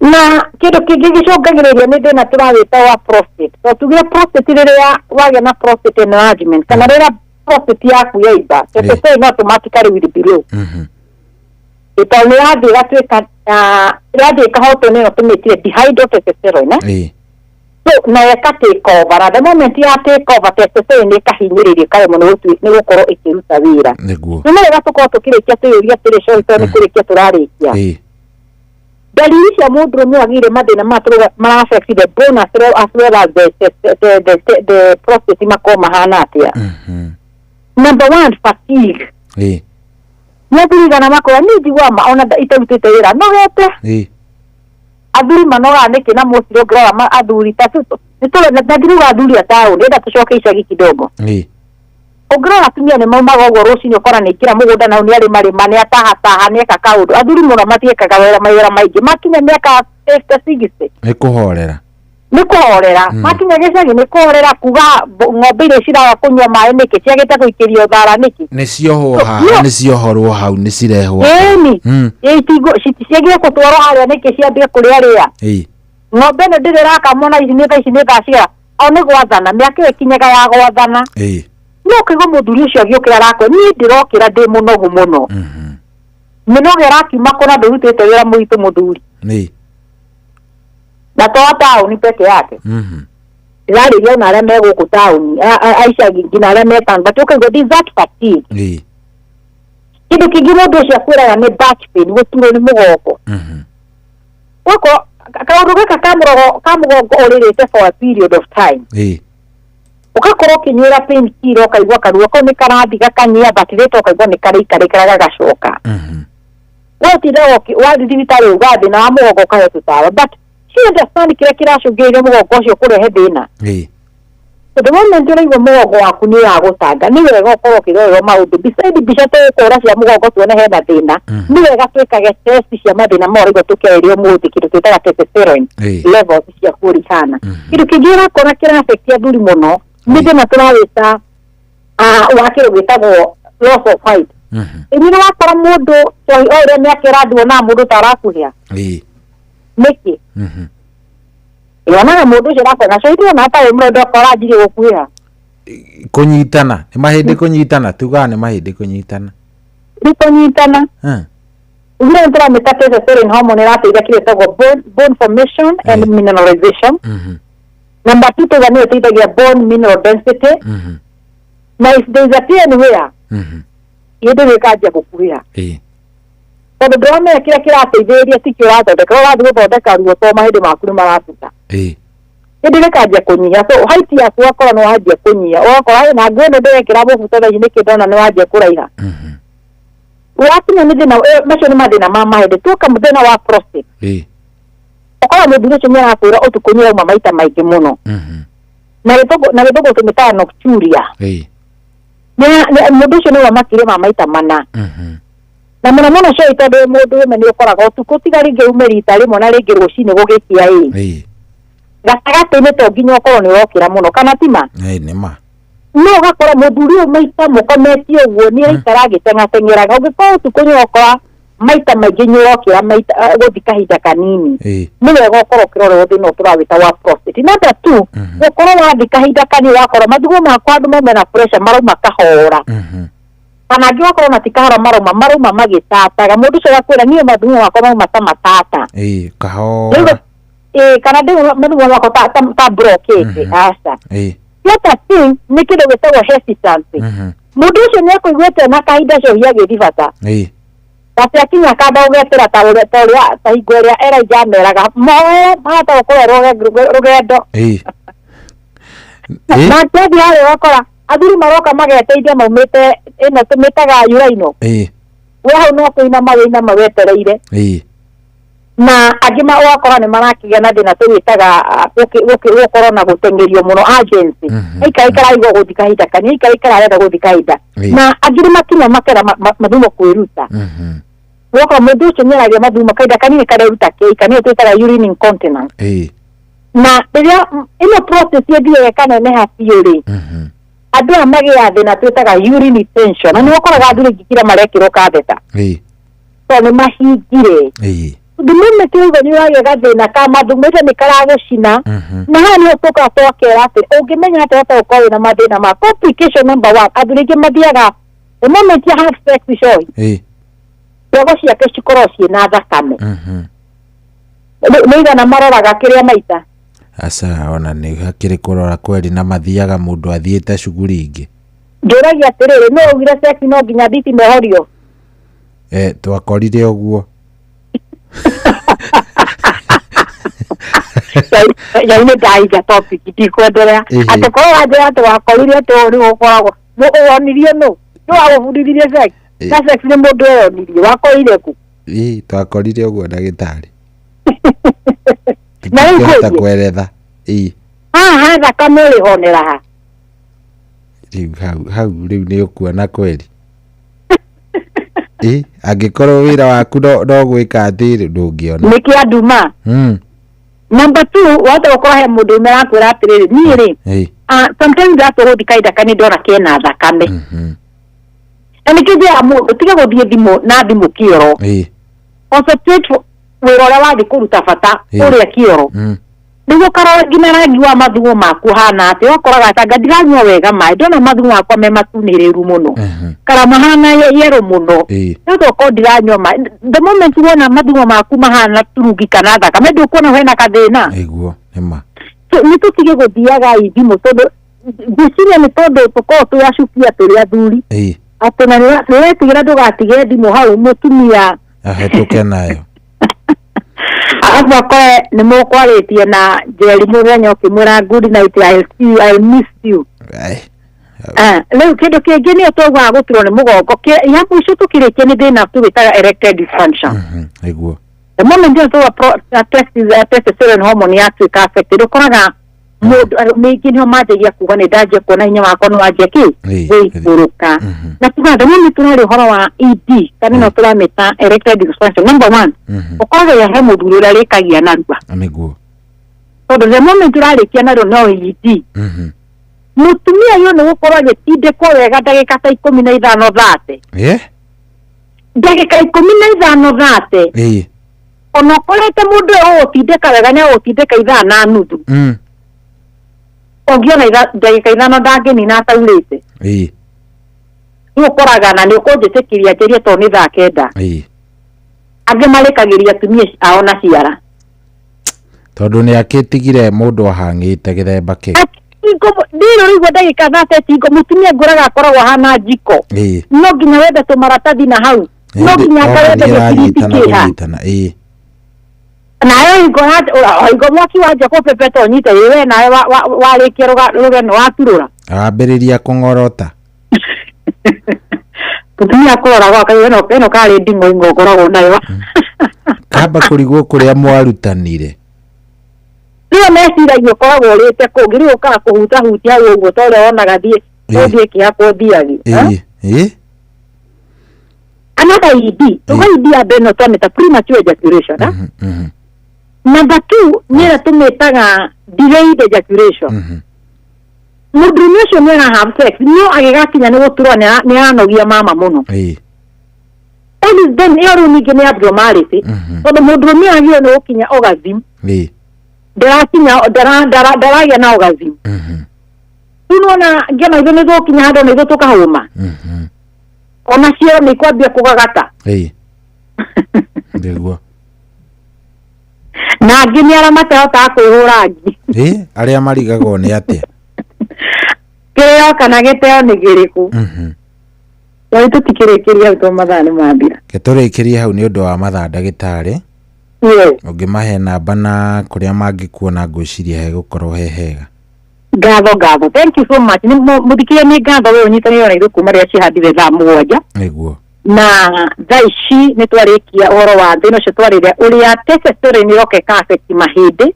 Na kĩndũ kĩngĩ gĩcũngagĩrĩria nĩ thĩna tũrawĩta wa prostate. So tuge prostate rĩrĩa wagĩa na prostate enlargement kana rĩrĩa prostate yaku yaimba, testosterone automatically will be low. Ĩtau nĩrathiĩ ĩgatuĩka ĩrathiĩ ĩkahotwo nĩyo tũmĩtire dihydrotestosterone. So na ĩka take over. At the moment ya take over, testosterone ĩkahinyĩrĩrio karemwo nĩ gũkorwo ĩkĩruta wĩra. Nĩ wega tũkorwo tũkĩrĩkia tũyũria tĩrĩ short nĩ kũrĩkia tũrarĩkia. Dalili cia mũndũrũme agire mathĩna ma affect the bone as well as the prostate makoo mahana atĩa. Number 1, fatigue. Nĩathurigana makoya nĩ njigua ona itarutĩte wĩra nogete. Athuri manoga nĩkĩ na mũcirĩ ũngĩrora athuri ta nĩtũrenda athuri a taũni enda tũcoke icagi kidogo. Ũngĩrora atumia nĩ maumaga ũguo rũcinĩ ũkora nĩaingĩra mũgũnda na nĩarĩmarĩma nĩatahataha nĩeka kaũndũ. Athuri mũno matiĩkaga mawĩra maingĩ makinya mĩaka 50-60 nĩkũhorera makinya gĩcagi nĩkũhorera kuga ng'ombe iria ciraga kũnyua maĩ nĩkĩ ciagĩte gũikĩrio thara nĩkĩ nĩciohorwo hau nĩcirehwo ciagire gũtwarwo harĩa nĩkĩ ciambie kũrĩa ng'ombe ĩno ndĩrĩ ĩrakamwo na ici nĩ thaa cia o nĩ gwathana mĩaka ĩkinyaga ya gwathana. No ũkaigua mũthuri ũcio agĩũkĩra arakwo niĩ ndĩrokĩra ndĩ mũnogu mũno. Mĩnoga ĩrakiuma kũ na ndũrutĩte wĩra mũritũ mũthuri. Na toa taũni peke yake. Ndĩrarĩria ona arĩa me gũkũ taũni aicagi nginya arĩa me taũni but ũkaigua this that fatigue. Kĩndũ kĩngĩ mũndũ ũcio akwĩraga nĩ back pain, gũturwo nĩ mũgongo. Gũkũ kaũndũ gaka ka mũgongo ũrĩrĩte for a period of time. Ukakorwo kinyira pain killer ukaigua karuo ko ni karathi gakanyia batirete ukaigua ni karaikarikara gagacoka. Watinda wathi thibitari ugathi na mugongo kahe tutawa but she understand kile kiracungĩrĩria mugongo ũcio kũrehe thĩna. The moment ũraigua mugongo waku nĩ yagũtanga nĩ wega ũkorwo ũkĩrorerwo maũndũ beside mbica tũkũra cia mugongo tuone hena thĩna. Nĩ wega twĩkage test cia mathĩna ma ũraigua tũkĩarĩrio mũthĩ kĩndũ twĩtaga testosterone levels cia kũringana. Kĩndũ kĩngĩ ũrakora kĩra affect athuri mũno nĩ thĩna tũrawĩta wa kĩndũ gĩtagwo loss of height. Nĩ wakora mũndũ ũrĩa mĩaka ĩrathwo na mũndũ tarakuhĩa nĩkĩ yonaga mũndũ ũcio arakwena coithio na atarĩ mũndũ akora anjirie gũkuĩra kũnyitana nĩ mahĩndĩ kũnyitana tugaga nĩ mahĩndĩ kũnyitana nĩ kũnyitana ũguo tũramĩta testosterone hormone ĩrateithia kĩrĩa gĩtagwo bone formation and mineralization. Number 2 tuga nĩ ĩteithagia bone mineral density. Na if there is a pain where yende gĩkanjia gũkuĩra tondũ ndĩramenya kĩrĩa kĩrateithĩrĩria tikĩo ũrathondeka ũrathiĩ gũthondeka ruo to mahĩndĩ maku nĩ maratuta hĩndĩ gĩkanjia kũnyiha so height yaku ũgakora nĩ wanjia kũnyiha ũgakora na nguo ĩno ndĩrekĩra mũbuto thaa ici nĩkĩ ndona nĩ wanjia kũraiha. Ũrakinya nĩ thĩna macio nĩ mathĩna ma mahĩndĩ tuoka mũthĩna wa prostate. Ũkora mũthuri ũcio nĩ arakwĩra ũtukũ nĩ auma maita maingĩ mũno na gĩthũngũ tũmĩtaga nocturia. Mũndũ ũcio nĩ wa makĩria maita mana na mũno cio tondũ mũndũ ũmwe nĩ ũkoraga ũtukũ tiga rĩngĩ ume rita rĩmwe na rĩngĩ rũcinĩ gũgĩkia gatagatĩ-inĩ to nginya ũkorwo nĩ wokĩra mũno kana tima no ũgakora mũthuri ũyũ maita mũkometie ũguo nĩ araikara agĩteng'ateng'eraga ũngĩkorwo ũtukũ nĩ ũgakora maita maingĩ nĩ wokĩra gũthi kahinda kanini nĩ wega ũkorwo ũkĩrorerwo thĩna tũrawĩta wa prostate. Number 2 ũkorwo wathi kahinda kanini wakora mathugumo maku andũ maume na pressure marauma kahora kana angĩ wakorwo matikahora marauma magĩtataga mũndũ ũcio agakwĩra niĩ mathugumo makwa mauma ta matata kahora kana mathugumo makwa ta blockade aca. Yota thing nĩ kĩndũ gĩtagwo hesitancy. Mũndũ ũcio nĩ akũiguĩte na kahinda cohi agĩthi bata basi akinya kanda ũgetĩra ta hingo ĩrĩa Elijah ameraga mahota gũkũrerwo rũgendo na kĩathi harĩ wakora athuri maroka mageteithia maumĩte ĩno tũmĩtaga yuraino we hau no kũinama wetereire na angĩ wakora nĩ marakĩgĩa na thĩna tũwĩtaga gũkorwo na gũteng'erio mũno urgency aikara igwo gũthi kahinda kanini aikara arenda gũthi kahinda na angĩ nĩ makinya makera mathumo kwĩruta woko mundu ucio nyeragia mathumo kaida kanini kare ruta ke kanini twitaga urine incontinence na rĩrĩa ĩno process yethiĩ kana neha biũrĩ andũ a magĩa thĩna twĩtaga urine retention na nĩ ũkoraga andũ rĩngĩ kira marekĩrwo katheta to nĩ mahingire ndimeme tuugo nĩ ũragĩa gathĩna ka mathumo icio nĩ karagũcina na haha nĩ ũtũka twakera atĩ ũngĩmenya atĩ wata ũkorwo na mathĩna ma complication number 1 andũ rĩngĩ mathiaga the moment you have sex show ndogo ciake cikorwo ciĩna thakame nĩ igana maroraga kĩrĩa maita asa ona nĩ hakĩrĩ kũrora kweri na mathiaga mũndũ athiĩte cuguri ingĩ ndũragia atĩrĩrĩ no ugire sex no nginya thitima ĩhorio twakorire ũguo yaine ndaiga topic ndikwenderea atĩ korwo wanjĩra atĩ wakorire atĩ nĩ gũkoragwo wonirie nũ wagũbundithirie sex na sex nĩ mũndũ eyonirie wakorire ku twakorire ũguo ndagĩtarĩ na rĩu kweretha haha thakame ĩrĩhonera ha rĩu hau rĩu nĩ ũkuona kweri angĩkorwo wĩra waku no gwĩka atĩ ndũngĩona nĩ kĩa nduma number 2 wata gũkorwo he mũndũ ũmwe arakwĩra atĩrĩrĩ niĩ rĩ sometimes atũgũthi kaida kanĩ ndona kena thakame na nĩkĩo njĩra mũndũ tiga gũthiĩ thimũ na thimũ kĩoro concentrate wĩra ũrĩa wathiĩ kũruta bata ũrĩa kĩoro nĩguo karora nginya rangi wa mathumo maku hana atĩ wakoraga atanga ndiranyua wega maĩ ndona mathumo makwa me matunĩrĩru mũno kana mahana yerũ mũno no toko ndiranyua maĩ the moment wona mathumo maku mahana turungi kana thakame ndũkuona hena kathĩna ĩguo nĩma nĩ tũtige gũthiaga ithimo tondũ ngwĩciria nĩ tondũ tũkorwo tũyacukia tũrĩ athuri atĩ na nĩwetigĩra ndũgatige thimũ hau mũtumia ahetũke nayo Abakoe nĩ mũkwarĩtie na Jerry mũthenya ũkĩmwĩra good night I miss you. Rĩu kĩndũ kĩngĩ nĩ ũtogwa gũturwo nĩ mũgongo ya mũico tũkĩrĩkia nĩ thĩna tũwĩtaga erectile dysfunction. Nĩguo. The moment you have testosterone hormone yatuĩka affected ũkoraga mũndũ mĩingĩ nĩho manjagia kuga nĩ ndanjia kuona hinya wakwa nĩ wanjia gũikũrũka na tũganda nĩ tũrarĩ ũhoro wa ED kana no tũramĩta erectile dysfunction number 1 ũkoraga ya he mũndũ ũrĩa rĩkagia narua nĩguo tondũ the moment ũrarĩkia narua no ED mũtumia yo nĩ gũkorwo agĩtindĩkwo wega ndagĩka ta 15 30 ndagĩka 15 30 ona ũkorete mũndũ ũyũ ũtindĩka wega nĩ ũtindĩka ithaa na nuthu ongiona ndagĩka 5 ndangĩnina ataurĩte nĩ ũkoraga na nĩ ũkũnjĩtĩkĩria njĩrie to nĩ thaa 9 angĩ marĩkagĩria atumia ao na ciara tondũ nĩ akĩtigire mũndũ ahang'ĩte gĩthemba kĩu ndĩrĩ rĩgwo ndagĩka 30 mũtumia ngũraga akoragwo hana njiko no nginya wende tũmaratathi na hau no nginya akawende gĩtiriti nayo higo mwaki wanja kũpepeto nyite wewe nawe warĩkia rũgeno waturũra wambĩrĩria kũng'orota mũtumia kũrora gwaka ĩno karĩ nding'oing'o ngoragwo nayo kamba kũrigwo kũrĩa mwarutanire rĩo meciragia ũkoragwo ũrĩte kũ ngĩrĩ ũkaga kũhutahutia hau ũguo ta ũrĩa wonaga thiĩ kĩhakwo thiagi another ED tũga ED ya mbere no twamĩta premature ejaculation number 2 nĩra tũmĩtaga delayed ejaculation mũndũ ũcio nĩ ara have sex no agĩgakinya nĩ gũturwo nĩ aranogia mama mũno and then ero ningĩ nĩ abnormality tondũ mũndũ ũmwe agĩrĩirwo nĩ gũkinya orgasm ndarakinya ndaragĩa na orgasm tunaona ngema izo nĩ gũkinya handũ nĩ tũkahũma ona ciero nĩ kwambia kũgagata nĩguo na angĩ nĩ arĩa matahotaga kwĩhũra ngi arĩa marigagwo nĩ atĩa kĩreo kana gĩteo nĩ gĩrĩkũ tondũ tũtikĩrĩkĩria hau to mathaa nĩ mathira tũrĩkĩrie hau nĩ ũndũ wa mathaa ndagĩtarĩ ũngĩmahe namba na kũrĩa mangĩkuona ngwĩciria hegũkorwo he hega ngatho thank you so much nĩ mũthikĩria nĩ ngatho we ũnyitanĩire na ithuĩ kuma rĩrĩa cihandire thaa 7 nĩguo na thaici nĩ twarĩkia ũhoro wa thĩ nocio twarĩrĩa ũrĩa testosterone iroka ĩka-affect mahĩndĩ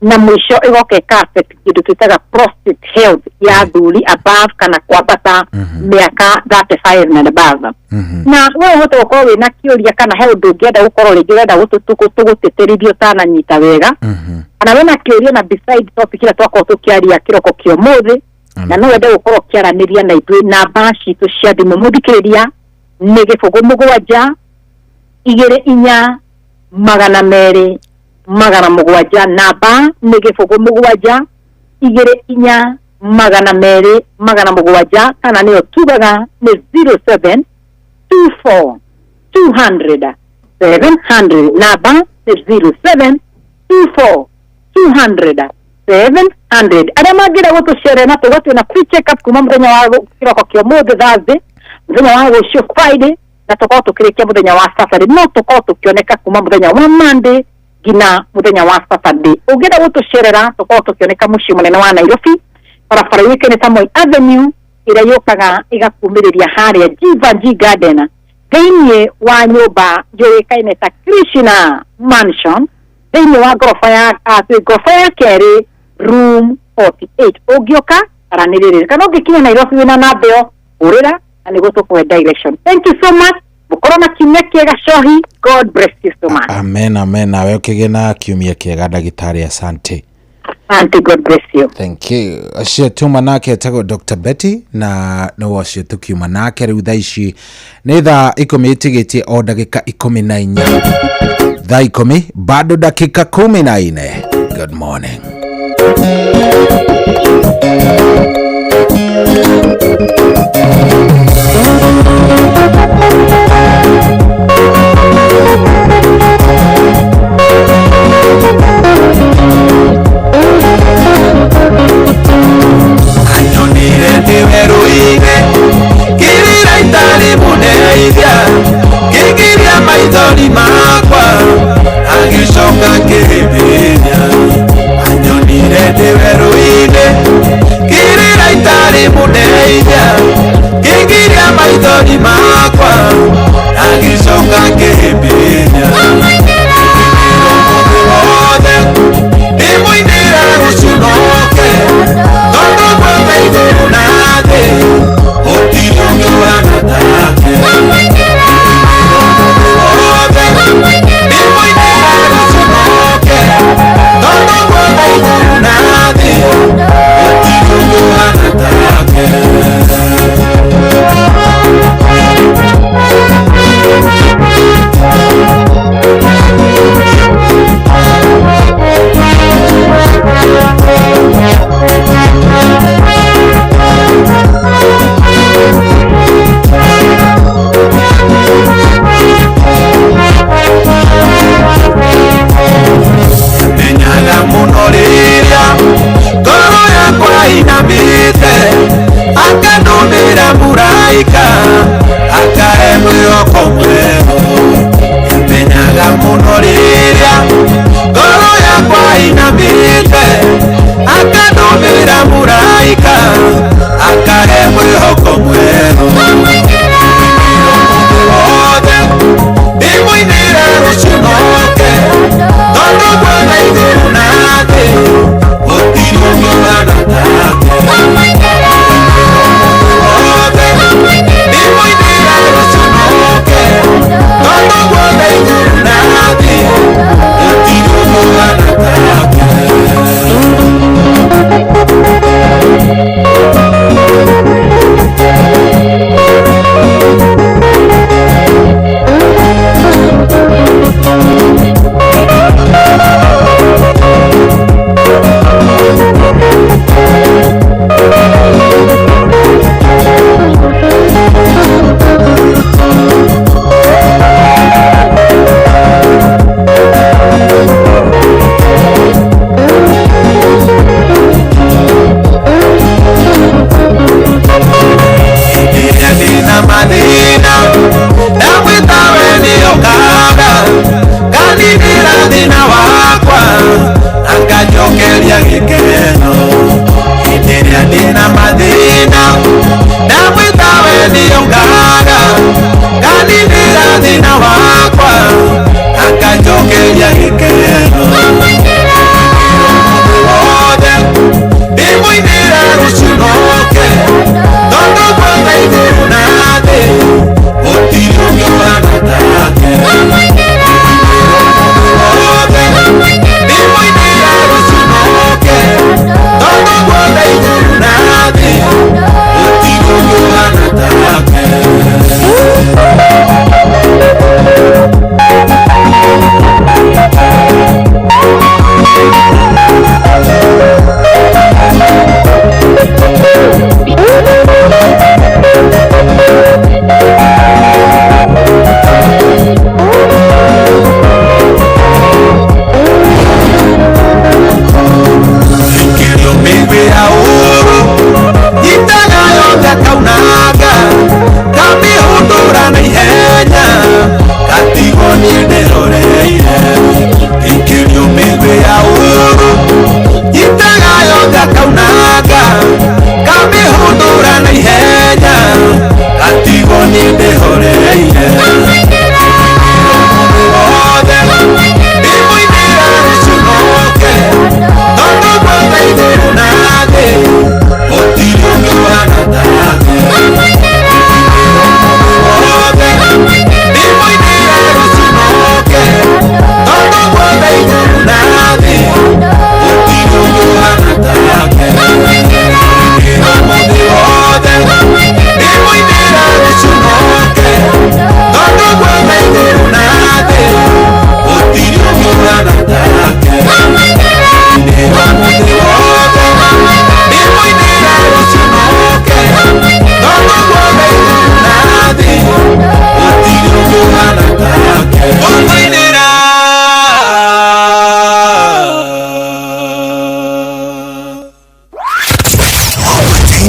na mũico ĩgoka ĩka-affect kĩndũ twĩtaga prostate health ya thuri above kana kwambata mĩaka 35 and above na we ũhote gũkorwo wĩna kĩũria kana he ũndũ ũngĩenda gũkorwo rĩngĩ ũrenda gũtũtĩrithio ũtananyita wega kana wĩna kĩũria na beside topic ĩrĩa twakorwo tũkĩaria kĩroko kĩa ũmũthĩ na no wende gũkorwo ũkĩaranĩria na ithuĩ namba citũ cia thimũ mũthikĩrĩria nĩ 07 24 200 700 namba nĩ 07 24 200 700 kana nĩyo tugaga nĩ 07 24 200 700 namba nĩ 07 24 200 700 arĩa mangĩra gũtũcera na tũgatue na free check up kuma mũthenya wa kĩroko kĩa ũmũthĩ Thursday mũthenya wa rũciũ Friday na tũkorwo tũkĩrĩkia mũthenya wa Saturday no tũkorwo tũkĩoneka kuma mũthenya wa Monday ngina mũthenya wa Saturday ũngĩenda gũtũcerera tũkorwo tũkĩoneka mũciĩ mũnene wa Nairobi barabara yũĩkaine ta Moi Avenue ĩrĩa yũkaga ĩgakumĩrĩria harĩa Jivanji Garden thĩinĩ wa nyũmba yũĩkaine ta Krishna Mansion thĩinĩ wa ngorofa ya kerĩ room 48 ũngĩoka aranĩrĩrĩra kana ũngĩkinya Nairobi wĩna namba ĩyo ũrĩra na nĩguo tũkũhe direction. Thank you so much. Mũkorwo na kiumia kĩega cohi. God bless you so much. Amen, amen. Nawe ũkĩgĩa na kiumia kĩega ndagĩtarĩ, asante. Asante, God bless you. Thank you. Acio tuma nake etagwo Dr. Betty na no acio tukiuma nake rĩu thaa ici nĩ thaa 10 ĩtigĩtie o ndagĩka 14. Thaa 10 bado dakika 14. Good morning. Anyonire ndiweruire kirira itari muneithia kigiria maithori makwa agicoka kĩrĩmĩria anyonire ndiweruire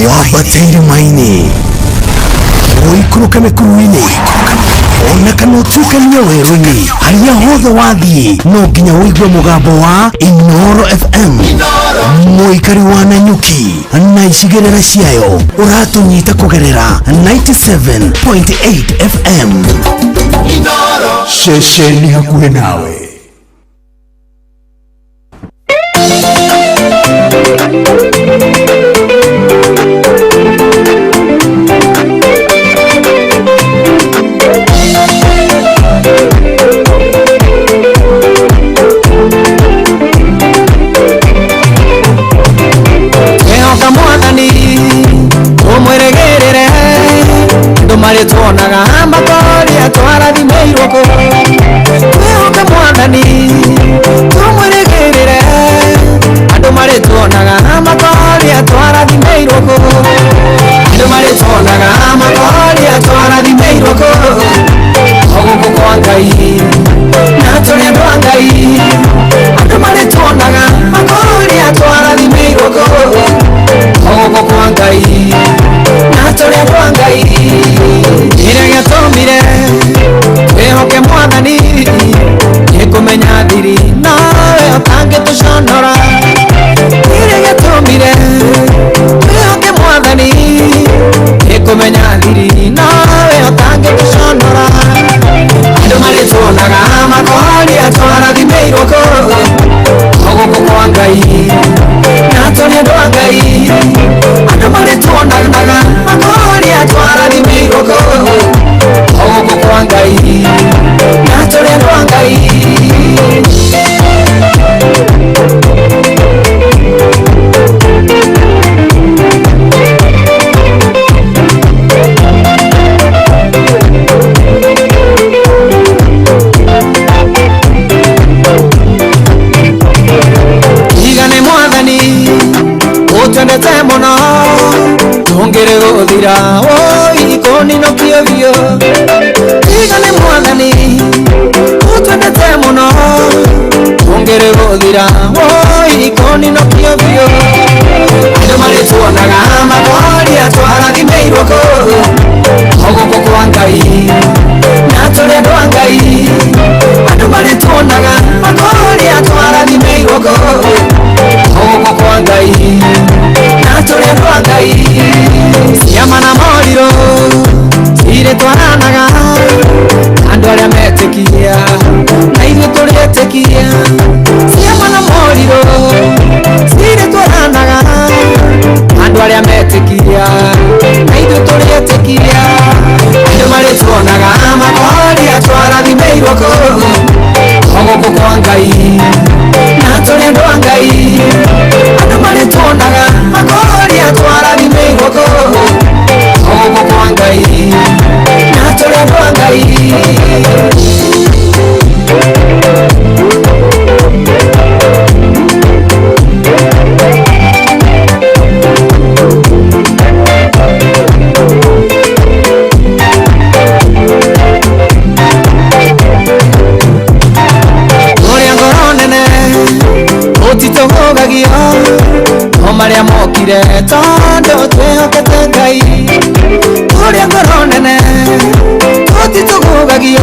wambatĩire maini ũikũrũke mĩkuru-inĩ ona kana ũtuĩkanie werũ-inĩ harĩa hothe wathiĩ no nginya wĩigue mũgambo wa Inooro FM mũikari wa Nanyuki na icigĩrĩra ciayo ũratũnyita kũgerera 97.8 FM ceceni hakuhĩ nawe. Tuonaga makoria twarathimeirwo ko twehoka mwathani tumweregerere andu mari tuonaga makoria twarathimeirwo ko andu mari tuonaga makoria twarathimeirwo ko oguko kwa Ngai na turi andu a Ngai andu mari tuonaga makoria twarathimeirwo ko oguko kwa Ngai na turi andu a Ngai Irege tomire twehoke mwathani nikumenya thiri nawe ũtangĩtũconora Irege tomire twehoke mwathani nikumenya thiri nawe ũtangĩtũconora andũ marĩtuonaga makoria twarathimeirwo ko gũkũ kwa Ngai na tũrĩ andũ a Ngai andũ marĩtuonaga makoria twarathimeirwo ko gũkũ kwa Ngai na tũrĩ andũ a Ngai igane mwathani ũtwendete mũno tũngĩrĩ gũthira ikoninokie biũ igane mwathani ũtwendete mũno tũngĩrĩ gũthira ikoninokie biũ andũ marĩtuonaga makoria twarathimeirwo ko gũkũ kwa Ngai na tũrĩ andũ a Ngai andũ marĩtuonaga makoria twarathimeirwo ko gũkũ kwa Ngai na tũrĩ andũ a Ngai ciama na morirũ cirĩ twaranaga andũ arĩa metĩkia na ithuĩ tũrĩtĩkia ciama na morirũ cirĩ twaranaga andũ arĩa metĩkia na ithuĩ tũrĩtĩkia andũ marĩtuonaga makoria twarathimeirwo ko gũkũ kwa Ngai na tũrĩ andũ a Ngai andũ marĩtuonaga makoria twarathimeirwo ko gũkũ kwa Ngai na tũrĩ andũ a Ngai utitũhũgagio o marĩa mokire tondũ twĩhokete Ngai ũrĩa ngoro nene utitũhũgagio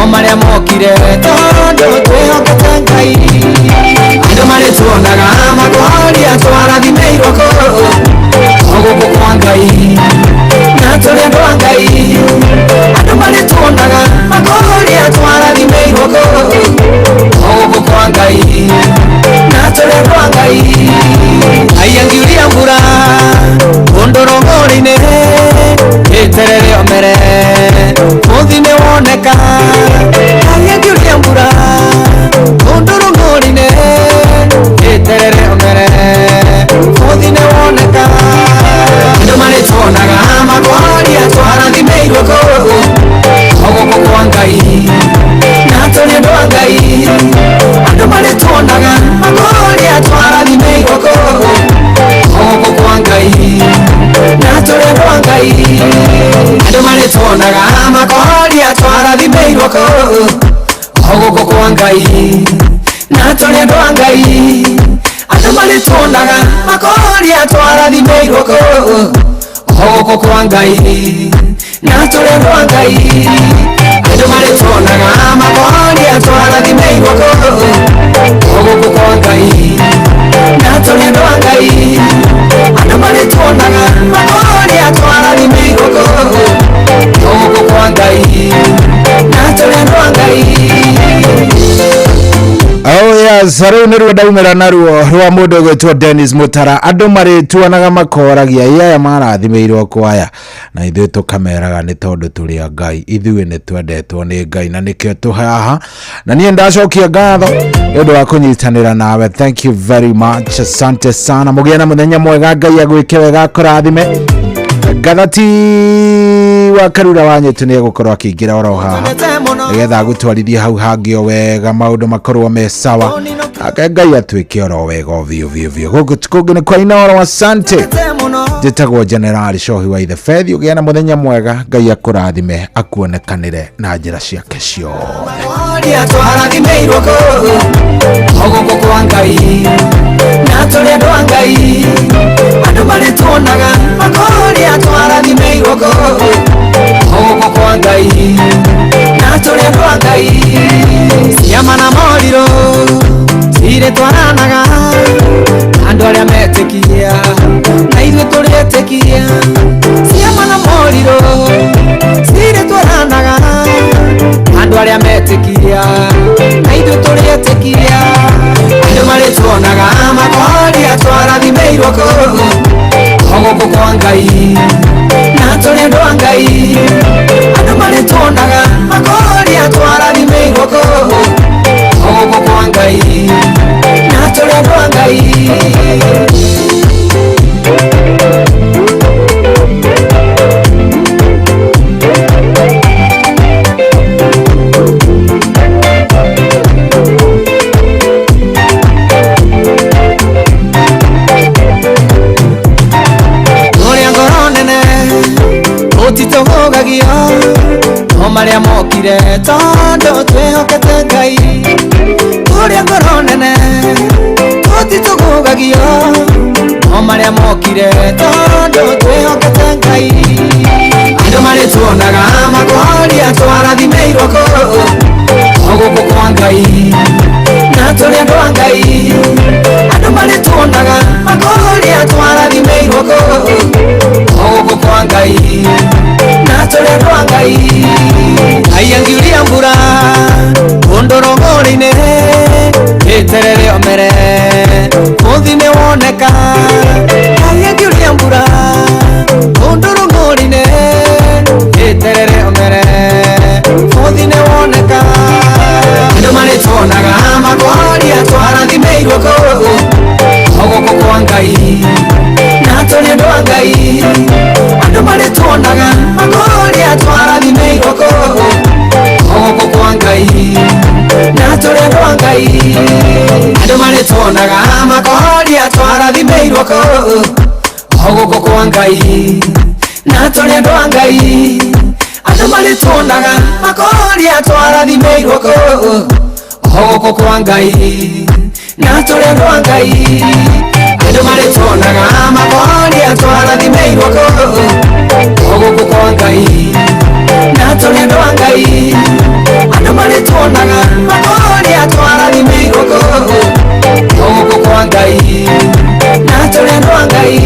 o marĩa mokire tondũ twĩhokete Ngai andũ marĩtuonaga makoria twarathimeirwo ko gũkũ kwa Ngai na tũrĩ andũ a Ngai andũ marĩtuonaga makoria twarathimeirwo ko gũkũ kwa Ngai na tũrĩ andũ a Ngai aiangiuria mbura ũndũrũngũrũ-inĩ ĩterere o mbere mũthi nĩ woneka aiangiuria mbura ũndũrũngũrũ-inĩ ĩterere o mbere mũthi nĩ woneka andũ marĩtuonaga makoria twarathimeirwo ko gũkũ kwa Ngai na tũrĩ andũ a Ngai andũ marĩtuonaga makoria twarathimeirwo ko gũkũ kwa Ngai na tũrĩ andũ a Ngai andũ marĩtuonaga makoria twarathimeirwo ko gũkũ kwa Ngai na tũrĩ andũ a Ngai andũ marĩtuonaga makoria twarathimĩirwo gũkũ kwa Ngai na tũrendwo Ngai andũ marĩ tuonaga makoria twarathimĩirwo gũkũ kwa Ngai na tũrendwo Ngai andũ marĩ tuonaga makoria twarathimĩirwo gũkũ kwa Ngai na tũrendwo Ngai. Oh yes, rĩu nĩ rwenda naruo rwa mũndũ gwĩtwo Dennis Mutara. Andũ marĩtuonaga makoragia yaya marathimĩirwo kwaya na ithuĩ tũkameraga nĩ tondũ tũrĩ a Ngai, ithuĩ nĩ twendetwo nĩ Ngai na nĩkĩo tũhaha, na niĩ ndacokia ngatho nĩ ũndũ wa kũnyitanĩra nawe. Thank you very much, asante sana. Mũgĩe na mũthenya mwega, Ngai agwĩke wega, akũrathime. Gathati wa Karura Wanyitu nĩ egũkorwo akĩingĩra oro haha nĩgetha gũtwarithia hau hangĩ o wega, maũndũ makorwo me sawa, Ngai atuĩke oro wega o biũ gũkũ kũngĩ nĩ kwa Inooro. Asante. Njĩtagwo General Cohi wa Ithe Faith. Ũgĩe na mũthenya mwega, Ngai akũrathime, akuonekanĩre na njĩra ciake ciothe. Twarathimĩirwo gũkũ kwa Ngai na tũrendwo Ngai andũ marĩ tuonaga makoria twarathimĩirwo gũkũ kwa Ngai na tũrendwo Ngai. Ciama na morirũ cirĩ twaranaga andũ arĩa metĩkia na ithuĩ tũrĩtĩkia. Ciama na morirũ cirĩ twaranaga andũ arĩa metĩkia na ithuĩ tũrĩtĩkia. Andũ marĩ tuonaga makoria twarathimĩirwo gũkũ kwa Ngai na tũrendwo Ngai. Andũ marĩ tuonaga makoria twarathimĩirwo gũkũ kwa Ngai na tũrendwo Ngai. Tũgũgagio o marĩa mokire tondũ twĩhokete Ngai. Ũrĩa ngoro nene tũtitũgũgagio o marĩa mokire tondũ twĩhokete Ngai. Andũ marĩ tuonaga makoria twarathimĩirwo gũkũ kwa Ngai na tũrendwo Ngai. Andũ marĩ tuonaga makoria twarathimĩirwo gũkũ kwa Ngai na tũrendwo Ngai. Ngai angiuria mbura ũndũrũngũrũ-inĩ ĩterere omere mũthi nĩ woneka. Ngai angiuria mbura ũndũrũngũrũ-inĩ ĩterere omere mũthi nĩ woneka. Andũ marĩ tuonaga makoria twarathimĩirwo gũkũ kwa Ngai na tũrendwo Ngai. Andũ marĩ tuonaga makoria twarathimĩirwo gũkũ kwa Ngai na tũrendwo Ngai. Andũ marĩ tuonaga makoria twarathimĩirwo gũkũ kwa Ngai na tũrendwo Ngai. Andũ marĩ tuonaga makoria twarathimĩirwo gũkũ kwa Ngai na tũrendwo Ngai. Andũ marĩ tuonaga makoria twarathimĩirwo gũkũ kwa Ngai na tũrendwo Ngai. Andũ marĩ tuonaga makoria twarathimĩirwo gũkũ kwa Ngai na tũrendwo Ngai.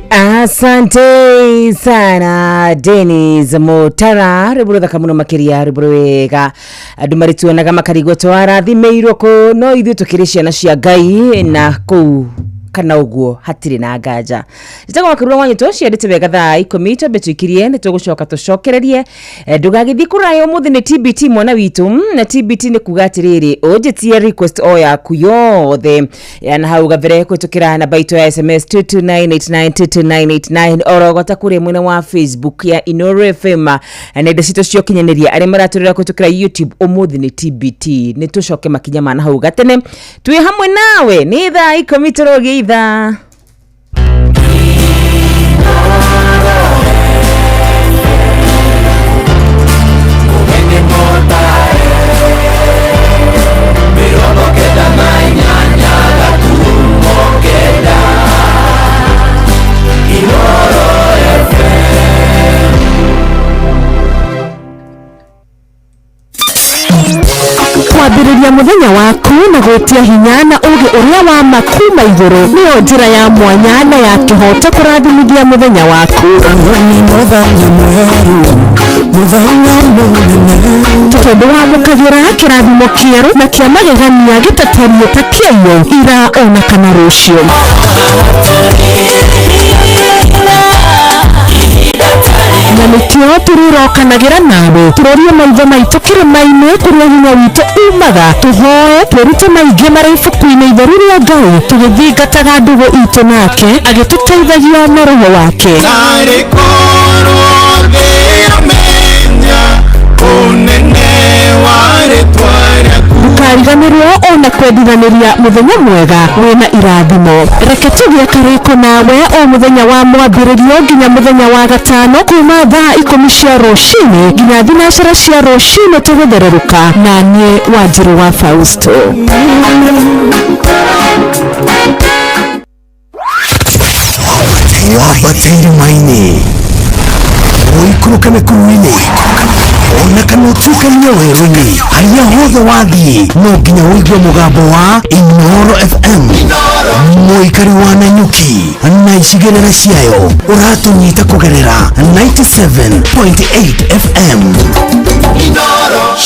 Asante sana Dennis Mutara. Riburu thaka muno makiria, riburu wega. Andũ marĩ tuonaga makarigwo twarathimĩirwo no ithuĩ tũkĩrĩ ciana cia Ngai na kũu kana ũguo hatirĩ na nganja. Njĩtagwo Karura Wanyitu ciendete wega thaa 10 twambe tũikirie nĩ tũgũcoka tũcokererie. Ndũgagĩthiĩ kũraya ũmũthĩ nĩ TBT mwana witũ, na TBT nĩ kuga atĩrĩrĩ ũnjĩtie request o yaku yothe na hau gavere kũtũkĩra namba itũ ya SMS 2298922989 orogota kũrĩ mwena wa Facebook ya Inooro FM na nenda citũ cia ũkinyanĩria arĩa maratũrĩra kũtũkĩra YouTube. Ũmũthĩ nĩ TBT, nĩ tũcoke makinya mana hau gatene twĩ hamwe nawe nĩ thaa 10 tũrogĩ itha. na gwetia hinya na uge uria wa makuma iguru niyo njira ya mwanya na ya kihoto kurathimithia muthenya waku tondu wamukagira kirathimo kieru na kia magegania gitaterio ta kieyo ira ona kana rucio na nikio turirokanagira nawe turorie maitho maitu kirima-ini kuria hinya witu umaga tuhoe twirute maingi mari ibuku-ini itheru ria Ngai tugithingataga ndugu itu nake agituteithagia na roho wake ndukariganirwo ona kwendithaniria muthenya mwega wina irathimo reke tugie kariko nawe o muthenya wa mwambiririo nginya muthenya wa gatano kuma thaa 10 cia rucini nginya thinacara cia rucini tuguthererũka na niĩ Wanjiru wa Fausto wabatĩire maini ũikũrũka mĩkuru-inĩ ona kana ũtuĩkanie werũ-inĩ harĩa hothe wathiĩ no nginya ũigue mũgambo wa Inooro FM mũikari wa Nanyuki na icigĩrĩra ciayo ũratũnyita kũgerera 97.8 FM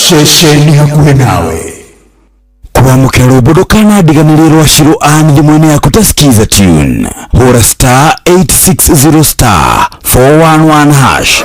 ceceni hakuhĩ nawe kwamũkĩra rwĩmbo ndũkanandiganĩrie rwa Shiro Ann thimũ-inĩ yaku ta skiza tune hũra star 860 star 411 hash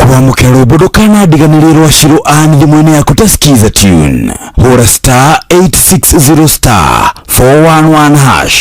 kwamũkĩra rwĩmbo ndũkanandiganĩrie rwa Shiro Ann thimũ-inĩ yaku ta skiza tune hũra star 860 star 411 hash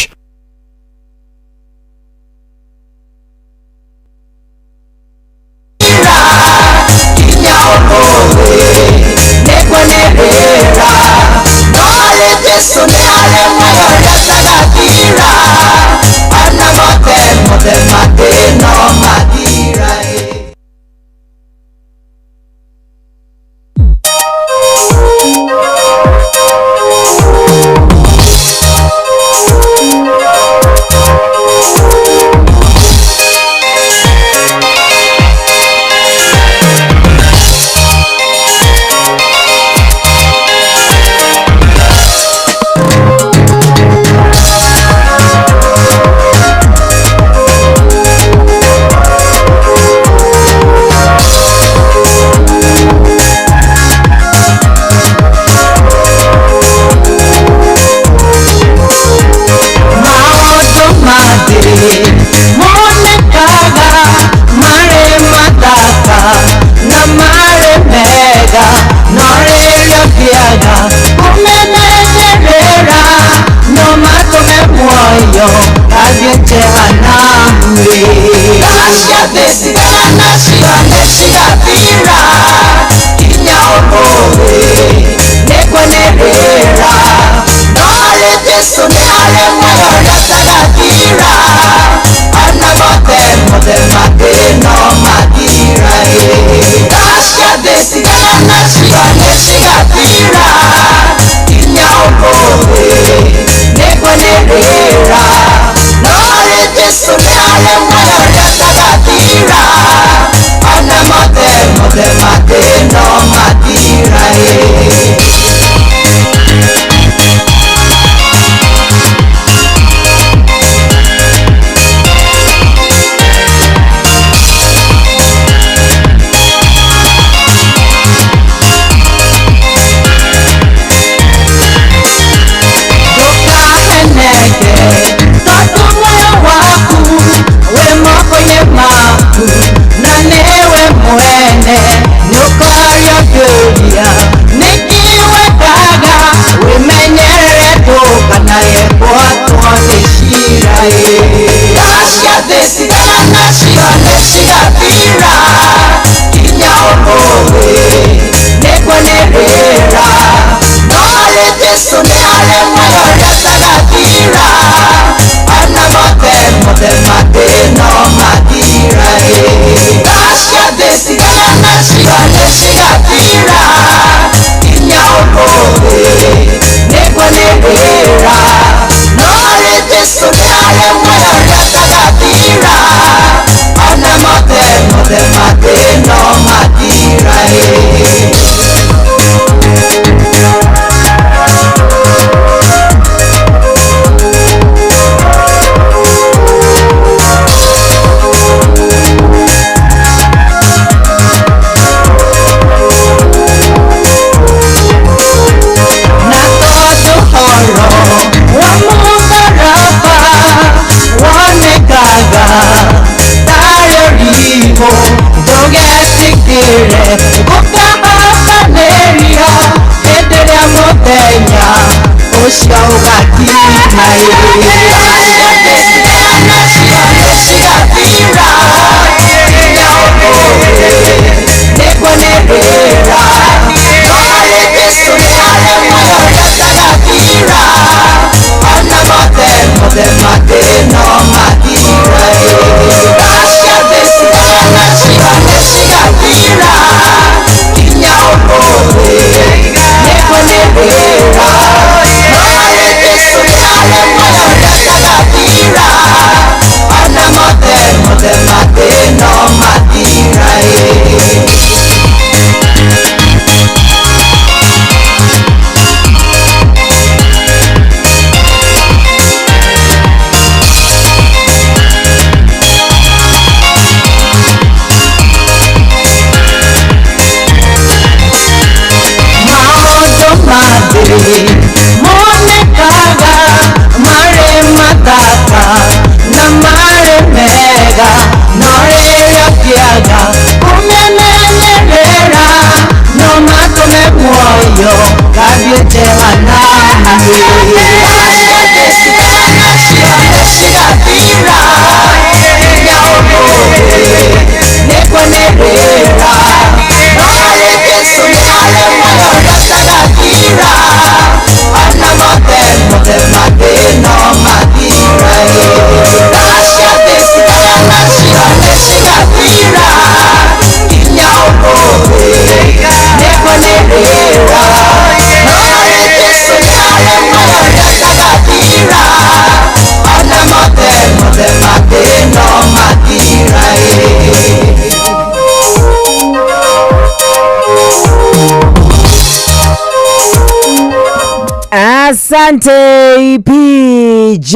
Asante PJ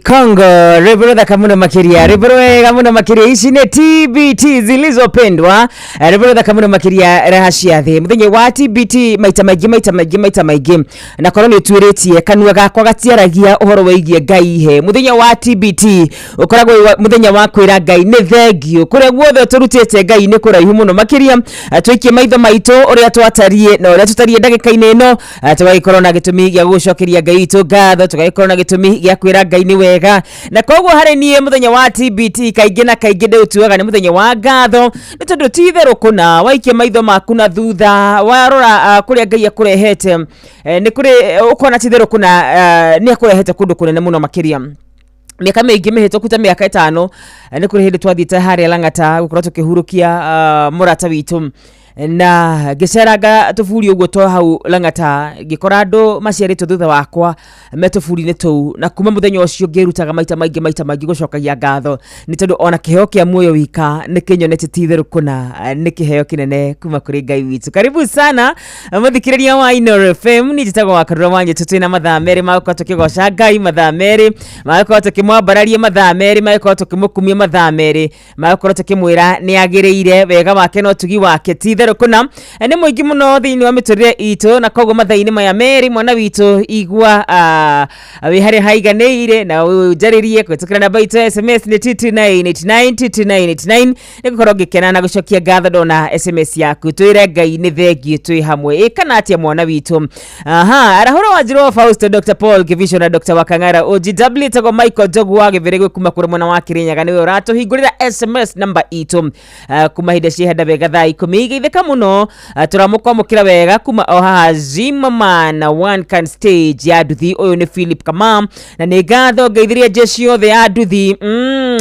Congo Rebro Kamuno Makiria Rebro Kamuno Makiria ici ni TBT zilizopendwa Rebro Kamuno Makiria rahashia the muthenye wa TBT maita maigi na koroni tuiretie kanua gakwa gatiaragia uhoro weigie Ngai he muthenye wa TBT ukoragwo muthenya wa kwira Ngai ni thengio kuria guothe turutite Ngai ni kuraihu muno makiria twikie maitho maito uria twatarie na uria tutarie ndagika-ini ino tugagikorwo na gitumi gya gucokeria Ngai itu ngatho tugagikorwo na gitumi gya kwira Ngai ni wega na koguo hari nie muthenya wa TBT kaingi na kaingi ndu tuaga ni muthenya wa ngatho ni tondu titherũ kuna waikie maitho maku na thutha warora kuria Ngai akurehete ni kuri ukona titherũ kuna ni akurehete kundu kunene muno makiria miaka mingi mihitũku ta miaka 5 ni kuri hindi twathite haria Lang'ata gukorwo tukihurukia murata witu na giceraga tufuri uguo to hau Lang'ata gikora andu maciarĩtwo thutha wakwa metufuri-inĩ tou na kuma muthenya ũcio ngĩrutaga maita maingĩ gucokagia ngatho nĩ tondũ ona kĩheo kĩa muoyo wika nĩ kĩnyonete titherũ kuna nĩ kĩheo kĩnene kuma kũrĩ Ngai witũ. Karibu sana mũthikĩrĩria wa Inooro FM, nĩ njĩtagwo Wakarũra Wanjĩ, twĩna mathaa merĩ magũkorwo tũkĩgoca Ngai, mathaa merĩ magũkorwo tũkĩmwambararia, mathaa merĩ magũkorwo tũkĩmũkumia, mathaa merĩ magũkorwo tũkĩmwĩra nĩ agĩrĩire wega wake na ũtugi wake titherũ kuna nĩ mũingĩ mũno thĩinĩ wa mĩtũrĩre itũ na koguo mathaa-inĩ maya merĩ mwana witũ igua wĩ harĩa haiganĩire na ũnjarĩrie kũhĩtũkĩra namba itũ SMS nĩ 22989 nĩ gũkorwo ngĩkena na gũcokia ngatho ndona SMS yaku. Twĩre Ngai nĩ thengiũ twĩ hamwe kana atĩa mwana witũ. Arahũra Wanjirũ Fausto, Dr. Paul Kivisho na Dr. Wakang'ara OGW tago Michael Njogu wa Gĩthĩrĩgũ kuma kũrĩ mwena wa Kĩrĩnyaga nĩwe ũratũhingũrĩra SMS namba itũ kuma hĩndĩ ciahenda wega thaa 10 igĩthĩka muno tũramũkwamũkĩra wega kuma o haha Zimmerman na One Can Stage ya nduthi. Ũyũ nĩ Philip Kamam na nĩ ngatho ngeithirie jeshi yothe ya nduthi.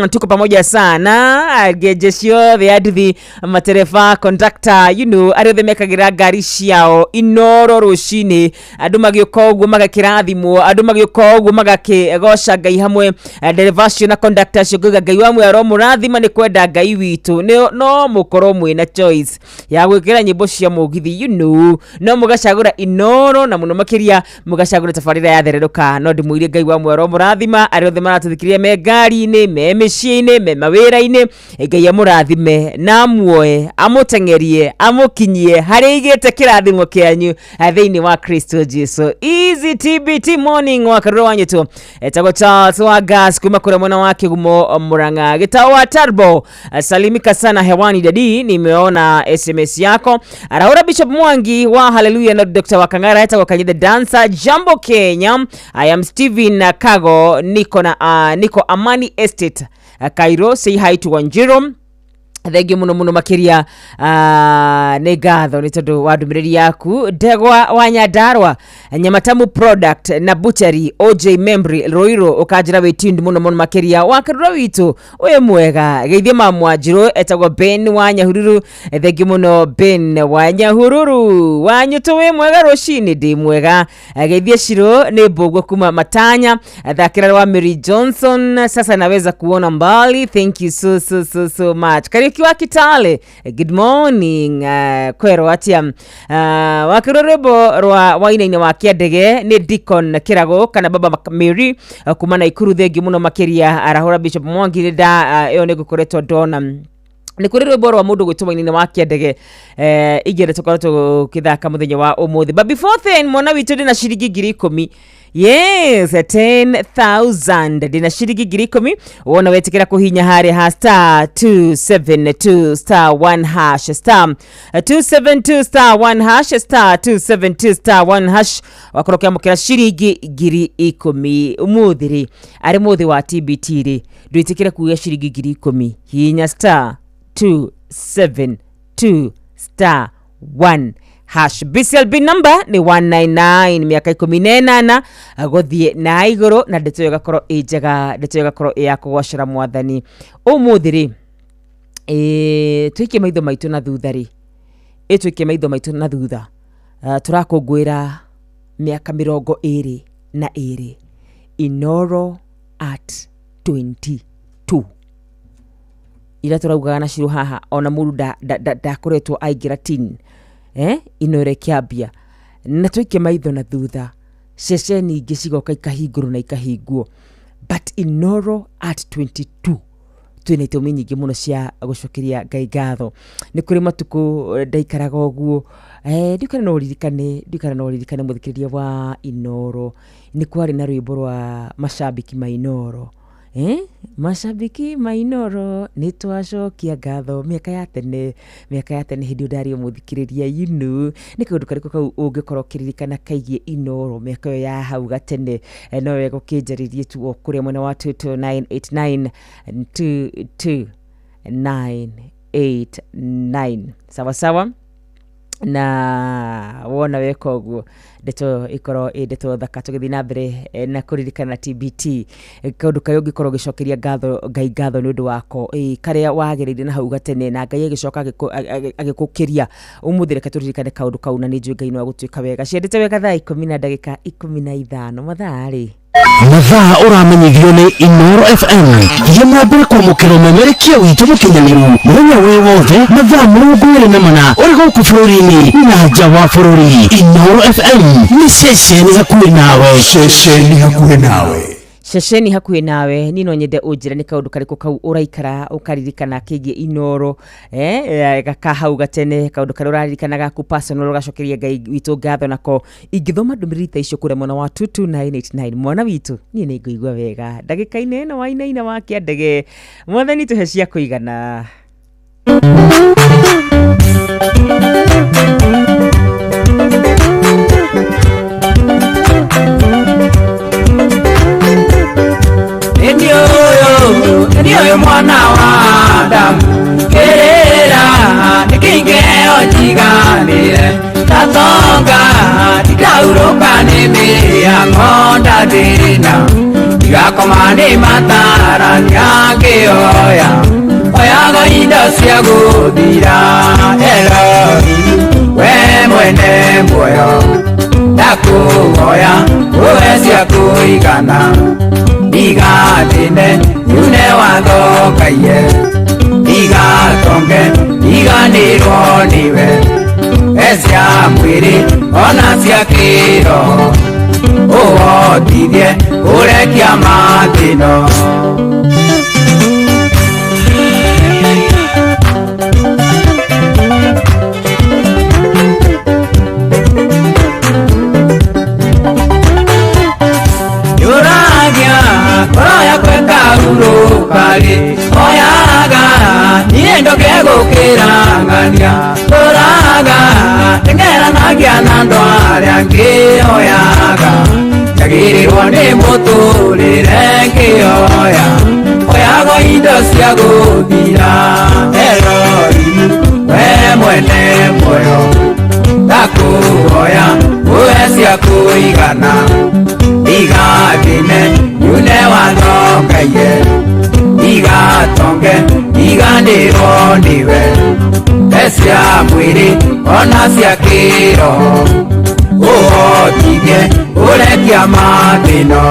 Tuko pamoja sana jeshi yothe ya nduthi, matereba, conductor, you know, arĩa othe mekagĩra ngari ciao Inooro rũcinĩ, andũ magĩũka ũguo magakĩrathimwo, andũ magĩũka ũguo magakĩgoca Ngai hamwe, ndereba acio na conductor acio ngauga Ngai wa muoyo aromũrathima nĩ kwenda Ngai witũ no mũkorwo mwĩna choice ya gwĩkĩra nyĩmbo cia mũgithi, you know, no mũgacagũra Inooro na mũno makĩria mũgacagũra tabarĩra ya thererũka. No ndĩmwĩrie Ngai wa muoyo aromũrathima arĩa othe maratũthikĩrĩria me ngari-inĩ, me mĩciĩ-inĩ, me mawĩra-inĩ, Ngai amũrathime na muoye, amũteng'erie, amũkinyie harĩa igĩte kĩrathimo kĩanyu thĩinĩ wa Kristo Jesu. Easy TBT morning Wakarũra Wanjĩ tu etagwo Charles wa Gas kuma kũrĩa mwena wa Kĩgumo Mũrang'a, gĩtaũ wa Turbo. Salimika sana hewani dadi, nimeona SMS SMS yako. Arahura Bishop Mwangi wa Hallelujah na Dr. Wakangara hata kwa Kanye the Dancer. Jambo Kenya. I am Steven Kago, niko Amani Estate Cairo. Say hi to Wanjiro. Thegi muno makiria ne gatho ni tondu wa ndumiriri yaku. Ndegwa wa Nyandarua Nyamatamu Product na Butchery OJ Membri Roiro ukajira witindu muno makiria wa kirura witu uye mwega geithie mamwanjiro etagwo Ben wa Nyahururu. Thegi muno Ben wa Nyahururu wanyuto we mwega roshini ndi mwega geithie Shiro ni Mbogwa kuma Matanya thakira wa Mary Johnson sasa naweza kuona mbali. Thank you so much. Kiwa Kitale, good morning. Kwero atia wakirorebo rwa waina-ine wa Kiandege ni Deacon Kirago kana Baba Mary kumana Ikuru. Thegi muno makiria Arahura Bishop Mwangi da eo ni gukoretwo ndona ni kuri rwimbo rwa mundu gwituma-ine wa Kiandege igere tukoretwo kithaka muthenya wa umuthi. But before then mwana witu ndina shiringi 10,000. Yes, 10,000 dina shiringi 10,000. Wona wetikira kuhinya hari ha star 272 star 1 hash star 272 star 1 hash star 272 star 1 hash wakorokya mukira shiringi 10,000 umuthiri ari muthi wa TBT ri ndwitikira kuya shiringi 10,000 hinya star 272 star 1 hash. BCLB number ni 199 miaka 18 agothie na iguru na ndeto yagakoro ejega ndeto yagakoro ya kugwashira mwathani umuthiri twike maitho maitu na thuthari twike maitho maitu na thutha turakungwira miaka 22 Inoro at 22 ira turaugaga na Shiro haha ona muru da koretwo aigira tin Inore Kiambia na twike maitho na thutha ceceni ingi cigoka ikahingũrwo na ikahingwo but Inoro at 22 twina itũmi nyingĩ mũno cia gũcokeria Ngai ngatho. Nĩ kũrĩ matuko ndaikaraga ũguo ndikana no ririkane mũthikĩrĩria wa Inoro nĩ kwarĩ na rwĩmbo rwa mashabiki ma Inoro. Mashabiki ma Inoro ni twacokia ngatho miaka ya tene hindi ndari muthikiriria ni kaundu kariko kau ungikorwo kiririkana kaigie Inoro miaka yo ya hau gatene no wego kinjaririe tu okuria mwena wa 22989 22989 sawa na wona weko guo ndeto ikoro ndeto thaka tugithi na mbere na kuririkana TBT kaundu kayo gikorwo gicokeria Ngai ngatho ni undu wako karia wagirire na hau gatene na Ngai agicoka agikukiria umuthire katuririkane kaundu kau na ni njui Ngai no agutwika wega ciendete wega thaa 10 na ndagika 15 mathari mathaa uramenyithio ni Inoro FM yemwambire kwamukira umemerekia witu mukinyaniru muthenya wi wothe mathaa 24 uri guku bururi-ini na nja wa bururi. Inoro FM ni ceceni hakuhi nawe nino nyende ujira ni kaundu kariko kau uraikara ukaririkana kigie Inoro gakahau gatene kaundu kari uraririkana gaku personal gacokeria Ngai witu ngatho nako ingithoma ndumirita icio kure mwana wa 22989 mwana witu nie ni ngũigua wega ndagika-ini ino wa ina wa Kiandege mwathani tuhe cia kuigana. Ndio mwana wa Adamu kerera nikingeo jiganire tatonga tikauroka nime ya ngonda dina igakomane matara nyangioya oyaga inda cia guthira we mwene muoyo ndakuhoya uwe cia kuigana igatine yune wathokaie igatonge iganirwo niwe ecia mwiri ona cia kiroho uotithie urekia mathino Oya kweka urukari oyaga niendo kego kirangania ngĩoyaga njagĩrĩrwo nĩ mũtũrĩre ngĩoya oyago indo cia gũthira Elohim we mwene muoyo ndakũhoya ũhe cia kũigana igathine nyune wathongaie igatonge iganĩrwo nĩwe cia mwĩrĩ ona cia kĩroho ũhotithie ũrekia mathĩno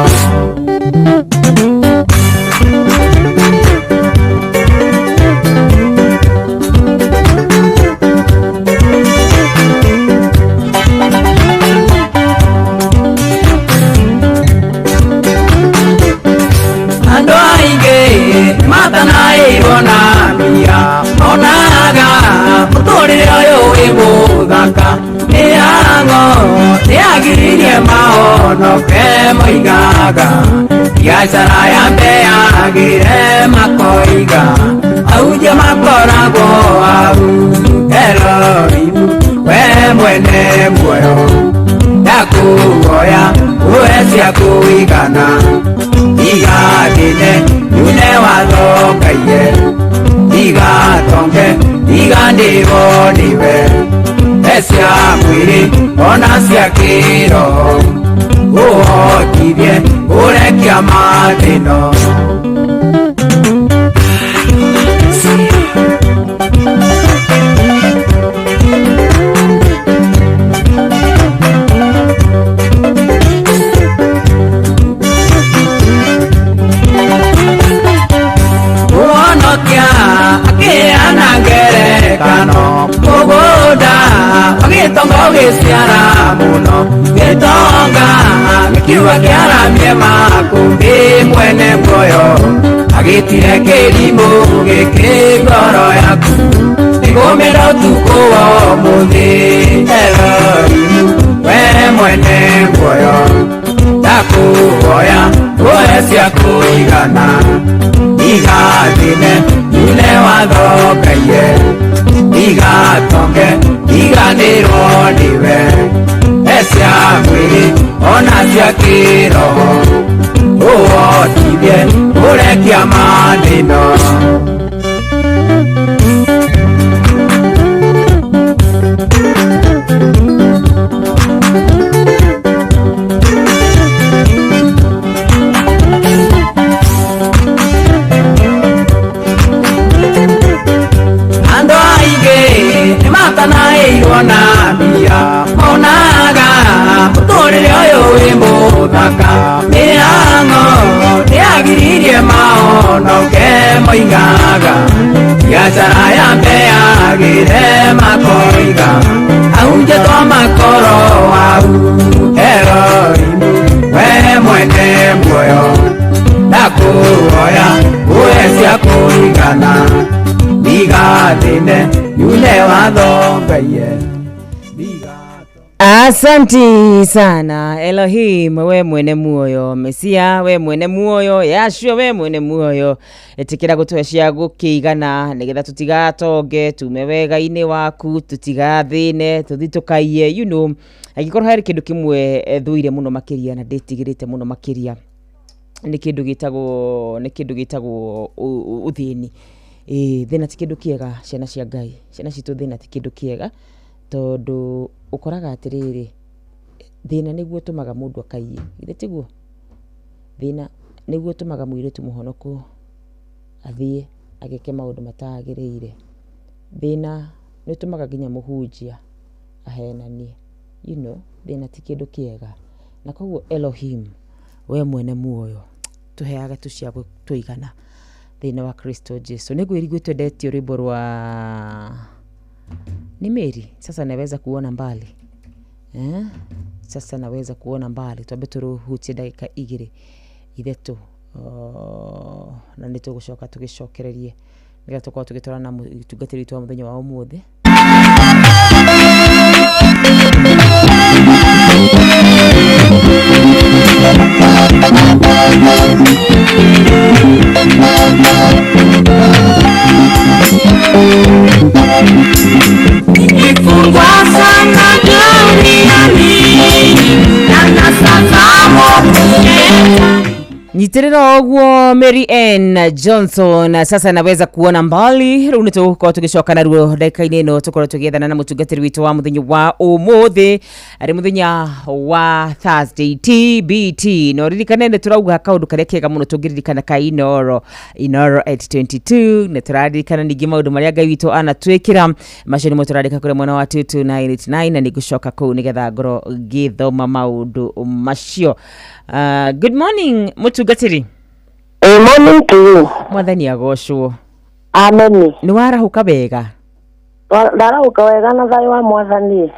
andũ aingĩ matanaĩrwo na mbia monaga mũtũrĩre ũyũ wĩ mũthaka nĩang'o nĩagiririe mahonoke moigaga biacara ya mbeagĩre makoiga aunje makoragwo au Elohim we mwene muoyo ndakũhoya ũhe cia kũigana igathine nyune wathongaie igatonge iganĩrwo nĩwe cia mwĩrĩ ona cia kĩroho ũhotithie ũrekia mathĩno ũhonokia akĩheana ngerekano mũgũnda ũgĩtonga ũgĩciara mũno gĩtonga gĩkiuga kĩaramie makũmbĩ mwene muoyo agĩtire kĩrimũ gĩkĩ ngoro yaku nĩgũmĩra ũtukũ wa ũmũthĩ Elohim we mwene muoyo ndakũhoya ũhe cia kũigana igathine nyune wathongaie igatonge iganĩrwo nĩwe cia mwĩrĩ ona cia kĩroho ũhotithie ũrekia mathĩno andũ aingĩ nĩmatanaĩirwo na mbia monaga mũtũrĩre ũyũ wĩ mũthaka mĩhang'o nĩagiririe mahonoke moigaga biacara ya mbeagĩre makoiga aunje twa makoro au Elohim we mwene muoyo ndakũhoya ũhe cia kũigana igathine nyune wathongaie Asanti sana Elohim we mwene muoyo Mesia we mwene muoyo Yashua we mwene muoyo etikira gutweshia gukigana nigetha tutigatonge tume wega-ini waku tutigathine tuthitukaie you know agikorwo hari kindu kimwe thuire muno makiria na nditigirite muno makiria ni kindu gitagwo uthini thina ti kindu kiega ciana cia Ngai ciana citu thina ti kindu kiega tondu ukoraga atiriri thina niguo tumaga mundu akaiye ire tiguo thina niguo tumaga muiritu muhonoku athie ageke maundu matagiriire thina ni tumaga ginya muhunjia ahenanie you know thina ti kindu kiega na koguo Elohim we mwene muoyo tuheaga tucia tuigana thina wa Kristo Jesu niguo irigwitwe ndetio rwimbo rwa ni Mary sasa naweza kuona mbali sasa naweza kuona mbali twambe turuhutie dakika 2 ithetũ na nĩtũgũcoka tũgĩcokererie nĩgetha tũkorwo tũgĩtwarana na ũtungatĩri witũ wa mũthenya wa ũmũthĩ Nifungwa sana duniani nyitirira ogwo Mary Ann Johnson sasa naweza kuona mbali rĩu nĩtũgũkorwo tũgĩcoka naruo ndagĩka-inĩ ĩno tũkorwo tũgĩethana na mũtungatĩri witũ wa mũthenya wa ũmũthĩ arĩ mũthenya wa Thursday TBT no ririkane nĩ tũrauga kaũndũ karĩa kega mũno tũngĩririkana ka Inoro at 22 nĩ tũraririkana ningĩ maũndũ marĩa Ngai witũ anatwĩkĩra macio nĩmo tũrandĩka kũrĩa mwena wa 22989 na nĩngũcoka kũu nĩgetha ngorwo ngĩthoma maũndũ macio. Good morning mutungatiri. Morning to you. Mwathani agocwo. Amen. Ni warahuka wega? Ndarahuka wega na thayũ wa Mwathani.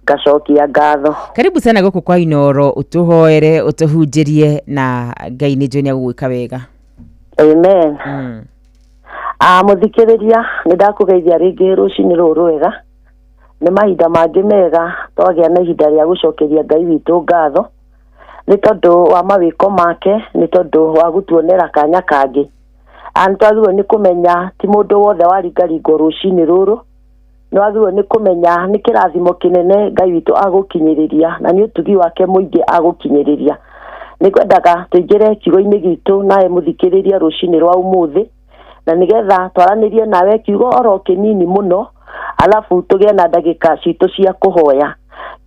Ngacokia ngatho. Karibu sana gũkũ kwa Inoro utuhoere utuhunjĩrie na Ngai nĩ njũĩ nĩagũgwĩka wega. Amen. Mũthikĩrĩria nĩ ndakũgeithia rĩngĩ rũcinĩ rũrũ wega. Nĩ mahinda mangĩ mega twagĩa na ihinda rĩa gũcokeria Ngai witũ ngatho nĩ tondũ wa mawĩko make, nĩ tondũ wa gũtuonera kanya kangĩ. Twagĩrĩirwo nĩ kũmenya ti mũndũ wothe waringaringo rũcinĩ rũrũ, no wagĩrĩirwo nĩ kũmenya nĩ kĩrathimo kĩnene Ngai witũ agũkinyĩrĩria na nĩ ũtugi wake mũingĩ agũkinyĩrĩria. Nĩ kwendaga tũingĩre kiugo-inĩ gitũ nawe mũthikĩrĩria rũcinĩ rwa ũmũthĩ na nĩgetha twaranĩrie nawe kiugo oro kĩnini mũno alafu tũgĩe na ndagĩka citũ cia kũhoya.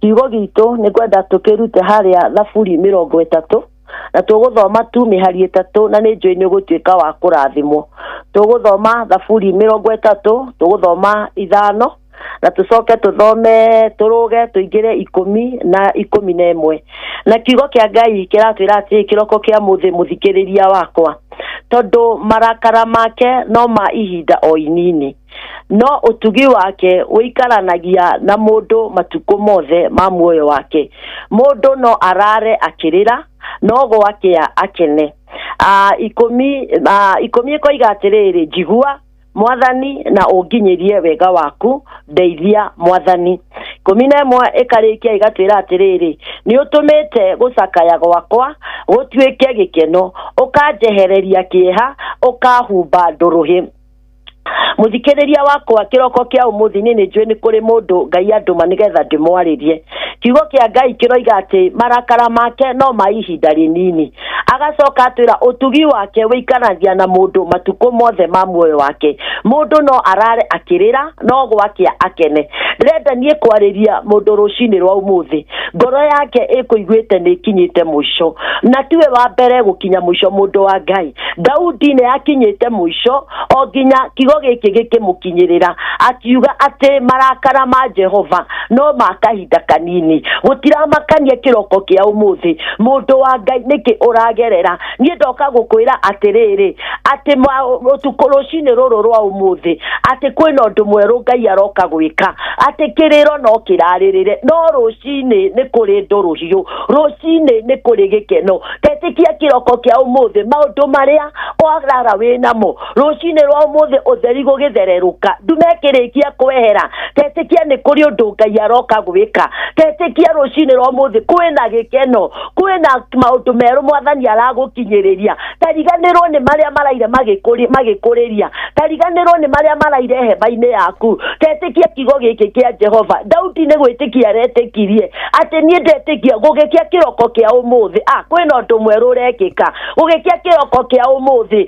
Kiugo gitũ nĩ kwenda tũkĩrute harĩa Thaburi 30 na tũgũthoma tu mĩhari 3 na nĩ njũĩ nĩ ũgũtuĩka wa kũrathimwo. Tũgũthoma Thaburi 30, tũgũthoma 5 na tũcoke tũthome tũrũge tũingĩre 10 na 11. Na kiugo kĩa Ngai kĩratwĩra atĩ kĩroko kĩa mũthikĩrĩria wakwa tondũ marakara make no ma ihinda o inini, no utugi wake wĩikaranagia na mũndũ matukũ mothe ma muoyo wake. Mũndũ no arare akĩrĩra no gwakĩa akene. 10 koiga atĩrĩrĩ, njigua Mwathani na ũnginyĩrie wega waku, ndeithia Mwathani. 11 ĩkarĩkia igatwĩra atĩrĩrĩ, nĩ ũtũmĩte gũcakaya gwakwa gũtuĩke gĩkeno, ũkanjehereria kĩeha, ũkahumba ndũrũhĩ. Mũthikĩrĩria wakwa kĩroko kĩa ũmũthĩ nĩ njũĩ nĩ kũrĩ mũndũ Ngai andũma nĩgetha ndĩmwarĩrie. Kiugo kĩa Ngai kĩroiga atĩ marakara make no ma ihinda rĩnini. Agacoka atwĩra ũtugi wake wĩikaragia na mũndũ matukũ mothe ma muoyo wake. Mũndũ no arare akĩrĩra no gwakĩa akene. Ndĩrenda niĩ kwarĩria mũndũ rũcinĩ rwa ũmũthĩ, ngoro yake ĩkũiguĩte nĩ ikinyĩte mũico na tiwe wa mbere gũkinya mũico mũndũ wa Ngai. Daudi nĩ akinyĩte mũico o nginya kiugo gĩkĩ gĩkĩmũkinyĩrĩra, akiuga atĩ marakara ma Jehova no ma kahinda kanini. Gũtiramakania kĩroko kĩa ũmũthĩ mũndũ wa Ngai nĩkĩ ũragerera. Niĩ ndoka gũkwĩra atĩrĩrĩ atĩ ũtukũ rũcinĩ rũrũ rwa ũmũthĩ atĩ kwĩna ũndũ mwerũ Ngai aroka gwĩka, atĩ kĩrĩro no kĩrarĩrĩre, no rũcinĩ nĩ kũrĩ ndũrũhiũ, rũcinĩ nĩ kũrĩ gĩkeno. Tetĩkia kĩroko kĩa ũmũthĩ maũndũ marĩa warara wĩnamo rũcinĩ rwa ũmũthĩ ũtheri gũgĩthererũka ndumekĩrĩkia kwehera. Tetĩkia nĩ kũrĩ ũndũ Ngai aroka gwĩka. Tetĩkia rũcinĩ rwa ũmũthĩ kwĩna gĩkeno, kwĩna maũndũ merũ Mwathani aragũkinyĩrĩria. Tariganĩrwo nĩ marĩa maraire magĩkũrĩria, tariganĩrwo nĩ marĩa maraire hema-inĩ yaku. Tetĩkia kiugo gĩkĩ kĩa Jehova. Daudi nĩ gwĩtĩkia aretĩkirie atĩ niĩ ndetĩkia gũgĩkia kĩroko kĩa ũmũthĩ kwĩna ũndũ mwerũ ũrekĩka. Gũgĩkia kĩroko kĩa ũmũthĩ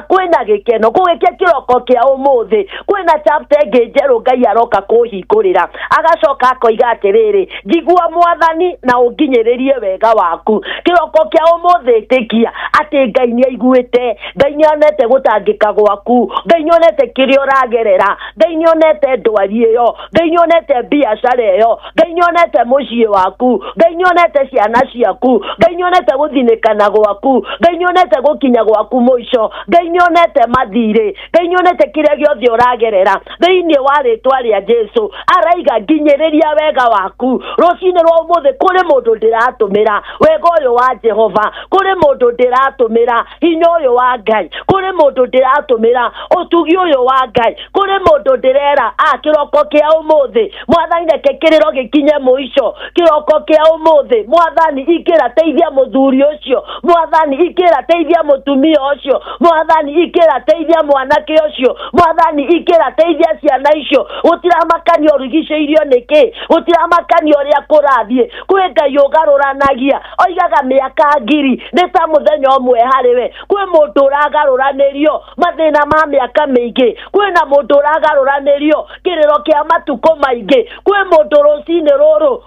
kwĩna gĩkeno. Gũgĩkia kĩroko kĩa ũmũthĩ kwĩna chapter ĩngĩ njerũ Ngai aroka kũhingũrĩra. Agacoka akoiga atĩrĩrĩ, njigua Mwathani na ũnginyĩrĩrie wega waku. Kĩroko kĩa ũmũthĩ ĩtĩkia atĩ Ngai nĩ aiguĩte, Ngai nĩ onete gũtangĩka gwaku, Ngai nĩ onete kĩrĩa ũragerera, Ngai nĩ onete ndwari ĩyo, Ngai nĩ onete biacara ĩyo, Ngai nĩ onete mũciĩ waku, Ngai nĩ onete ciana ciaku, Ngai nĩ onete gũthinĩkana gwaku, Ngai nĩ onete gũkinya gwaku mũico, Ngai nĩ onete mathirĩ, Ngai nĩ onete kĩrĩa gĩothe ũragerera thĩinĩ wa rĩtwa rĩa Jesũ. Araiga nginyĩrĩria wega waku rũcinĩ rwa ũmũthĩ. Kũrĩ mũndũ ndĩratũmĩra wega ũyũ wa Jehova, kũrĩ mũndũ ndĩratũmĩra hinya ũyũ wa Ngai, kũrĩ mũndũ ndĩratũmĩra ũtugi ũyũ wa Ngai, kũrĩ mũndũ ndĩrera kĩroko kĩa ũmũthĩ Mwathani reke kĩrĩro gĩkinye mũico. Kĩroko kĩa ũmũthĩ Mwathani ingĩra teithia mũthuri ũcio, Mwathani ingĩra teithia mũtumia ũcio, Mwathani ingĩra teithia mwanake ũcio, Mwathani ingĩra teithia ciana icio. Gũtiramakania ũrigicĩirio nĩkĩ, gũtiramakania ũrĩa kuria kurathie kwi ngai ugaruranagia oigaga miaka ngiri ni ta muthenya omwe hariwe kwi mundu uragaruranirio mathina ma miaka mingi kwina mundu uragaruranirio kiriro kia matuko maingi kwi mundu rucini ruru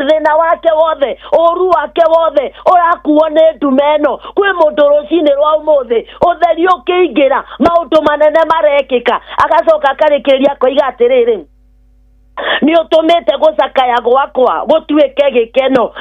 thina wake wothe uru wake wothe urakuo ni ndumeno kwi mundu rucini rwa umuthi utheri ukiingira maundu manene marekika agacoka akarikiria koiga atiriri ni utumite gucakaya gwakwa gutuike gikeno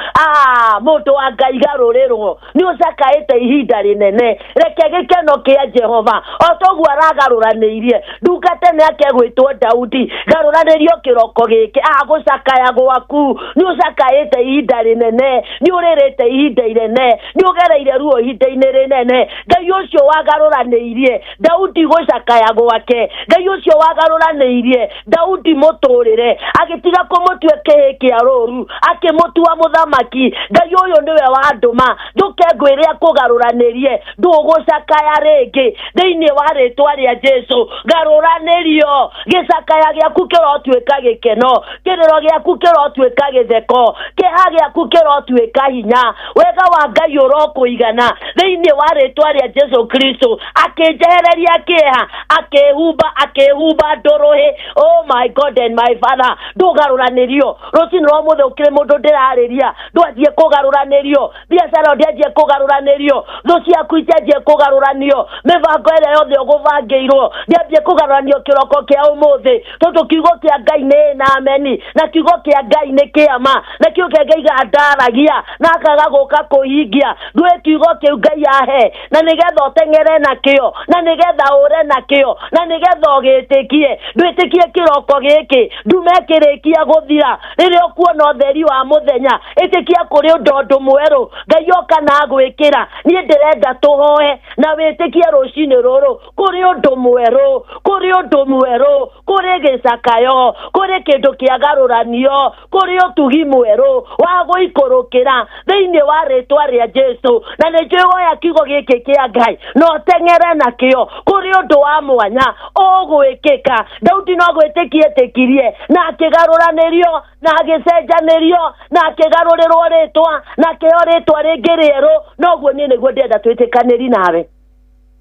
mundu wa Ngai garuriro ni ucakaite ihinda rinene reke gikeno kia Jehova otogu aragaruranirie ndungate ni akegwitwo Daudi garuranirio kiroko giki gucakaya gwaku ni ucakaite ihinda rinene ni uririte ihinda irene ni ugereire ruo ihinda-ini rinene Ngai ucio wagaruranirie Daudi gucakaya gwake Ngai ucio wagaruranirie Daudi muturire agitiga kumutwe keheki ya roru akimutua muthamaki Ngai uyu niwe wanduma ndukengwiria kugaruranirie ndugucakaya ringi thiini wa ritwa ria Jesu garuranirio gicakaya giaku kirotwika gikeno kiriro giaku kirotwika githeko kiha giaku kirotwika hinya wega wa Ngai urokuigana thiini wa ritwa ria Jesu Kristo akinjehereria kiha akehumba nduruhi. Oh my God and my Father, ndugaruranirio rucini rwa muthe ukire mundu ndirariria ndwathie kugaruranirio biacara ndiathie kugaruranirio thu ciaku itiathie kugaruranio mibango ĩrĩa yothe ũgũbangĩirwo ndiambie kugaruranio kiroko kia umuthi tondu kiugo kia Ngai ni na ameni na kiugo kia Ngai ni kiama na kiugo kia Ngai gandaragia na akaga guka kuhingia ndwe kiugo kiu Ngai ahe na nigetha ũteng'ere nakio na nigetha ũre nakio na nigetha ũgĩtĩkie ndwĩtĩkie kiroko gĩkĩ ndumekĩrĩkia guthira rĩrĩa ũkuona ũtheri wa muthenya ĩtĩkia kũrĩ ũndũ mwerũ Ngai oka na gwĩkĩra niĩ ndĩrenda tũhoe na wĩtĩkie rũcinĩ rũrũ kũrĩ ũndũ mwerũ kũrĩ gĩcakayo kũrĩ kĩndũ kĩa garuranio kũrĩ ũtugi mwerũ wa gũikũrũkĩra thĩinĩ wa rĩtwa rĩa Jesu na nĩnjũĩ kiugo gĩkĩ kĩa Ngai no teng'ere nakĩo kũrĩ ũndũ wa mwanya ũgwĩkĩka. Daudi no gwĩtĩkia etĩkirie na akĩgarũranĩrio na agĩcenjanĩrio na akĩgarũrĩrwo rĩtwa na akĩheo rĩtwa rĩngĩ rĩerũ. Noguo niĩ nĩguo ndĩrenda twĩtĩkanĩri nawe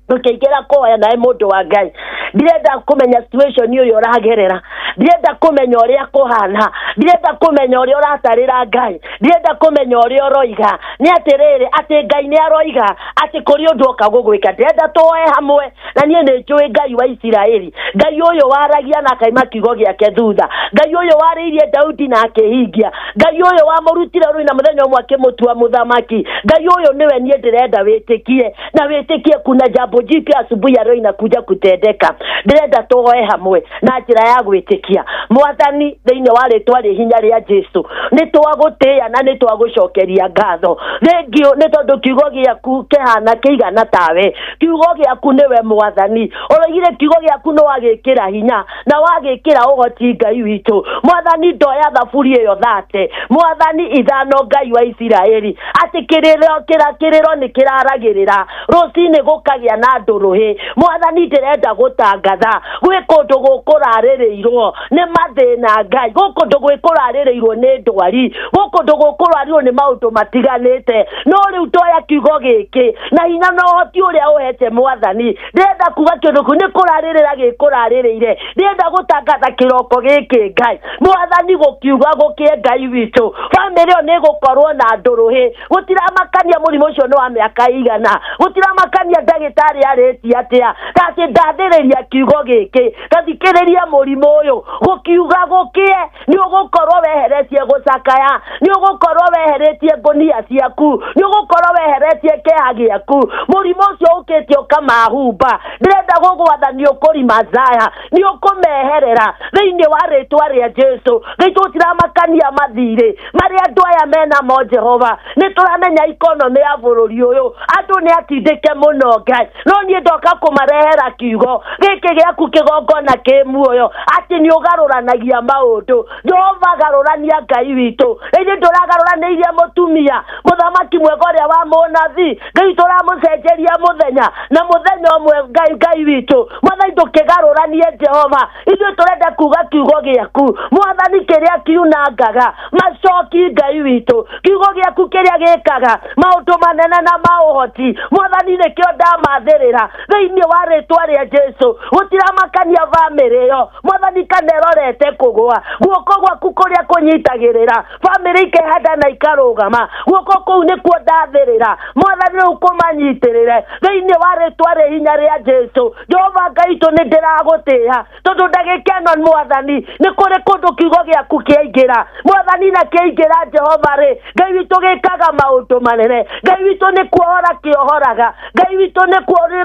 ndũkĩingĩra kuoya nawe mũndũ wa Ngai. Ndirenda kumenya situation ũyũ ũragerera, ndirenda kumenya ũrĩa kũhana, ndirenda kumenya ũrĩa ũratarĩra Ngai, ndirenda kumenya ũrĩa ũroiga nĩ atĩrĩrĩ atĩ Ngai nĩ aroiga atĩ kũrĩ ũndũ oka gũgwĩka. Ndirenda tũoe hamwe na niĩ nĩ njũĩ Ngai wa Isiraeli, Ngai ũyũ waragia na akaima kiugo gĩake thutha, Ngai ũyũ warĩirie Daudi na akĩhingia, Ngai ũyũ wamũrutire rũi na mũthenya ũmwe akĩmũtua mũthamaki. Ngai ũyũ nĩwe niĩ ndĩrenda wĩtĩkie na wĩtĩkie kuna jambo jipya asubuhi ya leo inakuja kutendeka. Ndirenda tũoe hamwe na njĩra ya gwĩtĩkia. Mwathani thĩinĩ wa rĩtwa rĩ hinya rĩa Jesu nĩ twagũtĩĩa na nĩ twagũcokeria ngatho. Thengio nĩ tondũ kiugo gĩaku kĩhana kĩigana tawe, kiugo gĩaku nĩwe Mwathani, ũroigire kiugo gĩaku nĩ wagĩkĩra hinya na wagĩkĩra ũhoti Ngai witũ. Mwathani ndoya thaburi ĩyo thate, Mwathani ithano Ngai wa Isiraeli atĩ kĩrĩro nĩ kĩraragĩrĩra rũcinĩ gũkagĩa na ndũrũhĩ. Mwathani ndĩrenda gũtangatha gwĩ kũndũ gũkũrarĩrĩirwo nĩ mathĩna Ngai, gũkũ ndũ gwĩkũrarĩrĩirwo nĩ ndwari, gũkũ ndũ gũkũrarĩrĩirwo nĩ maũndũ matiganĩte. No rĩu toya kiugo gĩkĩ na hinya na ũhoti ũrĩa ũhete Mwathani, ndĩrenda kuga kĩndũ kĩu nĩ kũrarĩrĩra gĩkũrarĩrĩire. Ndĩrenda gũtangatha kĩroko gĩkĩ Ngai, Mwathani gũkiuga gũkĩe Ngai witũ bamĩrĩ ĩyo nĩ gũkorwo na ndũrũhĩ. Gũtiramakania mũrimũ ũcio nĩ wa mĩaka igana, gũtiramakania ndagĩtarĩ arĩtie atĩa, atĩ ndathĩrĩria kiugo gĩkĩ tathikĩrĩria mũrimũ ũyũ gũkiuga gũkĩe. Nĩ ũgũkorwo weheretie gũcakaya, nĩ ũgũkorwo weheretie ngũnia ciaku, nĩ ũgũkorwo weheretie kĩeha gĩaku. Mũrimũ ũcio ũkĩte ũkamahumba. Ndĩrenda gũgwatha nĩ ũkũrima Zaya, nĩ ũkũmeherera thĩinĩ wa rĩtwa rĩa Jesu. Gĩtũ tiramakania mathirĩ marĩa andu aya mena mo Jehova ni turamenya economy ya bururi uyu andu ni atindike muno Ngai no ni ndoka kumarehera kiugo giki giaku kigongona ki muoyo ati ni ugaruranagia maundu Jehova garurania Ngai witu ini nduragaruranirie mutumia muthamaki mwega uria wa munathi Ngai turamucenjeria muthenya na muthenya omwe Ngai witu mwathani tukigaruranie Jehova ithuĩ turenda kuga kiugo giaku mwathani kiria kiunangaga macoki Ngai witu kiugo giaku kiria gikaga maundu manene na mauhoti mwathani nikio ndamathirira thiini wa ritwa ria Jesu gutiramakania family yo mwathani kanerorete kugwa guoko gwaku kuria kunyitagirira family ikehanda na ikarugama guoko kuu nikuo ndathirira mwathani ukumanyitirire thiini wa ritwa ria hinya ria Jesu Jehova Ngai tu ni ndiragutia tondu ndagikeno mwathani ni kuri kundu kiugo giaku kiingira mwathani na kiingira Jehova ri Ngai witu gikaga maundu manene Ngai witu ni kuohora kiohoraga Ngai witu ni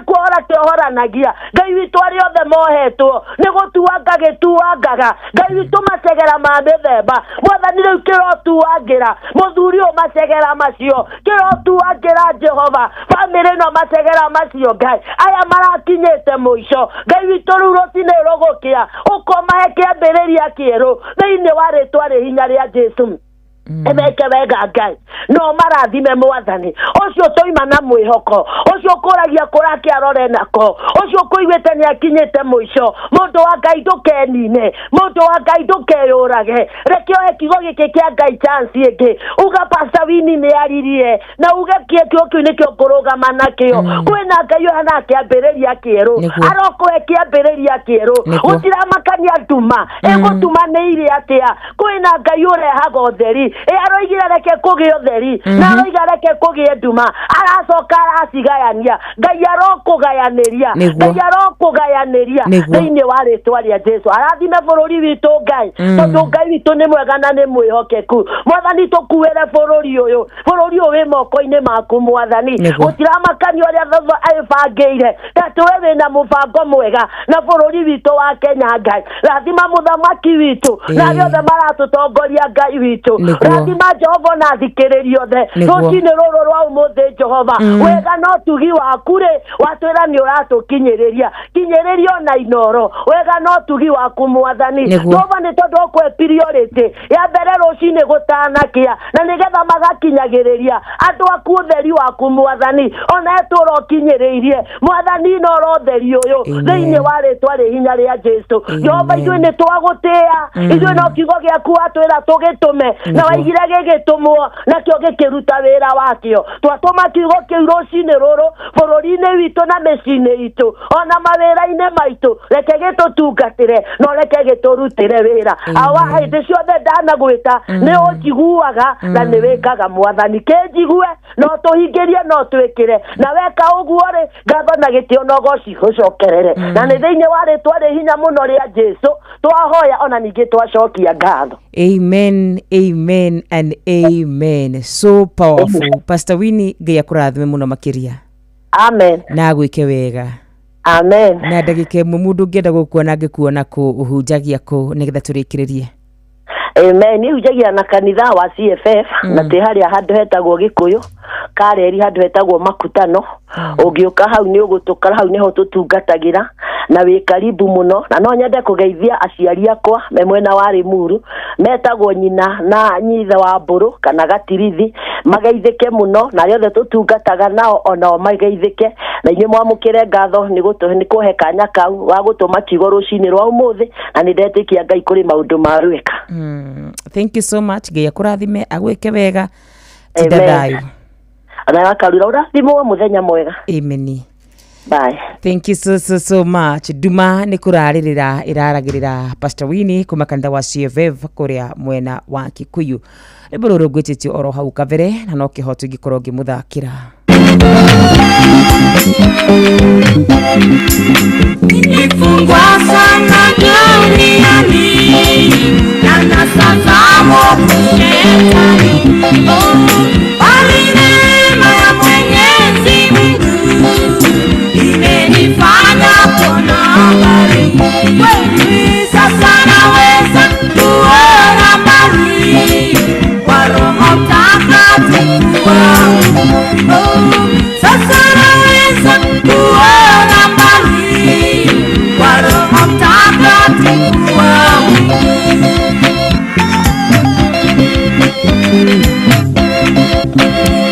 kuohora kiohoranagia Ngai witu ari othe mohetwo ni gutuanga gituangaga Ngai witu macegera ma mithemba mwathani riu kirotuangira muthuri o macegera macio kirotuangira Jehova family no macegera macio Ngai aya marakinyete muico Ngai witu riu rotine rogokia ukomahe kiambiriria kieru thiini wa ritwa ri hinya ria Jesu emeke wega Ngai no marathime mwathani ucio toima na mwihoko ucio kuragia kuraki arore nako ucio kuigwete ni akinyete muico mundu wa Ngai ndukenine mundu wa Ngai ndukeyurage rekio ekigo giki kia Ngai chance ingi uga Pastor Winnie ni aririe na uga kiekio kiu nikio kurugama nakio kwina Ngai hana kiambiriria kieru aroko ekiambiriria kieru utiramakania nduma egutuma ni iri atia kwina Ngai urehaga utheri aroigira reke kugie utheri na aroiga reke kugie nduma aracoka aracigayania Ngai arokugayaniria Ngai arokugayaniria thiini wa ritwa ria Jesu arathime bururi witu Ngai tondu Ngai witu ni mwega na ni mwihokeku mwathani tukuire bururi uyu wi moko-ini maku mwathani utiramakania uria thotho aibangiire tatuwe wina mubango mwega na bururi witu wa Kenya Ngai rathima muthamaki witu na riothe maratutongoria Ngai witu rathima Jehova na thikiririo the rucini ruru rwa umuthi Jehova wega no tugi waku ri watwira ni uratukinyiriria kinyiririo na inoro wega no tugi waku mwathani Jehova ni tondu okwe priority ya mbere rucini gutanakia na nigetha magakinyagiriria andu aku utheri waku mwathani ona eturokinyiririe mwathani no rotheri uyu thiini wa ritwa ri hinya ria Jesu Jehova ithuĩ ni twagutia ithuĩ no kiugo giaku watwira tugitume na waigire gigitumwo nakio gikiruta wira wakio twatuma kiugo kiu rucini ruru bururi-ini witu na micini itu ona mawira-ini maitu reke gitutungatire no reke giturutire wira awa hindi ciothe ndanagwita ni unjiguaga na ni wikaga mwathani kinjigue no tuhingirie no twikire na weka uguo ri ngatho na gitio no goci gucokerere na ni thiini wa ritwa ri hinya muno ria Jesu twahoya ona ningi twacokia ngatho. Amen, amen and amen. So powerful. Pastor Winnie Ngai akurathime muno makiria. Amen. Na gwike wega. Amen. Na ndagike mundu ngenda gukuona ngikuona ku uhunjagia ku nigetha turikiririe. Amen. Ni ujagia na kanitha wa CFF na tiharia handu hetagwo Gikuyu kareri handu hetagwo Makutano ugiuka hau ni ugutukara hau niho tutungatagira na wi karibu muno na no nyende kugeithia aciari akwa me mwena wa Rimuru metagwo nyina na nyithe wa Mburu kana Gatirithi mageithike muno na riothe tutungataga nao ona mageithike na inyu mwamukire ngatho ni kuhe kanya kau wa gutuma kiugo rucini rwa umuthi na ni ndetikia Ngai kuri maundu marwika. Thank you so much. Ngai akurathime agwike wega. Tidadai. Ana akarura urathimo muthenya mwega. Amen. Bye. Thank you so much. Duma ni kuraririra iraragirira Pastor Winnie kuma kanitha wa CFF kuria mwena wa Kikuyu. Ibororo gwetitio oro hau kavere na no kihoto gikorwo gimuthakira. Nilifungwa sana duniani na sasa shetani bali neema ya Mwenyezi Mungu imenifanya kuona habari kweli sasa naweza kuona habari kwa Roho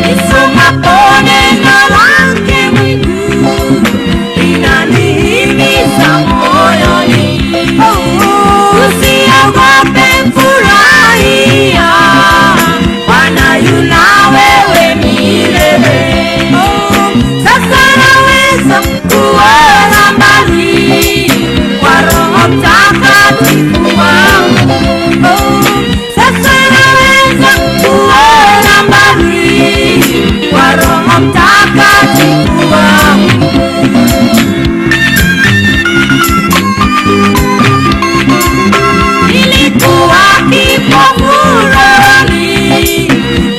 Nisomapo neno lake Mungu linanihimiza moyoni. Usiogope, furahia, Bwana yu na wewe milele. Sasa naweza kuona mbali kwa Roho Mtakatifu wangu. Sasa naweza kuona mbali kwa Roho Mtakatifu wangu. Nilikuwa kipofu rohoni,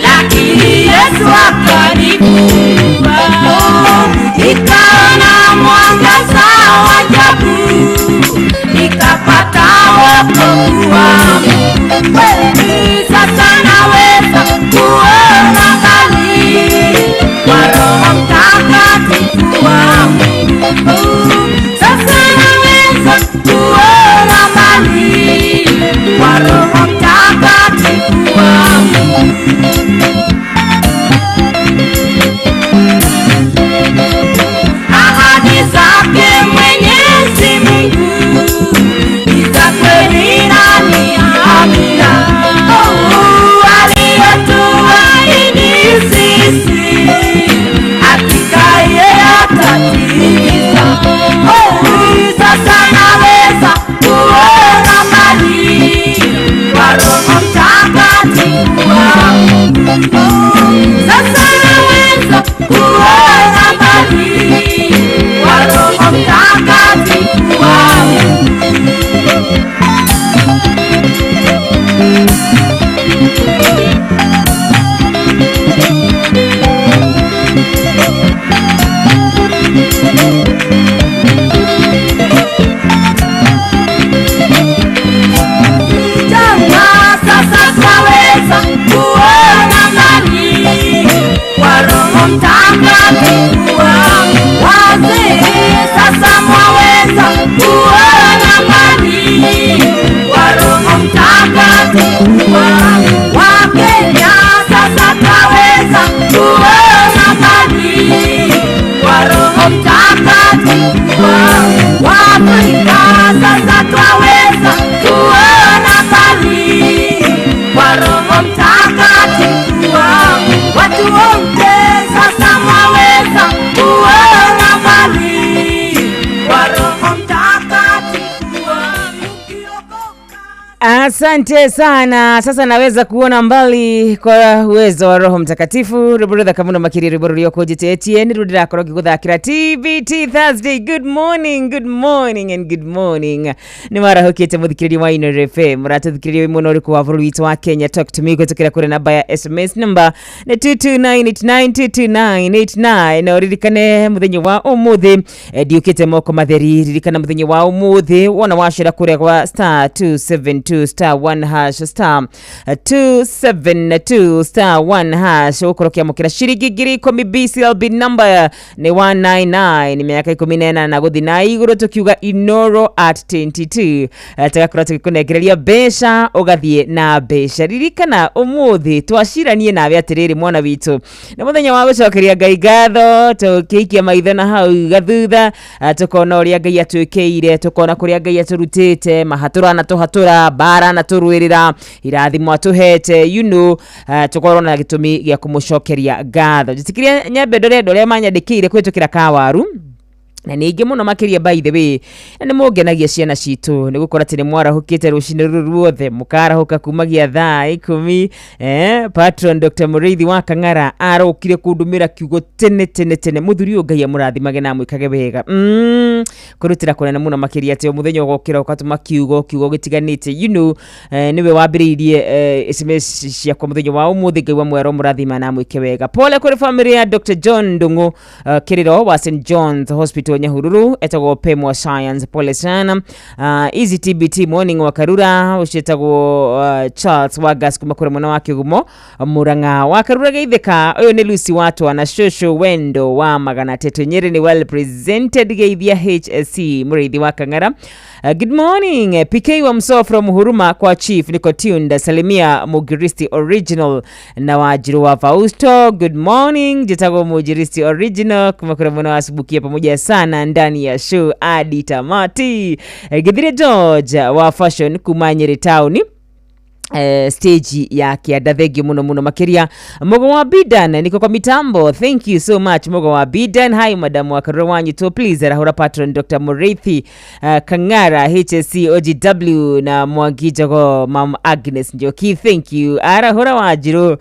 lakini Yesu akanifungua. Nikaona mwangaza wa ajabu, nikapata wokovu wangu. Sasa naweza kuona mbali kwa Roho Mtakatifu wangu. Sasa naweza kuona mbali kwa Roho Mtakatifu wangu. Ahadi zake Mwenyezi Mungu ni za kweli na ni amina. Aliyotuahidi sisi, hakika yeye atatimiza. Sasa naweza kuona mbali kwa Roho Mtakatifu wangu. Sasa naweza kuona mbali kwa Roho Mtakatifu wangu. Sasa twaweza kuona mbali kwa Roho Mtakatifu wangu. Wazee sasa mwaweza kuona mbali kwa Roho Mtakatifu wangu. Wakenya sasa twaweza kuona mbali kwa Roho Mtakatifu wangu. Waafrika sasa twaweza kuona mbali kwa Roho Mtakatifu wangu. Watu wote sasa mwaweza kuona mbali kwa Roho Mtakatifu wangu. Asante sana. Sasa naweza kuona mbali kwa uwezo wa Roho Mtakatifu. Ruburudha Kamuno Makiri Ruburu yoko JTN Rudira Koroki Kuthakira TVT Thursday. Good morning, good morning and good morning. Ni mara hokete muthikiri wa Ino FM. Muratu thikiri muno uri kwa vuru wa Kenya. Talk to me kutukira kure namba ya SMS number 22989 na uririkane muthenyi wa umuthi diukite moko matheri. Ririkana muthenyi wa umuthi wona washira kure kwa *272*1# *272*1# ukorokia mukira shiriki giri komi BCLB number ni 199 ni miaka 14 na guthi na iguru tukiuga Inoro at 22 tagakora tukikunengereria besha ugathie na besha. Ririkana umuthi twashiranie nawe atiriri mwana witu na muthenya wa gucokeria Ngai ngatho tukiikia maitho na hau gathutha tukona uria Ngai atwikeire tukona kuria Ngai aturutite mahatura na tuhatura bara na turwirira irathimo atuhete tukorona gitumi gya kumucokeria ngatho. Jitikiria nyambe ndore manyandikire kwitukira kawaru na ningi muno makiria by the way ni mugenagia ciana citu ni gukora tene mwara hukite rucine ruothe mukara huka kumagia thaa 10 patron Dr. Muriithi wa Kang'ara arokire kundumira kiugo tene muthuri Ngai amurathimage na mwikage wega kurutira kunena muno makiria te muthenya gokira ukatuma kiugo gitiganite niwe wambiriirie SMS cia kwa muthenya wa umuthi Ngai wa mwero murathima na mwike wega. Pole kuri family ya Dr. John Ndungu kiriro wa St John's Hospital Nyahururu etago Pemwa Science. Pole sana. Easy TBT morning wa Karura ushetago Charles Wagas kumakura mwana wake gumo Muranga wa Karura geitheka uyo ni Lucy watu ana shosho wendo wa magana teto Nyeri ni well presented geithia HSC Muriithi wa Kang'ara Good morning PK wa Mso from Huruma kwa Chief niko tuned. Salimia Mugiristi Original na Wajiru wa Fausto. Good morning jitago Mugiristi Original kumakura mwana wasubukia pamoja sana ndani ya show adi tamati. Githire George wa Fashion Kumanyere Town stage ya Kiada. Thegi muno makiria. Mogo wa Bidan niko kwa mitambo. Thank you so much Mogo wa Bidan. Hi madam wa Karwanyi to please rahura patron Dr. Murithi Kangara HSC OGW na Mwagijago Mam Agnes Njoki. Thank you arahura Wajiru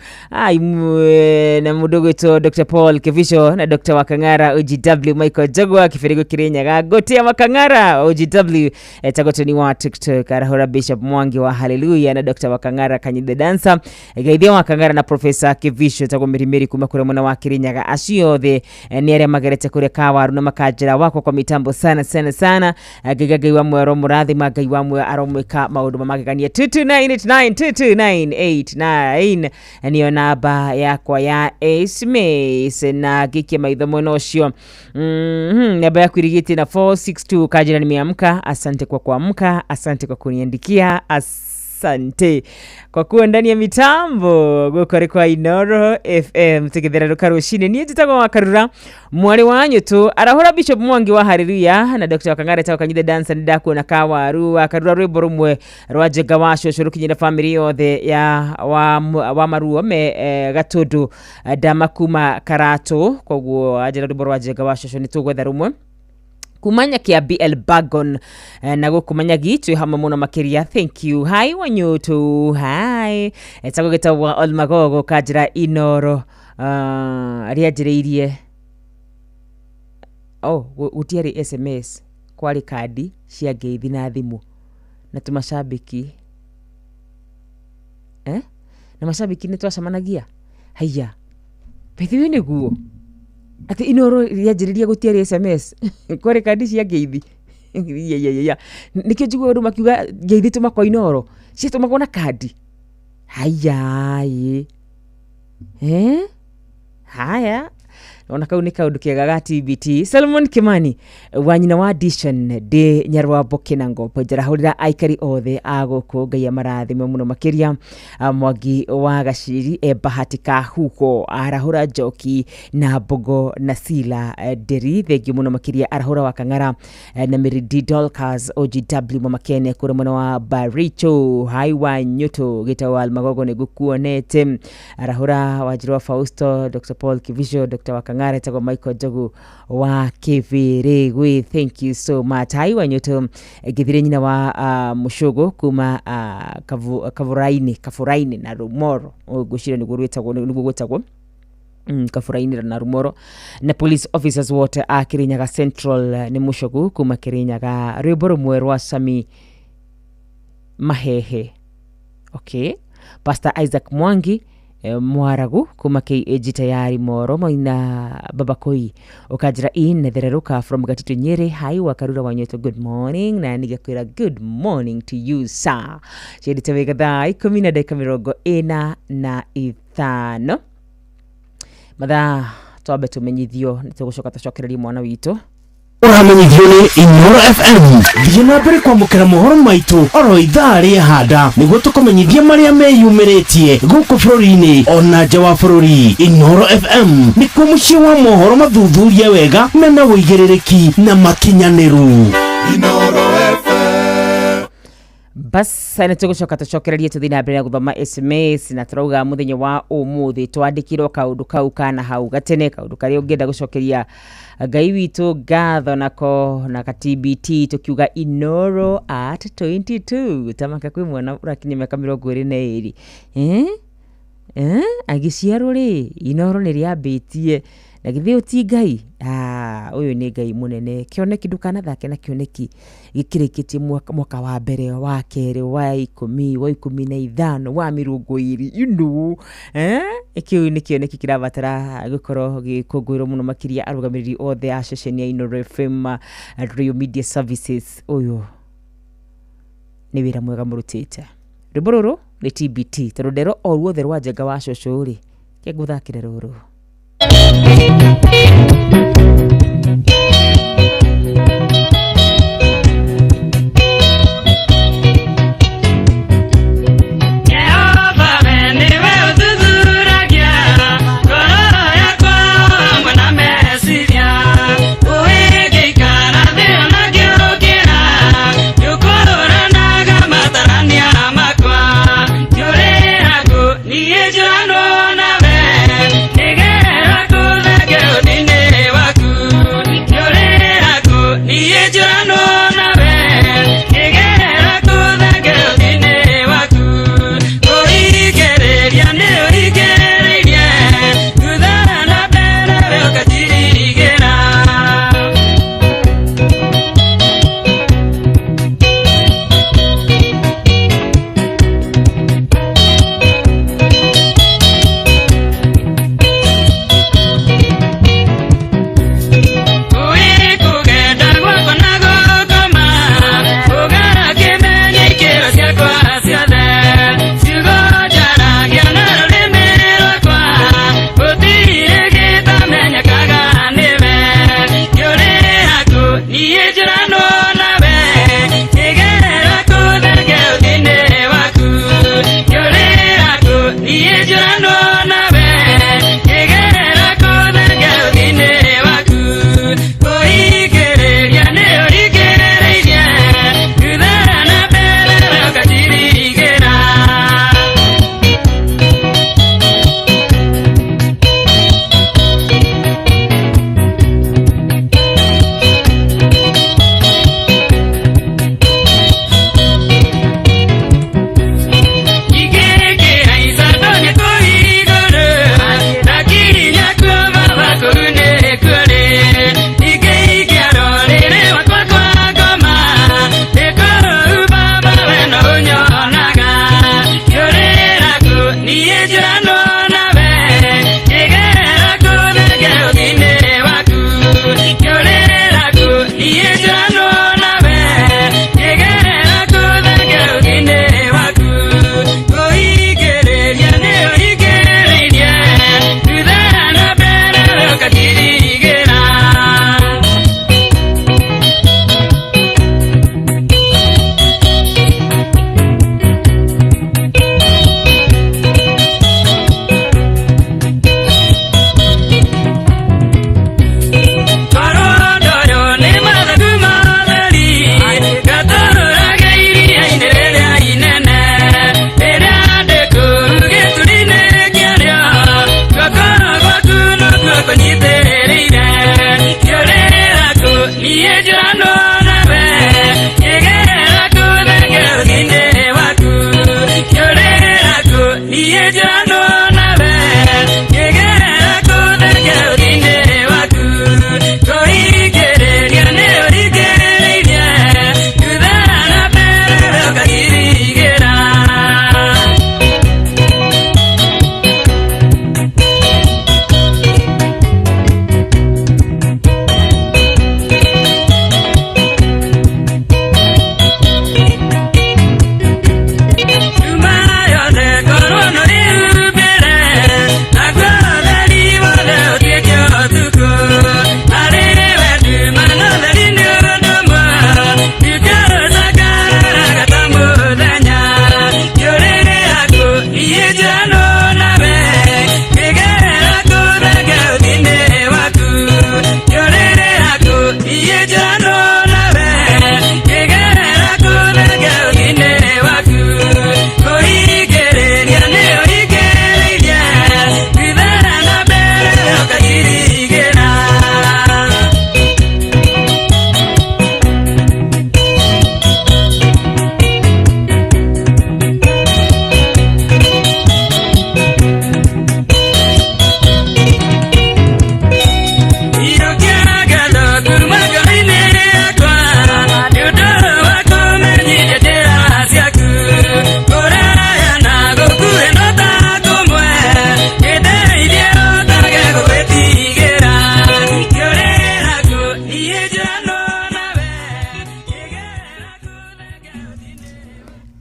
na mudogo to Dr. Paul Kevisho na Dr. Wakangara OGW Michael Jagwa Kifirigo Kirenyaga Gotia Wakangara OGW Tagotoni wa TikTok arahura Bishop Mwangi wa Hallelujah na Dr. Wakangara Kanyide Dansa Gaidhia Wakangara na Professor Kevisho tago mirimiri kumakura mwana wa Kirinyaga Ashiothe ni aria magerete kure Kawaru na makajira wako kwa mitambo sana Gigagai wa mwe Romurathi magai wa mwe aromweka maudu mamagania 229829889 niyo namba yakwa ya SMS na giki maitho mwana ucio namba ya kwirigiti na 462 kajira nimeamka. Asante kwa kuamka, asante kwa kuniandikia, asante kwa kuwa ndani ya mitambo gukore kwa Inoro FM tukithera rukarushine niye jitagwa wakarura mwari wanyu tu arahora Bishop Mwangi wa Hallelujah na Dr. Wakangara tawo Kanyide Dansa ndako na Kawaru akarura rwimbo rumwe rwaje gawasho shurukinyira family yothe ya wa maruo me gatudu damakuma Karato koguo ajira rwimbo rwaje gawasho ni tugwetha rumwe kumanya kia BL Bagon na kumanya gitu hama muna makiria. Thank you. Hi wanyutu. Hi etago geta wa Olmagogo kajira Inoro riajireirie utiari SMS kwali kadi cia ngeithi na thimu na tumashabiki na mashabiki ni twacamanagia haya pethiwe niguo ati Inoro riajiriria gutiari SMS kwari kadi cia ngeithi nikio njigua ndu makiuga ngeithi tuma kwa Inoro cia tuma kwa na kadi haya haya ona kau ni kaundu kiega ga TBT. Solomon Kimani wanyina wa Addition de Nyarwa Bokinango pojera hulira aikari othe aguku Ngai amarathime muno makiria. Mwangi wa Gashiri Bahatika huko arahura Njoki na Bogo na Sila Deri thegi muno makiria arahura Wakangara na Miridi Dolcas OGW Mamakene kure muno wa Baricho Haiwa Nyuto gitawa Almagogo ne gukuonete arahura Wajiru Fausto Dr. Paul Kivisho Dr. Wakangara tago Michael Jogu wa Kiviregwe. Thank you so much. Haiwa Nyuto githire nyina wa Mushogo kuma Kafuraini na Rumoro gushira nigurwetagwo Kafuraini na Rumoro na police officers wote a Kirinyaga Central ni Mushogu kuma Kirinyaga rwimbo mwerwa Sami Mahehe. Okay, Pastor Isaac Mwangi Mwaragu kuma KAG tayari Moro moina Babakoi ukajira nethereruka from Gatito Nyeri. Hai wakarura wanyoto good morning na nigakwira good morning to you sir. Shedi tawega dai 15:45 mathaa twabe tumenyithio nitugucoka tucokereria mwana wito uramenyithio ni Inoro FM thiĩ na mbere kwamũkĩra mohoro maitũ oro ithaa rĩa handa nĩguo tũkũmenyithia marĩa meyumĩrĩtie gũkũ bũrũri-inĩ ona nja wa bũrũri. Inoro FM nĩkuo mũciĩ wa mohoro mathuthurie wega mena wũigĩrĩrĩki na makinyanĩru. Inoro FM bas na tugucoka tucokererie tuthi na mbere guthoma SMS na turauga muthenya wa umuthi twandikirwo kaundu kau kana hau gatene kaundu kari ungenda gucokeria Ngai witu ngatho nako na TBT tukiuga Inoro at 22 tamaka kwi mwana urakinye miaka 22 agiciarwo ri Inoro ni riambitie na githii uti Ngai uyu ni Ngai munene kioneki ndukana thake na kioneki gikirikitie mwaka wa mbere wa kere wa 10 wa 15 wa 20 ikiu ni kioneki kirabatara gukorwo gikungwiro muno makiria arugamiriri othe a ceceni ya Inoro FM Radio Media Services. Uyu ni wira mwega murutite rũrũ ni TBT tarondero oruothe rwa njenga wa cũcũ ri kĩnguthakĩre rũrũ.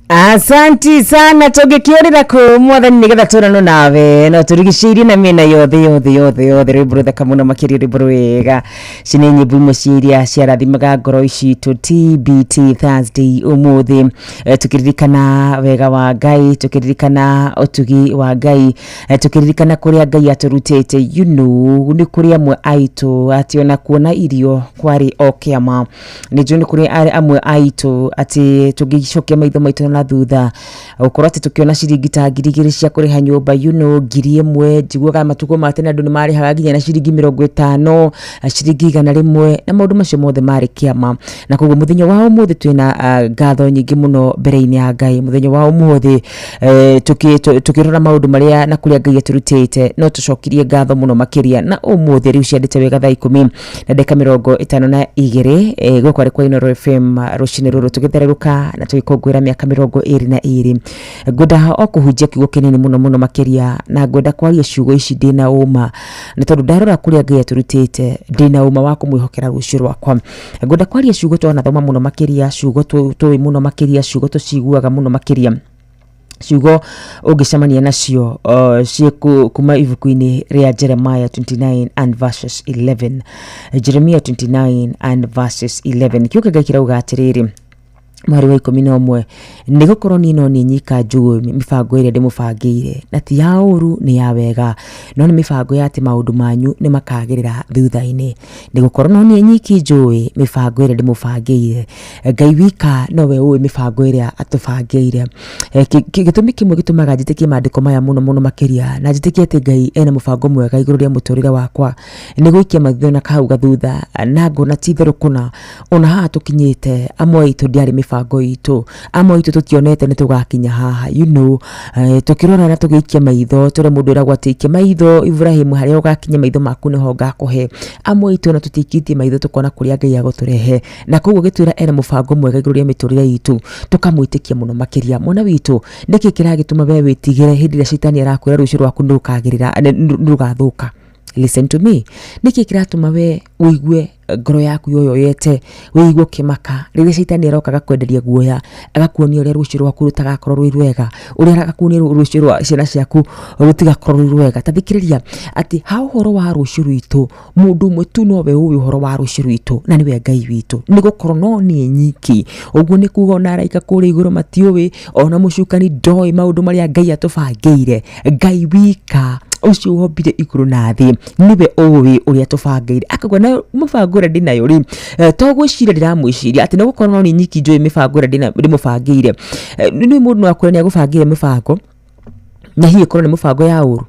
Asanti sana tugikiorira ku mwathani nigetha turano nawe no turigiciri na mina yothe riburu kamuno makiri riburu wega cini nyimbo muciria ciarathimaga ngoro ici tu TBT Thursday umuthi tukiririkana wega wa Ngai tukiririkana utugi wa Ngai tukiririkana kuria Ngai aturutete ni kuria amwe aitu ati ona kuona irio kwari okiama ni juni kuria amwe aitu ati tugicokia maitho maitu na thutha thutha ukorwo ati tukiona ciringi ta 2,000 cia kuriha nyumba 1,000 njiguaga matuko ma tene andu ni marihaga nginya na ciringi 50 ciringi 100 na maundu macio mothe mari kiama na koguo muthenya wa umuthi twina ngatho nyingi muno mbere-ini ya Ngai muthenya wa umuthi tukirora maundu maria na kuria Ngai aturutite no tucokirie ngatho muno makiria na umuthi riu ciandite wega thaa 10 na ndeka 52 gukwa kwa Inooro FM rucini ruru tugithererũka na tugikongwira miaka 22 ngwenda o kuhunjia kiugo kinini muno makiria na ngwenda kwaria ciugo ici ndina uma na tondu ndarora kuria Ngai aturutite ndina uma wa kumwihokera rucio rwakwa ngwenda kwaria ciugo twana thoma muno makiria ciugo twi muno makiria ciugo tuciguaga muno makiria ciugo ungicemania nacio kuma ibuku-ini ria Jeremiah 29 and verses 11 Jeremiah 29 and verses 11 kiugo Ngai kirauga atiriri mwari wa 11 nigukorwo ni no ni nyika njũĩ mibango ĩrĩa ndĩmũbangĩire na ti ya ũru ni ya wega no ni mibango ya ati maundu manyu ni makagĩrĩra thutha-inĩ nigukorwo no ni nyiki njũĩ mibango ĩrĩa ndĩmũbangĩire Ngai wika nowe ũĩ mibango ĩrĩa atũbangĩire gĩtũmi kĩmwe gĩtũmaga njĩtĩkie maandĩko maya muno makiria na njĩtĩkie ati Ngai ena mũbango mwega igũrũ rĩa mũtũrĩre wakwa nĩ gũikia maitho na kahau gathutha na ngona ti therũkũna ona haha tũkinyĩte amwe itũ ndiarĩ mibango itu amwe itu tutionete ni tugakinya haha tukirora na tugiikia maitho tore mundu era gwatikia maitho Ibrahim haria ugakinya maitho maku niho ngakuhe amwe itu na tutikitie maitho tukona kuria Ngai aguturehe na koguo gitwira ena mubango mwega iguru ria miturire itu tukamwitikia muno makiria mwana witu niki kiragituma we witigire hindi ria shitani arakwira rucio rwaku ndukagirira ndugathuka listen to me niki kiratuma we uigue ngoro yaku yoyoyete wiigwo kimaka riria shitani arokaga kwenderia guoya agakuonia uria rucio rwaku rutagakorwo rwi rwega uria agakuonia rucio rwa ciana ciaku rutigakorwo rwi rwega tathikiriria ati ha uhoro wa rucio rwitu mundu umwe tu nowe uwi uhoro wa rucio rwitu na niwe Ngai witu nigukorwo no ni nyiki uguo ni kuga ona araika kuri iguru matiuwi ona mucukani ndoi maundu maria Ngai atubangĩire Ngai wika ucio wombire iguru na thi niwe uwi uria atubangĩire akagwa na mubango ria ndinayo ri to gwiciria ndiramwiciria ati nigukorwo no ni nyiki njũĩ mibango ria ndimũbangĩire ni mundu no akwĩra ni agũbangĩire mibango na hihi korwo ni mibango ya ũru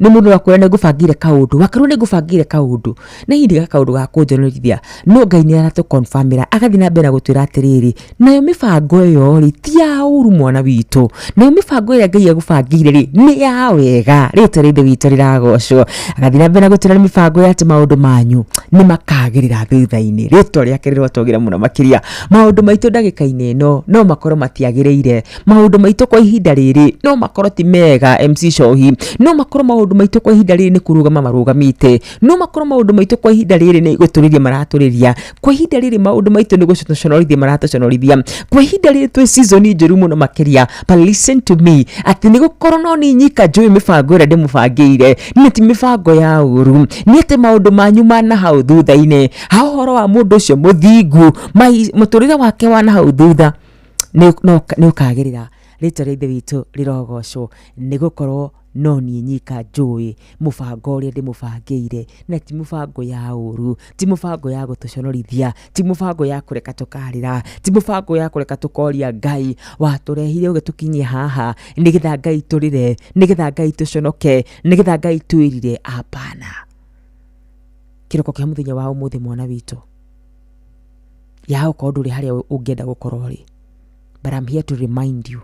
ni mundu akwĩra ni ngũbangĩire kaundu wakorwo ni ngũbangĩire kaundu na hindi kaundu ga kunjonorithia no Ngai ni aratu confirmira agathi na mbere gutwira atiriri nayo mibango yo ri ti ya ũru mwana witu nayo mibango ĩrĩa Ngai agũbangĩire ri ni ya wega rĩtwa rĩthe witu riragocwo agathi na mbere gutwira mibango ya ati maundu manyu ni makagĩrĩra thutha-inĩ rĩtwa rĩake rĩrotwagĩra muno makiria maundu maitũ ndagĩka-inĩ no makorwo matiagĩrĩire maundu maitũ kwa ihinda rĩrĩ no makorwo ti mega MC Shohi no makorwo maundu maitũ kwa ihinda rĩrĩ ni kurugama marugamite no makorwo maundu maitũ kwa ihinda rĩrĩ ni gũtũrĩria maratũrĩria kwa ihinda rĩrĩ maundu maitũ ni gũconorithia maratũconorithia kwa ihinda rĩrĩ twĩ season njũru muno makiria but listen to me ati ni gũkorwo no ni nyika njũĩ mibango ĩrĩa ndĩmũbangĩire ni ti mibango ya ũru ni ati maundu manyu mana hau thutha-inĩ ha ũhoro wa mũndũ ũcio mũthingu mũtũrĩre wake wa na hau thutha ni ũkagĩrĩra rĩtwa rĩa ithe witũ rĩrogocwo ni gũkorwo no ni nyika njũĩ mũbango ũrĩa ndĩmũbangĩire na ti mũbango ya ũru ti mũbango ya gũtũconorithia ti mũbango ya kũreka tũkarĩra ti mũbango ya kũreka tũkoria Ngai watũrehire ũgĩtũkinyia haha nĩgetha Ngai tũrĩre nĩgetha Ngai tũconoke nĩgetha Ngai twĩrire apana kiroko kia muthenya wa umuthi mwana witu ya ukorwo ndũrĩ harĩa ũngĩenda gũkorwo rĩ but I'm here to remind you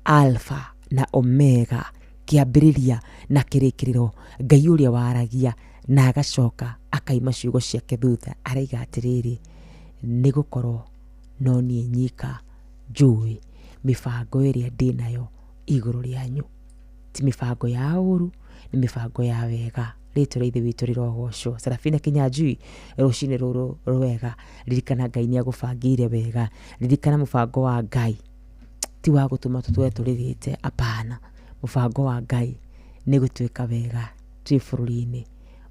Alpha na Omega kiambĩrĩria na kĩrĩkĩrĩro Ngai ũrĩa waragia na agacoka akaima ciugo ciake thutha araiga atiriri nĩ gũkorwo no niĩ nyika njũĩ mibango ĩrĩa ndĩnayo igũrũ rĩanyu ti mibango ya ũru ni mibango ya wega rĩtwa rĩa ithe witũ rĩrogocwo Serafina Kinyanjui rũcinĩ rũrũ rwega ririkana Ngai nĩ agũbangĩire wega ririkana mũbango wa Ngai ti wa gũtũma tũtwe tũrĩrĩte apana mũbango wa Ngai nĩ gũtuĩka wega twĩ bũrũri-inĩ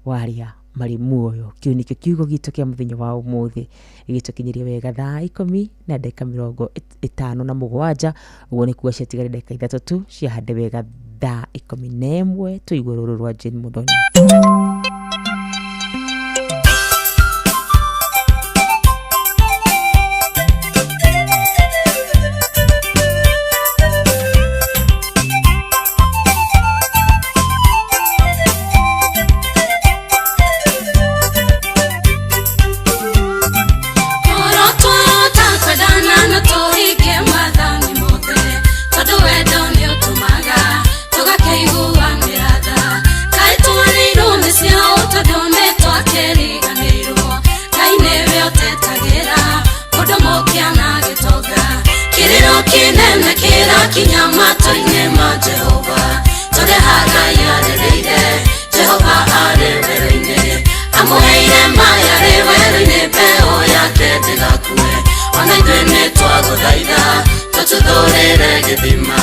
waria marĩ muoyo kĩu nĩkĩo kiugo gitũ kĩa mũthenya wa ũmũthĩ gĩtũkinyĩria wega thaa 10:57 ũguo nĩ kuga ciatigarĩ ndagĩka 3 tu ciahande wega thaa 11 tũigwe rũrũ rwa Jane Muthoni. kinyamato-inĩ ma Jehova tũrĩ hagai arĩrĩire Jehova arĩ werũ-inĩ amũheire maaĩ arĩ werũ-inĩ mbeũ yake ndĩgakue ona ithuĩ nĩ twagũthaitha tũtũthũrĩre gĩthima.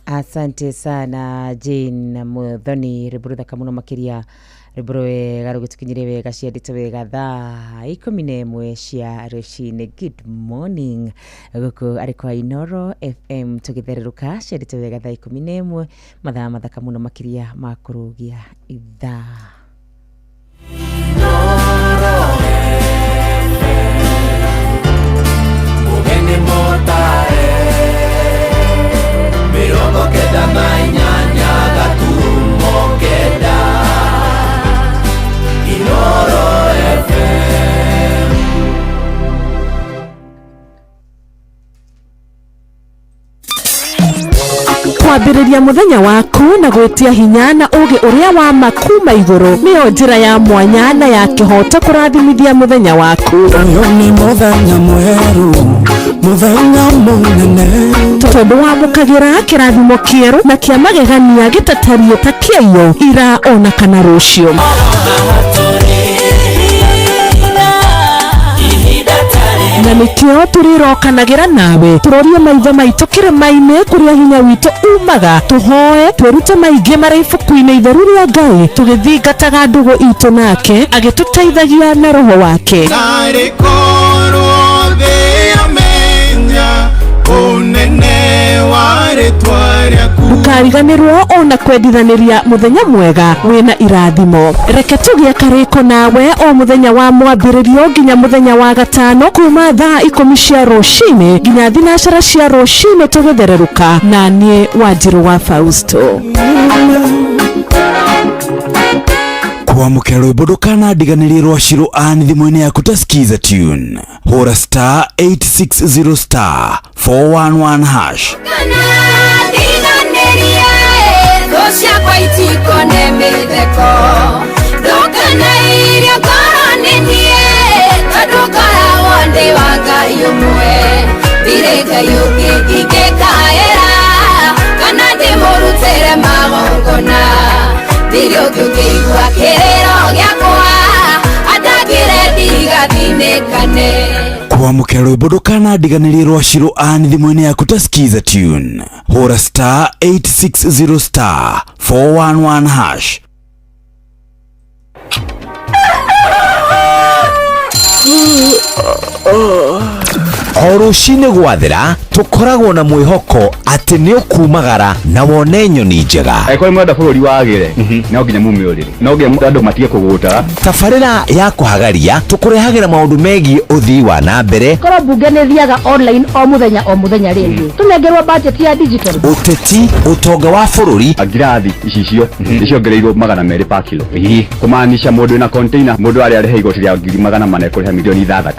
Asante sana Jane Muthoni Riburu kamuno makiria Riburu wega rugutukinyire wega ciandite wega thaa 11 cia rucini. Good morning guku ariko Inoro FM tugitherruka ciandite wega thaa 11 mathaa mathaka muno makiria makurugia ithaa Inoro FM motare mirongo kenda na inyanya gaturumo kenda Inoro FM. Kwambĩrĩria mũthenya waku na gwĩtia hinya na ũgĩ ũrĩa wa makuma igũrũ nĩyo njĩra ya mwanya na ya kĩhooto kũrathimithia mũthenya waku. Ũyũ nĩ mũthenya mwerũ, mũthenya mũnene, tondũ wamũkagĩra kĩrathimo kĩerũ na kĩa magegania gĩtatarie ta kĩayo ira ona kana rũciũ. Na nĩkĩo tũrĩrokanagĩra nawe tũrorie maitho maitũ kĩrĩma-inĩ kũrĩa hinya witũ umaga tũhoe twĩrute maingĩ marĩ ibuku-inĩ itheru rĩa Ngai tũgĩthingataga ndũgũ itũ nake agĩtũteithagia na roho wake. Ndũkariganĩrwo ona kwendithanĩria mũthenya mwega wĩna irathimo. Reke tũgĩe karĩko nawe o mũthenya wa mwambĩrĩrio nginya mũthenya wa gatano kuma thaa 10 cia rũcinĩ nginya thinacara cia rũcinĩ tũgĩthererũka na niĩ Wanjirũ wa Fausto. Kwamũkĩra rwĩmbo ndũkanandiganĩrie rwa Shirũ Ann thimũ-inĩ yaku ta skiza tune hũra star 860 star 411 hash. Ciakwa itikone mĩtheko ndũkana irio ngoro-inĩ tondũ ngoragwo ndĩ wa Ngai ũmwe ndirĩ Ngai ũngĩ ingĩkaĩra kana ndĩ magongona thirio ngĩigua kĩrĩro gĩakwa andangĩre ndigathinĩkane kwamũkĩra rwĩmbo ndũkanandiganĩrie rwa Shiro Ann thimũ-inĩ yaku ta skiza tune hũra star 860 star 411 hash. O rũcinĩ gwathĩra tũkoragwo na mwĩhoko atĩ nĩ ũkumagara na wone nyoni njega. Eko mwenda bũrũri wagĩre no nginya mume ũrĩrĩ no nginya andũ matige kũgũta. Tabarĩra ya kũhagaria tũkũrehagĩra maũndũ megiĩ ũthii wa na mbere. Korwo mbunge nĩ thiaga online o mũthenya rĩngĩ tũnengerwo budget ya digital. Ũteti, ũtonga wa bũrũri, ngirathi icio nĩciongereirwo 200 per kilo. Kũmaanisha mũndũ na container mũndũ arĩa arĩhe igoti rĩa 400 ekũrĩha milioni 6.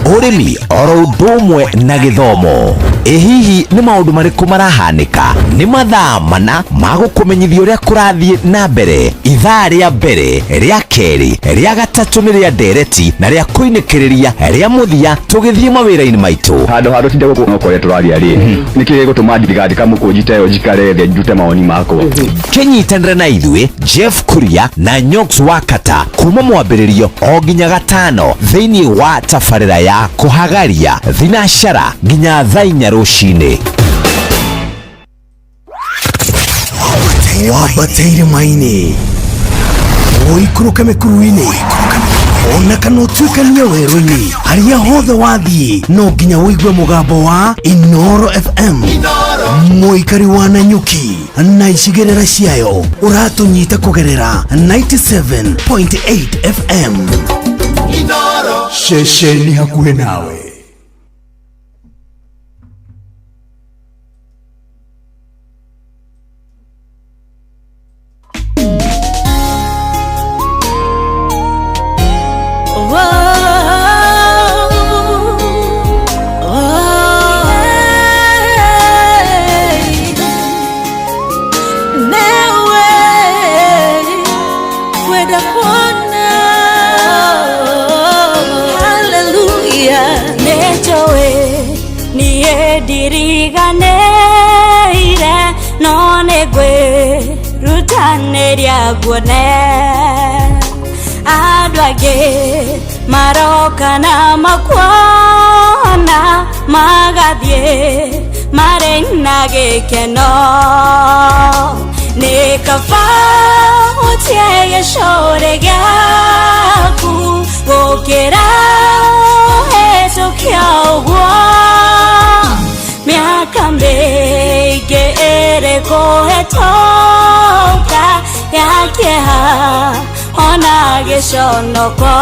Ũrĩmi oro ũndũ ũmwe na gĩthomo. Hihi nĩ maũndũ marĩkũ marahanĩka? Nĩ mathaa mana ma gũkũmenyithia ũrĩa kũrathiĩ na mbere. Ithaa rĩa mbere, rĩa kerĩ, rĩa gatatũ nĩ rĩa ndereti na rĩa kũinĩkĩrĩria rĩa mũthia tũgĩthiĩ mawĩra-inĩ maitũ. Handũ tinde gũkũ no kũrĩa tũraria rĩ nĩkĩ gũtũma thirikari kamũkũnjita ĩyo njikare thĩ njute mawoni makwa. Kĩnyitanĩre na ithuĩ Jeff Kuria na Nyox Wakata kuma mwambĩrĩrio o nginya gatano thĩinĩ wa tabarĩra ya kũhagaria thinashara nginya thaa 4 rũcinĩ. Wabateire maini ũikũrũke mĩkuru-inĩ ona kana ũtuĩkanie werũ-inĩ harĩa hothe wathiĩ no nginya ũigue mũgambo wa Inoro FM mũikari wa Nanyuki na icigĩrĩra ciayo ũratũnyita kũgerera 97.8 FM Inoro ceceni hakuhĩ nawe. Maroka na makwana magathie marena gĩkeno nĩ kaba ũtie gĩcore gĩaku gũkĩra ũhetũkia ũguo mĩaka mĩingĩ ĩrĩ kũhetũka ya kĩeha ona gĩconoko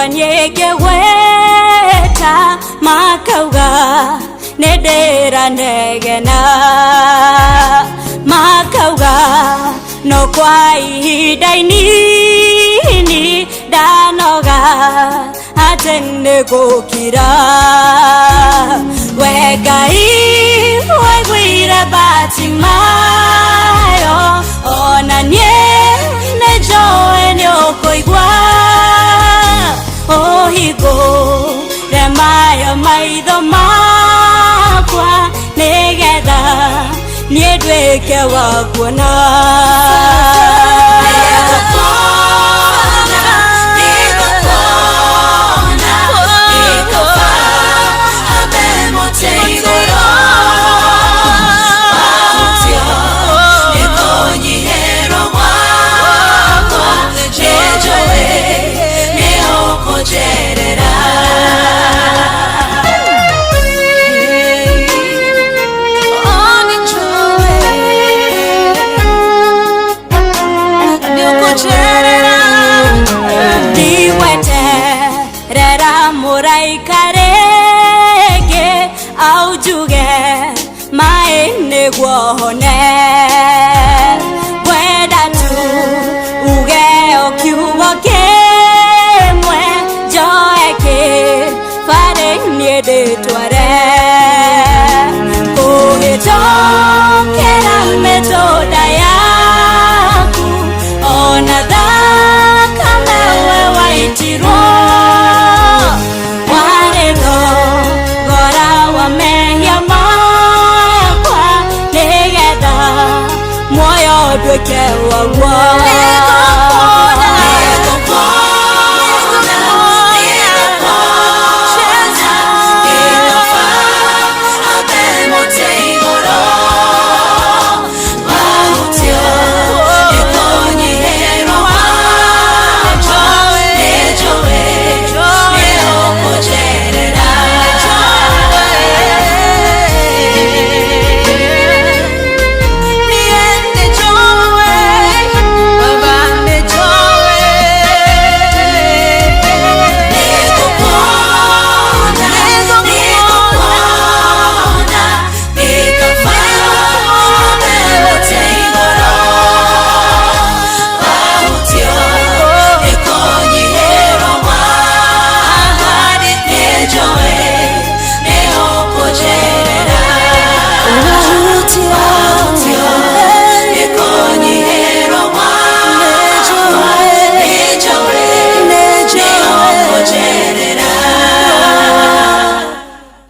nyege weta makauga nedera negena makauga no kwa ihinda inini ndanoga atende gũkira wegai waiguire Batimayo ona niĩ nĩnjũĩ nĩũkũigua ohigo remayo maitho makwa nĩgetha niĩ nduĩke wa kuona guohone wenda tu uge o kiugo niede tware kuhitokera metoda yaku ona thakame we waitirwo warego gora wamehia makwa nigetha moyo ndwike waguo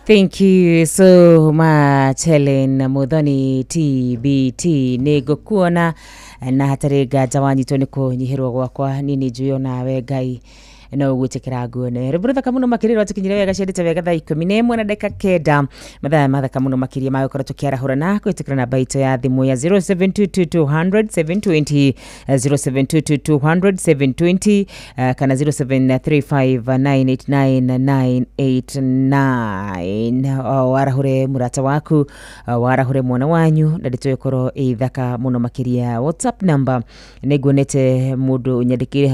Thank you so much Helen Muthoni TBT nigukuona na hatarega jawani toni kunyihirwo gwakwa nini juyo nawe Ngai no gwitikira nguone ributha kamuno makiriro tukinyire wega ciendete wega thaa 11 na dakika kenda mathaa kamuno makiria magukora tukiarahura na kwitikira na baito ya thimu ya 0722000720 0722000720 kana 0735989989 warahure murata waku warahure mwana wanyu na nditwekoro ithaka muno makiria WhatsApp number niguonete mundu nyandikire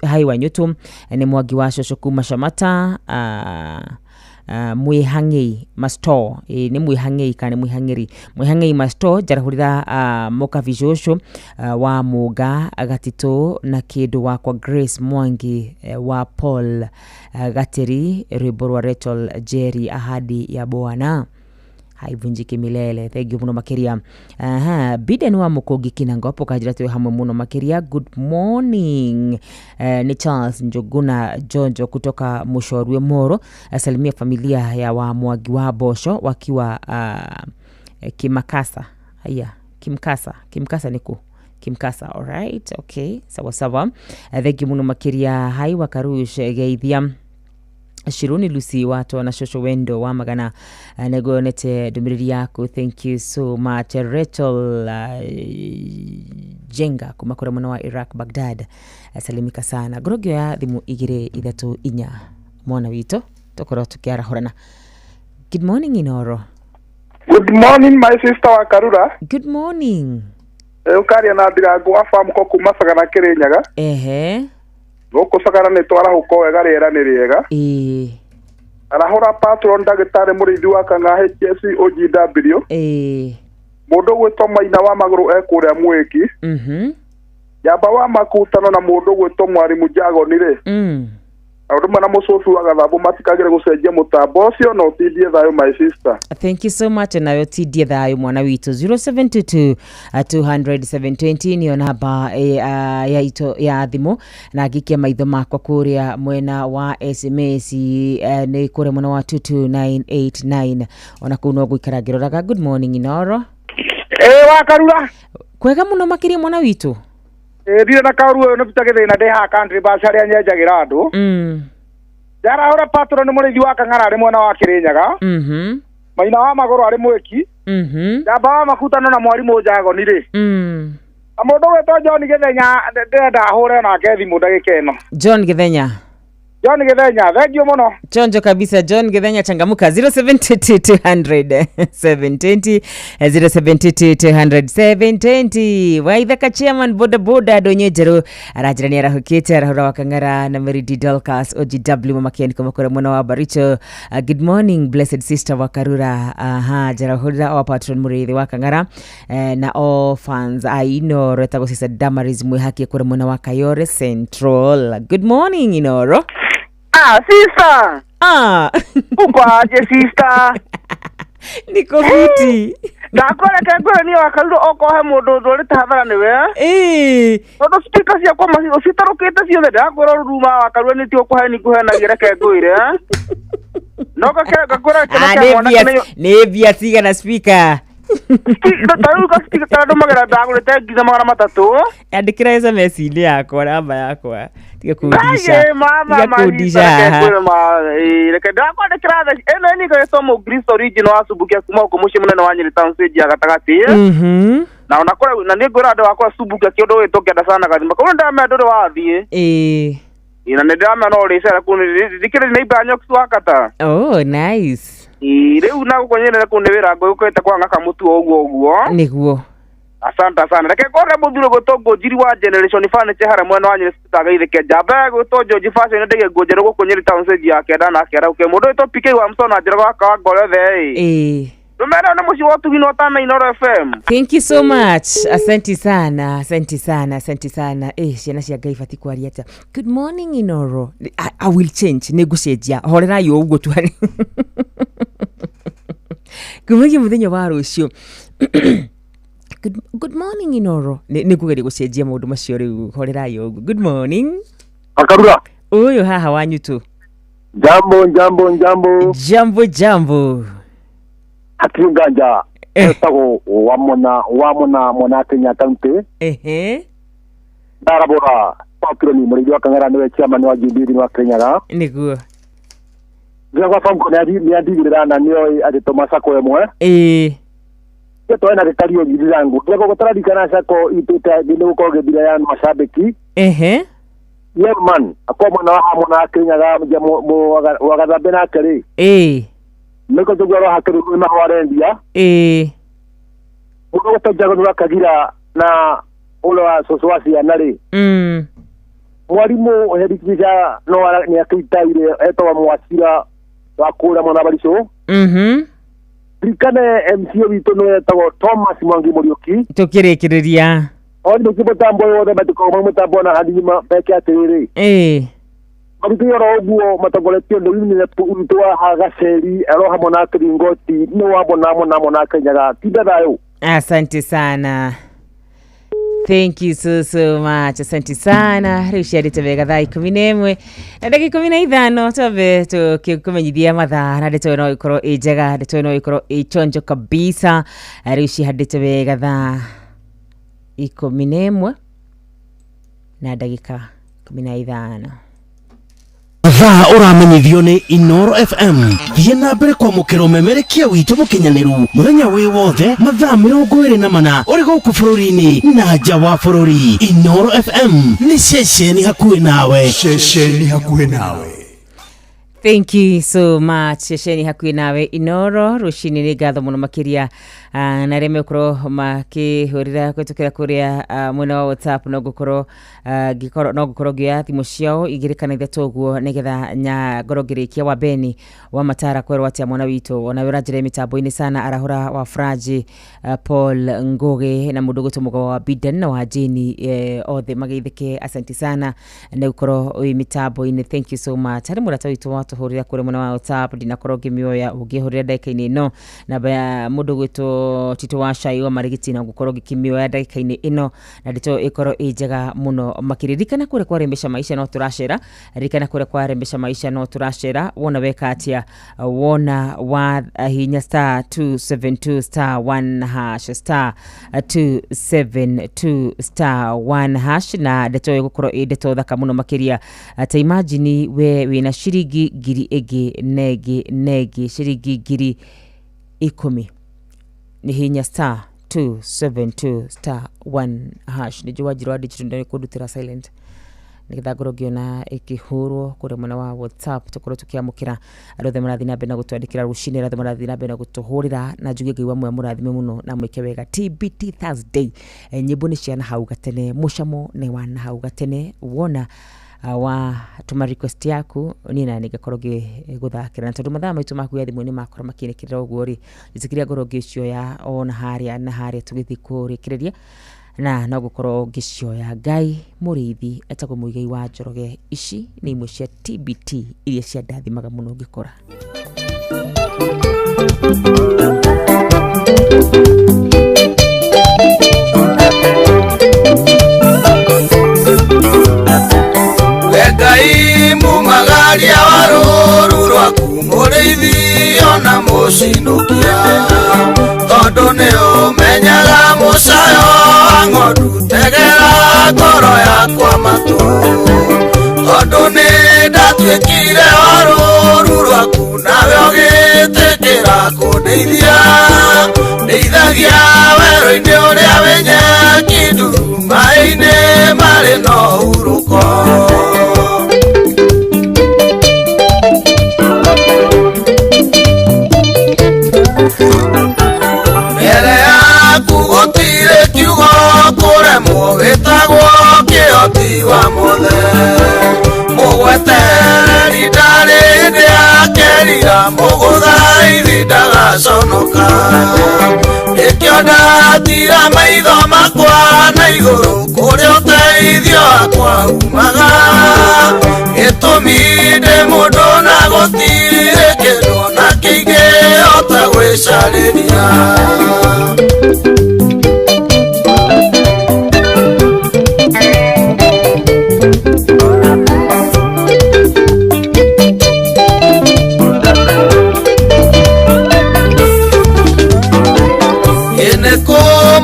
hai wanyutu ni mwagi wa shosho kuma Shamata Mwihangei Masto ni Mwihangei kana Mwihangei Masto jarahurira moka vijosho wa muga gatito na kindu wakwa Grace Mwangi wa Paul Gateri Riborwa Rachel Jerry ahadi ya Bwana haivunjiki milele. Thank you muno makiria. Biden wa Mukogi Kinangopo kajira tuwe hamwe muno makiria. Good morning. Ni Charles Njoguna Jonjo kutoka Mushorwe Moro. Salimia familia ya wa Mwagi wa Bosho wakiwa Kimakasa. Kimkasa niku. Kimkasa, alright. Okay. Sawa. Thank you muno makiria. Hai wakarush geithia. Shiruni Lucy watu na shosho wendo wa magana negonete dumiriri yako. Thank you so much Rachel Jenga kumakura mwana wa Iraq Baghdad salimika sana grogyo ya thimu igire ithatu inya mwana wito tokoro tukiarahurana. Good morning Inoro. Good morning my sister wa Karura. Good morning. Ukaria na Ndirangu wa farm ko kuma Sagana Kirinyaga. Goko Sagana ni twara huko wega riera ni riega. Arahora patron ndagitari murithi wa Kanga HSC OGW. Mundu gwitwo Maina wa Maguru ekuria Mwiki. Yamba wa makutano na mundu gwitwo Mwarimu Jagonire. Auruma na musofu wa gathabu matikagire gucenjia mutambo ucio no tidie thayo my sister. Thank you so much na yo tidie thayo mwana witu 0722 200 niyo namba ya ito ya thimu na gikia maitho makwa kuria mwena wa SMS ni kure mwena wa 22989 ona kuno guikaragirora. Good morning Inoro. Wa Karura kwega muno makiria mwana witu. Dio na karuo no bitagire na deha country basharia nyejagira andu. Jara ora patron ni murithi wa Kang'ara ari mwana wa Kirinyaga. Maina wa Maguru ari Mwiki. Jaba wa makutano na Mwarimu Jagonire. Amundu wetwo John Githenya ndenda hore na kethi mudagike eno. John Githenya. John Githenya, thank you muno. Chonjo kabisa John Githenya changamuka 0722000720 0722000720 Waithaka chairman boda donyejeru arajirani arahukite arahura wa Kang'ara na Meridi Dolcas OGW mamakeni kumakura mwana wa Baricho. Good morning blessed sister wa Karura. Jarahura wa patron murithi wa Kang'ara na all fans Inoro etago sisa Damaris Mwihaki kura mwana wa Kayore Central. Good morning Inoro. Sister. Uko aje sister? Niko fiti. Ndakoreka ngore ni wakarudo okohe mundu nduri tahathara niwe. Todo speaker cia kwa masi usitarukite ciothe ndakora ruma wakarudo ni tio kuhe ni kuhenagira ke ngwire. Noka ke ngakora ke mwana ni bia siga na speaker. Taru ka speaker tado magara ndagurite nginya magana matatu. Andikira SMS ile yakwa namba yakwa. Tiga kudisha. Aye mama reke ndakwa ndikira eno ni ko somo Greece original asubukia kuma ko mushi munene wa Nyeri town stage agatagati. Na unakora na nigora ndo wakora subukia kiodo wetokenda sana kathima. Ko ndame ndo wathie. Ina ndame no risera kuni dikire ni banyo kuswakata. Oh nice. Riu na gukonyerera kunewira ngo ukwete kwa ngaka mutu oguo niguo. Asante sana. Reke kore muthuro gotongo jiri wa generation furniture hara mwena wa Nyeri tagaithe ke jamba gotonjo jifashion ndege gojero gukonyeri town stage yake ndana akera uke mundu to pike wa msona njira kwa ka ngore the. Numero na mushi watu gino tana Inoro FM. Thank you so much. Asante sana. Ciana cia Ngai fati kwaria ata. Good morning Inoro. I will change negotiate horera yo ugo tu. Kumagi muthenya wa rucio. Good morning Inoro. Nikugeri gucenjia maundu macio riu horera yo. Good morning. Akarura. Uyu haha wanyu tu. Jambo. Hakiunganja etago wamona Kenya County. Darabora pakiro ni muri wa kangara niwe chairman wa Jubilee wa Kenya niguo. Ngwa famko ni adigirira na niyo ati Thomas Akoemwe. Yeto ena retario girangu. Ngwa gotarikana sako ipita dinu ko gebira ya mashabiki. Man akomona wa Kenya ga mo wagathabe na kare. Meko tugoro hakiru ma warendia. Mugo tajago nakagira na ulo wa soswasi anari. Mwarimu hedikija no ara ni akitaire eto wa mwasira wa kura mona bariso. Rikane MCO bito no etago Thomas Mwangi Murioki. Tukirekereria. Ondo kibotambo yode batiko mamutambo na hadima peke atiriri. Abitiro oguo matagoletio ndo ni tuwa hagaseri ero hamona kringoti ni wabona Kenya tidadayo. Asante sana. Thank you so much. Asante sana. Rishari tebega dai 11 na dakika 15 tobe tukikumenyithia mathaa na ndeto no ikoro ejega ndeto no ikoro ichonjo kabisa. Rishi hadete bega dha 11 na dakika 15. Thaa uramenyithio ni Inoro FM. Thiĩ na mbere kwamũkĩra ũmemerekia witũ mũkinyanĩru mũthenya wĩ wothe mathaa 24 ũrĩ gũkũ bũrũri-inĩ na nja wa bũrũri. Inoro FM nĩ ceceni hakuhĩ nawe. Thank you so much. Ceceni hakuhĩ nawe Inoro. Rũcinĩ nĩ ngatho mũno makĩria na reme ũkorwo makĩhũrĩra kwĩtũkĩra kũrĩa mwena wa WhatsApp no gũkorwo ngĩoya thimũ ciao igĩrĩ kana ithatũ ũguo nĩgetha ngorwo ngĩrĩkia wa Beni wa Matara kwerwo atĩa mwana witũ ona wĩra njĩra mĩtambo-inĩ sana arahũra wa Fraji Paul Ngoge na mũndũ gũtũ mũgo wa Biden na wa Jeni othe magĩithĩke. Asante sana na gũkorwo wĩ mĩtambo-inĩ. Thank you so much. Harĩ mũrata witũ watũhũrĩra kũrĩa mwena wa WhatsApp ndinakorwo ngĩmĩoya ũngĩhũrĩra ndagĩka-inĩ ĩno namba ya mũndũ gwĩtwo Tito wa Shai wa Marigiti na gũkorwo ngĩkĩmĩoya ndagĩka-inĩ ĩno na ndĩto ĩkorwo ĩnjega mũno makiririkana kure kwa Rembesha Maisha no turashera ririkana kure kwa Rembesha Maisha no turashera wona weka atia wona wa hinya star 272 star 1 hash star 272 star 1 hash na ndeto ĩgũkorwo ndeto thaka mũno makiria ta imagine we wina shiringi ngiri ĩngĩ negi shiringi ngiri 10 ni hinya star 272 star 1 hash ni jua jirwa digital ndani kudutira silent nikitha ngorogiona ikihurwo kure mwana wa WhatsApp tukoro tukiamukira arothe marathi na bena gutwandikira rushini rathe marathi na bena gutuhurira na njuge ngai wa mwe murathime muno na mwike wega TBT Thursday nyimbo ni ciana hau gatene mushamo ne wana hau gatene wona wa tuma request yaku nina nigakoroge guthakira na tondu mathaa maitu maku ya thimu ni makora makinikirira uguo ri njikiria ngoroge cio ya ona haria na haria tugithi kurikireria na no gukorwo ngicioya Ngai Muriithi etagwo Muigai wa Njoroge. Ici ni imwe cia TBT iria cia ndathimaga muno ngikora. Ngai mumagaria waruru rwaku Muriithi ona mucinukia tondu ni umenyaga mucayo wa ng'ondu tegera ngoro yakwa matu tondu ni ndatuikire waruru rwaku nawe ugitikira kundeithia ndeithagia werũ-inĩ ũrĩa wĩ nyeki nduru maĩ-inĩ marĩ na ũhurũko. Mbere yaku gũtirĩ kiugo kũremwo wĩtagwo kĩhoti wa mothe mũgwetereri ndarĩ hĩndĩ yakerira mũgũthaithi ndagaconoka nĩkĩo ndatira maitho makwa na igũrũ kũrĩa ũteithio wakwa umaga gĩtũmi ndĩ mũndũ na gũtirĩ kĩndũ na kĩingĩhota gwĩcarĩria.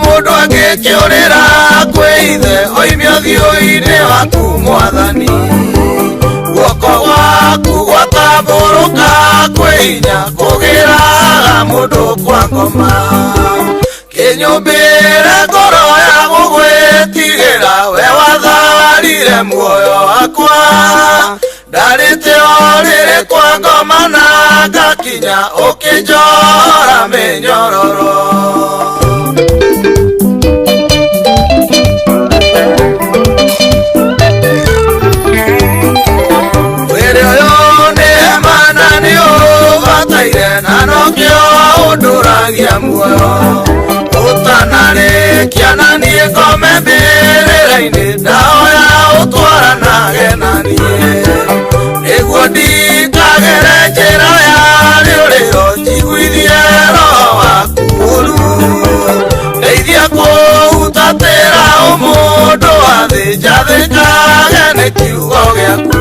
Mũndũ angĩkĩũrĩra kwĩ ithe oimio thiũ-inĩ waku Mwathani guoko gwaku gwatambũrũka kwĩ hinya kũgĩraga mũndũ kwa ngoma kĩnyũmbĩre ngoro ya gũgwĩtigĩra we watharire muoyo wakwa ndarĩte orĩrĩ kwa ngoma na ngakinya ũkĩnjora mĩnyororo. Na nokĩo ũndũragia muoyo ũtanarĩkia na niĩ ngome mbĩrĩra-inĩ ndahoya ũtwaranage na niĩ nĩguo ndikagere njĩra ya rĩũrĩro njiguithie roho waku ũru ndeithia kũhutatĩra ũmũndũ wa thĩ njathĩkage nĩ kiugo gĩaku.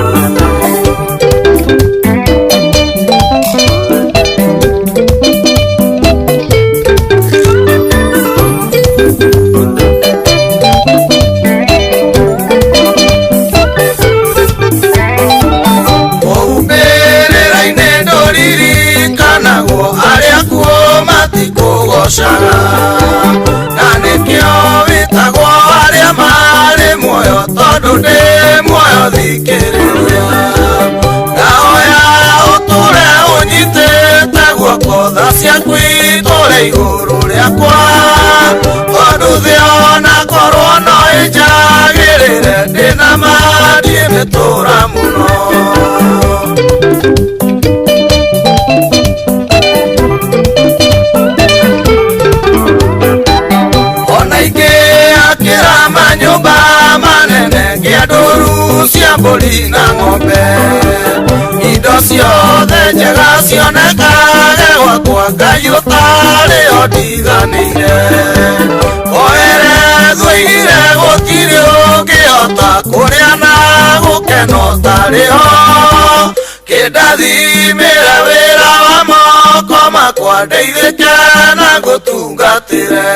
Na nĩkĩo wĩtagwo arĩa marĩ muoyo tondũ ndĩ muoyo thikĩrĩria ndahoya ũtũre ũnyitĩte guoko tha ciaku itũre igũrũ rĩakwa tondũ thĩ ona korwo no ĩnjagĩrĩre ndĩna mandie mĩtũra mũno. Manyũmba manene ngĩa ndũru cia mbũri na ng'ombe indo ciothe njega cionekage gwakwa Ngai ũtarĩ o ndiganĩire oerethwo igire gũtirĩ ũngĩhota kũrĩa na gũkena ũtarĩ ho kĩndathimĩre wĩra wa moko makwa ndeithĩke na ngũtungatĩre.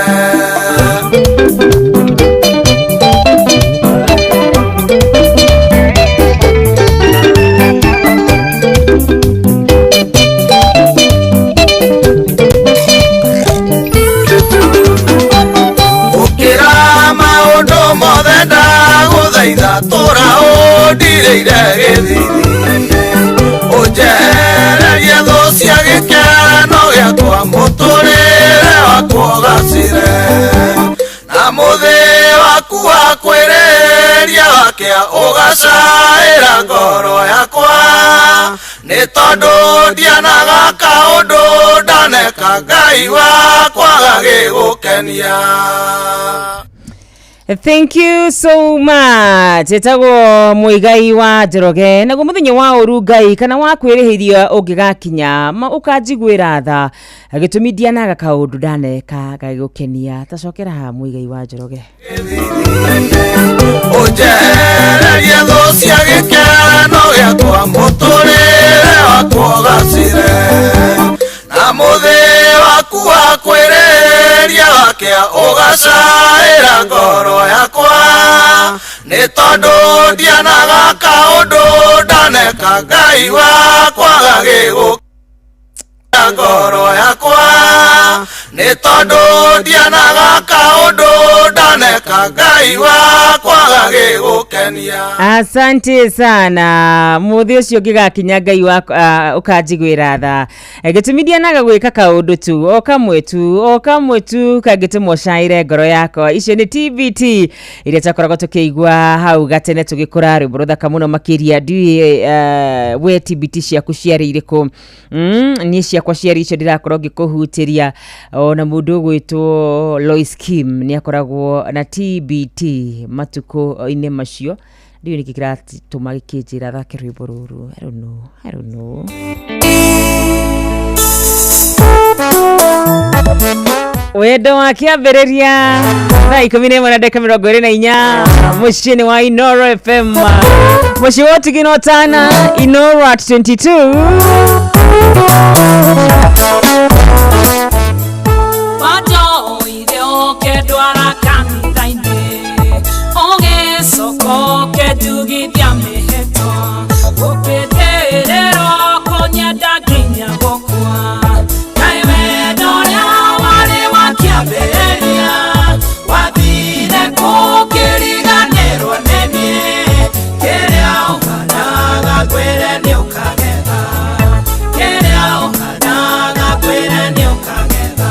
Mothe ndagũthaitha tũra ũndirĩire gĩthithi ũnjehererie thũ cia gĩkeno gĩakwa mũtũrĩre wakwa ũgacĩre na mũthĩ waku wa kwĩrĩria wakĩa ũgacaĩra ngoro yakwa nĩ tondũ ndianaga kaũndũ ndaneka Ngai wakwa gagĩgũkenia. Thank you so much. Etago muigai wa Njoroge na gumuthenya wa urugai kana wa kwirihiria ungigakinya ukajigwira tha agitumidia na gakaundu ndaneka gagukenia tacokera ha muigai wa Njoroge ujererie thucia gikeno giakwa muturire wakwa gacire na muthi waku wa kwiriria wakia ugacaira ngoro yakwa ni tondu ndianaga kaundu ndaneka Ngai wakwa gagigukia ngoro yakwa ni tondu ndianaga kaundu ndaneka Ngai wakwa gagigukenia. Asante sana muthi ucio gigakinya Ngai wakwa ukajigwira tha gitumidia naga gwika kaundu tu o kamwe tu kagitumwo shaire ngoro yako icio ni TBT iria takoragwo tukigwa hau gatene tugikura rwimbo ruthaka muno makiria ndui we TBT ciaku ciari iriku ni ciakwa ciari icio ndirakorwo ngikuhutiria ona mundu gwitwo Lois Kim ni akoragwo na TBT matuko ine macio ndiyo nikikira tumagikinjira thake rwimbo ruru. I don't know wendo wakiambiriria thaa 11:24 mucini wa Inoro FM muci wotigino tana Inoro at 22 Pato ideo ke dwara kanitaine Oge soko ke dugi diame heto Oketerero konyeda ginya bokwa Kaiwe doria wale wakiaberia Wabine kukiriganero nene Kerea ukanaga kwere ni ukageba Kerea ukanaga kwere ni ukageba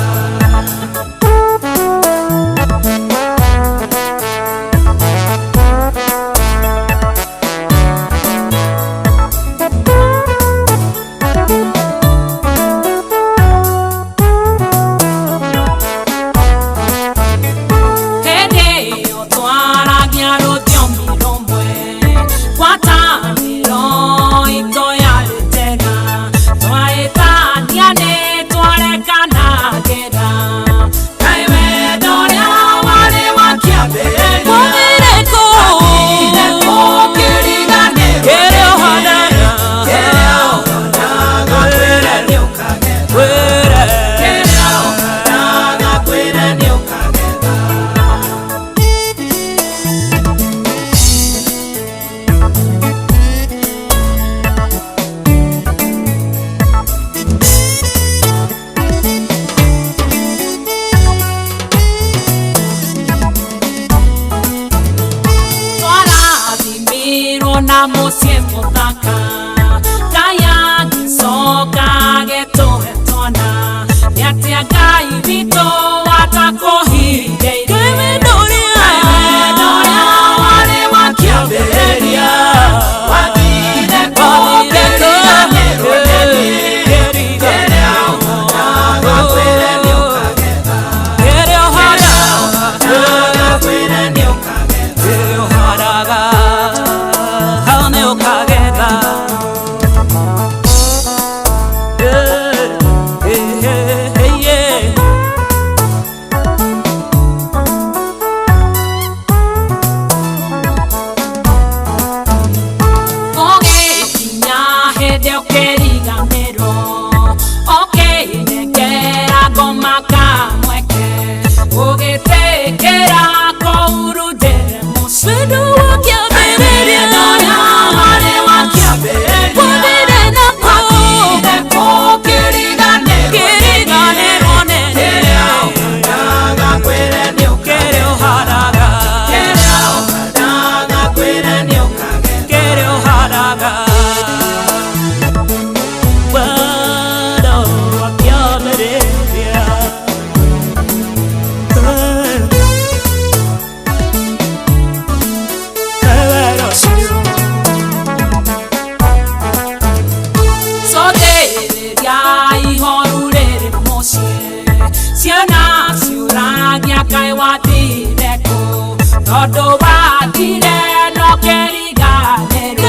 todo batire no keriganero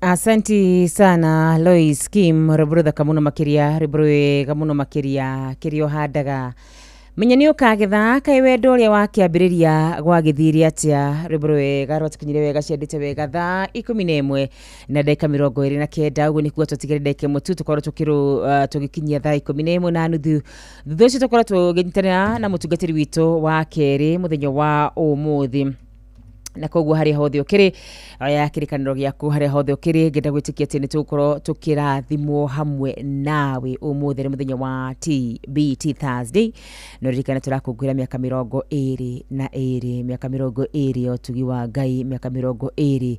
Asanti sana Lois Kim rebrother kamuno makiria rebroe kamuno makiria kirio handaga menyanio kagetha kaiwe ndoria wa kiambiriria gwa githiri atia rebroe garwa tukinyire wega ciandite wega thaa 11 na dakika 29 uguo nikuo tutigire dakika mutu tukoro tugikinyia thaa 11 na nuthu thutha ucio tukoro tuginyitana na mutungatiri wito wa keri muthenya wa umuthi na koguo hari hothe ukiri ya kirikaniro giaku hari hothe ukiri ngenda gwitikia ati ni tukoro tukirathimwo hamwe nawe umuthi muthenya wa TBT Thursday no ririkana turakungwira miaka 22 miaka 20 otugi wa Ngai miaka 20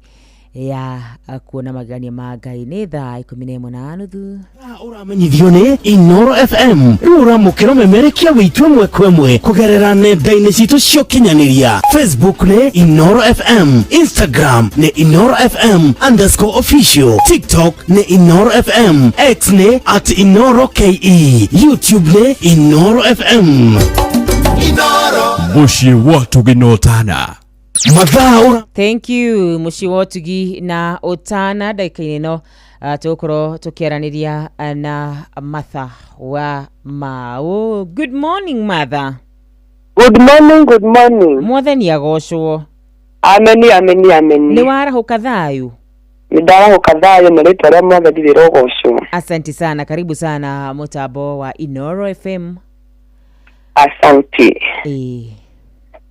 ya kuona magania ma Ngai ni thaa 11:30 uramenyithio ni Inoro FM rura mukiro memerekia witwe mwekwemwe kugerera nenda-ini citu cio kinyaniria Facebook ni Inoro FM, Instagram ni Inoro FM_official, TikTok ni Inoro FM, X ni @InoroKE, YouTube ni Inoro FM. Inoro Mushi watu ginotana mathaura. Thank you mushi wotugi na otana dakika no tukoro tukiaraniria na Martha wa Mau. Good morning Martha. Good morning. Mwathani agocwo. Ameni. Ni warahuka thayu? Ndarahuka thayu na ritwa ria Mwathani rirogocwo. Asante sana, karibu sana mutambo wa Inoro FM. Asante.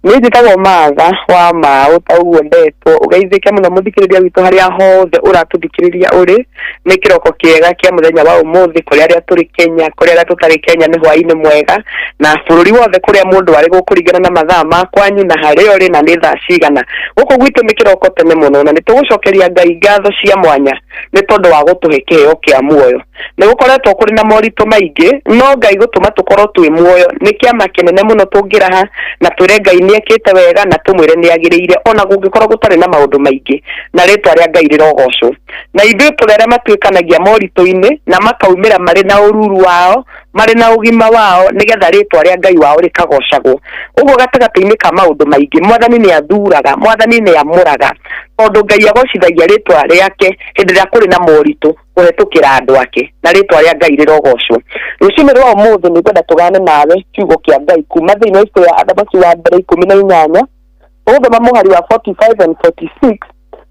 Nijitagwo Martha wa Mau tauguo ndetwo ugeithike muno muthikiriria witu haria hothe uratuthikiriria uri ni kiroko kiega kia muthenya wa umuthi kuri aria turi Kenya kuri aria tutari Kenya ni hwaini mwega na bururi wothe kuria mundu ari gukuringana na mathaa makwanyu na haria uri na ni thaa cigana guku gwitu ni kiroko tene muno na nitugucokeria Ngai ngatho cia mwanya ni tondu wa gutuhe kiheo kia muoyo ni gukoretwo kuri na moritu maingi no Ngai gutuma tukorwo twi muoyo ni kiama kinene muno tungiraha na twire Ngai ni ekite wega na tumwire ni agiriire ona gungikorwo gutari na maundu maingi na ritwa ria Ngai rirogocwo na ithuĩ turere matuikanagia moritu-ini na makaumira mari na ururu wao mari na ugima wao nigetha ritwa ria Ngai wao rikagocagwo uguo gatagati-ini ka maundu maingi Mwathani ni athuraga Mwathani ni amuraga tondu Ngai agocithagia ritwa riake hindi ria kuri na moritu kuhetukira andu ake na ritwa ria Ngai rirogocwo rucini rwa umuthi ni ngwenda tugane nawe kiugo kia Ngai kuma thiini wa ya Athamaki wa mbere 18 uthoma muhari wa 45 and 46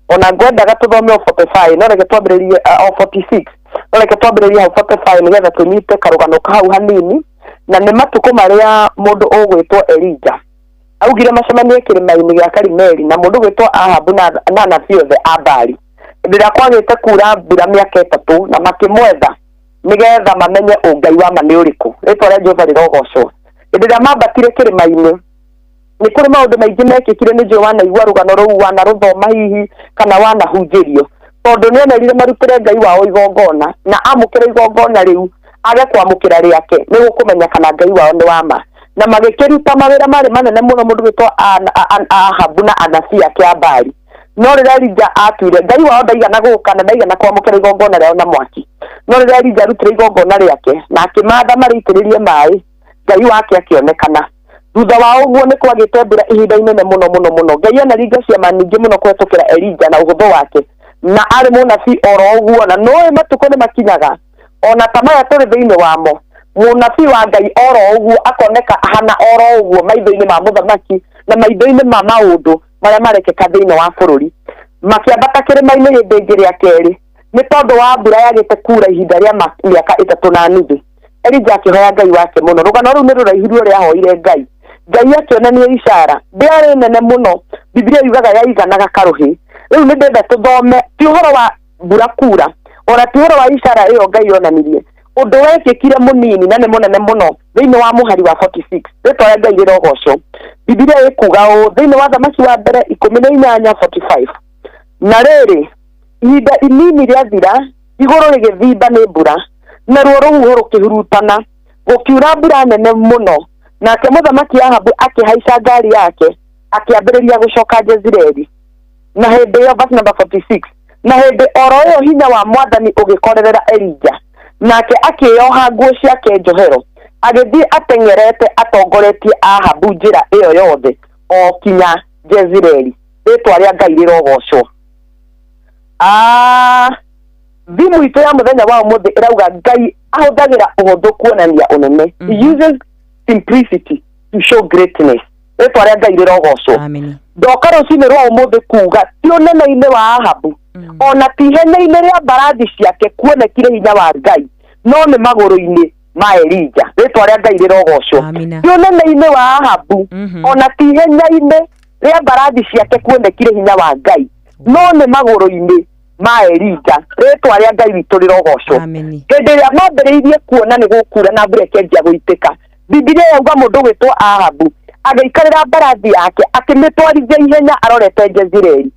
ona ngwendaga tuthome 45 no reke twambĩrĩrie 46 no reke twambĩrĩrie 45 nigetha tunyite karugano hau hanini na nĩ matuko maria mundu ũgwĩtwo Elija augire macemanie kĩrĩma-inĩ gĩa Karimeli na mundu ũgwĩtwo Ahabu na anabii othe a Baali ndĩra kwagĩte kura mbura mĩaka 3 na makĩmwetha nigetha mamenye ũngai wa ma nĩ ũrĩkũ ritwa rĩa Jehova rirogocwo ndira mambatire kirima-ini ni kuri maundu maingi mekikire ni jo wana igwa rugano ruu wana ruthoma hihi kana wana hunjirio tondu ni onerire marutire Ngai wao igongona na amukira igongona riu age kwamukira riake ni gukumenya kana Ngai wao ni wama na magikiruta mawira mari manene muno mundu witwa Ahabu na anabii ake a Baali no rira Elija atuire Ngai wao ndaigana guka na ndaigana kwamukira igongona riao na mwaki no rira Elija arutire igongona riake na akimatha maritiririe mai Ngai wake akionekana thutha wa uguo ni kwagite mbura ihinda inene muno Ngai anaringa ciama nyingi muno kwetukira Elija na uhuthu wake na ari munabii oro uguo na noe matuko ni makinyaga ona tamaya turi thiini wamo munabii wa Ngai oro uguo akoneka hana oro uguo maitho-ini ma muthamaki na maitho-ini ma maundu maria marekeka thiini wa bururi makiambata kirima-ini hindi ingi ria keri ni tondu wa mbura yagite kura ihinda ria miaka 3 na nuthu Elija akihoya Ngai wake muno rugano ruu ni ruraihu ria ahoire Ngai akionania ishara ndiari nene muno Biblia yugaga yaiganaga karuhi riu ni ndenda tuthome ti uhoro wa mbura kura ona ti uhoro wa ishara iyo Ngai onanirie undu wekikire munini na ni munene muno thiini wa muhari wa 46 ritwa Ngai rirogoco Biblia ikuga o thiini wa thamaki wa mbere 18:45 na riri ihinda inini riathira iguru rigithimba ni mbura na ruo rũhuho rũkĩhurutana gũkiura mbura nene muno nake mũthamaki Ahabu akĩhaica ngari yake akĩambĩrĩria gũcoka Jezreeli na hĩndĩ ĩyo verse number 46 na hĩndĩ oro ĩyo hinya wa Mwathani ũgĩkorerera Elija nake akĩoha nguo ciake njohero agĩthiĩ ateng'erete atongoretie Ahabu njĩra ĩyo yothe o kinya Jezreeli rĩtwa rĩa Ngai rĩrogocwo thimu itu ya muthenya wa umuthi irauga Ngai ahuthagira uhuthu kuonania unene he uses simplicity to show greatness rĩtwa rĩa Ngai rĩrogocwo ndoka rũcinĩ rwa umuthi kuga ti ũnene-inĩ wa Ahabu ona ti ihenya-inĩ rĩa mbarathi ciake kuonekire hinya wa Ngai no nĩ magũrũ-inĩ ma Elija rĩtwa rĩa Ngai rĩrogocwo ti ũnene-inĩ wa Ahabu ona ti ihenya-inĩ rĩa mbarathi ciake kuonekire hinya wa Ngai no nĩ magũrũ-inĩ ma Elija rĩtwa rĩa Ngai witũ rĩrogocwo hĩndĩ ĩrĩa mambĩrĩirie kuona nĩ gũkura na mbura ĩkĩanjia gũitĩka Biblia yauga mũndũ wĩtwo Ahabu agĩikarĩra mbarathi yake akĩmĩtwarithia ihenya arorete Jezreeli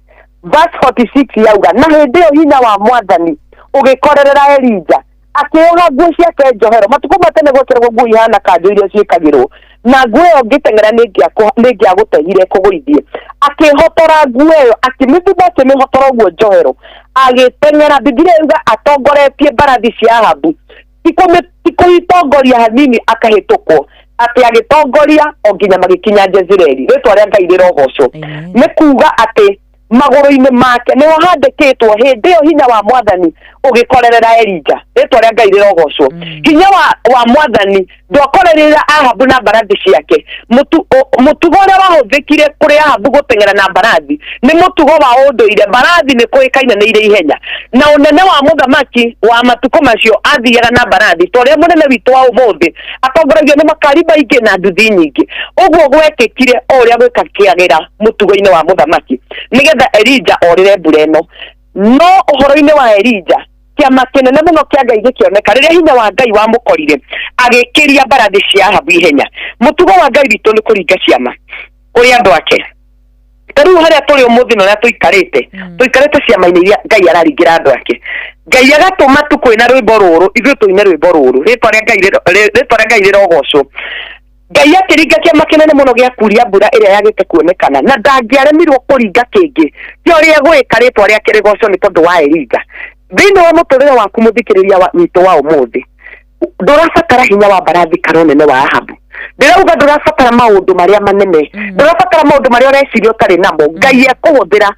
verse 46 yauga na hĩndĩ ĩyo hinya wa Mwathani ũgĩkorerera Elija akĩoha nguo ciake njohero matukũ matene gwekĩragwo nguo ihana kanjũ iria ciĩkagĩrwo na nguo ĩyo ngĩteng'era nĩngĩagũtehire kũgũithie akĩhotora nguo ĩyo akĩmĩthumba akĩmĩhotora ũguo njohero agĩteng'era Biblia yauga atongoretie mbarathi cia Ahabu tikũitongoria hanini akahĩtũkwo atĩ agĩtongoria o nginya magĩkinya Jezreeli rĩtwa rĩa Ngai rĩrogocwo nĩ kuga atĩ magũrũ-inĩ make nĩho handĩkĩtwo hĩndĩ ĩyo hinya wa Mwathani ũgĩkorerera Elija rĩtwa rĩa Ngai rĩrogocwo hinya wa Mwathani ndwakorerera Ahabu na mbarathi ciake mũtugo ũrĩa wahũthĩkire kũrĩ Ahabu gũteng'era na mbarathi nĩ mũtugo wa ũndũire mbarathi nĩ kũĩkaine nĩ irĩ ihenya na ũnene wa mũthamaki wa matukũ macio athiaga na mbarathi ta ũrĩa mũnene witũ wa ũmũthĩ atongoragio nĩ makari maingĩ na nduthi nyingĩ ũguo gwekĩkire o ũrĩa gwĩkagĩra mũtugo-inĩ wa mũthamaki nĩgetha Elija orĩre mbura ĩno no ũhoro-inĩ wa Elija kĩama kĩnene mũno kĩa Ngai gĩkĩoneka rĩrĩa hinya wa Ngai wamũkorire agĩkĩria mbarathi cia Ahabu ihenya mũtugo wa Ngai witũ nĩ kũringa ciama kũrĩ andũ ake tarĩu harĩa tũrĩ ũmũthĩ na ũrĩa tũikarĩte ciama-inĩ iria Ngai araringĩra andũ ake Ngai agatũma tũkwĩna rwĩmbo rũrũ ithuĩ tũine rwĩmbo rũrũ rĩtwa rĩa Ngai rĩrogocwo Ngai akĩringa kĩama kĩnene mũno gĩa kuria mbura ĩrĩa yagĩte kuonekana na ndangĩaremirwo kũringa kĩngĩ ti ũrĩa gwĩka rĩtwa rĩake rĩgocwo nĩ tondũ wa Elija thĩinĩ wa mũtũrĩre waku mũthikĩrĩria witũ wa ũmũthĩ ndũrabatara hinya wa mbarathi kana ũnene wa Ahabu ndĩrauga ndũrabatara maũndũ marĩa manene ndũrabatara maũndũ marĩa ũreciria ũtarĩ namo Ngai ekũhũthĩra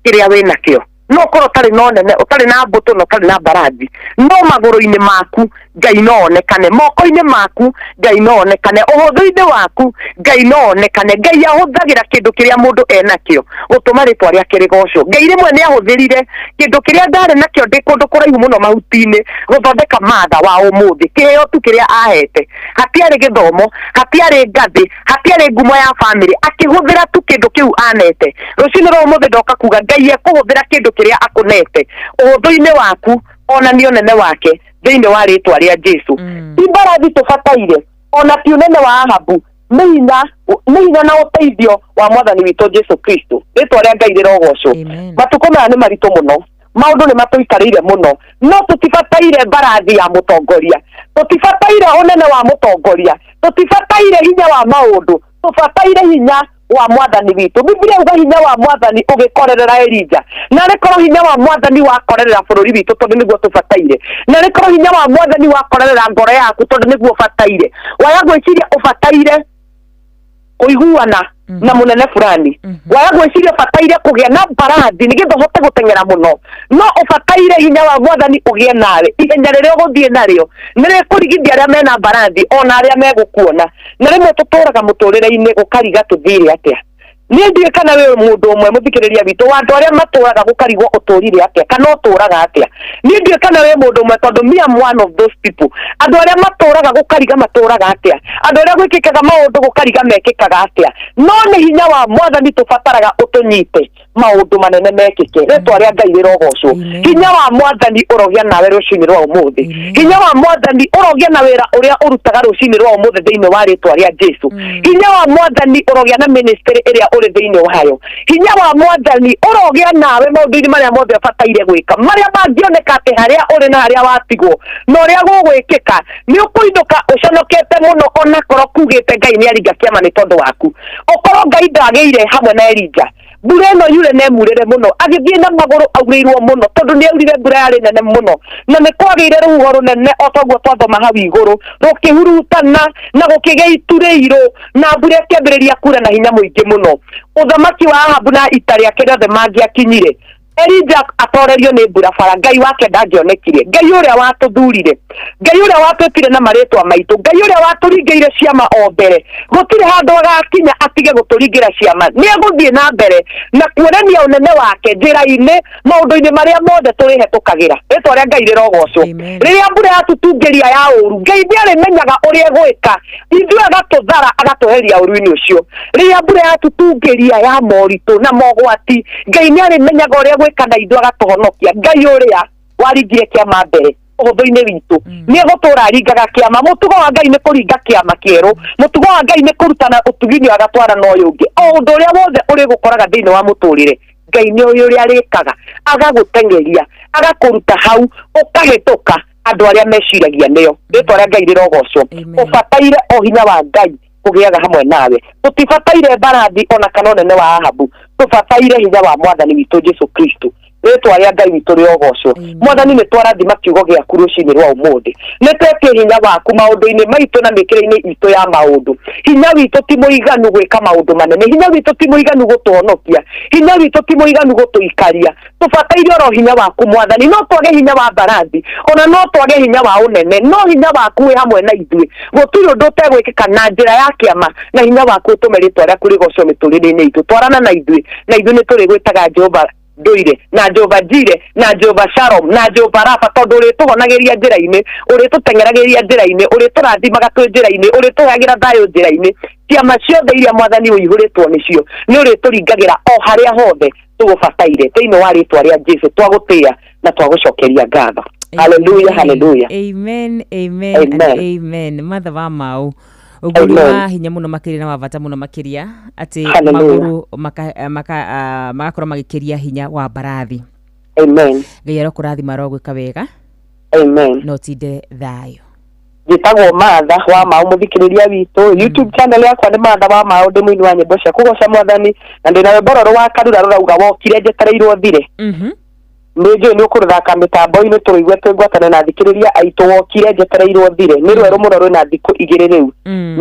kĩrĩa wĩnakĩo no korwo ũtarĩ na ũnene ũtarĩ na mbũtũ na ũtarĩ na mbarathi no magũrũ-inĩ maku Ngai no onekane moko-inĩ maku Ngai no onekane ũhũthũ-inĩ waku Ngai no onekane Ngai ahũthagĩra kĩndũ kĩrĩa mũndũ enakĩo gũtũma rĩtwa rĩake rĩgocwo Ngai rĩmwe nĩ ahũthĩrire kĩndũ kĩrĩa ndarĩ nakĩo ndĩ kũndũ kũraihu mũno mahuti-inĩ gũthondeka matha wa ũmũthĩ kĩheo tu kĩrĩa ahete hatiarĩ gĩthomo hatiarĩ ngathĩ hatiarĩ ngumo ya bamĩrĩ akĩhũthĩra tu kĩndũ kĩu anete rũcinĩ rwa ũmũthĩ ndoka kuga Ngai ekũhũthĩra kĩndũ kĩrĩa akũnete ũhũthũ-inĩ waku ona nĩ ũnene wake thĩinĩ wa rĩtwa rĩa Jesu ti mbarathi tũbataire ona ti ũnene wa Ahabu nĩ hinya na ũteithio wa mwathani witũ Jesu Kristo rĩtwa rĩa Ngai rĩrogocwo. Matukũ maya nĩ maritũ mũno, maũndũ nĩ matũikarĩire mũno, no tũtibataire mbarathi ya mũtongoria, tũtibataire ũnene wa mũtongoria, tũtibataire hinya wa maũndũ, tũbataire hinya wa mwathani witũ. Biblia uga hinya wa mwathani ũgĩkorerera Elija, na rĩkorwo hinya wa mwathani wakorerera bũrũri witũ tondũ nĩguo tũbataire, na rĩkorwo hinya wa mwathani wakorerera ngoro yaku tondũ nĩguo ũbataire. Waya gwĩciria ũbataire kũiguana na munene fulani, waya gwĩciria ũbataire kũgĩa na mbarathi nĩgetha ũhote gũteng'era mũno, no ũbataire hinya wa mwathani ũgĩe nawe. Ihenya rĩrĩa ũgũthiĩ narĩo nĩrĩkũrigithia arĩa mena mbarathi ona arĩa megũkuona, na rĩmwe tũtũraga mũtũrĩre-inĩ gũkariga tũthire atĩa. Niĩ ndiũĩ kana wĩ mũndũ ũmwe mũthikĩrĩria witũ wa andũ arĩa matũraga gũkarigwo ũtũrire atĩa kana ũtũraga atĩa. Niĩ ndiũĩ kana wĩ mũndũ ũmwe tondũ me am one of those people. Andũ arĩa matũraga gũkariga matũraga atĩa, andũ arĩa gwĩkĩkaga maũndũ gũkariga mekĩkaga atĩa. No nĩ hinya wa mwathani tũbataraga ũtũnyite maũndũ manene mekĩke, rĩtwa rĩa Ngai rĩrogocwo. Hinya wa mwathani ũrogĩa nawe rũcinĩ rwa ũmũthĩ, hinya wa mwathani ũrogĩa na wĩra ũrĩa ũrutaga rũcinĩ rwa ũmũthĩ thĩinĩ wa rĩtwa rĩa Jesu. Hinya wa mwathani ũrogĩa na ministry ĩrĩa ũrĩ thĩinĩ wayo. Hinya wa mwathani ũrogĩa nawe maũndũ-inĩ marĩa mothe ũbataire gwĩka, marĩa mangĩoneka atĩ harĩa ũrĩ na harĩa watigwo na ũrĩa gũgwĩkĩka nĩ ũkũinũka ũconokete mũno, ona korwo kugĩte Ngai nĩ aringa kĩama nĩ tondũ waku. Okorwo Ngai ndagĩire hamwe na Elija, mbura ĩno yure nemurĩre mũno, agĩthiĩ na magũrũ aurĩirwo mũno tondũ nĩ aurire mbura yarĩ nene mũno, na nĩ kwagĩire rũhuho rũnene o toguo twathoma hau igũrũ rũkĩhurutana na gũkĩgĩa itu rĩirũ na mbura ĩkĩambĩrĩria kuura na hinya mũingĩ mũno. Ũthamaki wa Ahabu na ita rĩake rĩothe mangĩakinyire, Elija atorerio nĩ mbura bara, Ngai wake ndangĩonekire. Ngai ũrĩa watũthurire, Ngai ũrĩa watwĩtire na marĩtwa maitũ, Ngai ũrĩa watũringĩire ciama o mbere, gũtirĩ handũ agakinya atige gũtũringĩra ciama. Nĩ egũthiĩ na mbere na kuonania ũnene wake njĩra-inĩ, maũndũ-inĩ marĩa mothe tũrĩhetũkagĩra. Rĩtwa rĩa Ngai rĩrogocwo. Rĩrĩa mbura yatũtungĩria ya ũru, Ngai nĩarĩmenyaga ũrĩa egwĩka, ithuĩ agatũthara agatweheria ũru-inĩ ũcio. Rĩrĩa mbura yatũtungĩria ya moritũ na mogwati, Ngai nĩarĩmenyaga ũrĩa gwĩka na ithuĩ agatũhonokia. Ngai ũrĩa waringire kĩama mbere ũhũthũ-inĩ witũ nĩ egũtũra aringaga kĩama. Mũtugo wa Ngai nĩ kũringa kĩama kĩerũ, mũtugo wa Ngai nĩ kũrutana ũtugi-inĩ agatwara na ũyũ ũngĩ. O ũndũ ũrĩa wothe ũrĩ gũkoraga thĩinĩ wa mũtũrĩre, Ngai nĩ ũyũ ũrĩa arĩkaga agagũteng'eria agakũruta hau ũkahĩtũka andũ arĩa meciragia nĩo. Rĩtwa rĩa Ngai rĩrogocwo. Ũbataire o hinya wa Ngai kũgĩaga hamwe nawe, tũtibataire mbarathi ona kana ũnene wa Ahabu, tũbataire hinya wa mwathani witũ Jesu Kristo. Rĩtwa rĩa Ngai witũ rĩrogocwo. Mwathani nĩ twarathima kiugo gĩaku rũcinĩ rwa ũmũthĩ, nĩ twetie hinya waku maũndũ-inĩ maitũ na mĩkĩre-inĩ itũ ya maũndũ. Hinya witũ ti mũiganu gwĩka maũndũ manene, hinya witũ ti mũiganu gũtũhonokia, hinya witũ ti mũiganu gũtũikaria. Tũbataire oro hinya waku mwathani, no twage hinya wa mbarathi, ona no twage hinya wa ũnene, no hinya waku wĩ hamwe na ithuĩ. Gũtirĩ ũndũ ũtegwĩkĩka na njĩra ya kĩama, na hinya waku ũtũme rĩtwa rĩaku rĩgocwo mĩtũrĩre-inĩ itũ. Twarana na ithuĩ, na ithuĩ nĩ tũrĩgwĩtaga Jehova Ndũire na Jehova Jire na Jehova Shalom na Jehova Rafa, tondũ ũrĩtũhonagĩria njĩra-inĩ, ũrĩtũteng'eragĩria njĩra-inĩ, ũrĩtũrathimaga twĩ njĩra-inĩ, ũrĩtũheagĩra thayũ njĩra-inĩ. Ciama ciothe iria mwathani ũihũrĩtwo nĩcio nĩ ũrĩtũringagĩra o harĩa hothe tũgũbataire, thĩinĩ wa rĩtwa rĩa Jesu twagũtĩĩa na twagũcokeria ngatho. Hallelujah, hallelujah. Amen, amen, and amen. Matha wa mau ũgũri wa hinya mũno makĩria na wa bata mũno makĩria atĩ magũrũ magakorwo magĩkĩria hinya wa mbarathi. Amen. Ngai arokũrathima arogwĩka wega. Amen. No tinde thayũ. Njĩtagwo Matha wa mau mũthikĩrĩria witũ. YouTube channel yakwa nĩ Matha wa mau, ndĩ mũini wa nyĩmbo cia kũgoca mwathani, na ndĩna rwĩmbo rũrũ wa Karura rũrauga wokire njetereirwo thire. Nĩnjũĩ nĩ ũkũrũthaka mĩtambo-inĩ tũrĩigua twĩgwatane na thikĩrĩria aitũ wokire njetereirwo thire. Nĩ rwerũ mũno rwĩna thikũ igĩrĩ rĩu.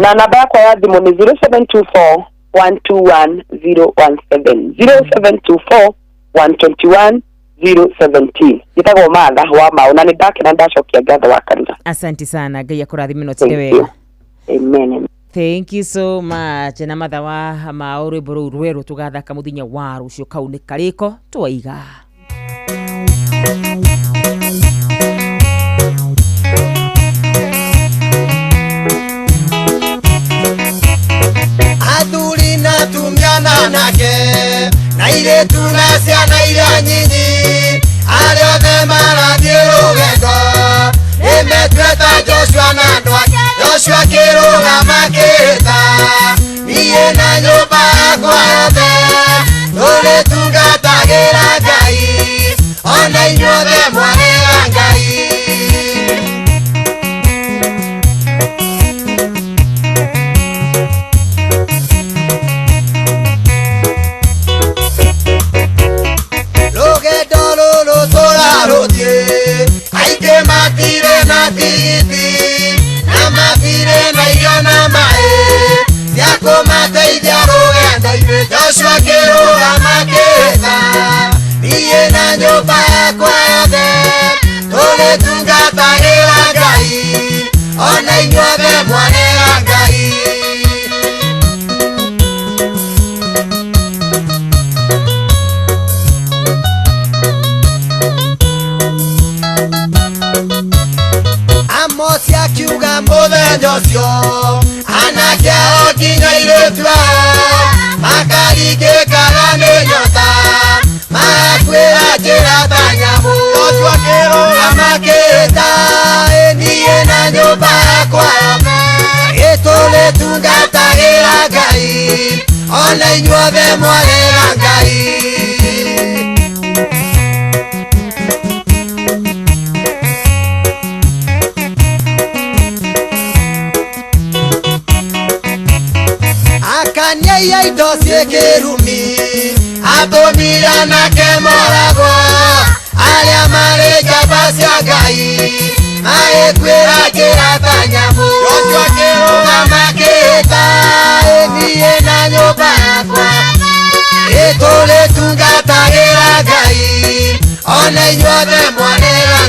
Na namba yakwa ya thimũ nĩ 0724 121 017 0724 121 017. Njĩtagwo Matha wa mau, na nĩ ndakena ndacokia ngatho wa Karura. Asante sana, Ngai akũrathime no tinde wega. Amen. Thank you so much. Na Matha wa mau rwĩmbo rũu rwerũ tũgathaka mũthenya wa rũciũ, kau nĩ karĩko twaiga. Athuri na atumia na anake na airĩtu na ciana iria nyinyi, arĩa othe marathiĩ rũgendo nĩmetuĩta Joshua na andũ ake. Joshua akĩrũgama akĩĩta tũngatagira Ngai ona inyuothe mwarega Ngai. Rũgendo rũrũ tũrarũthiĩ aingĩ matirĩ na tigiti na matirĩ na irio na maĩ cia kũmateithia rũgendo-inĩ. Joshua akĩrũgama akĩĩra niĩ na nyũmba yakwa yothe tũrĩtungatagĩra Ngai ona inyuothe mwarega Ngai. Amosi akiuga mũthenya ũcio anake ao nginya airĩtu ao makaringĩkaga nĩ nyota magakuĩra njĩra ta nyamũ. Joshua akĩrũgama akĩĩta niĩ na nyũmba yakwa yothe tũrĩtungatagĩra Ngai ona inyuothe mwarega Ngai. Akaniaia indo ciĩ kĩrumi atũmire nake moragwo arĩa marĩ njamba cia Ngai magĩkuĩra njĩra ta nyamũ. Joshua akĩrũgama akĩĩta niĩ na nyũmba yakwa tũrĩtungatagĩra Ngai ona inyuothe mwarega